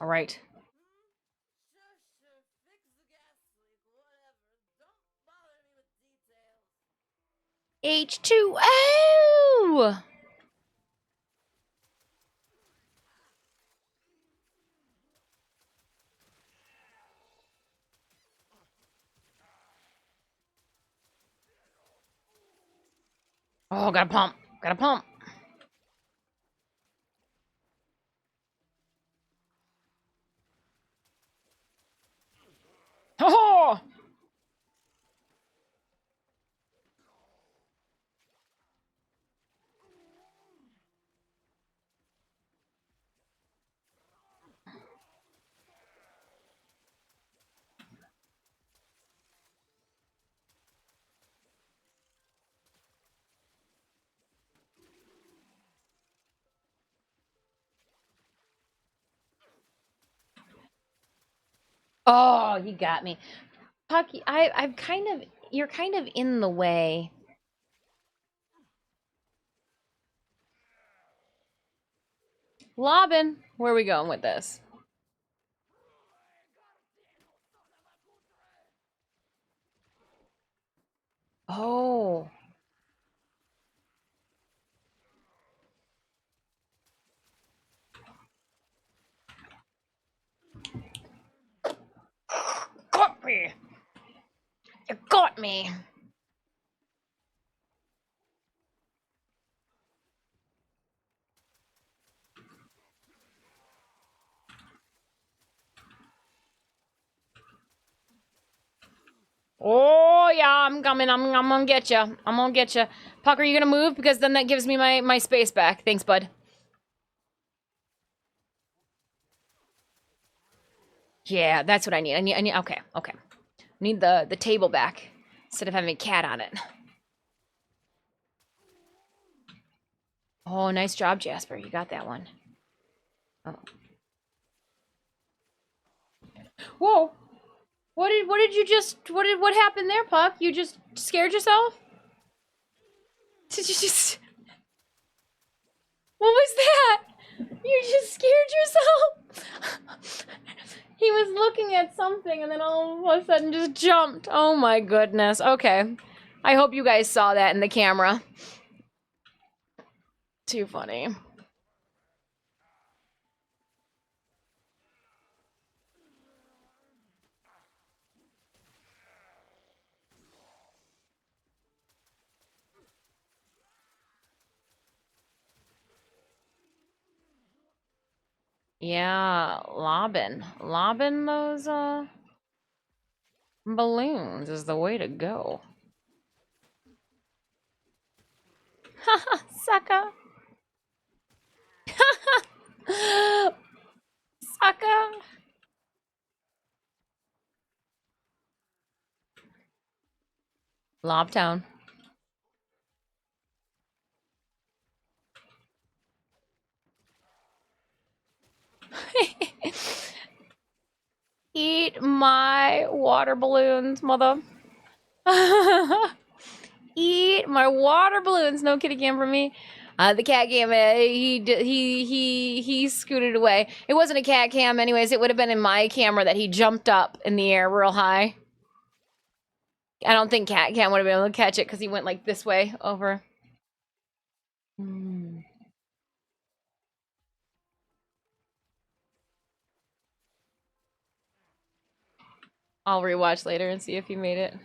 All right. H2O! Oh, gotta pump. Gotta pump. Oh! Oh, you got me. Pucky, I'm kind of, you're kind of in the way. Lobbin, where are we going with this? Oh. Got me. You got me. Oh yeah, I'm coming. I'm gonna get you. I'm gonna get you. Puck, are you gonna move? Because then that gives me my space back. Thanks, bud. Yeah, that's what I need. I need. Okay, okay. I need the table back instead of having a cat on it. Oh, nice job, Jasper. You got that one. Oh. Whoa. What did you just what happened there, Puck? You just scared yourself? Did you just What was that? You just scared yourself? He was looking at something and then all of a sudden just jumped. Oh my goodness. Okay. I hope you guys saw that in the camera. Too funny. Yeah, lobbing those balloons is the way to go. Haha, sucker. Sucker. Lobtown. Eat my water balloons, mother. Eat my water balloons. No kitty cam for me. The cat cam, he scooted away. It wasn't a cat cam, anyways. It would have been in my camera that he jumped up in the air real high. I don't think cat cam would have been able to catch it because he went like this way over. I'll rewatch later and see if he made it.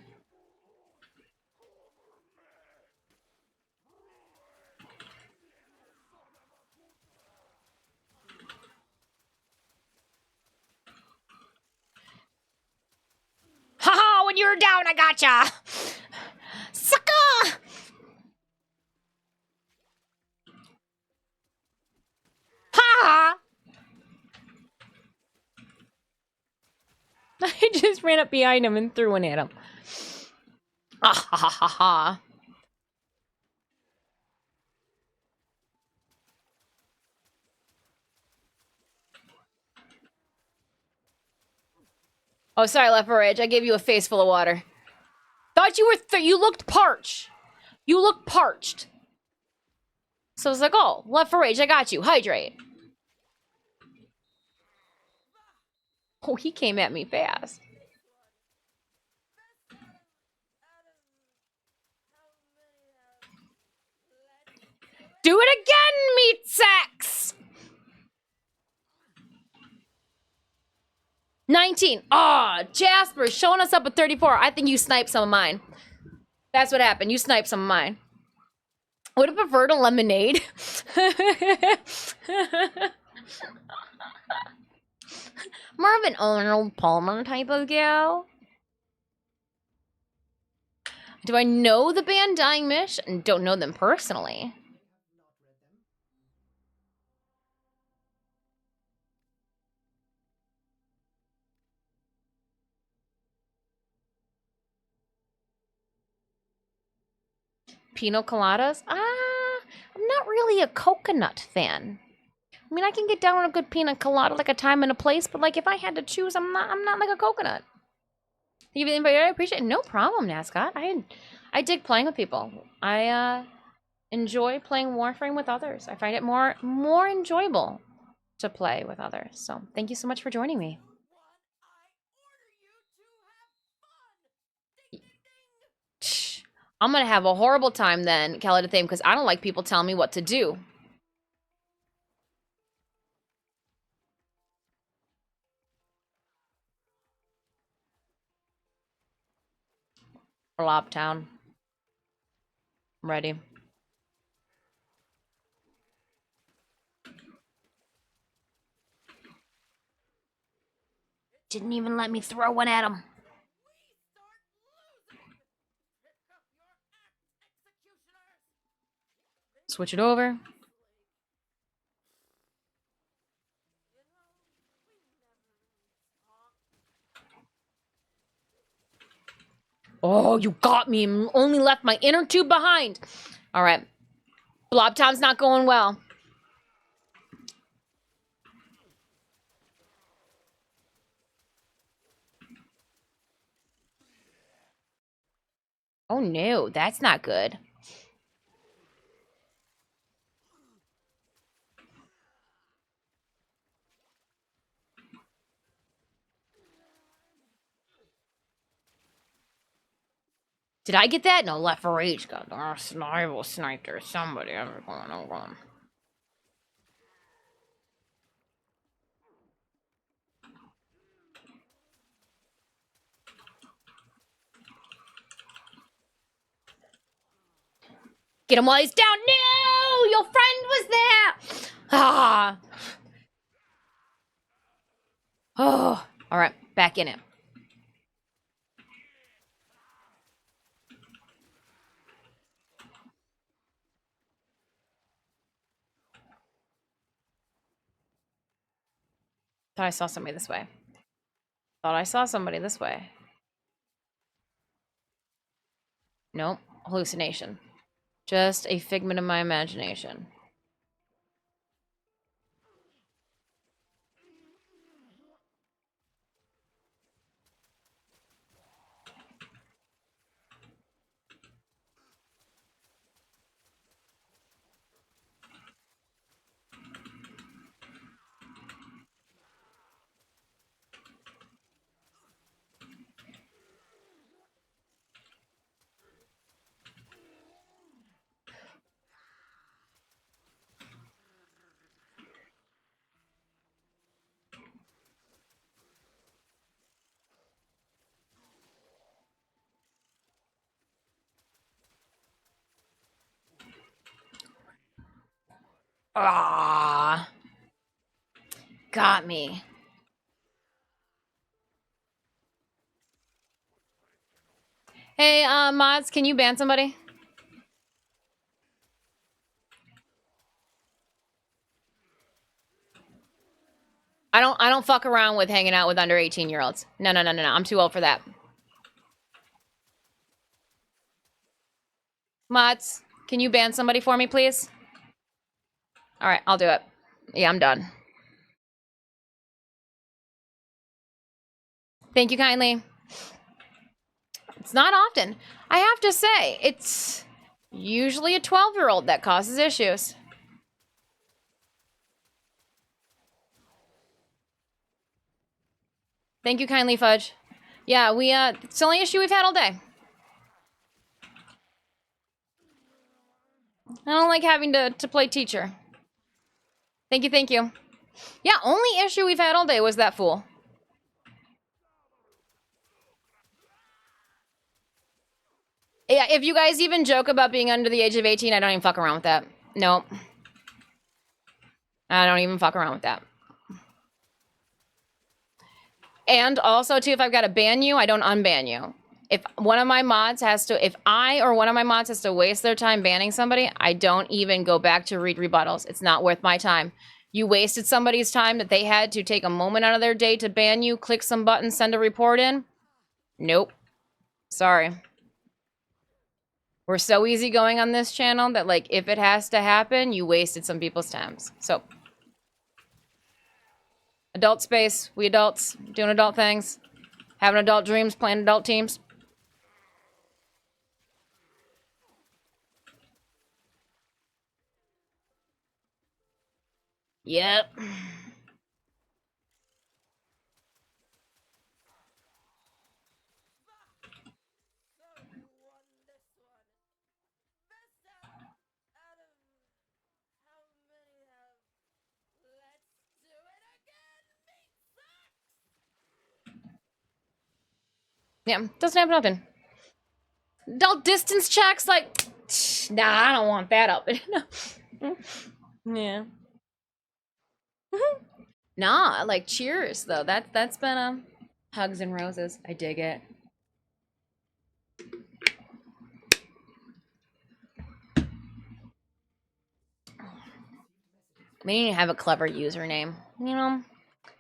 Haha, when you were down, I gotcha! Sucker! Ha! I just ran up behind him and threw one at him. Ah ha ha ha ha. Oh, sorry, Left Ridge. I gave you a face full of water. Thought you were you looked parched. You looked parched. So I was like, oh, Left Ridge, I got you. Hydrate. Oh, he came at me fast. Do it again, meat sacks! 19. Aw, oh, Jasper showing us up with 34. I think you sniped some of mine. That's what happened. You sniped some of mine. Would have preferred a lemonade. More of an Arnold Palmer type of gal. Do I know the band Dying Mish? And don't know them personally. Pina coladas? I'm not really a coconut fan. I mean, I can get down on a good pina colada, like a time and a place, but like if I had to choose, I'm not like a coconut. Even I appreciate it. No problem, Nascot. I dig playing with people. I enjoy playing Warframe with others. I find it more enjoyable to play with others. So thank you so much for joining me. I'm gonna have a horrible time then, Caladathame, because I don't like people telling me what to do. Lobtown. I'm ready. Didn't even let me throw one at him. Switch it over. Oh, you got me. Only left my inner tube behind. All right. Blobtown's not going well. Oh no, that's not good. Did I get that? No, Left for H got sniper sniper somebody. I'm going. Get him while he's down. No, your friend was there. Ah. Oh, all right, back in it. Thought I saw somebody this way. Thought I saw somebody this way. Nope. Hallucination. Just a figment of my imagination. Ah, got me. Hey, mods, can you ban somebody? I don't fuck around with hanging out with under 18-year-olds. No, no, no, no, no. I'm too old for that. Mods, can you ban somebody for me, please? All right, I'll do it. Yeah, I'm done. Thank you kindly. It's not often. I have to say, it's usually a 12-year-old that causes issues. Thank you kindly, Fudge. Yeah, it's the only issue we've had all day. I don't like having to play teacher. Thank you, thank you. Yeah, only issue we've had all day was that fool. Yeah, if you guys even joke about being under the age of 18, I don't even fuck around with that. Nope. I don't even fuck around with that. And also, too, if I've got to ban you, I don't unban you. If one of my mods has to, if I or one of my mods has to waste their time banning somebody, I don't even go back to read rebuttals. It's not worth my time. You wasted somebody's time that they had to take a moment out of their day to ban you, click some button, send a report in. Nope. Sorry. We're so easygoing on this channel that, like, if it has to happen, you wasted some people's times. So, adult space, we adults, doing adult things, having adult dreams, playing adult teams. Yep. Yeah, doesn't happen often. Adult distance checks, like, nah, I don't want that up. Yeah. Nah, like, cheers, though. That's been, hugs and roses. I dig it. We need to have a clever username. You know?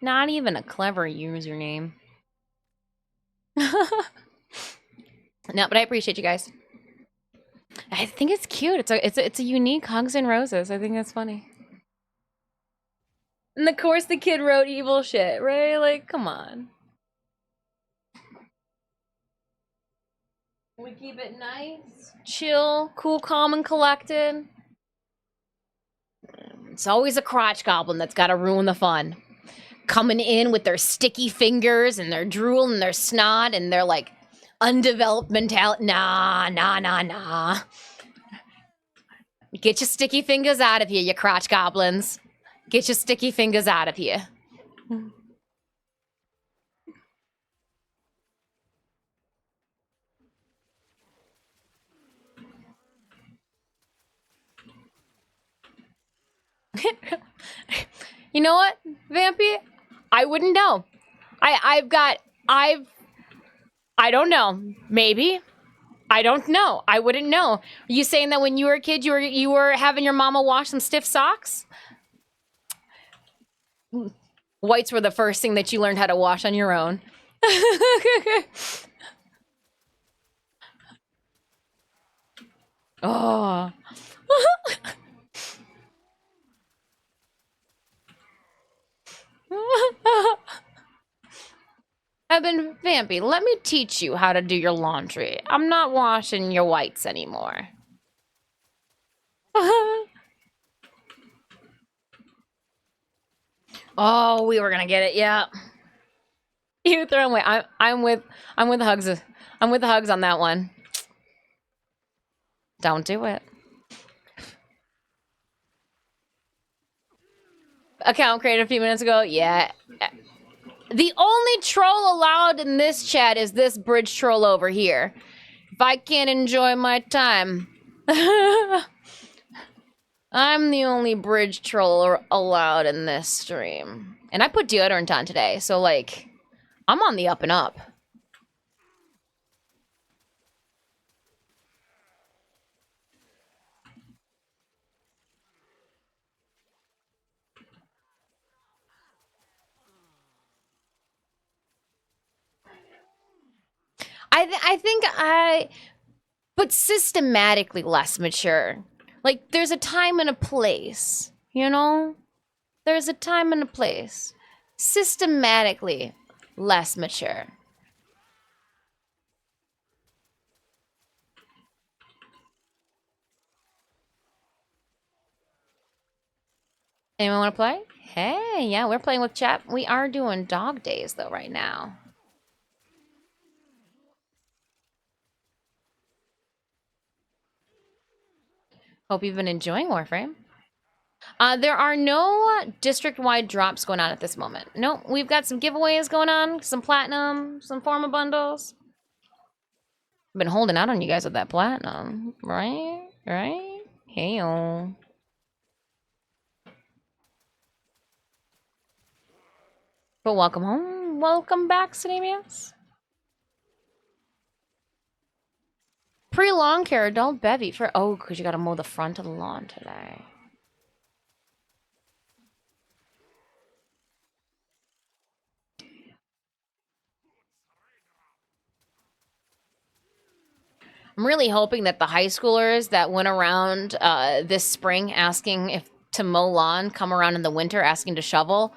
Not even a clever username. No, but I appreciate you guys. I think it's cute. It's a unique hugs and roses. I think that's funny. And of course the kid wrote evil shit, right? Like, come on. We keep it nice, chill, cool, calm, and collected. It's always a crotch goblin that's gotta ruin the fun. Coming in with their sticky fingers and their drool and their snot and their, like, undeveloped mentality. Nah, nah, nah, nah. Get your sticky fingers out of here, you crotch goblins. Get your sticky fingers out of here. You know what, Vampy? I wouldn't know. I don't know. Maybe. I don't know. I wouldn't know. Are you saying that when you were a kid, you were having your mama wash some stiff socks? Whites were the first thing that you learned how to wash on your own. Oh. I've been Vampy. Let me teach you how to do your laundry. I'm not washing your whites anymore. Oh, we were gonna get it. Yeah. You throw away. I'm with hugs. I'm with the hugs on that one. Don't do it. Account created a few minutes ago. Yeah. The only troll allowed in this chat is this bridge troll over here. If I can't enjoy my time, I'm the only bridge troll allowed in this stream. And I put deodorant on today, so like, I'm on the up and up. I think but systematically less mature. Like, there's a time and a place, you know? There's a time and a place. Systematically less mature. Anyone want to play? Hey, yeah, we're playing with chat. We are doing dog days, though, right now. Hope you've been enjoying Warframe. There are no district-wide drops going on at this moment. No, we've got some giveaways going on, some platinum, some forma bundles. I've been holding out on you guys with that platinum, right? Right? Hey-o. But welcome home. Welcome back, Cinemius. Pre-lawn care, adult bevy for... Oh, because you got to mow the front of the lawn today. I'm really hoping that the high schoolers that went around this spring asking if to mow lawn come around in the winter asking to shovel.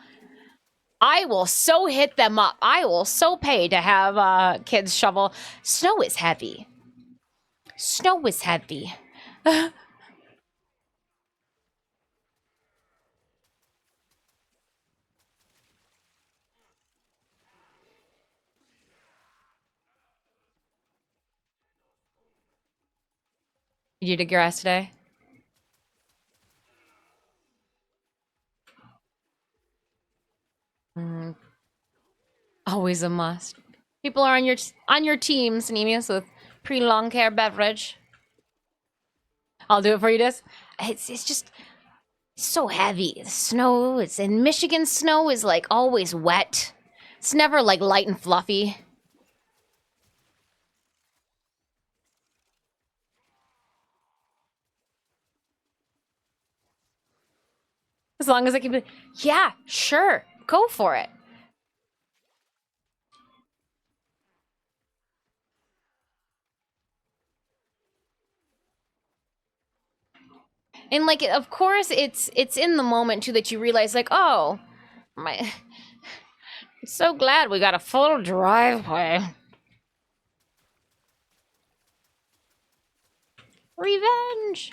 I will so hit them up. I will so pay to have kids shovel. Snow is heavy. Snow is heavy. You did grass today? Mm, always a must. People are on your team, Sanemius, with pre-lawn care beverage. I'll do it for you, Dis. It's just so heavy. The snow, it's in Michigan. Snow is like always wet. It's never like light and fluffy. As long as I can be, yeah, sure, go for it. And like, of course, it's in the moment too that you realize, like, oh, my, I'm so glad we got a full driveway. Revenge.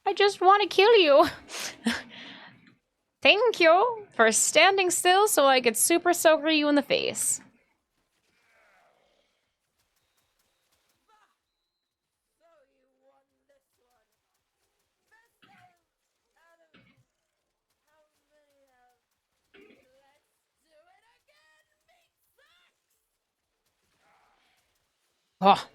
I just want to kill you. Thank you for standing still so I could super soaker you in the face. Oh.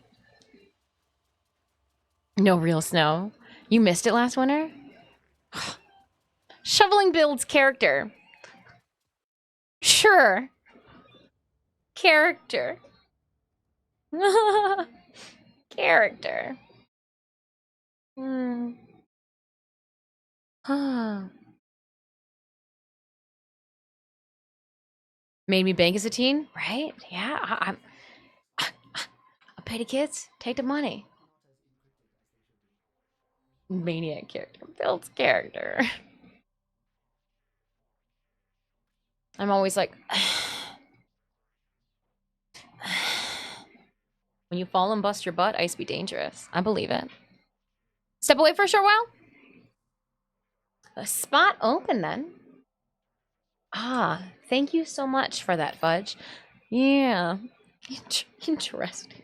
No real snow. You missed it last winter? Shoveling builds character. Sure. Character. Character. Hmm. Made me bank as a teen, right? Yeah, I pay the kids, take the money. Maniac character. Builds character. I'm always like... When you fall and bust your butt, ice be dangerous. I believe it. Step away for a short while. A spot open then. Ah, thank you so much for that, Fudge. Yeah. Interesting.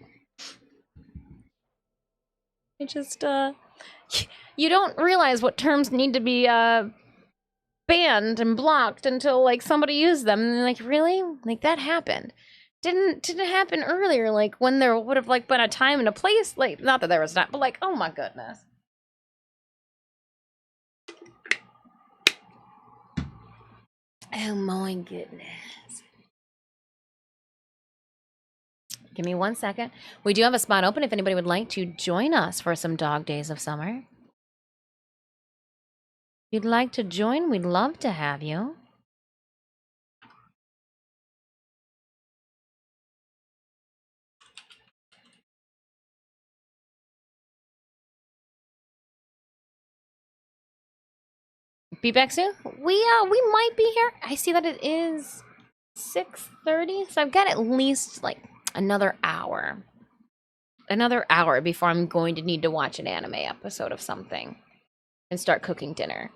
It just, you don't realize what terms need to be, banned and blocked until, like, somebody used them. And they're like, really? Like, that happened. Didn't happen earlier, like, when there would have, like, been a time and a place, like, not that there was not, but, like, oh my goodness. Oh my goodness. Give me 1 second. We do have a spot open if anybody would like to join us for some dog days of summer. If you'd like to join, we'd love to have you. Be back soon? We might be here. I see that it is 6:30, so I've got at least like another hour. Another hour before I'm going to need to watch an anime episode of something and start cooking dinner.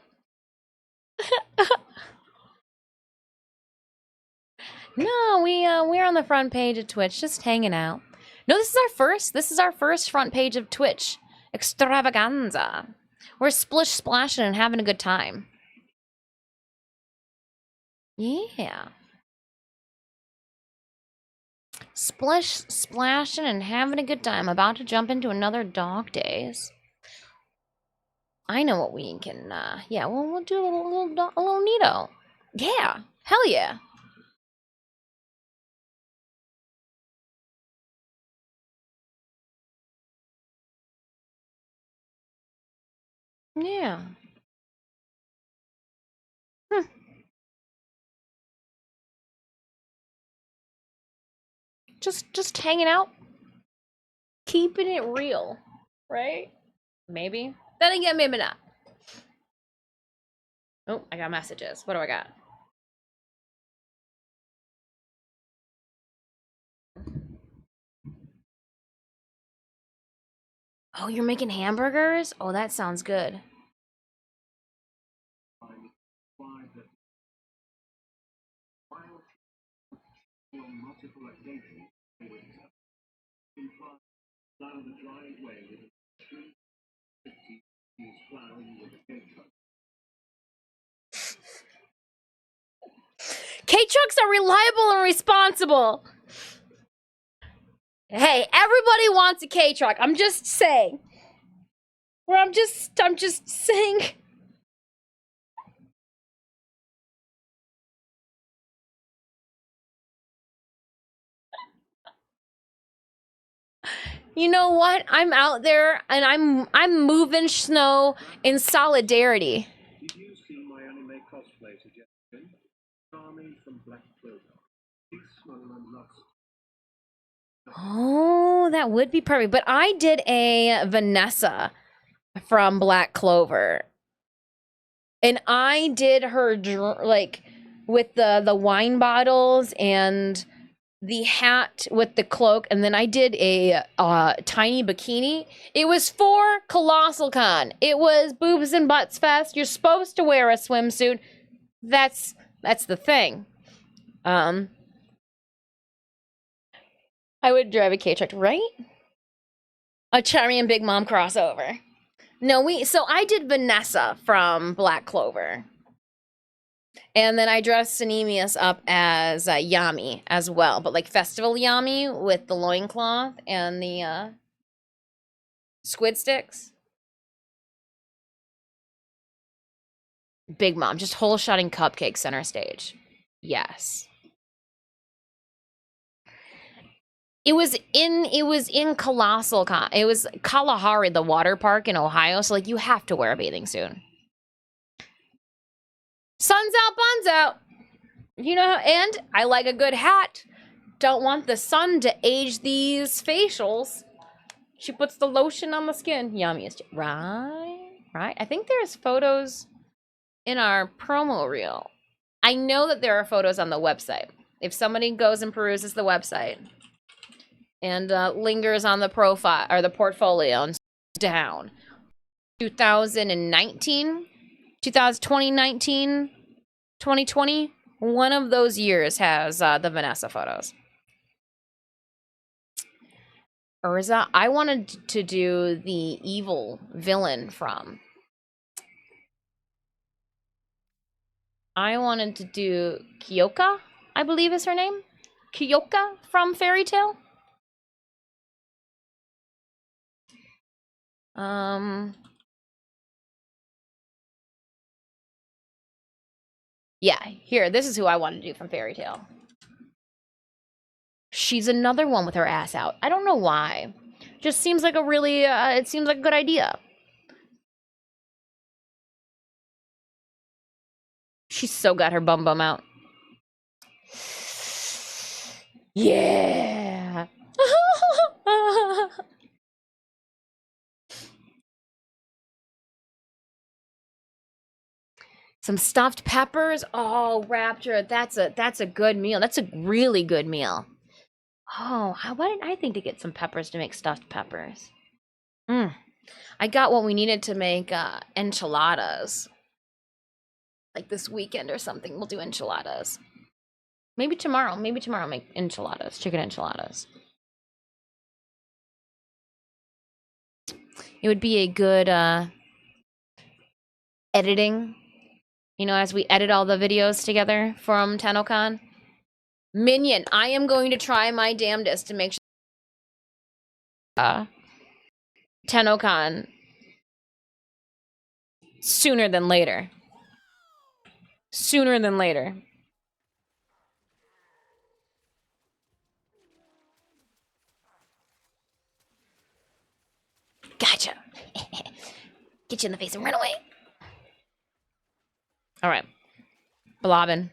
No, we're on the front page of Twitch, just hanging out. No, this is our first front page of Twitch extravaganza. We're splish splashing and having a good time. Yeah. Splish splashing and having a good time. About to jump into another dog days. I know what we can, yeah, we'll do a little neato. Yeah, hell yeah. Yeah. Just hanging out. Keeping it real, right? Maybe. Then again, maybe not. Oh, I got messages. What do I got? Oh, you're making hamburgers? Oh, that sounds good. K-Trucks are reliable and responsible. Hey, everybody wants a K-Truck. I'm just saying. Or I'm just saying. You know what? I'm out there and I'm moving snow in solidarity. Did you see my anime cosplay suggestion? Charming from Black Clover. Peaceful and lost. Oh, that would be perfect. But I did a Vanessa from Black Clover. And I did her like with the wine bottles and the hat with the cloak, and then I did a tiny bikini. It was for Colossal Con. It was boobs and butts fest. You're supposed to wear a swimsuit. That's the thing. I would drive a K-Truck, right? A Cherry and Big Mom crossover. No, so I did Vanessa from Black Clover. And then I dressed Sanemius up as Yami as well, but like Festival Yami with the loincloth and the squid sticks. Big Mom, just whole shotting cupcake center stage. Yes. It was in Colossal Con. It was Kalahari, the water park in Ohio, so like you have to wear a bathing suit. Sun's out, buns out. You know, and I like a good hat. Don't want the sun to age these facials. She puts the lotion on the skin. Yummy, right? right? I think there's photos in our promo reel. I know that there are photos on the website. If somebody goes and peruses the website and lingers on the profile or the portfolio and down 2019, 2019, 2020, one of those years has the Vanessa photos. Urza, I wanted to do the evil villain from. I wanted to do Kyoka, I believe is her name. Kyoka from Fairy Tale. Yeah, here, this is who I want to do from Fairy Tale. She's another one with her ass out. I don't know why. Just seems like a really, it seems like a good idea. She's so got her bum out. Yeah. Some stuffed peppers. Oh, Rapture, that's a good meal. That's a really good meal. Oh, why didn't I think to get some peppers to make stuffed peppers? I got what we needed to make enchiladas. Like this weekend or something, we'll do enchiladas. Maybe tomorrow make enchiladas, chicken enchiladas. It would be a good editing, you know, as we edit all the videos together from TennoCon. Minion, I am going to try my damnedest to make sure TennoCon sooner than later. Sooner than later. Gotcha. Get you in the face and run away. All right. Blobbin.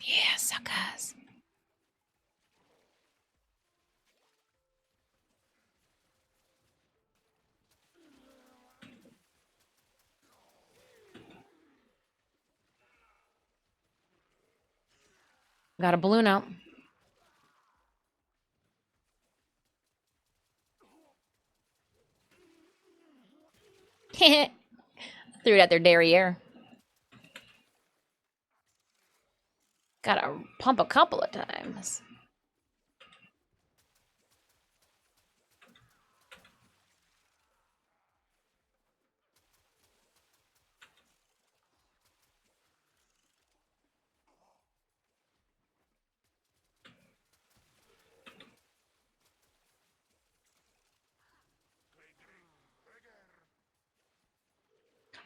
Yeah, suckers. Got a balloon out. Threw it at their derriere. Gotta pump a couple of times.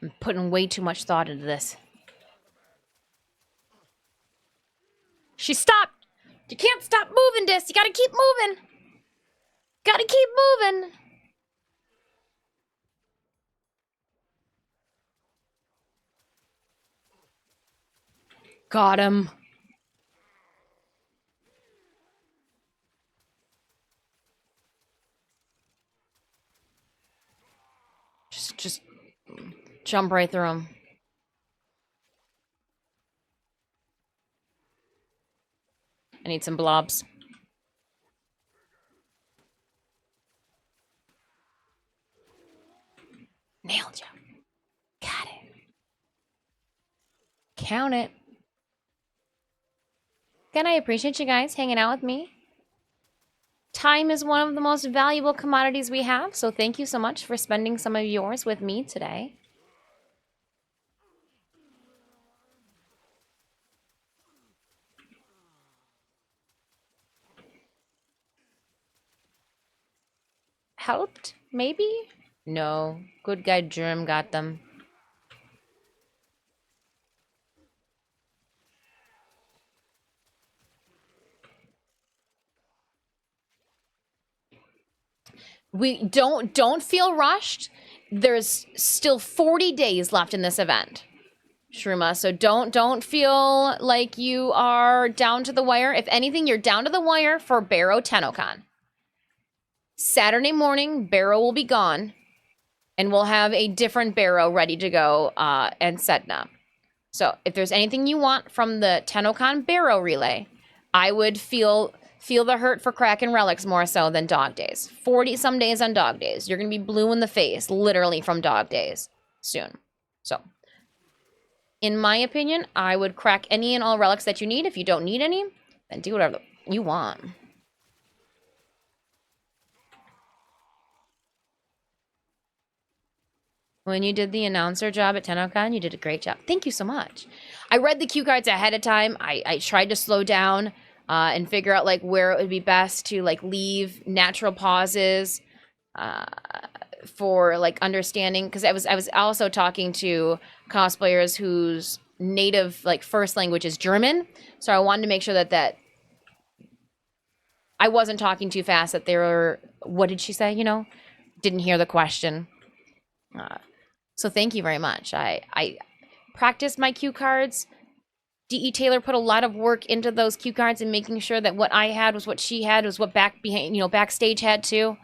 I'm putting way too much thought into this. She stopped! You can't stop moving, Dis! You gotta keep moving! Gotta keep moving! Got him. Just jump right through him. I need some blobs. Nailed you. Got it. Count it. Again, I appreciate you guys hanging out with me. Time is one of the most valuable commodities we have, so thank you so much for spending some of yours with me today. Helped? Maybe? No. Good guy Germ got them. We don't feel rushed. There's still 40 days left in this event. Shruma. So don't feel like you are down to the wire. If anything, you're down to the wire for Barrow Tennokan. Saturday morning, Barrow will be gone, and we'll have a different Barrow ready to go and Sedna. So if there's anything you want from the Tennokan Barrow relay, I would feel the hurt for Kraken relics more so than dog days. 40 some days on dog days. You're gonna be blue in the face, literally from dog days soon. So in my opinion, I would crack any and all relics that you need. If you don't need any, then do whatever you want. When you did the announcer job at TennoCon, you did a great job. Thank you so much. I read the cue cards ahead of time. I tried to slow down and figure out like where it would be best to like leave natural pauses for like understanding, because I was also talking to cosplayers whose native like first language is German, so I wanted to make sure that I wasn't talking too fast, that they were, what did she say, didn't hear the question. So thank you very much. I practiced my cue cards. D.E. Taylor put a lot of work into those cue cards and making sure that what I had was what she had, was what backstage had too.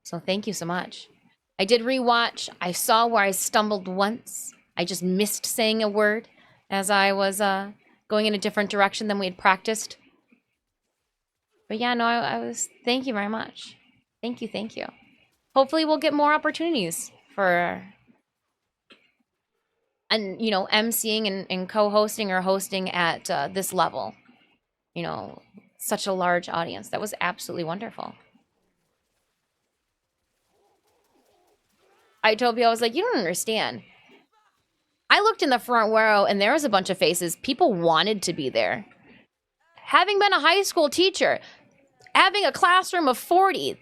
So thank you so much. I did rewatch. I saw where I stumbled once. I just missed saying a word as I was going in a different direction than we had practiced. But yeah, no, I was, thank you very much. Thank you. Hopefully we'll get more opportunities for, and emceeing and co-hosting or hosting at this level. Such a large audience. That was absolutely wonderful. I told you, I was like, you don't understand. I looked in the front row and there was a bunch of faces. People wanted to be there. Having been a high school teacher, having a classroom of 40,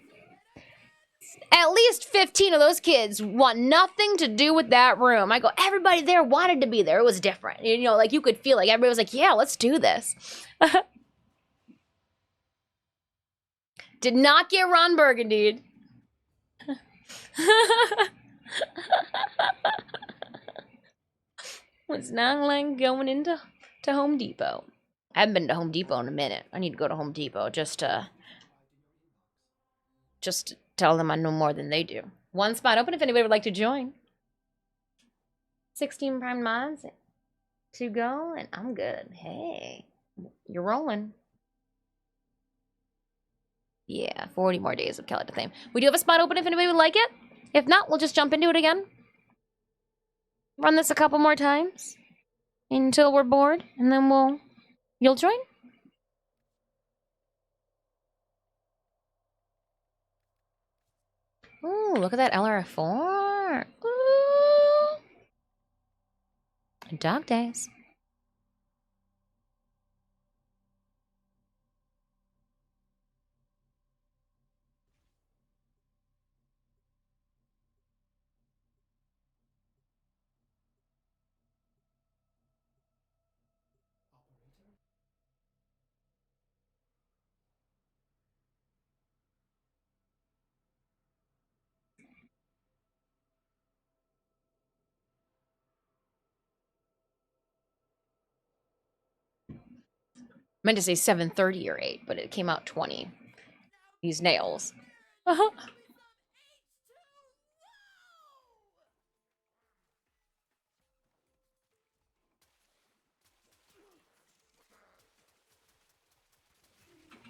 at least 15 of those kids want nothing to do with that room. I go, everybody there wanted to be there. It was different. Like you could feel like everybody was like, yeah, let's do this. Did not get Ron Burgundy. Was not like going into Home Depot. I haven't been to Home Depot in a minute. I need to go to Home Depot just to tell them I know more than they do. One spot open if anybody would like to join. 16 prime mods to go, and I'm good. Hey, you're rolling. Yeah, 40 more days of Kelly to Thame. We do have a spot open if anybody would like it. If not, we'll just jump into it again. Run this a couple more times until we're bored, and then you'll join? Ooh, look at that LRF4. Ooh. Dog days. Meant to say 7:30 or 8, but it came out 20. These nails.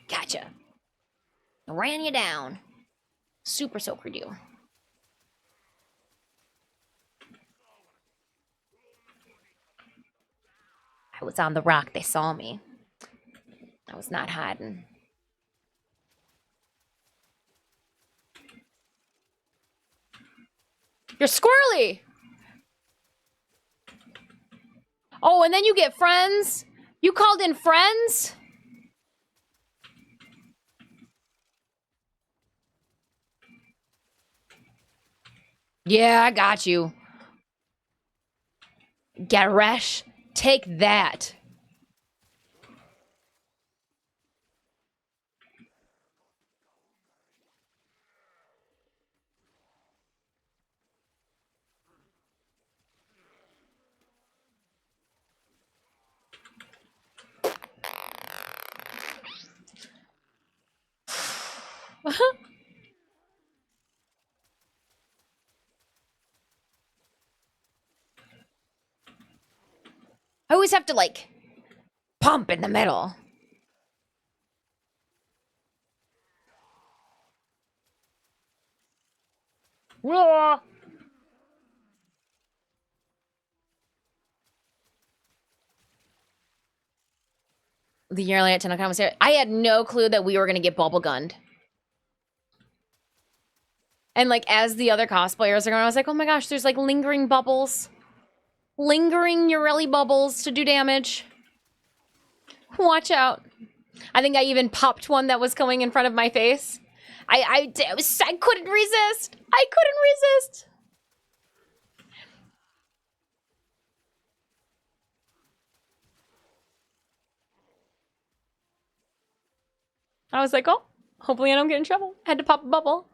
Gotcha. Ran you down. Super soaker you. I was on the rock. They saw me. I was not hiding. You're squirrely. Oh, and then you get friends? You called in friends? Yeah, I got you. Garesh, take that. I always have to like pump in the middle. Whoa. The yearly at TennoCon was here. I had no clue that we were gonna get bubble gunned. And like as the other cosplayers are going, I was like, oh my gosh, there's like lingering bubbles. Lingering Urelli bubbles to do damage. Watch out. I think I even popped one that was coming in front of my face. I couldn't resist. I couldn't resist. I was like, oh, hopefully I don't get in trouble. Had to pop a bubble.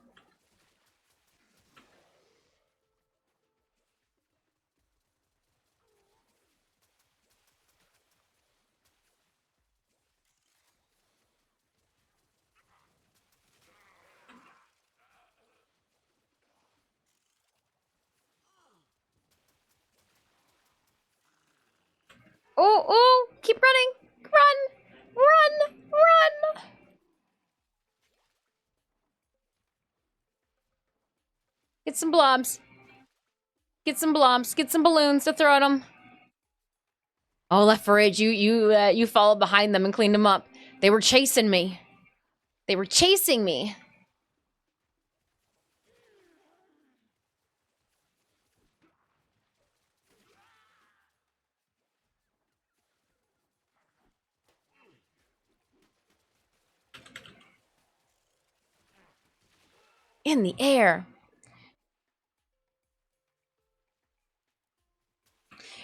Oh, oh, keep running. Run, run, run. Get some blobs. Get some blobs. Get some balloons to throw at them. Oh, Left 4-H, you followed behind them and cleaned them up. They were chasing me. They were chasing me. In the air.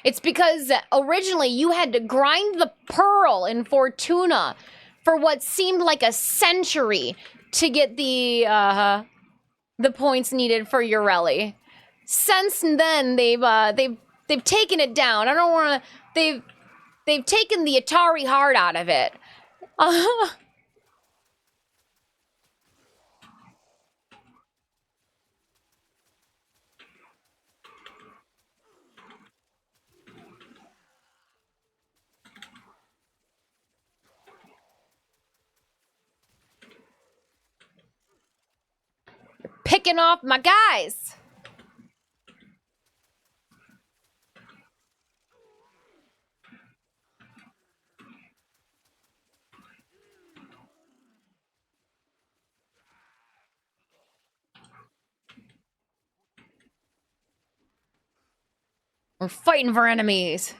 It's because originally you had to grind the pearl in Fortuna for what seemed like a century to get the points needed for Urelli. Since then, they've taken it down. I don't want to. They've taken the Atari heart out of it. Picking off my guys. We're fighting for enemies.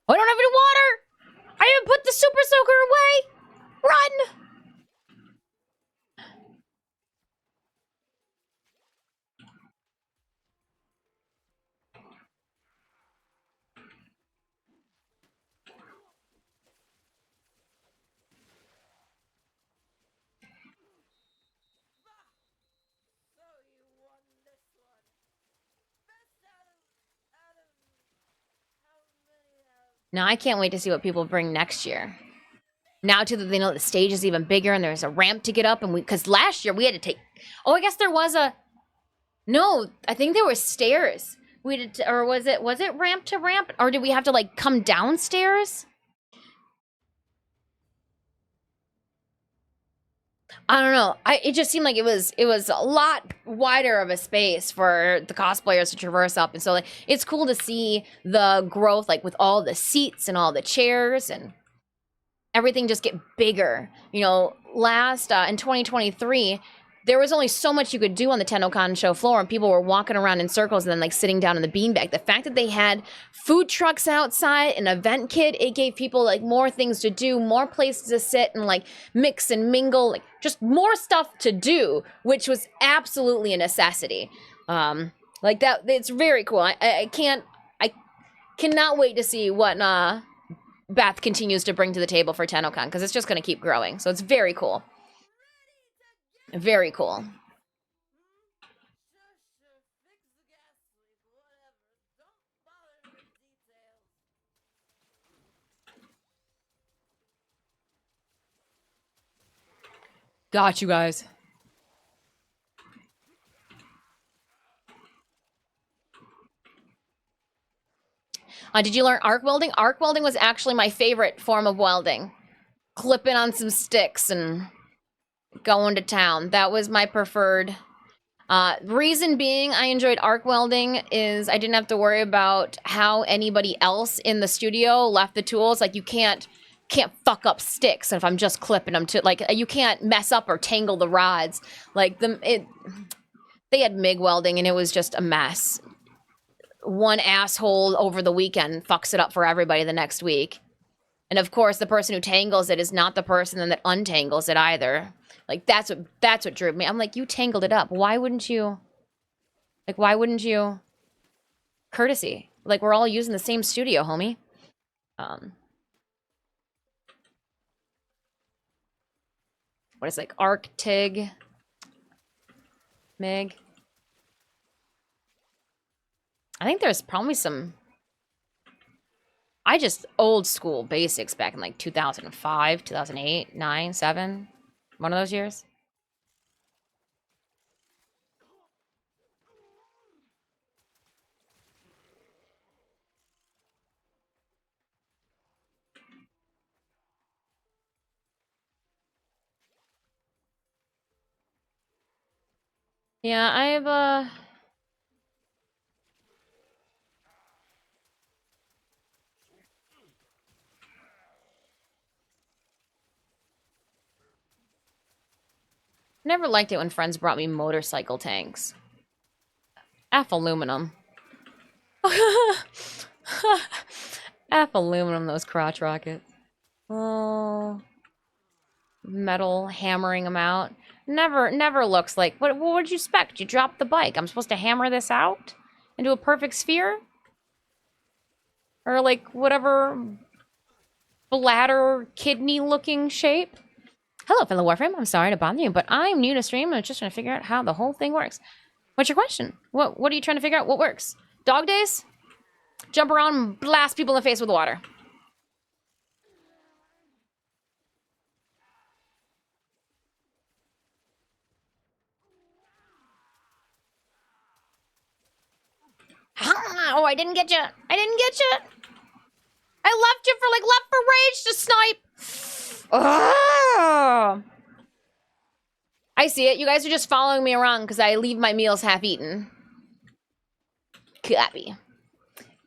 I don't have any water. I haven't put the super soaker away. Run. Now I can't wait to see what people bring next year. Now too that they know the stage is even bigger and there's a ramp to get up, and because last year we had to take. Oh, I guess there was a. No, I think there were stairs. We did, or was it ramp to ramp, or did we have to like come downstairs? I don't know. It just seemed like it was a lot wider of a space for the cosplayers to traverse up, and so like it's cool to see the growth, like with all the seats and all the chairs and everything just get bigger. You know, last in 2023, there was only so much you could do on the TennoCon show floor, and people were walking around in circles and then like sitting down in the beanbag. The fact that they had food trucks outside, an event kit, it gave people like more things to do, more places to sit and like mix and mingle, like just more stuff to do, which was absolutely a necessity. Like that, it's very cool. I cannot wait to see what Beth continues to bring to the table for TennoCon, because it's just going to keep growing. So it's very cool. Very cool. Got you guys. Did you learn arc welding? Arc welding was actually my favorite form of welding. Clipping on some sticks and going to town. That was my preferred. Reason being I enjoyed arc welding is I didn't have to worry about how anybody else in the studio left the tools. Like you can't fuck up sticks if I'm just clipping them to, like, you can't mess up or tangle the rods. Like they had MIG welding and it was just a mess. One asshole over the weekend fucks it up for everybody the next week. And of course, the person who tangles it is not the person that untangles it either. Like that's what drew me. I'm like, you tangled it up. Why wouldn't you? Like, why wouldn't you? Courtesy. Like we're all using the same studio, homie. What is it, like Arc TIG MIG? I think there's probably some. I just old school basics back in like 2005, 2008, 9, 7. One of those years. Yeah, I've never liked it when friends brought me motorcycle tanks. F aluminum. F aluminum, those crotch rockets. Oh, metal hammering them out. Never looks like. What would you expect? You dropped the bike. I'm supposed to hammer this out into a perfect sphere, or like whatever bladder kidney looking shape. Hello, fellow Warframe. I'm sorry to bother you, but I'm new to stream. I'm just trying to figure out how the whole thing works. What's your question? What are you trying to figure out? What works? Dog days? Jump around and blast people in the face with water. Oh, I didn't get you. I didn't get you. I left you for like Left for Rage to snipe. Oh. I see it. You guys are just following me around because I leave my meals half eaten. Copy.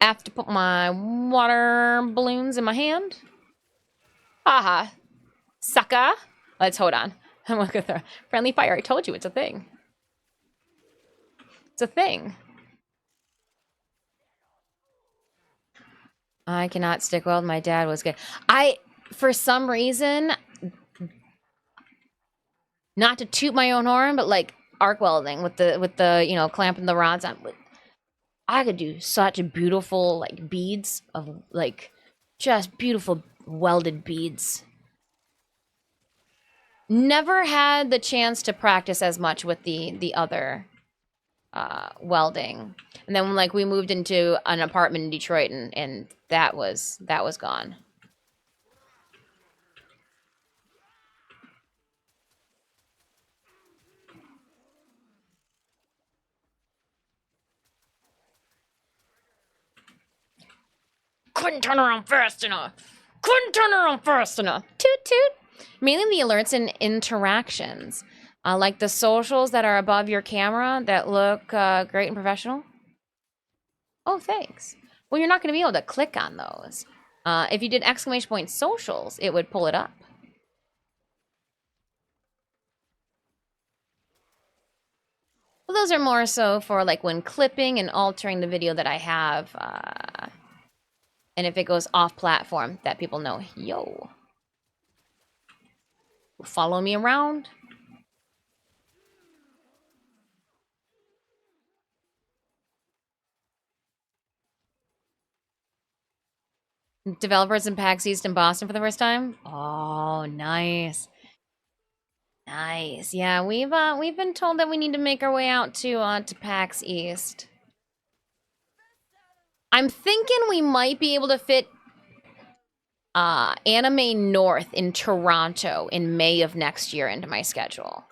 I have to put my water balloons in my hand. Haha. Sucker. Let's hold on. I'm looking at the friendly fire. I told you it's a thing. It's a thing. I cannot stick weld. My dad was good. For some reason, not to toot my own horn, but like arc welding with the clamping the rods on. I could do such beautiful like beads of like just beautiful welded beads. Never had the chance to practice as much with the other welding. And then like we moved into an apartment in Detroit and that was gone. Couldn't turn around fast enough. Couldn't turn around fast enough. Toot toot. Mainly the alerts and interactions. Like the socials that are above your camera that look great and professional. Oh, thanks. Well, you're not going to be able to click on those. If you did exclamation point socials, it would pull it up. Well, those are more so for like when clipping and altering the video that I have. And if it goes off platform, that people know, yo, follow me around. Developers in PAX East in Boston for the first time. Oh, nice. Nice. Yeah, we've been told that we need to make our way out to PAX East. I'm thinking we might be able to fit Anime North in Toronto in May of next year into my schedule.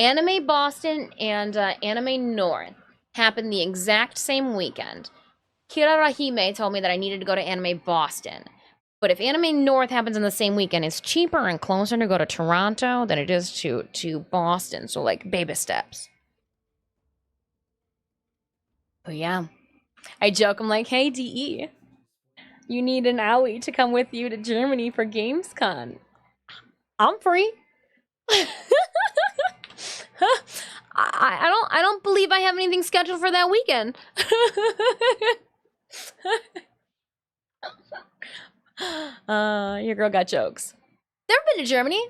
Anime Boston and Anime North happened the exact same weekend. Kirarahime told me that I needed to go to Anime Boston. But if Anime North happens in the same weekend, it's cheaper and closer to go to Toronto than it is to Boston. So, like, baby steps. But yeah. I joke, I'm like, hey, DE, you need an owie to come with you to Germany for Gamescom. I'm free. I don't believe I have anything scheduled for that weekend. Your girl got jokes. Never been to Germany.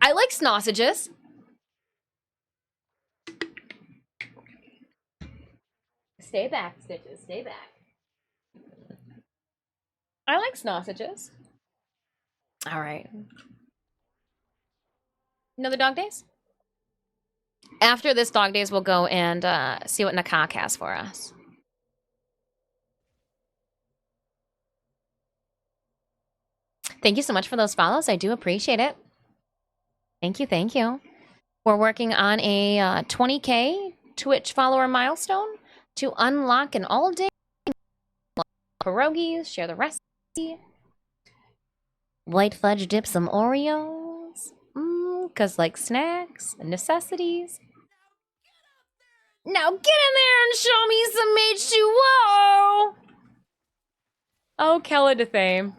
I like sausages. Stay back, Stitches. Stay back. I like sausages. All right. Another dog days? After this dog days, we'll go and see what Nakak has for us. Thank you so much for those follows. I do appreciate it. Thank you, thank you. We're working on a 20K Twitch follower milestone to unlock an all-day pierogies, share the recipe, white fudge dip some Oreos, cause like snacks and necessities. Now get in there and show me some H2O! Oh, Kella de Fame.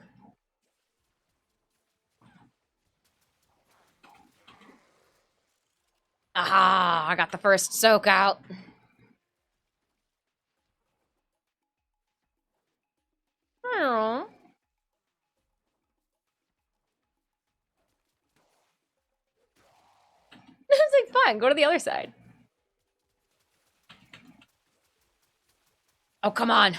Ah, I got the first soak out. Oh. It's like, fine, go to the other side. Oh, come on.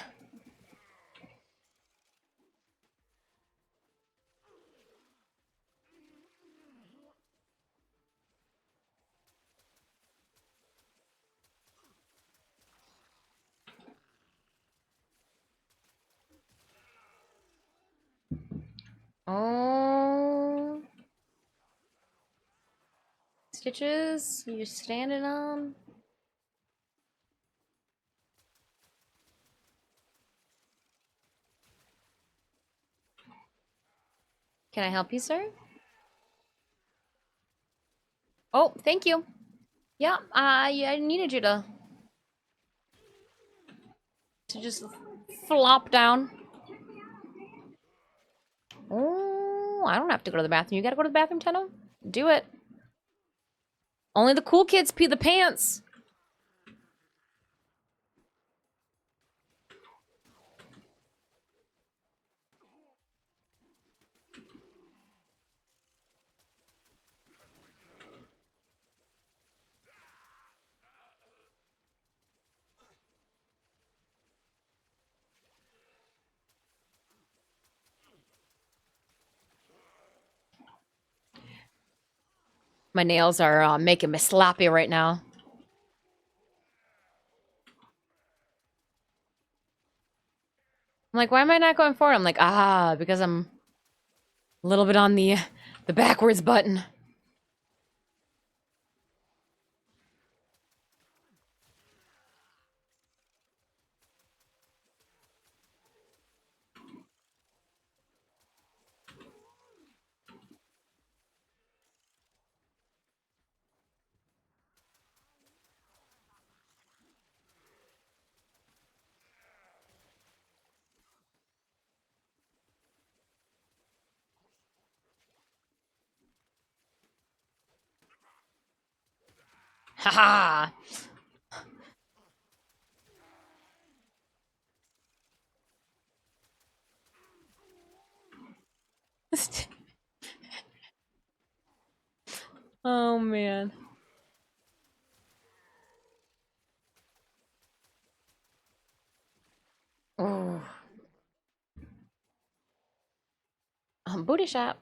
Oh. Stitches, you're standing on. Can I help you, sir? Oh, thank you. Yeah, I needed you to just flop down. Oh, I don't have to go to the bathroom. You gotta go to the bathroom, Tenno? Do it. Only the cool kids pee the pants. My nails are making me sloppy right now. I'm like, why am I not going forward? I'm like, because I'm a little bit on the backwards button. Haha. Oh man. Oh. Booty shop.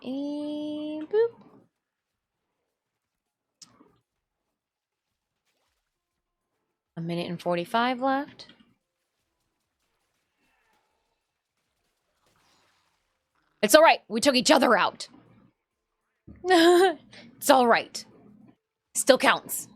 Boop. A minute and 45 left. It's all right. We took each other out. It's all right. Still counts.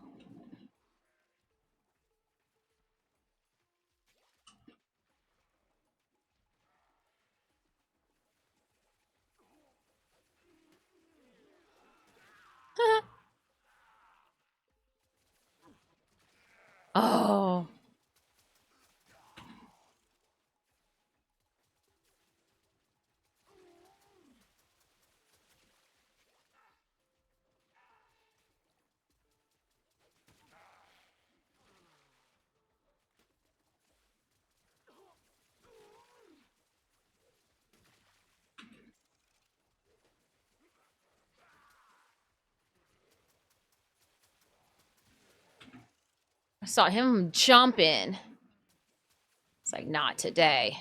Oh. I saw him jump in. It's like, not today.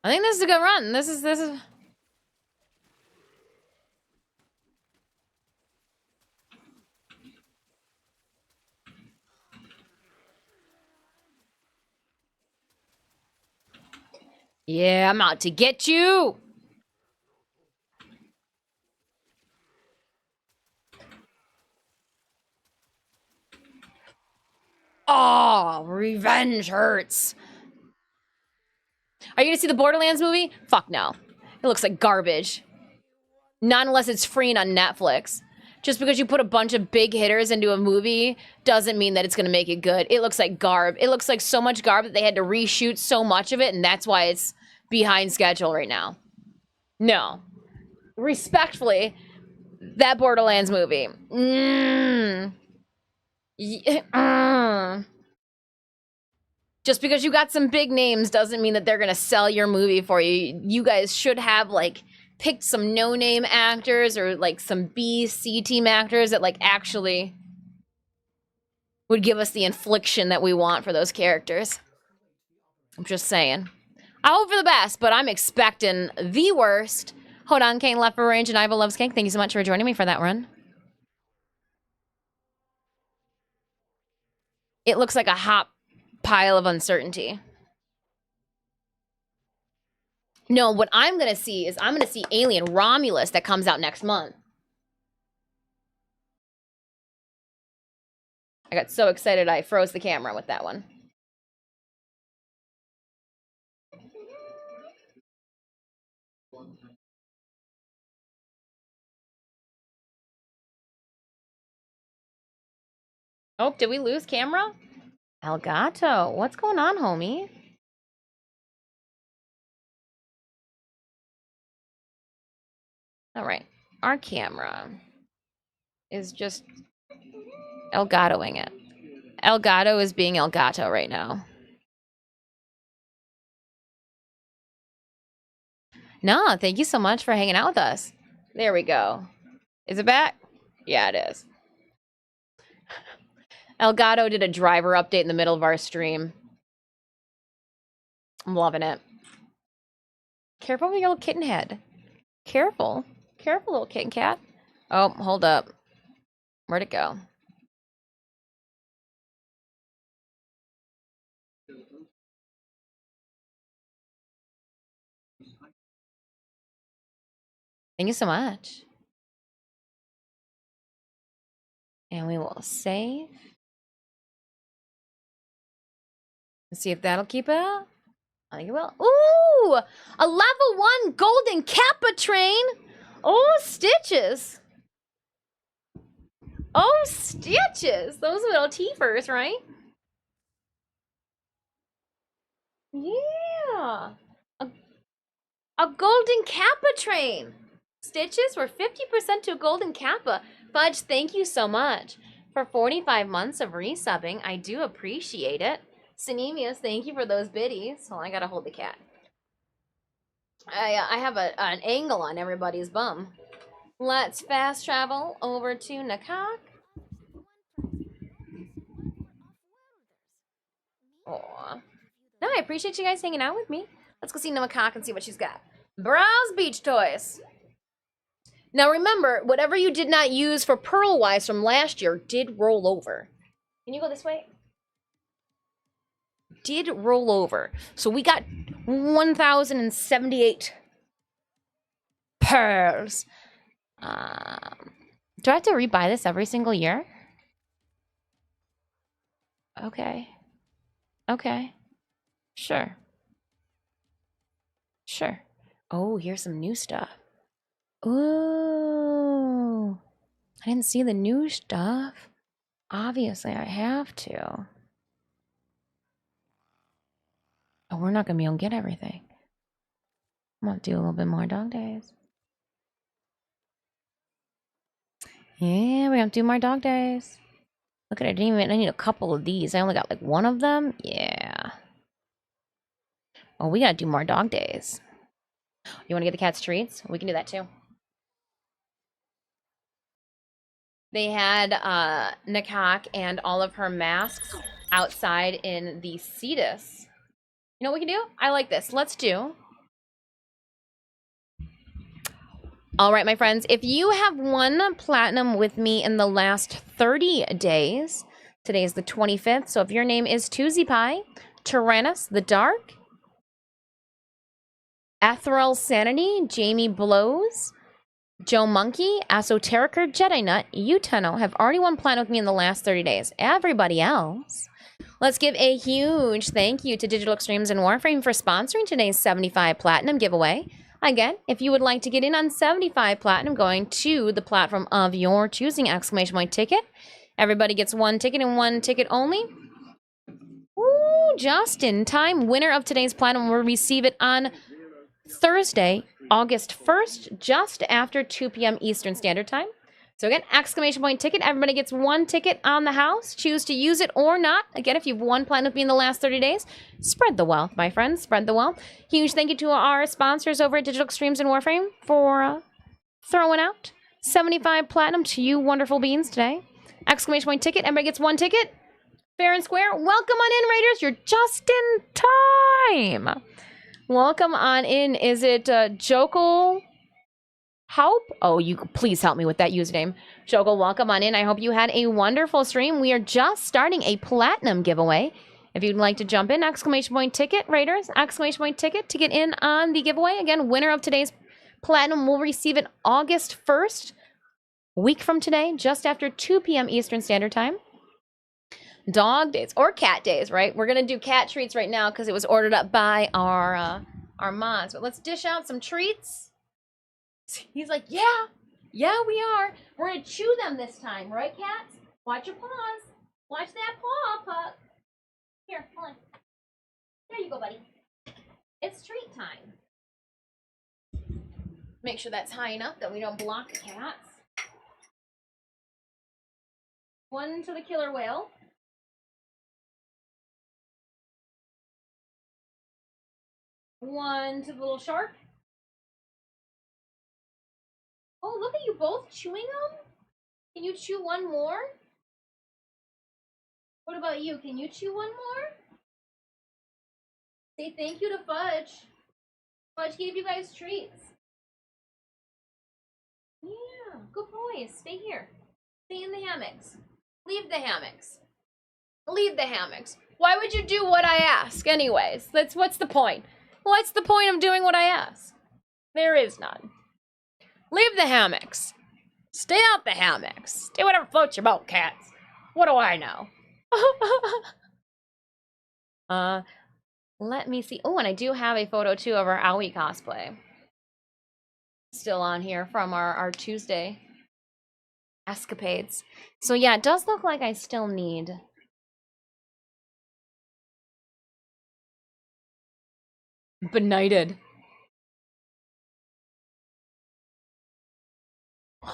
I think this is a good run. This is. Yeah, I'm out to get you. Oh, revenge hurts. Are you gonna see the Borderlands movie? Fuck no. It looks like garbage. Not unless it's free on Netflix. Just because you put a bunch of big hitters into a movie doesn't mean that it's gonna make it good. It looks like garb. It looks like so much garb that they had to reshoot so much of it, and that's why it's behind schedule right now. No. Respectfully, that Borderlands movie. Just because you got some big names doesn't mean that they're gonna sell your movie for you. You guys should have like picked some no-name actors or like some B, C team actors that like actually would give us the infliction that we want for those characters. I'm just saying. I hope for the best, but I'm expecting the worst. Hold on, Kane left for range and Iva loves Kane. Thank you so much for joining me for that run. It looks like a hot pile of uncertainty. No, what I'm gonna see is I'm gonna see Alien Romulus that comes out next month. I got so excited I froze the camera with that one. Oh, did we lose camera? Elgato, what's going on, homie? All right, our camera is just Elgatoing it. Elgato is being Elgato right now. No, thank you so much for hanging out with us. There we go. Is it back? Yeah, it is. Elgato did a driver update in the middle of our stream. I'm loving it. Careful with your little kitten head. Careful. Careful, little kitten cat. Oh, hold up. Where'd it go? Thank you so much. And we will save. Let's see if that'll keep it up. I think it will. Ooh! A level 1 golden Kappa train! Oh, stitches! Oh, stitches! Those little teethers, right? Yeah! A golden Kappa train! Stitches were 50% to a golden Kappa. Fudge, thank you so much for 45 months of resubbing. I do appreciate it. Sinemius, thank you for those biddies. Hold on, I gotta hold the cat. I have an angle on everybody's bum. Let's fast travel over to Nakak. I appreciate you guys hanging out with me. Let's go see Namacock and see what she's got. Browse beach toys. Now remember, whatever you did not use for Pearl Wise from last year did roll over. Can you go this way? Did roll over. So we got 1,078 pearls. Do I have to rebuy this every single year? Okay. Okay. Sure. Sure. Oh, here's some new stuff. Ooh. I didn't see the new stuff. Obviously, I have to. Oh, we're not going to be able to get everything. I'm going to do a little bit more dog days. Yeah, we're going to do more dog days. Look at it. I need a couple of these. I only got like one of them. Yeah. Oh, we got to do more dog days. You want to get the cats treats? We can do that too. They had Nakak and all of her masks outside in the Cetus. You know what we can do? I like this. Let's do. All right, my friends. If you have won platinum with me in the last 30 days, today is the 25th. So if your name is Toozy Pie, Tyrannus the Dark, Ethereal Sanity, Jamie Blows, Joe Monkey, Esotericer, Jedi Nut, you Tunnel have already won platinum with me in the last 30 days. Everybody else, let's give a huge thank you to Digital Extremes and Warframe for sponsoring today's 75 platinum giveaway. Again, if you would like to get in on 75 platinum going to the platform of your choosing, exclamation point ticket. Everybody gets one ticket and one ticket only. Ooh, just in time. Winner of today's platinum will receive it on Thursday, August 1st, just after 2 p.m. Eastern Standard Time. So again, exclamation point ticket. Everybody gets one ticket on the house. Choose to use it or not. Again, if you've won platinum with me in the last 30 days, spread the wealth, my friends. Spread the wealth. Huge thank you to our sponsors over at Digital Extremes and Warframe for throwing out 75 platinum to you wonderful beings today. Exclamation point ticket. Everybody gets one ticket. Fair and square. Welcome on in, Raiders. You're just in time. Welcome on in. Is it Jokal Help? Oh, you please help me with that username. Jokal, welcome on in. I hope you had a wonderful stream. We are just starting a platinum giveaway. If you'd like to jump in, exclamation point ticket, Raiders, exclamation point ticket to get in on the giveaway. Again, winner of today's platinum will receive it August 1st, a week from today, just after 2 p.m. Eastern Standard Time. Dog days or cat days, right? We're gonna do cat treats right now because it was ordered up by our mods. But let's dish out some treats. He's like, yeah, we are. We're gonna chew them this time, right, cats? Watch your paws. Watch that paw, pup. Here, hold on. There you go, buddy. It's treat time. Make sure that's high enough that we don't block the cats. One to the killer whale. One to the little shark. Oh, look at you both chewing them. Can you chew one more? What about you? Can you chew one more? Say thank you to Fudge. Fudge gave you guys treats. Yeah, good boys. Stay here. Stay in the hammocks. Leave the hammocks. Leave the hammocks. Why would you do what I ask anyways? What's the point? What's the point of doing what I ask? There is none. Leave the hammocks. Stay out the hammocks. Do whatever floats your boat, cats. What do I know? Let me see. Oh, and I do have a photo too of our Owie cosplay. Still on here from our Tuesday escapades. So yeah, it does look like I still need benighted.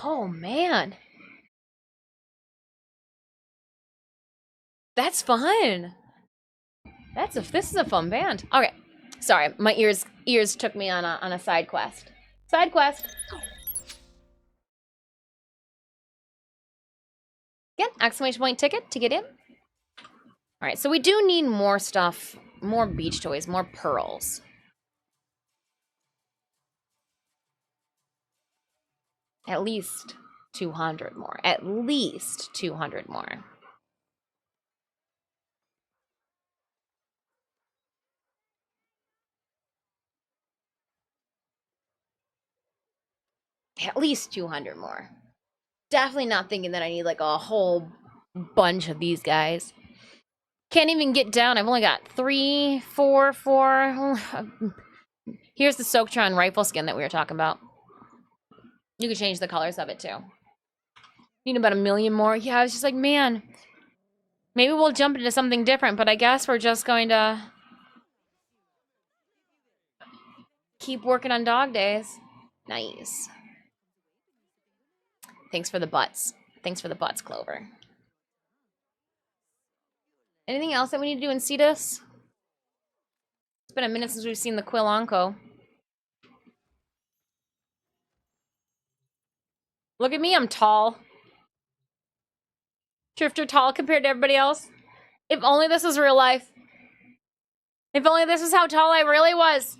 Oh man. That's fun. This is a fun band. Okay. Sorry, my ears took me on a side quest. Side quest. Again, exclamation point ticket to get in. All right, so we do need more stuff more beach toys, more pearls. At least 200 more. At least 200 more. At least 200 more. Definitely not thinking that I need like a whole bunch of these guys. Can't even get down. I've only got 3, 4, 4. Here's the Soaktron rifle skin that we were talking about. You can change the colors of it too. Need about 1 million more. Yeah, I was just like, man, maybe we'll jump into something different, but I guess we're just going to keep working on dog days. Nice. Thanks for the butts. Thanks for the butts, Clover. Anything else that we need to do in Cetus? It's been a minute since we've seen the Quill Onco. Look at me, I'm tall. Drifter tall compared to everybody else. If only this was real life. If only this was how tall I really was.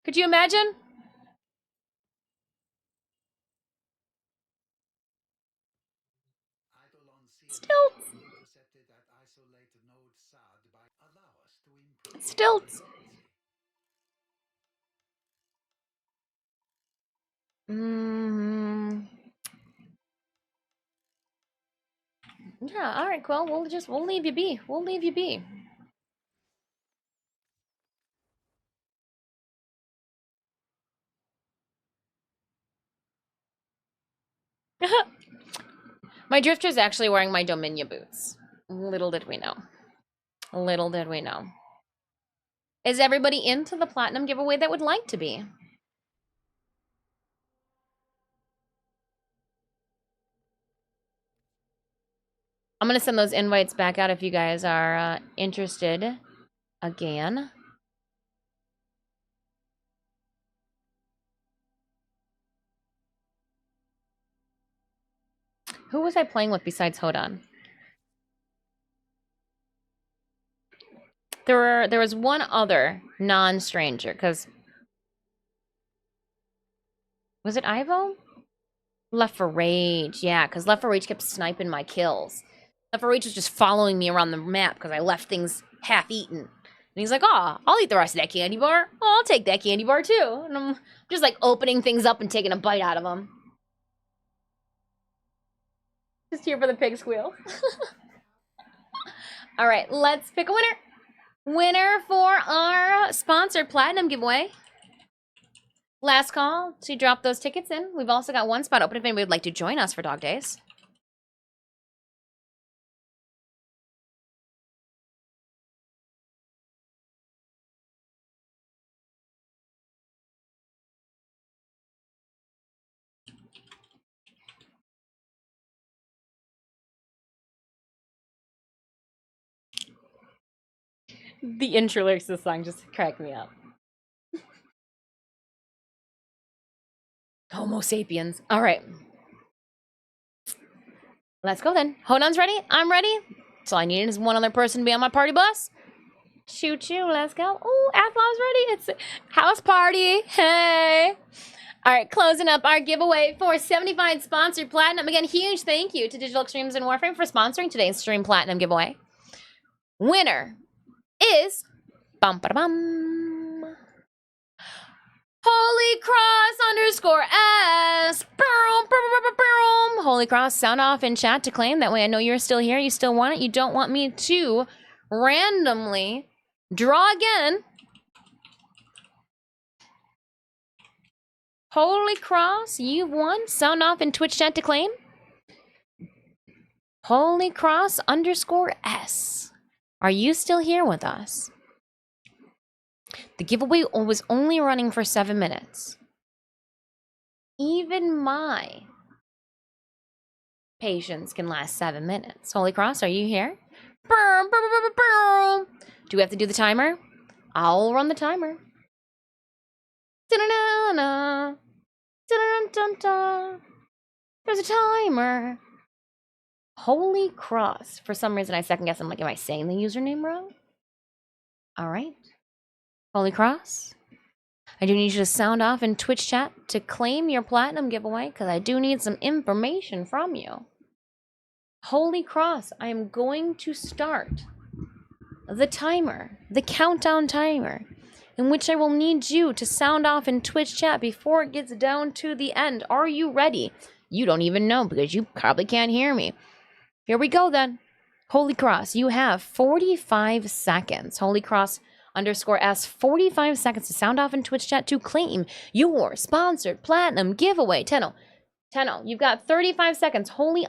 Could you imagine? Stilts. Stilts. Yeah, alright, Quill. We'll leave you be. We'll leave you be. My drifter's actually wearing my Dominia boots. Little did we know. Little did we know. Is everybody into the platinum giveaway that would like to be? I'm gonna send those invites back out if you guys are interested again. Who was I playing with besides Hodan? There was one other non-stranger, because was it Ivo? Left for Rage, yeah, because Left for Rage kept sniping my kills. Left for Rage was just following me around the map because I left things half-eaten. And he's like, oh, I'll eat the rest of that candy bar. Oh, I'll take that candy bar too. And I'm just like opening things up and taking a bite out of them. Just here for the pig squeal. All right, let's pick a winner. Winner for our sponsored platinum giveaway. Last call to drop those tickets in. We've also got one spot open if anybody would like to join us for Dog Days. The intro lyrics to the song just cracked me up. Homo sapiens. All right. Let's go then. Honan's ready. I'm ready. So all I needed is one other person to be on my party bus. Choo choo. Let's go. Ooh, Athlon's ready. It's a house party. Hey. All right, closing up our giveaway for 75 sponsored platinum. Again, huge thank you to Digital Extremes and Warframe for sponsoring today's stream platinum giveaway. Winner is bum ba bum. Holy Cross _S. Boom, boom, boom, boom, boom. Holy Cross, sound off in chat to claim. That way I know you're still here. You still want it. You don't want me to randomly draw again. Holy Cross, you've won. Sound off in Twitch chat to claim. Holy Cross _S. Are you still here with us? The giveaway was only running for 7 minutes. Even my patience can last 7 minutes. Holy Cross, are you here? Boom, boom, boom, boom, boom. Do we have to do the timer? I'll run the timer. Da-da-da-da. Da-da-da-da-da. There's a timer. Holy Cross. For some reason, I second guess. I'm like, am I saying the username wrong? All right. Holy Cross. I do need you to sound off in Twitch chat to claim your platinum giveaway because I do need some information from you. Holy Cross, I am going to start the timer, the countdown timer, in which I will need you to sound off in Twitch chat before it gets down to the end. Are you ready? You don't even know because you probably can't hear me. Here we go then. Holy Cross, you have 45 seconds. Holy Cross underscore S, 45 seconds to sound off in Twitch chat to claim your sponsored platinum giveaway. Tenno, you've got 35 seconds. Holy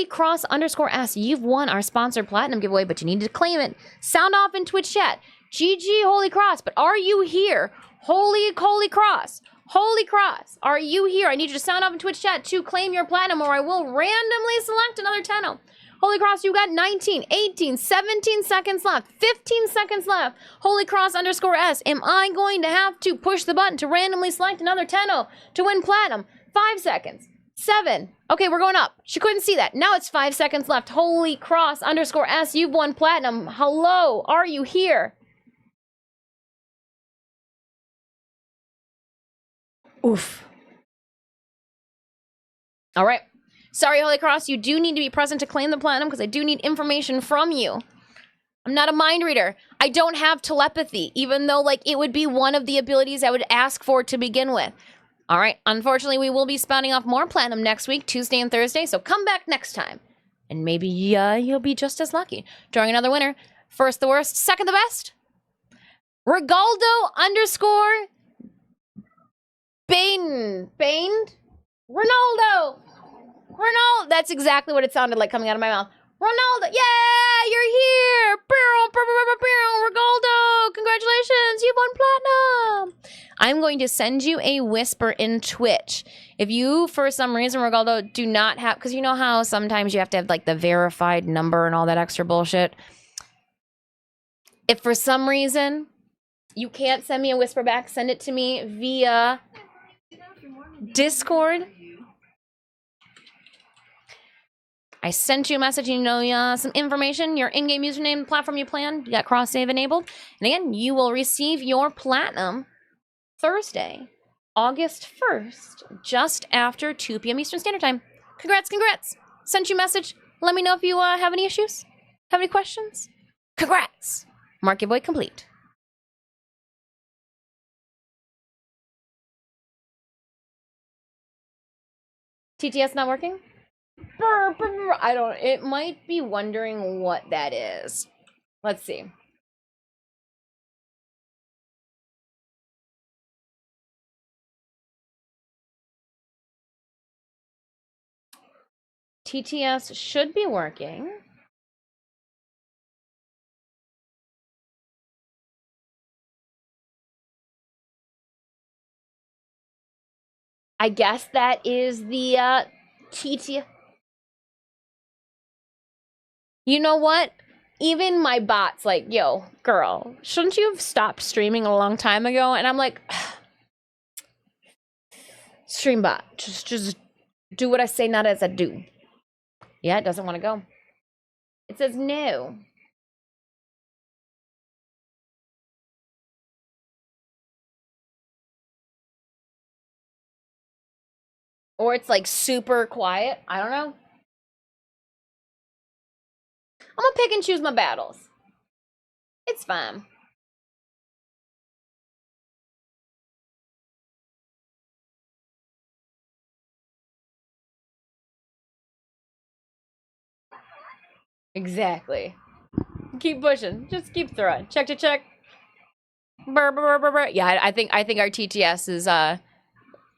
Cross underscore S, you've won our sponsored platinum giveaway, but you need to claim it. Sound off in Twitch chat. GG, Holy Cross, but are you here? Holy Cross. Holy Cross, are you here? I need you to sound off in Twitch chat to claim your platinum, or I will randomly select another Tenno. Holy Cross, you got 19, 18, 17 seconds left, 15 seconds left. Holy Cross underscore S, am I going to have to push the button to randomly select another Tenno to win platinum? 5 seconds, 7. Okay, we're going up. She couldn't see that. Now it's 5 seconds left. Holy Cross underscore S, you've won platinum. Hello, are you here? Oof. All right. Sorry, Holy Cross, you do need to be present to claim the platinum because I do need information from you. I'm not a mind reader. I don't have telepathy, even though, like, it would be one of the abilities I would ask for to begin with. All right. Unfortunately, we will be spouting off more platinum next week, Tuesday and Thursday, so come back next time. And maybe, you'll be just as lucky. Drawing another winner. First the worst, second the best. Regaldo underscore Bain. Ronaldo. That's exactly what it sounded like coming out of my mouth. Ronaldo, yeah, you're here. Regaldo, congratulations, you've won platinum. I'm going to send you a whisper in Twitch. If you, for some reason, Regaldo, do not have, because you know how sometimes you have to have like the verified number and all that extra bullshit. If for some reason you can't send me a whisper back, send it to me via Discord. I sent you a message, you know, some information, your in-game username, platform you play on, you got cross-save enabled. And again, you will receive your platinum Thursday, August 1st, just after 2 p.m. Eastern Standard Time. Congrats. Sent you a message. Let me know if you have any issues, have any questions. Congrats. Mark giveaway complete. TTS not working? It might be wondering what that is. Let's see. TTS should be working. I guess that is the TTS. You know what? Even my bot's like, yo, girl, shouldn't you have stopped streaming a long time ago? And I'm like, stream bot, just do what I say, not as I do. Yeah, it doesn't want to go. It says no. Or it's like super quiet. I don't know. I'm gonna pick and choose my battles. It's fine. Exactly. Keep pushing. Just keep throwing. Check. Brr. Yeah, I think our TTS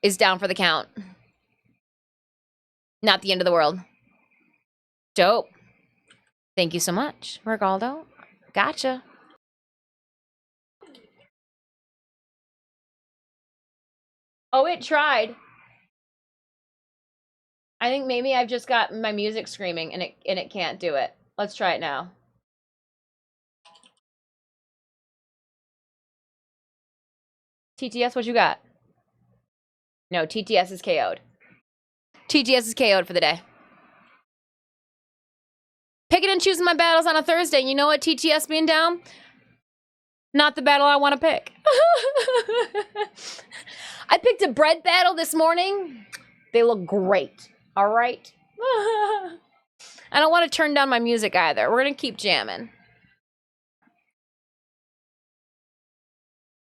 is down for the count. Not the end of the world. Dope. Thank you so much, Regaldo. Gotcha. Oh, it tried. I think maybe I've just got my music screaming and it can't do it. Let's try it now. TTS, what you got? No, TTS is KO'd. TTS is KO'd for the day. Picking and choosing my battles on a Thursday. You know what, TTS being down? Not the battle I want to pick. I picked a bread battle this morning. They look great. All right. I don't want to turn down my music either. We're going to keep jamming.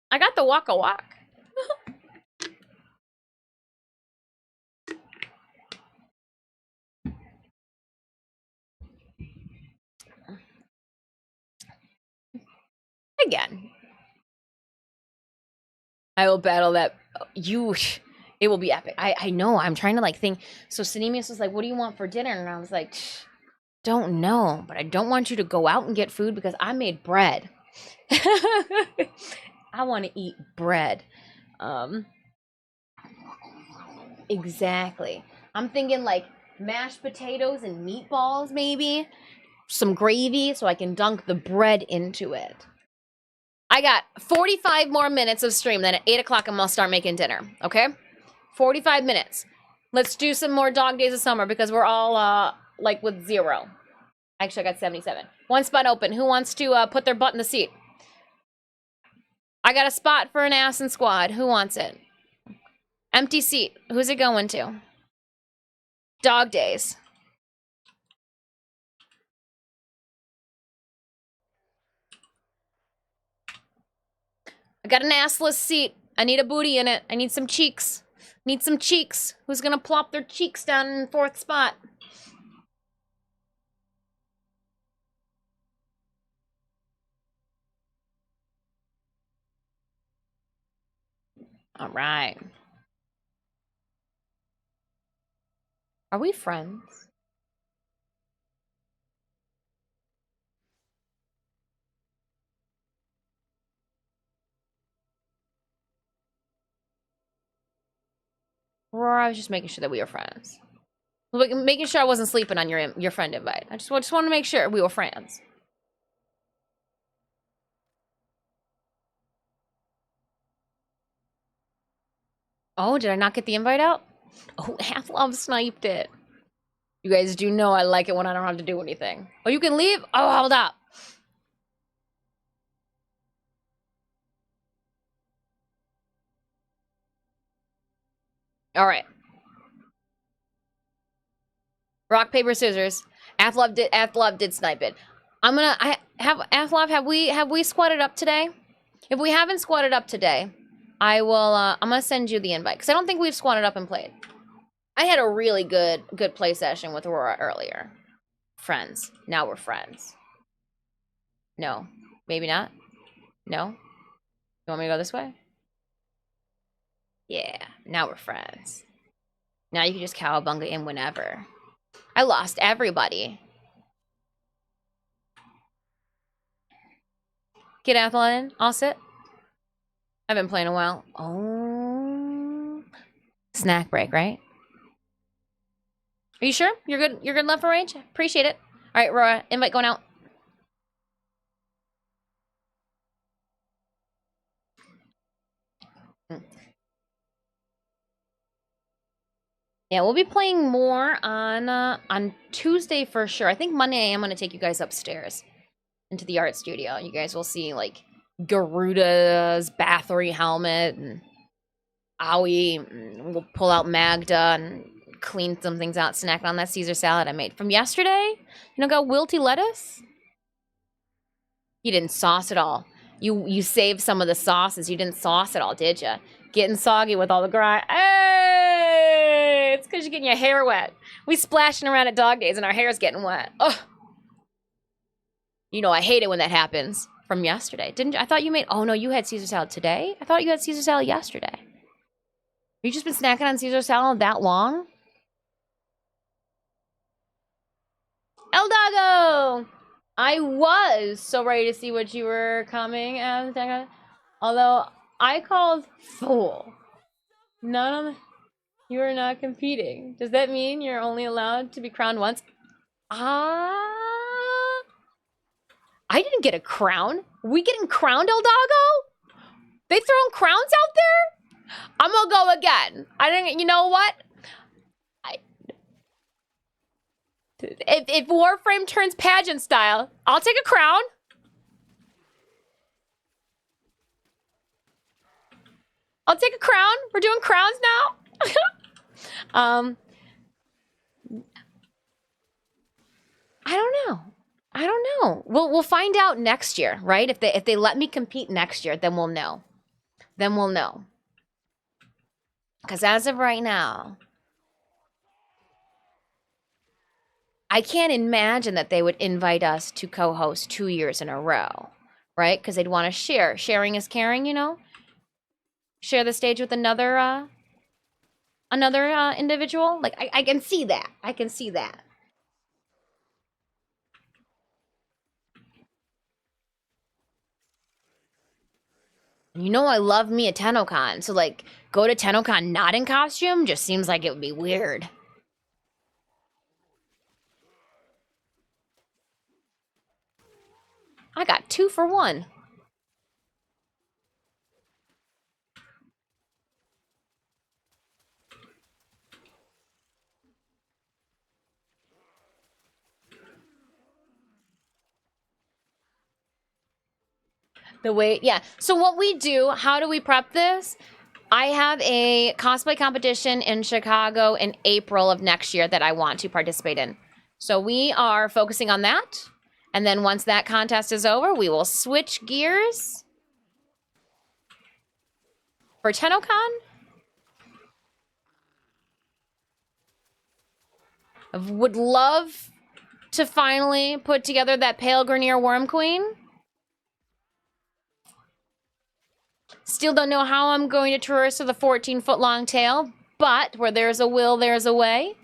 I got the waka walk. Again. I will battle that. It will be epic. I know. I'm trying to like think. So Sinemius was like, what do you want for dinner? And I was like, don't know. But I don't want you to go out and get food because I made bread. I want to eat bread. Exactly. I'm thinking like mashed potatoes and meatballs, maybe. Some gravy so I can dunk the bread into it. I got 45 more minutes of stream. Then at 8 o'clock, I'm going to start making dinner. Okay? 45 minutes. Let's do some more dog days of summer because we're all like with 0. Actually, I got 77. One spot open. Who wants to put their butt in the seat? I got a spot for an ass and squad. Who wants it? Empty seat. Who's it going to? Dog days. I got an assless seat. I need a booty in it. I need some cheeks. Need some cheeks. Who's gonna plop their cheeks down in 4th spot? All right. Are we friends? Or I was just making sure that we were friends. Making sure I wasn't sleeping on your friend invite. I just want to make sure we were friends. Oh, did I not get the invite out? Oh, Half Love sniped it. You guys do know I like it when I don't have to do anything. Oh, you can leave? Oh, hold up. All right. Rock, paper, scissors. Athlov did snipe it. Have we squatted up today? If we haven't squatted up today, I will I'm gonna send you the invite because I don't think we've squatted up and played. I had a really good play session with Aurora earlier. Friends. Now we're friends. No. Maybe not? No? You want me to go this way? Yeah. Now we're friends. Now you can just cowabunga in whenever. I lost everybody. Get Athlon in. I'll sit. I've been playing a while. Oh. Snack break, right? Are you sure? You're good? You're good left for range? Appreciate it. All right, Aurora. Invite going out. Yeah, we'll be playing more on Tuesday for sure. I think Monday I am gonna take you guys upstairs into the art studio. You guys will see like Garuda's Bathory helmet and Aoi. And we'll pull out Magda and clean some things out. Snack on that Caesar salad I made from yesterday. You know, got wilty lettuce. You didn't sauce it all. You saved some of the sauces. You didn't sauce it all, did you? Getting soggy with all the grind. Hey, it's because you're getting your hair wet. We splashing around at dog days and our hair's getting wet. Ugh. You know I hate it when that happens. From yesterday, didn't you? I thought you made. Oh no, you had Caesar salad today. I thought you had Caesar salad yesterday. You just been snacking on Caesar salad that long? El Doggo! I was so ready to see what you were coming as. Although I called fool. None of you are not competing. Does that mean you're only allowed to be crowned once? I didn't get a crown. We getting crowned, El Doggo? They throwing crowns out there? I'm gonna go again. I didn't. You know what? If Warframe turns pageant style, I'll take a crown. I'll take a crown. We're doing crowns now. I don't know. I don't know. We'll find out next year, right? If they let me compete next year, then we'll know. Then we'll know. Because as of right now, I can't imagine that they would invite us to co-host 2 years in a row, right? Because they'd want to share. Sharing is caring, you know? Share the stage with another individual. Like, I can see that. I can see that. You know I love me a TennoCon, so like go to TennoCon not in costume just seems like it would be weird. I got 2 for 1. The way, yeah. So what we do, how do we prep this? I have a cosplay competition in Chicago in April of next year that I want to participate in. So we are focusing on that. And then once that contest is over, we will switch gears for TennoCon. I would love to finally put together that Pale Grenier Worm Queen. Still don't know how I'm going to traverse the 14-foot long tail, but where there's a will, there's a way.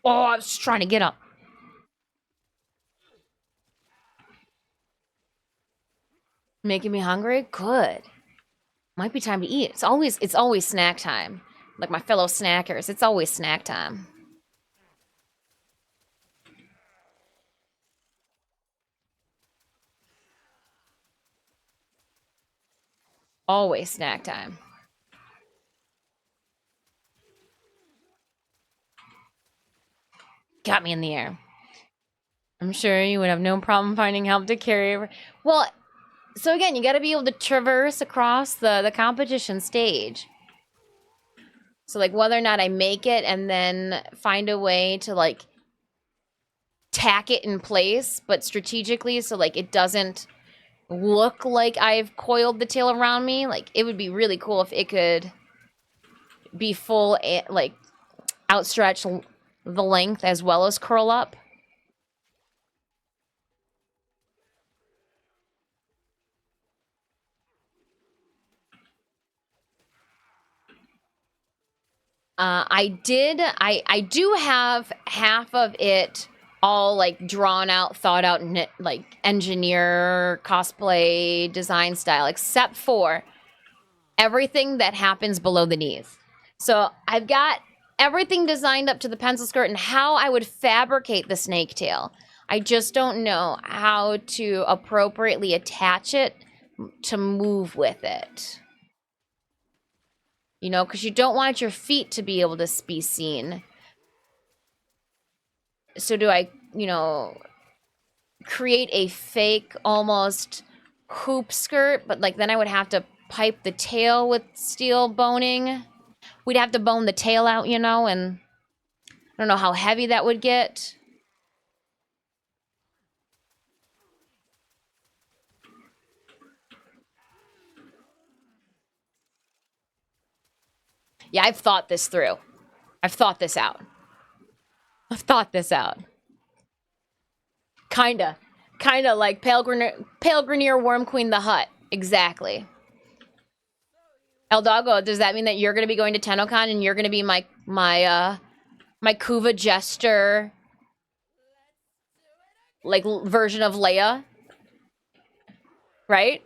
Oh, I was just trying to get up. Making me hungry? Good. Might be time to eat. It's always snack time. Like my fellow snackers, it's always snack time. Always snack time. Got me in the air. I'm sure you would have no problem finding help to carry. Well, so again, you got to be able to traverse across the competition stage. So like whether or not I make it and then find a way to like tack it in place, but strategically so like it doesn't look like I've coiled the tail around me. Like it would be really cool if it could be full, like outstretch the length as well as curl up. I do have half of it all like drawn out, thought out, like engineer cosplay design style, except for everything that happens below the knees. So I've got everything designed up to the pencil skirt and how I would fabricate the snake tail. I just don't know how to appropriately attach it to move with it. You know, because you don't want your feet to be able to be seen. So do I, you know, create a fake almost hoop skirt, but like then I would have to pipe the tail with steel boning. We'd have to bone the tail out, you know, and I don't know how heavy that would get. Yeah, I've thought this through. I've thought this out. I've thought this out. Kinda like Pale Grenier Worm Queen the Hut. Exactly. El Doggo, does that mean that you're gonna be going to TennoCon and you're gonna be my Kuva Jester, like version of Leia? Right?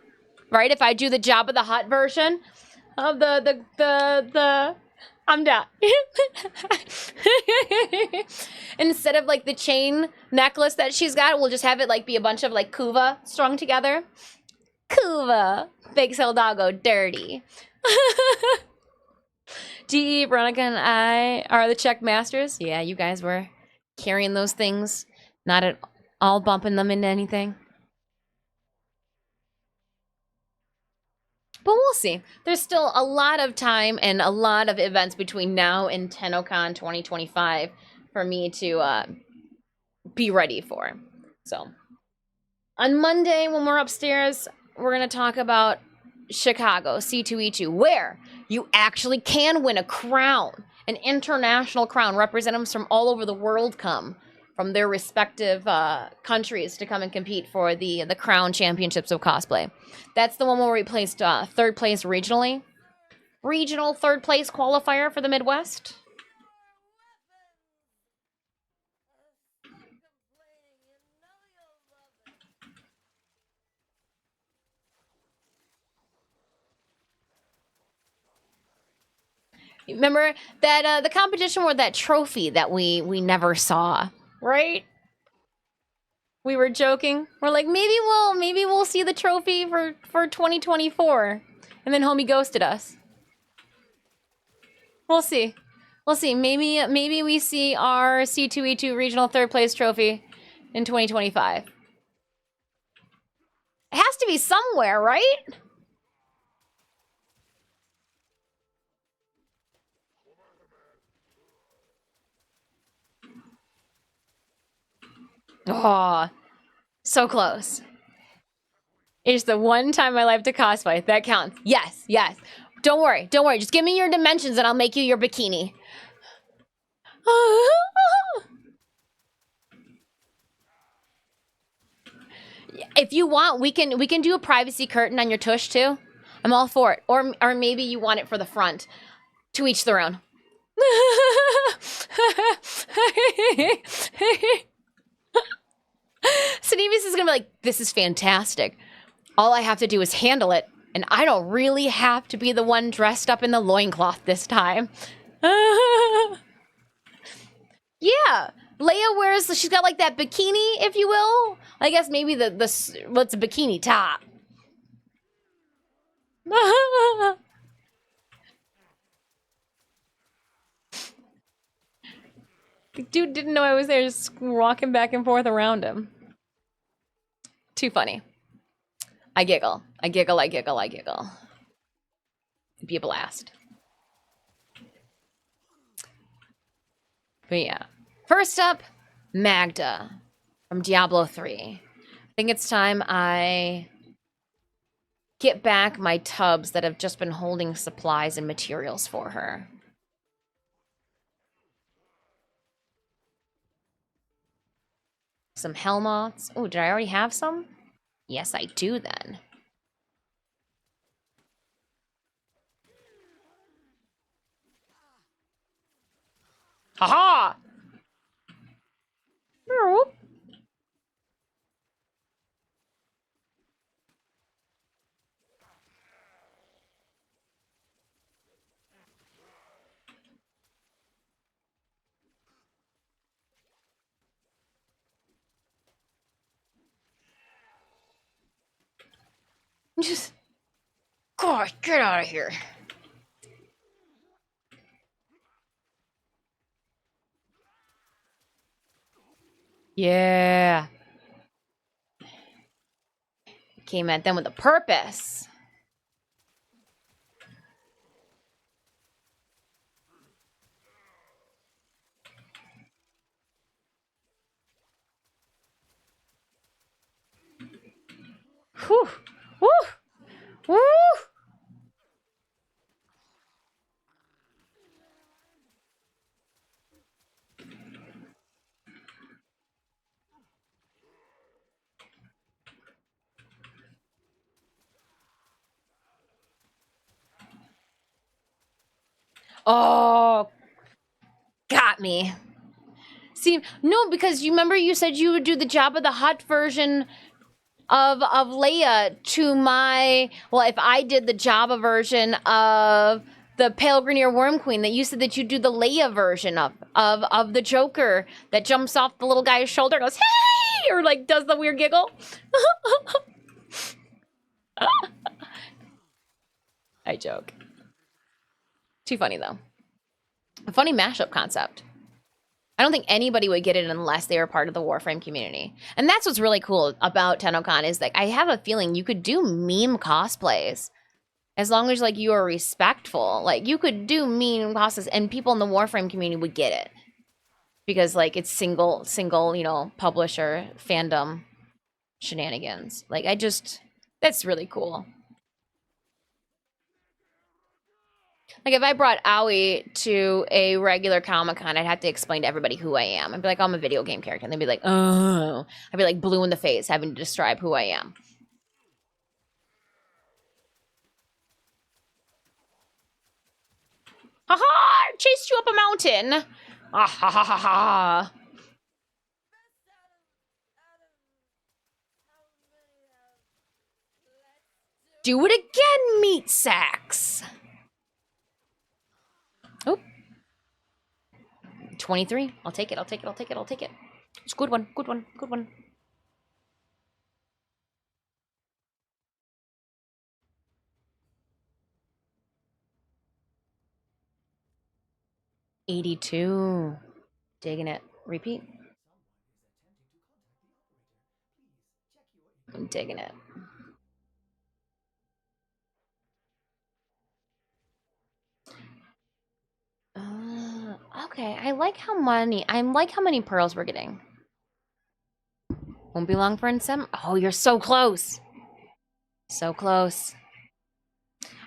Right? If I do the Jabba the Hutt version of the I'm down. Instead of like the chain necklace that she's got, we'll just have it like be a bunch of like kuva strung together. Kuva makes El Doggo dirty. DE, Veronica, and I are the check masters. Yeah, you guys were carrying those things, not at all bumping them into anything. But we'll see. There's still a lot of time and a lot of events between now and TennoCon 2025 for me to be ready for. So, on Monday when we're upstairs, we're going to talk about Chicago, C2E2, where you actually can win a crown, an international crown. Representatives from all over the world come from their respective countries to come and compete for the crown championships of cosplay. That's the one where we placed third place regionally. Regional third place qualifier for the Midwest. Remember that the competition where that trophy that we never saw, right? We were joking. We're like, maybe we'll see the trophy for 2024, and then homie ghosted us. We'll see. We'll see. Maybe we see our C2E2 regional third place trophy in 2025. It has to be somewhere, right? Oh, so close. It's the one time in my life to cosplay. That counts. Yes, yes. Don't worry. Just give me your dimensions and I'll make you your bikini. If you want, we can do a privacy curtain on your tush too. I'm all for it. Or maybe you want it for the front. To each their own. Sanivis is gonna be like, this is fantastic. All I have to do is handle it, and I don't really have to be the one dressed up in the loincloth this time. Yeah, Leia wears, she's got like that bikini, if you will. I guess maybe what's a bikini top. The dude didn't know I was there, just walking back and forth around him. Too funny. I giggle. It'd be a blast. But yeah. First up, Magda from Diablo 3. I think it's time I get back my tubs that have just been holding supplies and materials for her. Some Hellmoths. Oh, did I already have some? Yes, I do then. Haha! Just, gosh, get out of here. Yeah. Came at them with a purpose. Whew. Woo! Woo! Oh, got me. See, no, because you remember you said you would do the Jabba the Hutt version of Leia to my, well, if I did the Jabba version of the Pale Grenier Worm Queen that you said that you do the Leia version of the Joker that jumps off the little guy's shoulder and goes, hey! Or like does the weird giggle. I joke. Too funny though. A funny mashup concept. I don't think anybody would get it unless they were part of the Warframe community. And that's what's really cool about TennoCon is like I have a feeling you could do meme cosplays as long as like you are respectful. Like you could do meme cosplays and people in the Warframe community would get it. Because like it's single, you know, publisher fandom shenanigans. Like that's really cool. Like if I brought Owie to a regular Comic-Con, I'd have to explain to everybody who I am. I'd be like, I'm a video game character. And they'd be like, oh. I'd be like blue in the face having to describe who I am. Ha ha! Chased you up a mountain! Ah ha ha ha ha! Do it again, meat sacks! Oh. 23. I'll take it. It's a good one. Good one. $82. Digging it. Repeat. I'm digging it. Okay. I like how many pearls we're getting. Won't be long for Insem. Oh, you're so close. So close.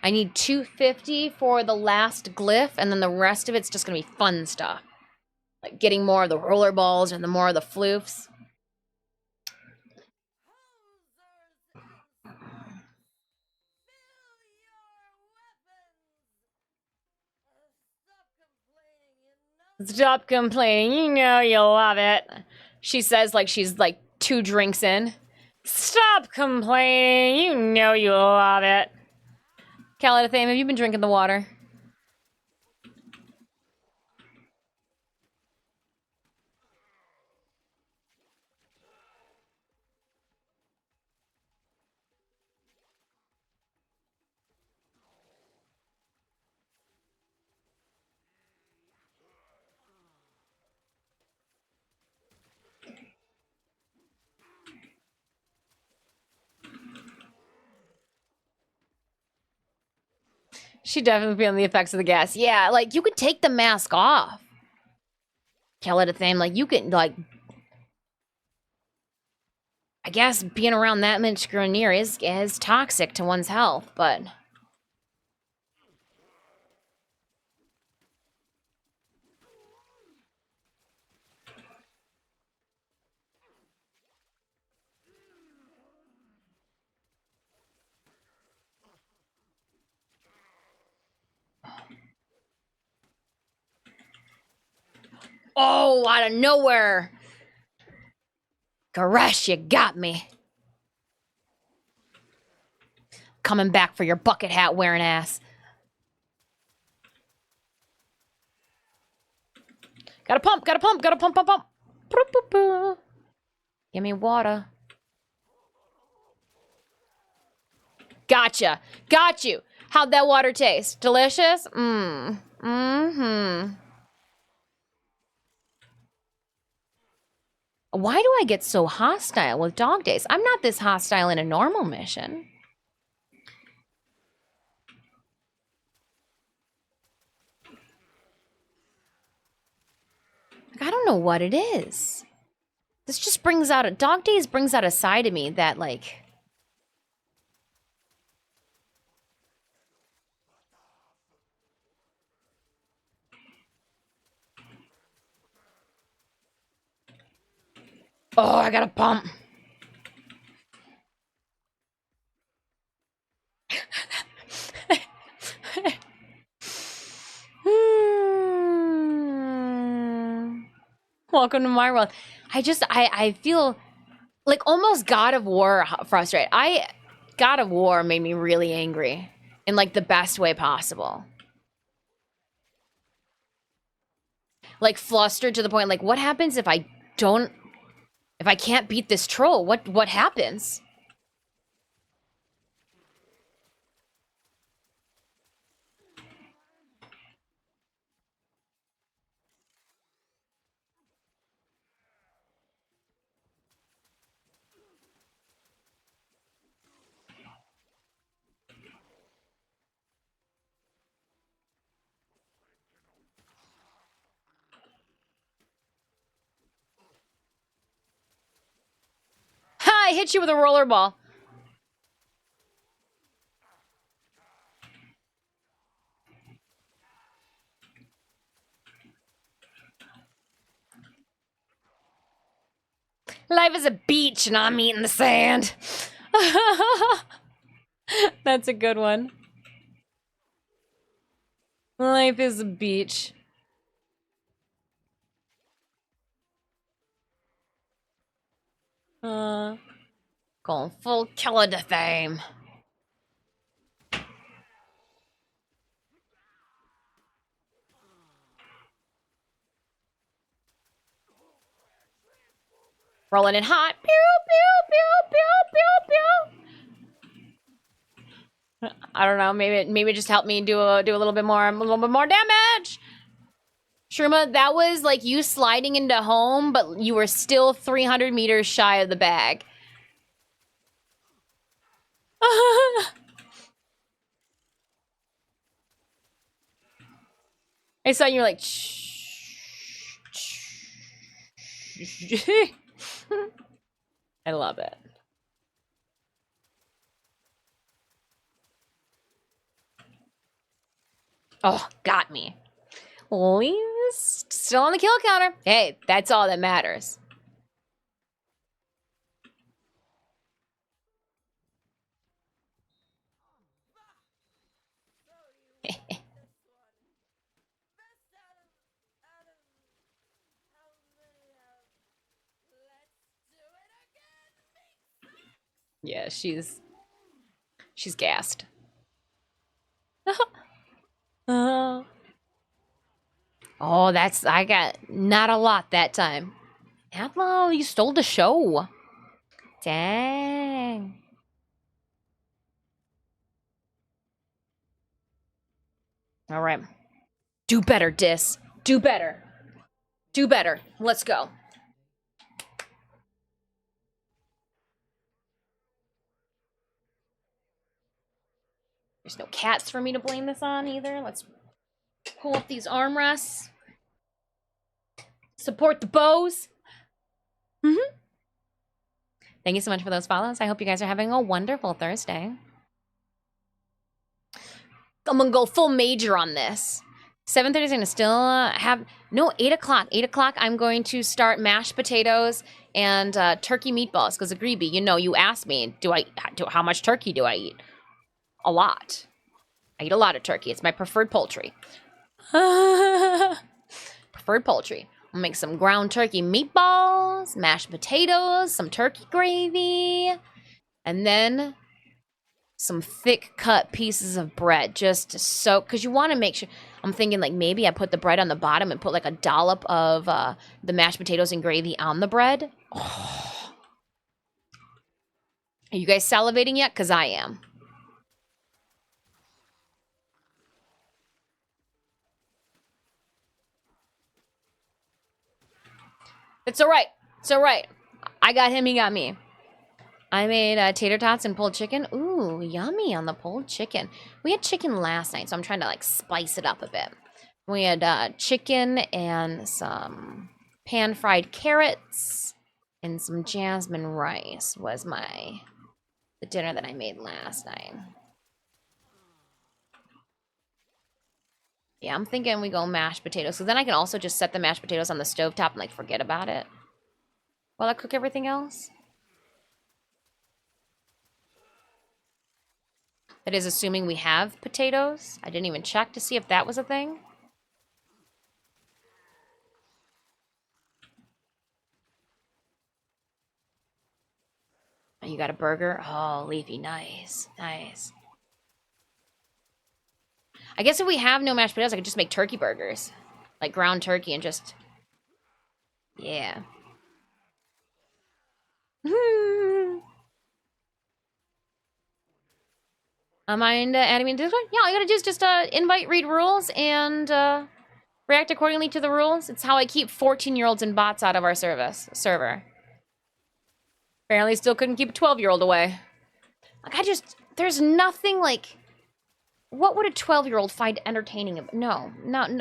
I need 250 for the last glyph, and then the rest of it's just gonna be fun stuff. Like getting more of the roller balls and the more of the floofs. Stop complaining. You know you love it. She says like she's like 2 drinks in. Stop complaining. You know you love it. Calidathame, have you been drinking the water? She definitely feeling the effects of the gas. Yeah, like you could take the mask off. Calidathame, like you could like I guess being around that much Grenier is toxic to one's health, but oh, out of nowhere. Goresh, you got me. Coming back for your bucket hat wearing ass. Gotta pump. Give me water. Gotcha. Got you. How'd that water taste? Delicious? Mm-hmm. Why do I get so hostile with dog days? I'm not this hostile in a normal mission. Like, I don't know what it is. This just brings out dog days brings out a side of me that like oh, I gotta pump. Welcome to my world. I feel like almost God of War frustrated. God of War made me really angry in like the best way possible. like flustered to the point like, what happens if I can't beat this troll? What happens? Ha! I hit you with a roller ball. Life is a beach and I'm eating the sand. That's a good one. Life is a beach. Going full killer to fame. Rolling it hot. Pew, pew, pew, pew, pew, pew. I don't know. Maybe just help me do a little bit more damage. Shruma, that was like you sliding into home, but you were still 300 meters shy of the bag. I saw you were like, I love it. Oh, got me. Still on the kill counter. Hey, that's all that matters. Yeah, she's gassed. Oh, I got not a lot that time. Atlo, you stole the show. Dang. All right. Do better, Dis. Do better. Do better. Let's go. There's no cats for me to blame this on either. Let's pull up these armrests. Support the bows. Thank you so much for those follows. I hope you guys are having a wonderful Thursday. I'm gonna go full major on this. 7:30 is gonna still have no 8 o'clock. 8 o'clock. I'm going to start mashed potatoes and turkey meatballs because Agreeby, you asked me, how much turkey do I eat? A lot. I eat a lot of turkey. It's my preferred poultry. Preferred poultry. I'll make some ground turkey meatballs, mashed potatoes, some turkey gravy, and then some thick cut pieces of bread just to soak, because you want to make sure. I'm thinking like maybe I put the bread on the bottom and put like a dollop of the mashed potatoes and gravy on the bread. Oh. Are you guys salivating yet? Because I am. It's all right. It's all right. I got him. He got me. I made tater tots and pulled chicken. Ooh, yummy on the pulled chicken. We had chicken last night, so I'm trying to like spice it up a bit. We had chicken and some pan-fried carrots and some jasmine rice was the dinner that I made last night. Yeah, I'm thinking we go mashed potatoes. So then I can also just set the mashed potatoes on the stovetop and like forget about it while I cook everything else. That is assuming we have potatoes. I didn't even check to see if that was a thing. Oh, you got a burger? Oh, Leafy, nice. Nice. I guess if we have no mashed potatoes, I could just make turkey burgers. like ground turkey and just, yeah. Mind adding me into Discord? Yeah, all you gotta do is just invite, read rules, and react accordingly to the rules. It's how I keep 14-year-olds and bots out of our server. Apparently still couldn't keep a 12-year-old away. Like, there's nothing like, what would a 12-year-old find entertaining? No,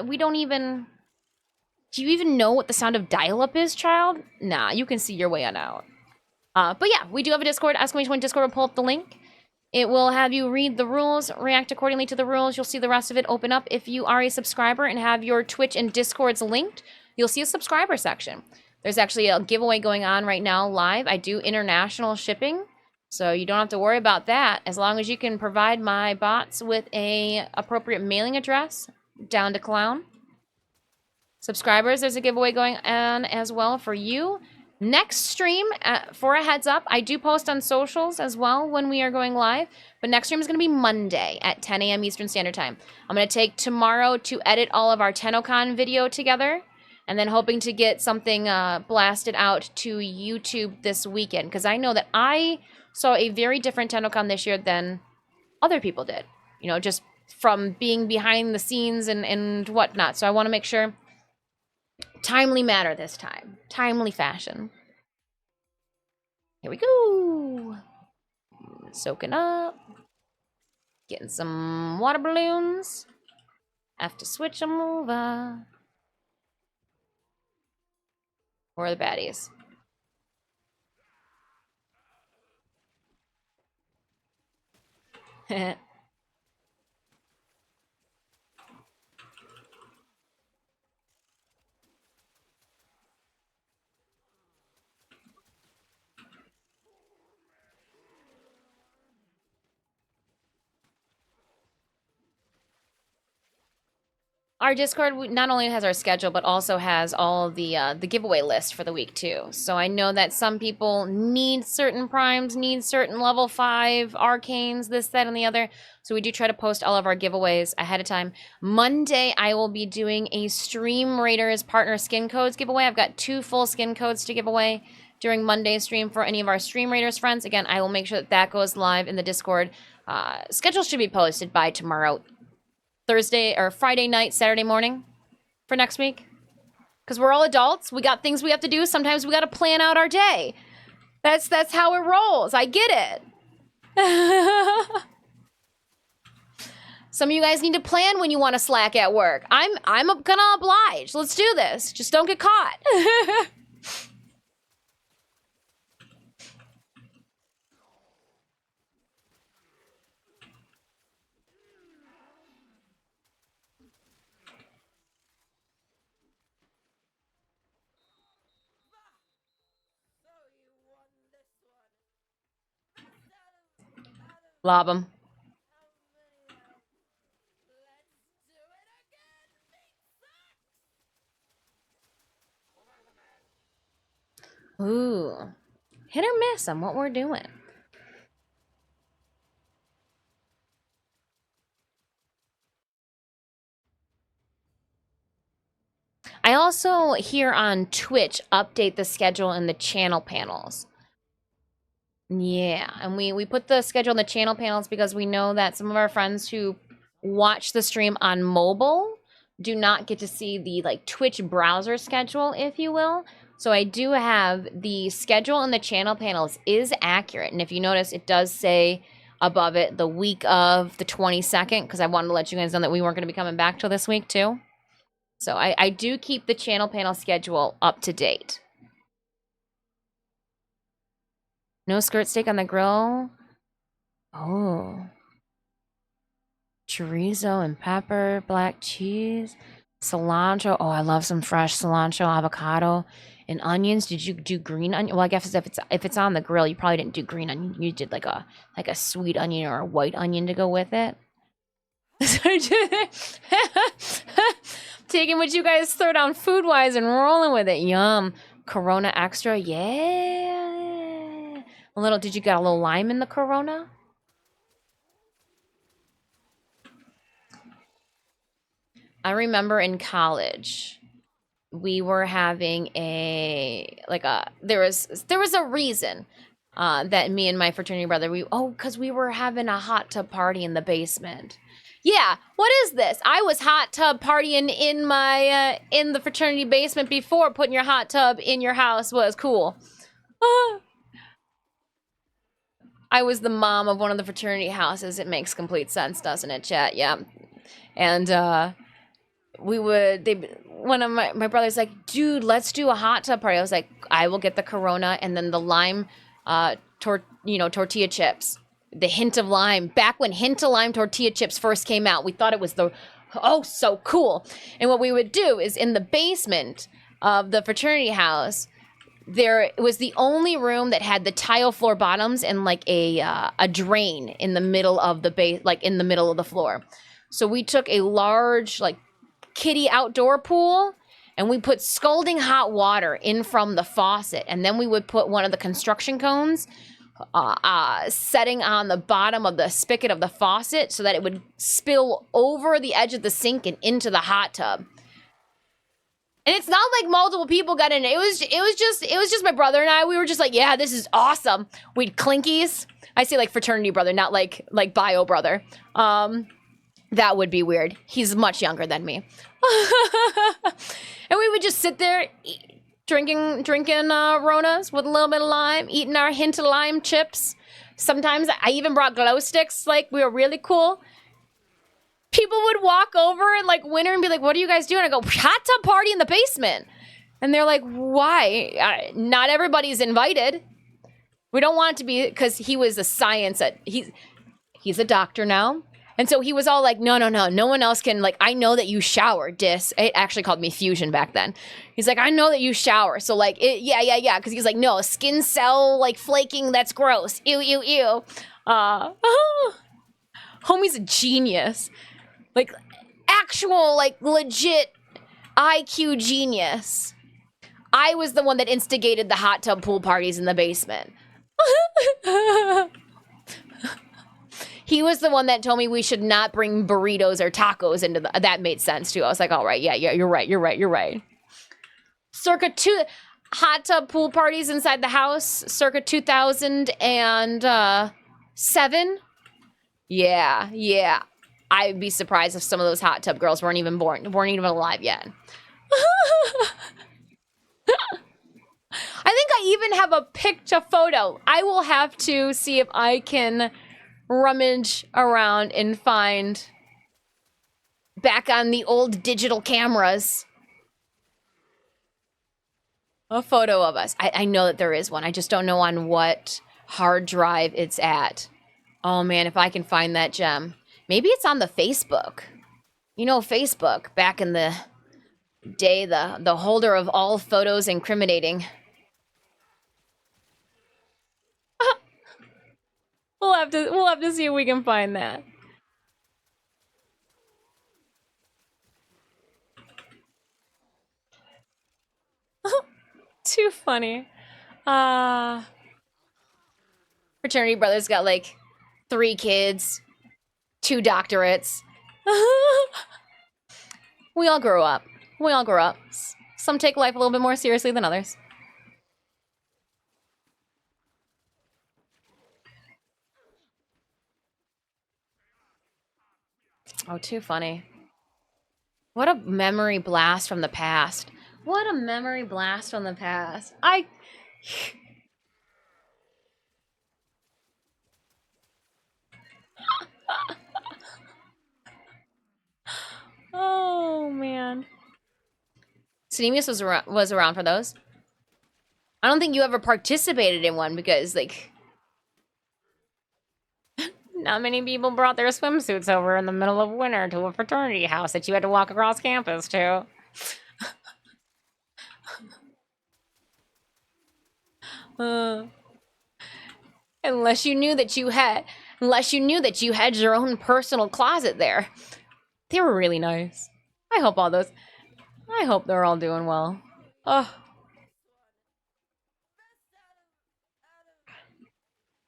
we don't even, do you even know what the sound of dial-up is, child? Nah, you can see your way on out. But yeah, we do have a Discord. !Discord will pull up the link. It will have you read the rules, react accordingly to the rules. You'll see the rest of it open up. If you are a subscriber and have your Twitch and Discords linked, you'll see a subscriber section. There's actually a giveaway going on right now live. I do international shipping, so you don't have to worry about that. As long as you can provide my bots with a appropriate mailing address, down to clown. Subscribers, there's a giveaway going on as well for you. Next stream, for a heads up, I do post on socials as well when we are going live, but next stream is going to be Monday at 10 a.m. Eastern Standard Time. I'm going to take tomorrow to edit all of our TennoCon video together, and then hoping to get something blasted out to YouTube this weekend, because I know that I saw a very different TennoCon this year than other people did, you know, just from being behind the scenes and whatnot. So I want to make sure timely matter this time. Timely fashion. Here we go. Soaking up. Getting some water balloons. Have to switch them over. Or the baddies. Our Discord not only has our schedule, but also has all the giveaway list for the week too. So I know that some people need certain primes, need certain level 5 arcanes, this, that, and the other. So we do try to post all of our giveaways ahead of time. Monday, I will be doing a Stream Raiders partner skin codes giveaway. I've got 2 full skin codes to give away during Monday's stream for any of our Stream Raiders friends. Again, I will make sure that that goes live in the Discord. Schedule should be posted by tomorrow, Thursday or Friday night, Saturday morning for next week. Because we're all adults. We got things we have to do. Sometimes we got to plan out our day. That's how it rolls. I get it. Some of you guys need to plan when you want to slack at work. I'm gonna oblige. Let's do this. Just don't get caught. Lob 'em. Ooh. Hit or miss on what we're doing. I also here on Twitch update the schedule in the channel panels. Yeah, and we put the schedule in the channel panels because we know that some of our friends who watch the stream on mobile do not get to see the like Twitch browser schedule, if you will. So I do have the schedule in the channel panels is accurate. And if you notice, it does say above it the week of the 22nd, because I wanted to let you guys know that we weren't going to be coming back till this week too. So I do keep the channel panel schedule up to date. No skirt steak on the grill. Oh. Chorizo and pepper, black cheese, cilantro. Oh, I love some fresh cilantro, avocado, and onions. Did you do green onion? Well, I guess if it's on the grill, you probably didn't do green onion. You did like a sweet onion or a white onion to go with it. Taking what you guys throw down food-wise and rolling with it. Yum. Corona extra. Yeah. A little, did you got a little lime in the Corona? I remember in college, we were having there was a reason that me and my fraternity brother because we were having a hot tub party in the basement. Yeah, what is this? I was hot tub partying in my in the fraternity basement before putting your hot tub in your house was cool. I was the mom of one of the fraternity houses. It makes complete sense, doesn't it, chat? Yeah. And one of my brother's like, dude, let's do a hot tub party. I was like, I will get the Corona and then the lime, tortilla chips. The hint of lime. Back when hint of lime tortilla chips first came out, we thought it was so cool. And what we would do is in the basement of the fraternity house, there was the only room that had the tile floor bottoms and like a drain in the middle of the base, like in the middle of the floor. So we took a large like kiddie outdoor pool and we put scalding hot water in from the faucet, and then we would put one of the construction cones setting on the bottom of the spigot of the faucet so that it would spill over the edge of the sink and into the hot tub. And it's not like multiple people got in it. It was just my brother and I. We were just like, yeah, this is awesome. We'd clinkies. I say like fraternity brother, not like bio brother. That would be weird. He's much younger than me. And we would just sit there drinking Ronas with a little bit of lime, eating our hint of lime chips. Sometimes I even brought glow sticks. Like, we were really cool. People would walk over and like winter and be like, what are you guys doing? I go, hot tub party in the basement. And they're like, why? Not everybody's invited. We don't want it to be, because he was a science he's a doctor now. And so he was all like, no one else can, like, I know that you shower, It actually called me Fusion back then. He's like, I know that you shower. So like, yeah. Because he's like, no, skin cell, like flaking, that's gross. Ew. Homie's a genius. Like, actual, like, legit IQ genius. I was the one that instigated the hot tub pool parties in the basement. He was the one that told me we should not bring burritos or tacos into that made sense too. I was like, all right, yeah, you're right. Circa hot tub pool parties inside the house, circa 2007. Yeah. I'd be surprised if some of those hot tub girls weren't even alive yet. I think I even have a photo. I will have to see if I can rummage around and find back on the old digital cameras a photo of us. I know that there is one. I just don't know on what hard drive it's at. Oh man, if I can find that gem. Maybe it's on the Facebook. You know, Facebook, back in the day, the holder of all photos incriminating. We'll have to see if we can find that. Too funny. Fraternity brothers got like 3 kids, 2 doctorates. We all grow up. Some take life a little bit more seriously than others. Oh, too funny. What a memory blast from the past. Oh, man. Cinemius was around for those. I don't think you ever participated in one because, like, not many people brought their swimsuits over in the middle of winter to a fraternity house that you had to walk across campus to. Unless you knew that you had your own personal closet there. They were really nice. I hope they're all doing well. Oh.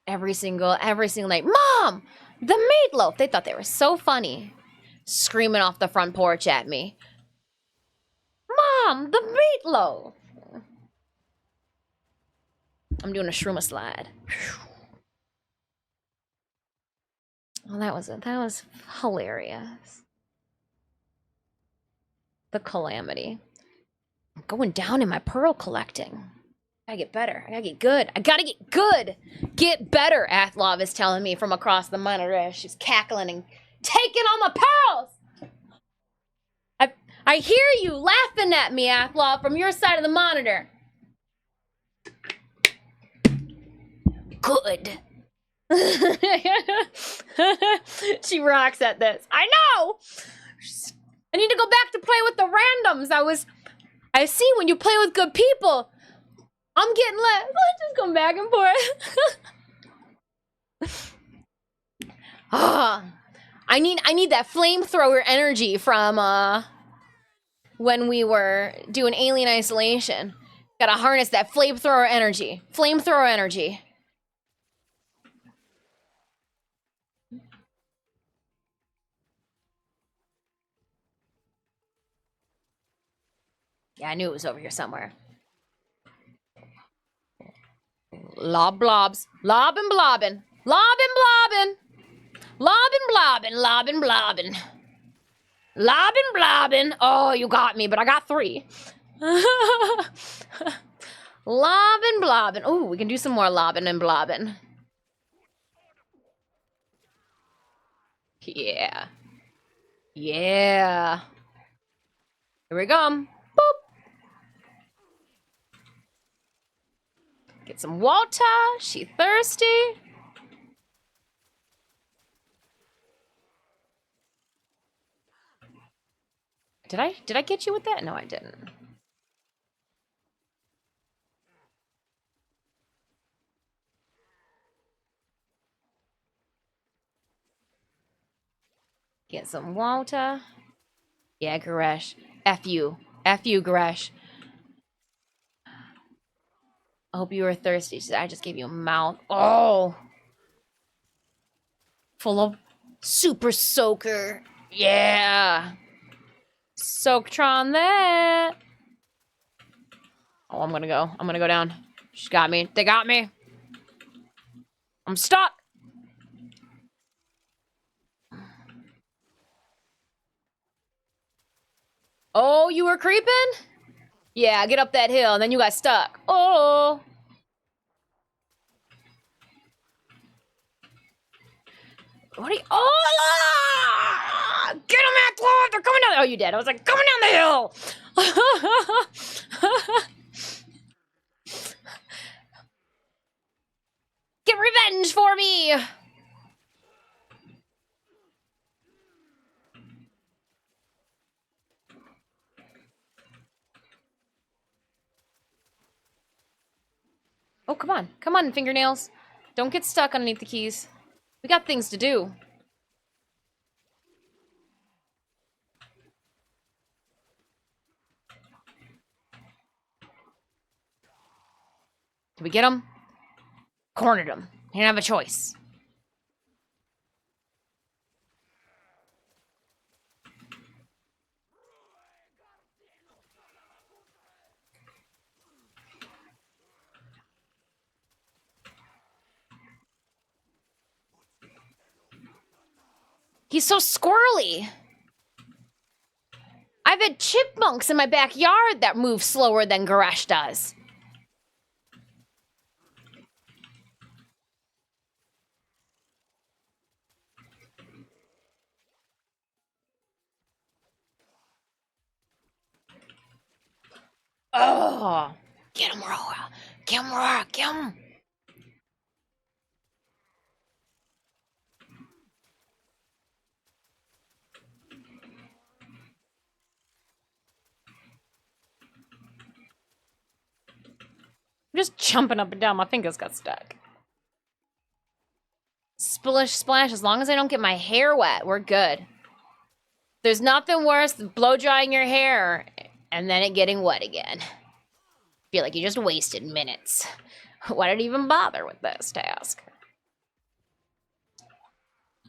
Every single night. Mom! The meatloaf! They thought they were so funny. screaming off the front porch at me. Mom, the meatloaf! I'm doing a shrooma slide. Well, that was hilarious. The calamity. I'm going down in my pearl collecting. I gotta get better. I gotta get good. I gotta get good. Get better, Athlov is telling me from across the monitor. She's cackling and taking all my pearls. I hear you laughing at me, Athlov, from your side of the monitor. Good. She rocks at this. I know. I need to go back to play with the randoms. I see when you play with good people, I'm getting less. Let's just come back and forth. I need that flamethrower energy from when we were doing Alien Isolation. Gotta harness that flamethrower energy. Flamethrower energy. Yeah, I knew it was over here somewhere. Lob blobs. Lobbin' blobbin'. Lobbin' blobbin'. Lobbin' blobbin'. Lobbin' blobbin'. Lobbin' blobbin'. Oh, you got me, but I got 3. Lobbin' blobbin'. Oh, we can do some more lobbin' and blobbin'. Yeah. Yeah. Here we come. Boop. Get some water. She thirsty. Did I get you with that? No, I didn't. Get some water. Yeah, Garesh. F you. F you, Garesh. I hope you were thirsty. I just gave you a mouth. Oh. Full of super soaker. Yeah. Soaktron that. Oh, I'm gonna go down. She got me. They got me. I'm stuck. Oh, you were creeping? Yeah, get up that hill, and then you got stuck. Oh. What are you? Oh! Get them, Athlov! They're coming down. Oh, you did. I was like, coming down the hill. Get revenge for me. Oh, come on. Come on, fingernails. Don't get stuck underneath the keys. We got things to do. Did we get him? Cornered him. He didn't have a choice. He's so squirrely. I've had chipmunks in my backyard that move slower than Garesh does. Oh, get him, Roa. Get him, Roa. Get him. I'm just jumping up and down. My fingers got stuck. Splish splash. As long as I don't get my hair wet, we're good. There's nothing worse than blow drying your hair and then it getting wet again. Feel like you just wasted minutes. Why did I even bother with this task?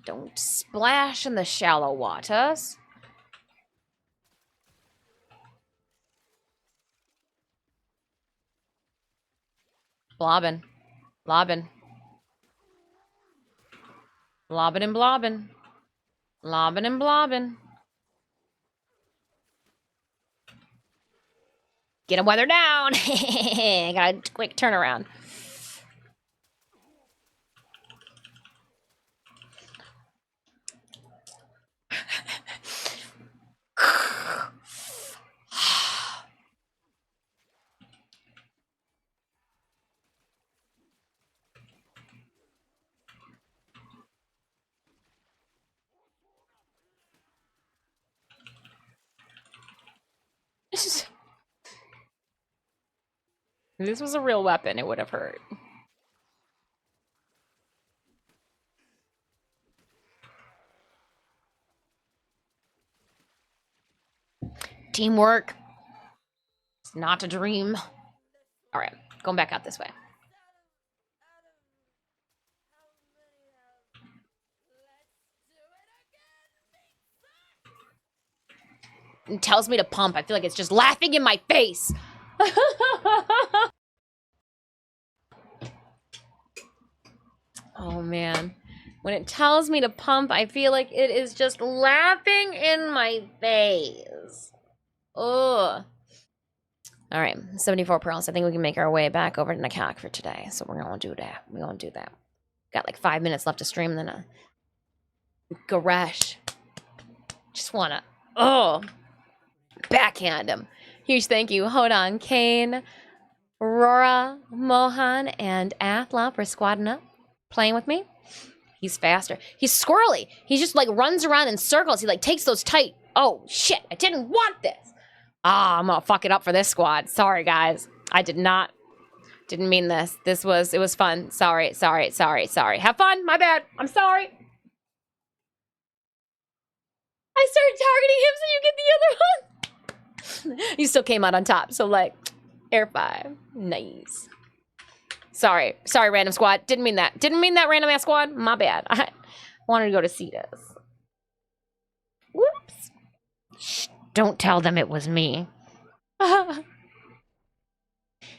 Don't splash in the shallow waters. Blobbing. Lobbing. Lobbing and blobbing. Lobbing and blobbing. Get a weather down. Got a quick turnaround. If this was a real weapon, it would have hurt. Teamwork. It's not a dream. All right, going back out this way. It tells me to pump. I feel like it's just laughing in my face. Oh man. When it tells me to pump, I feel like it is just laughing in my face. Ugh. All right, 74 pearls. I think we can make our way back over to Nakak for today. So we're going to do that. We're going to do that. Got like 5 minutes left to stream, then a Garesh. Just want to, backhand him. Huge thank you. Hold on, Kane, Rora, Mohan, and Athla for squadding up, playing with me. He's faster. He's squirrely. He just like runs around in circles. He like takes those tight. Oh shit, I didn't want this. Ah, I'm gonna fuck it up for this squad. Sorry guys. I didn't mean this. It was fun. Sorry. Have fun. My bad. I'm sorry. I started targeting him so you get the other one. You still came out on top. So like, air 5. Nice. Sorry, random squad. Didn't mean that. Didn't mean that, random ass squad. My bad. I wanted to go to Cetus. Whoops. Shh, don't tell them it was me.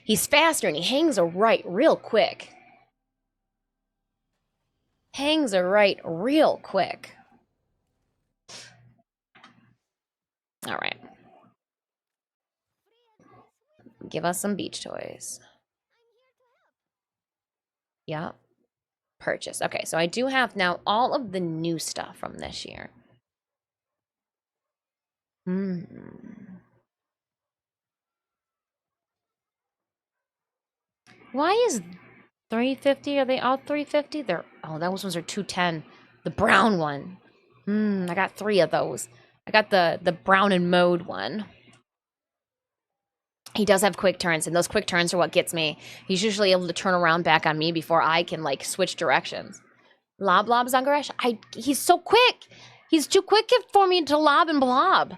He's faster and he hangs a right real quick. Hangs a right real quick. All right. Give us some beach toys. Yeah. Purchase. Okay, so I do have now all of the new stuff from this year. Why is 350? Are they all 350? Those ones are 210. The brown one. I got 3 of those. I got the brown and mode one. He does have quick turns, and those quick turns are what gets me. He's usually able to turn around back on me before I can like switch directions. Lob Zangaresh? He's so quick. He's too quick for me to lob and blob.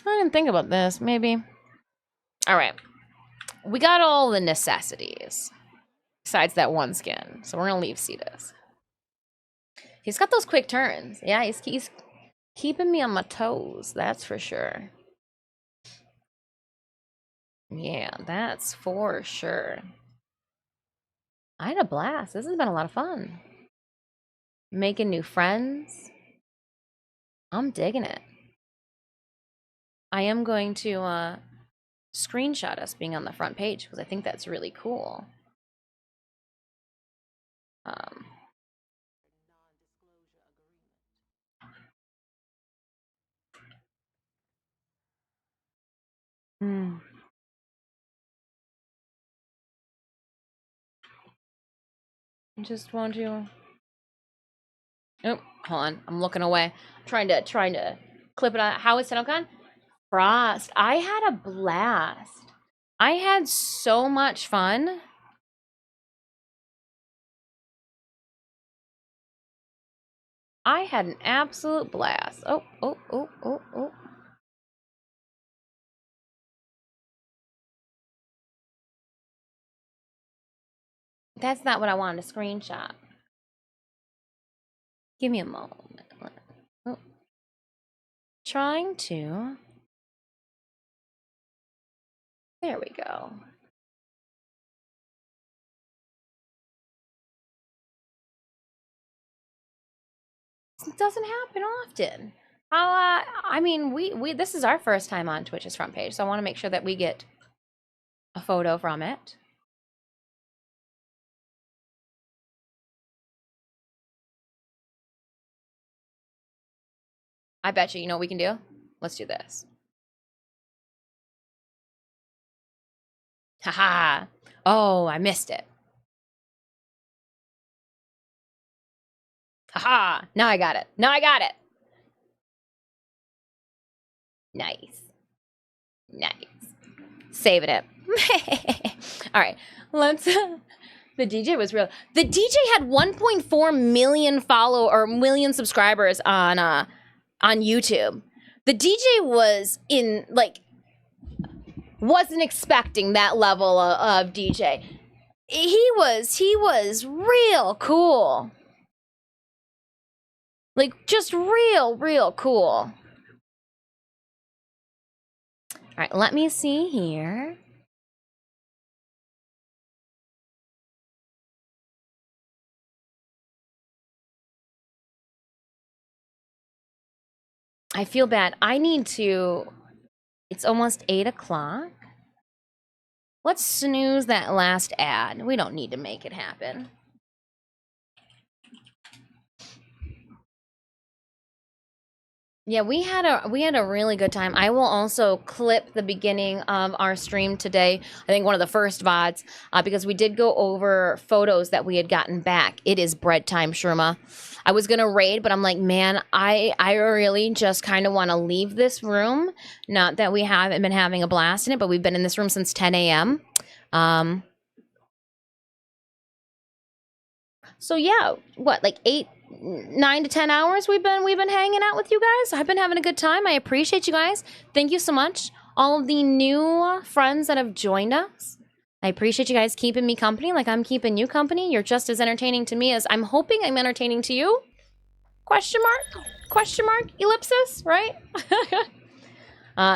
I didn't think about this. Maybe. All right. We got all the necessities. Besides that one skin. So we're going to leave Cetus. He's got those quick turns. Yeah, he's keeping me on my toes. That's for sure. Yeah, that's for sure. I had a blast. This has been a lot of fun. Making new friends. I'm digging it. I am going to screenshot us being on the front page because I think that's really cool. I just want to. Oh, hold on. I'm looking away. Trying to clip it on. How is Senokon? Frost. I had a blast. I had so much fun. I had an absolute blast. Oh. That's not what I wanted to screenshot. Give me a moment. Oh. Trying to. There we go. It doesn't happen often. I mean, we this is our first time on Twitch's front page, so I want to make sure that we get a photo from it. I bet you know what we can do? Let's do this. Haha. Oh, I missed it. Haha. Now I got it. Now I got it. Nice. Nice. Saving it. All right. Let's the DJ was real. The DJ had 1.4 million million subscribers on YouTube. The DJ was wasn't expecting that level of DJ. He was real cool. Like, just real cool. All right, let me see here. I feel bad. I need to... It's almost 8 o'clock. Let's snooze that last ad. We don't need to make it happen. Yeah, we had a really good time. I will also clip the beginning of our stream today. I think one of the first VODs, because we did go over photos that we had gotten back. It is bread time, Sherma. I was gonna raid, but I'm like, man, I really just kind of want to leave this room. Not that we haven't been having a blast in it, but we've been in this room since 10 a.m. So yeah, what, like 9 to 10 hours we've been hanging out with you guys. I've been having a good time. I appreciate you guys. Thank you so much. All of the new friends that have joined us. I appreciate you guys keeping me company like I'm keeping you company. You're just as entertaining to me as I'm hoping I'm entertaining to you. Question mark? Question mark? Ellipsis, right?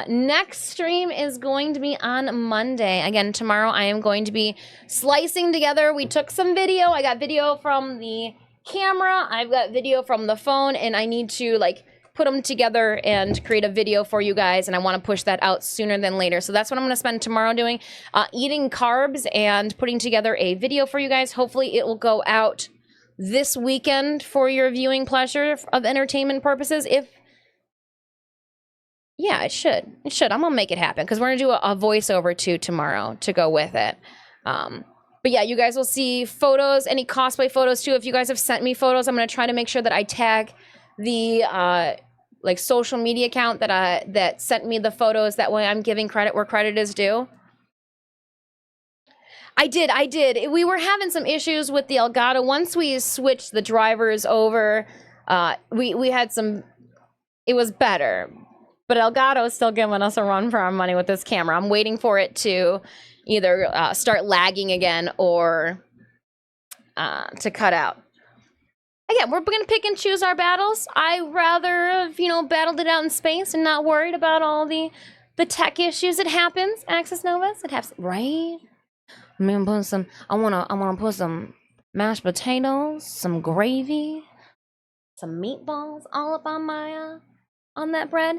Next stream is going to be on Monday. Again, tomorrow I am going to be slicing together. We took some video. I got video from the camera. I've got video from the phone, and I need to put them together and create a video for you guys, and I want to push that out sooner than later. So that's what I'm going to spend tomorrow doing, eating carbs and putting together a video for you guys. Hopefully it will go out this weekend for your viewing pleasure of entertainment purposes. Yeah, it should. It should. I'm going to make it happen because we're going to do a voiceover too tomorrow to go with it. But yeah, you guys will see photos, any cosplay photos too. If you guys have sent me photos, I'm going to try to make sure that I tag the social media account that sent me the photos. That way I'm giving credit where credit is due. I did. We were having some issues with the Elgato. Once we switched the drivers over, we had some, it was better. But Elgato is still giving us a run for our money with this camera. I'm waiting for it to either start lagging again or to cut out. Again, we're going to pick and choose our battles. I rather have, battled it out in space and not worried about all the tech issues. It happens, Axis Novus. It happens, right? I'm gonna put some. I wanna put some mashed potatoes, some gravy, some meatballs all up on my on that bread.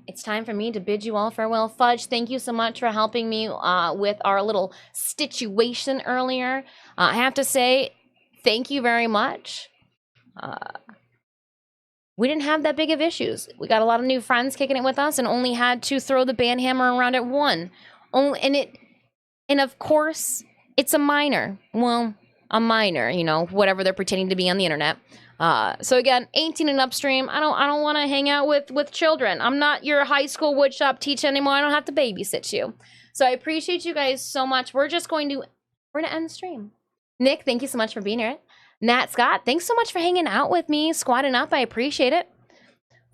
It's time for me to bid you all farewell. Fudge, thank you so much for helping me with our little situation earlier. I have to say, thank you very much. We didn't have that big of issues. We got a lot of new friends kicking it with us and only had to throw the band hammer around at one. And of course, it's a minor. Well, a minor, whatever they're pretending to be on the internet. So again, 18 and upstream. I don't want to hang out with children. I'm not your high school woodshop teacher anymore. I don't have to babysit you. So I appreciate you guys so much. We're going to end the stream. Nick, thank you so much for being here. Nat Scott, thanks so much for hanging out with me, squatting up. I appreciate it.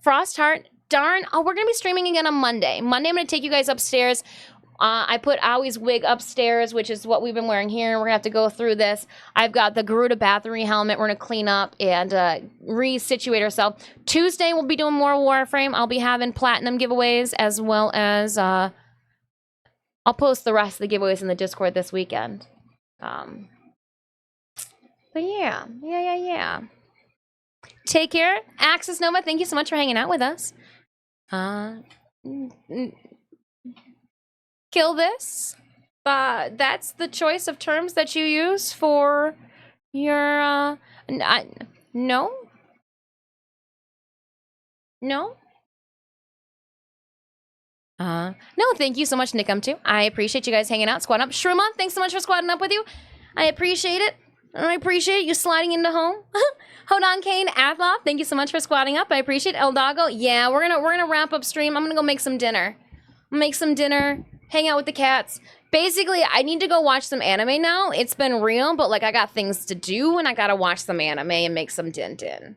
Frostheart, darn. Oh, we're going to be streaming again on Monday. Monday, I'm going to take you guys upstairs. I put Aoi's wig upstairs, which is what we've been wearing here. We're gonna have to go through this. I've got the Garuda battery helmet. We're gonna clean up and resituate ourselves. Tuesday we'll be doing more Warframe. I'll be having platinum giveaways as well as I'll post the rest of the giveaways in the Discord this weekend. But yeah. Take care. Axis Nova, thank you so much for hanging out with us. Kill this. That's the choice of terms that you use for your, no? No? No, thank you so much, Nickum, too. I appreciate you guys hanging out, squatting up. Shruma, thanks so much for squatting up with you. I appreciate it. I appreciate you sliding into home. Hold on, Kane. Athoff, thank you so much for squatting up. I appreciate it. Eldago, yeah, we're gonna wrap up stream. I'm gonna go make some dinner. Hang out with the cats. Basically, I need to go watch some anime now. It's been real, but like I got things to do and I gotta watch some anime and make some din.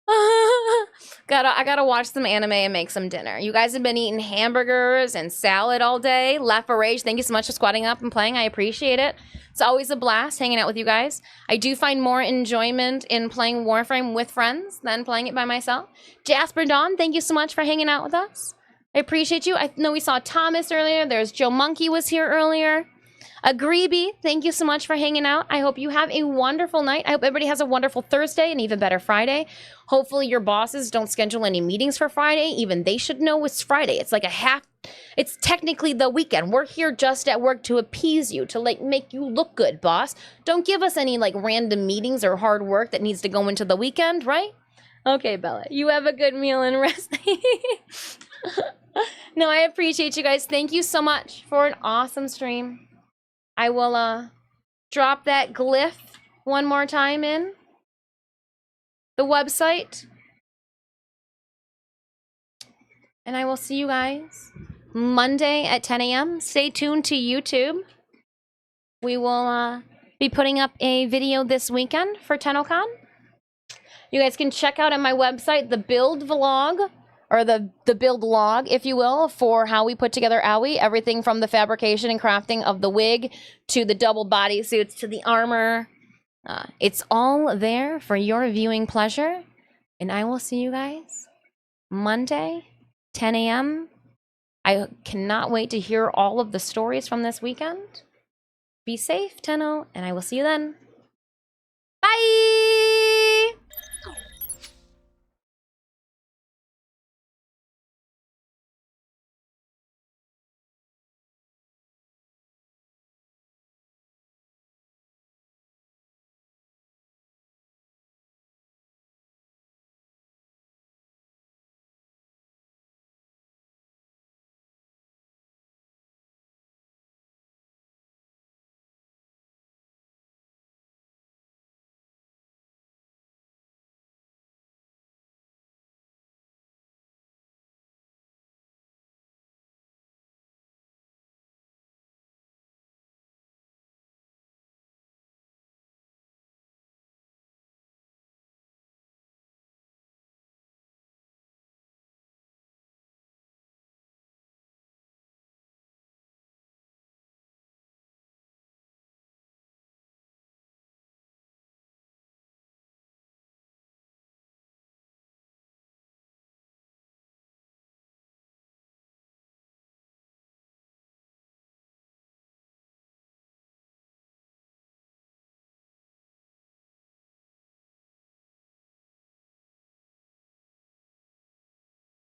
I gotta watch some anime and make some dinner. You guys have been eating hamburgers and salad all day. Left for Rage, thank you so much for squatting up and playing. I appreciate it. It's always a blast hanging out with you guys. I do find more enjoyment in playing Warframe with friends than playing it by myself. Jasper Dawn, thank you so much for hanging out with us. I appreciate you. I know we saw Thomas earlier. There's Joe Monkey was here earlier. Agreeby, thank you so much for hanging out. I hope you have a wonderful night. I hope everybody has a wonderful Thursday and even better Friday. Hopefully your bosses don't schedule any meetings for Friday. Even they should know it's Friday. It's like it's technically the weekend. We're here just at work to appease you, to like make you look good, boss. Don't give us any like random meetings or hard work that needs to go into the weekend, right? Okay, Bella, you have a good meal and rest. No, I appreciate you guys. Thank you so much for an awesome stream. I will drop that glyph one more time in the website. And I will see you guys Monday at 10 a.m. Stay tuned to YouTube. We will be putting up a video this weekend for TennoCon. You guys can check out on my website the build vlog, or the build log, if you will, for how we put together Aoi. Everything from the fabrication and crafting of the wig to the double bodysuits to the armor. It's all there for your viewing pleasure. And I will see you guys Monday, 10 a.m. I cannot wait to hear all of the stories from this weekend. Be safe, Tenno, and I will see you then. Bye!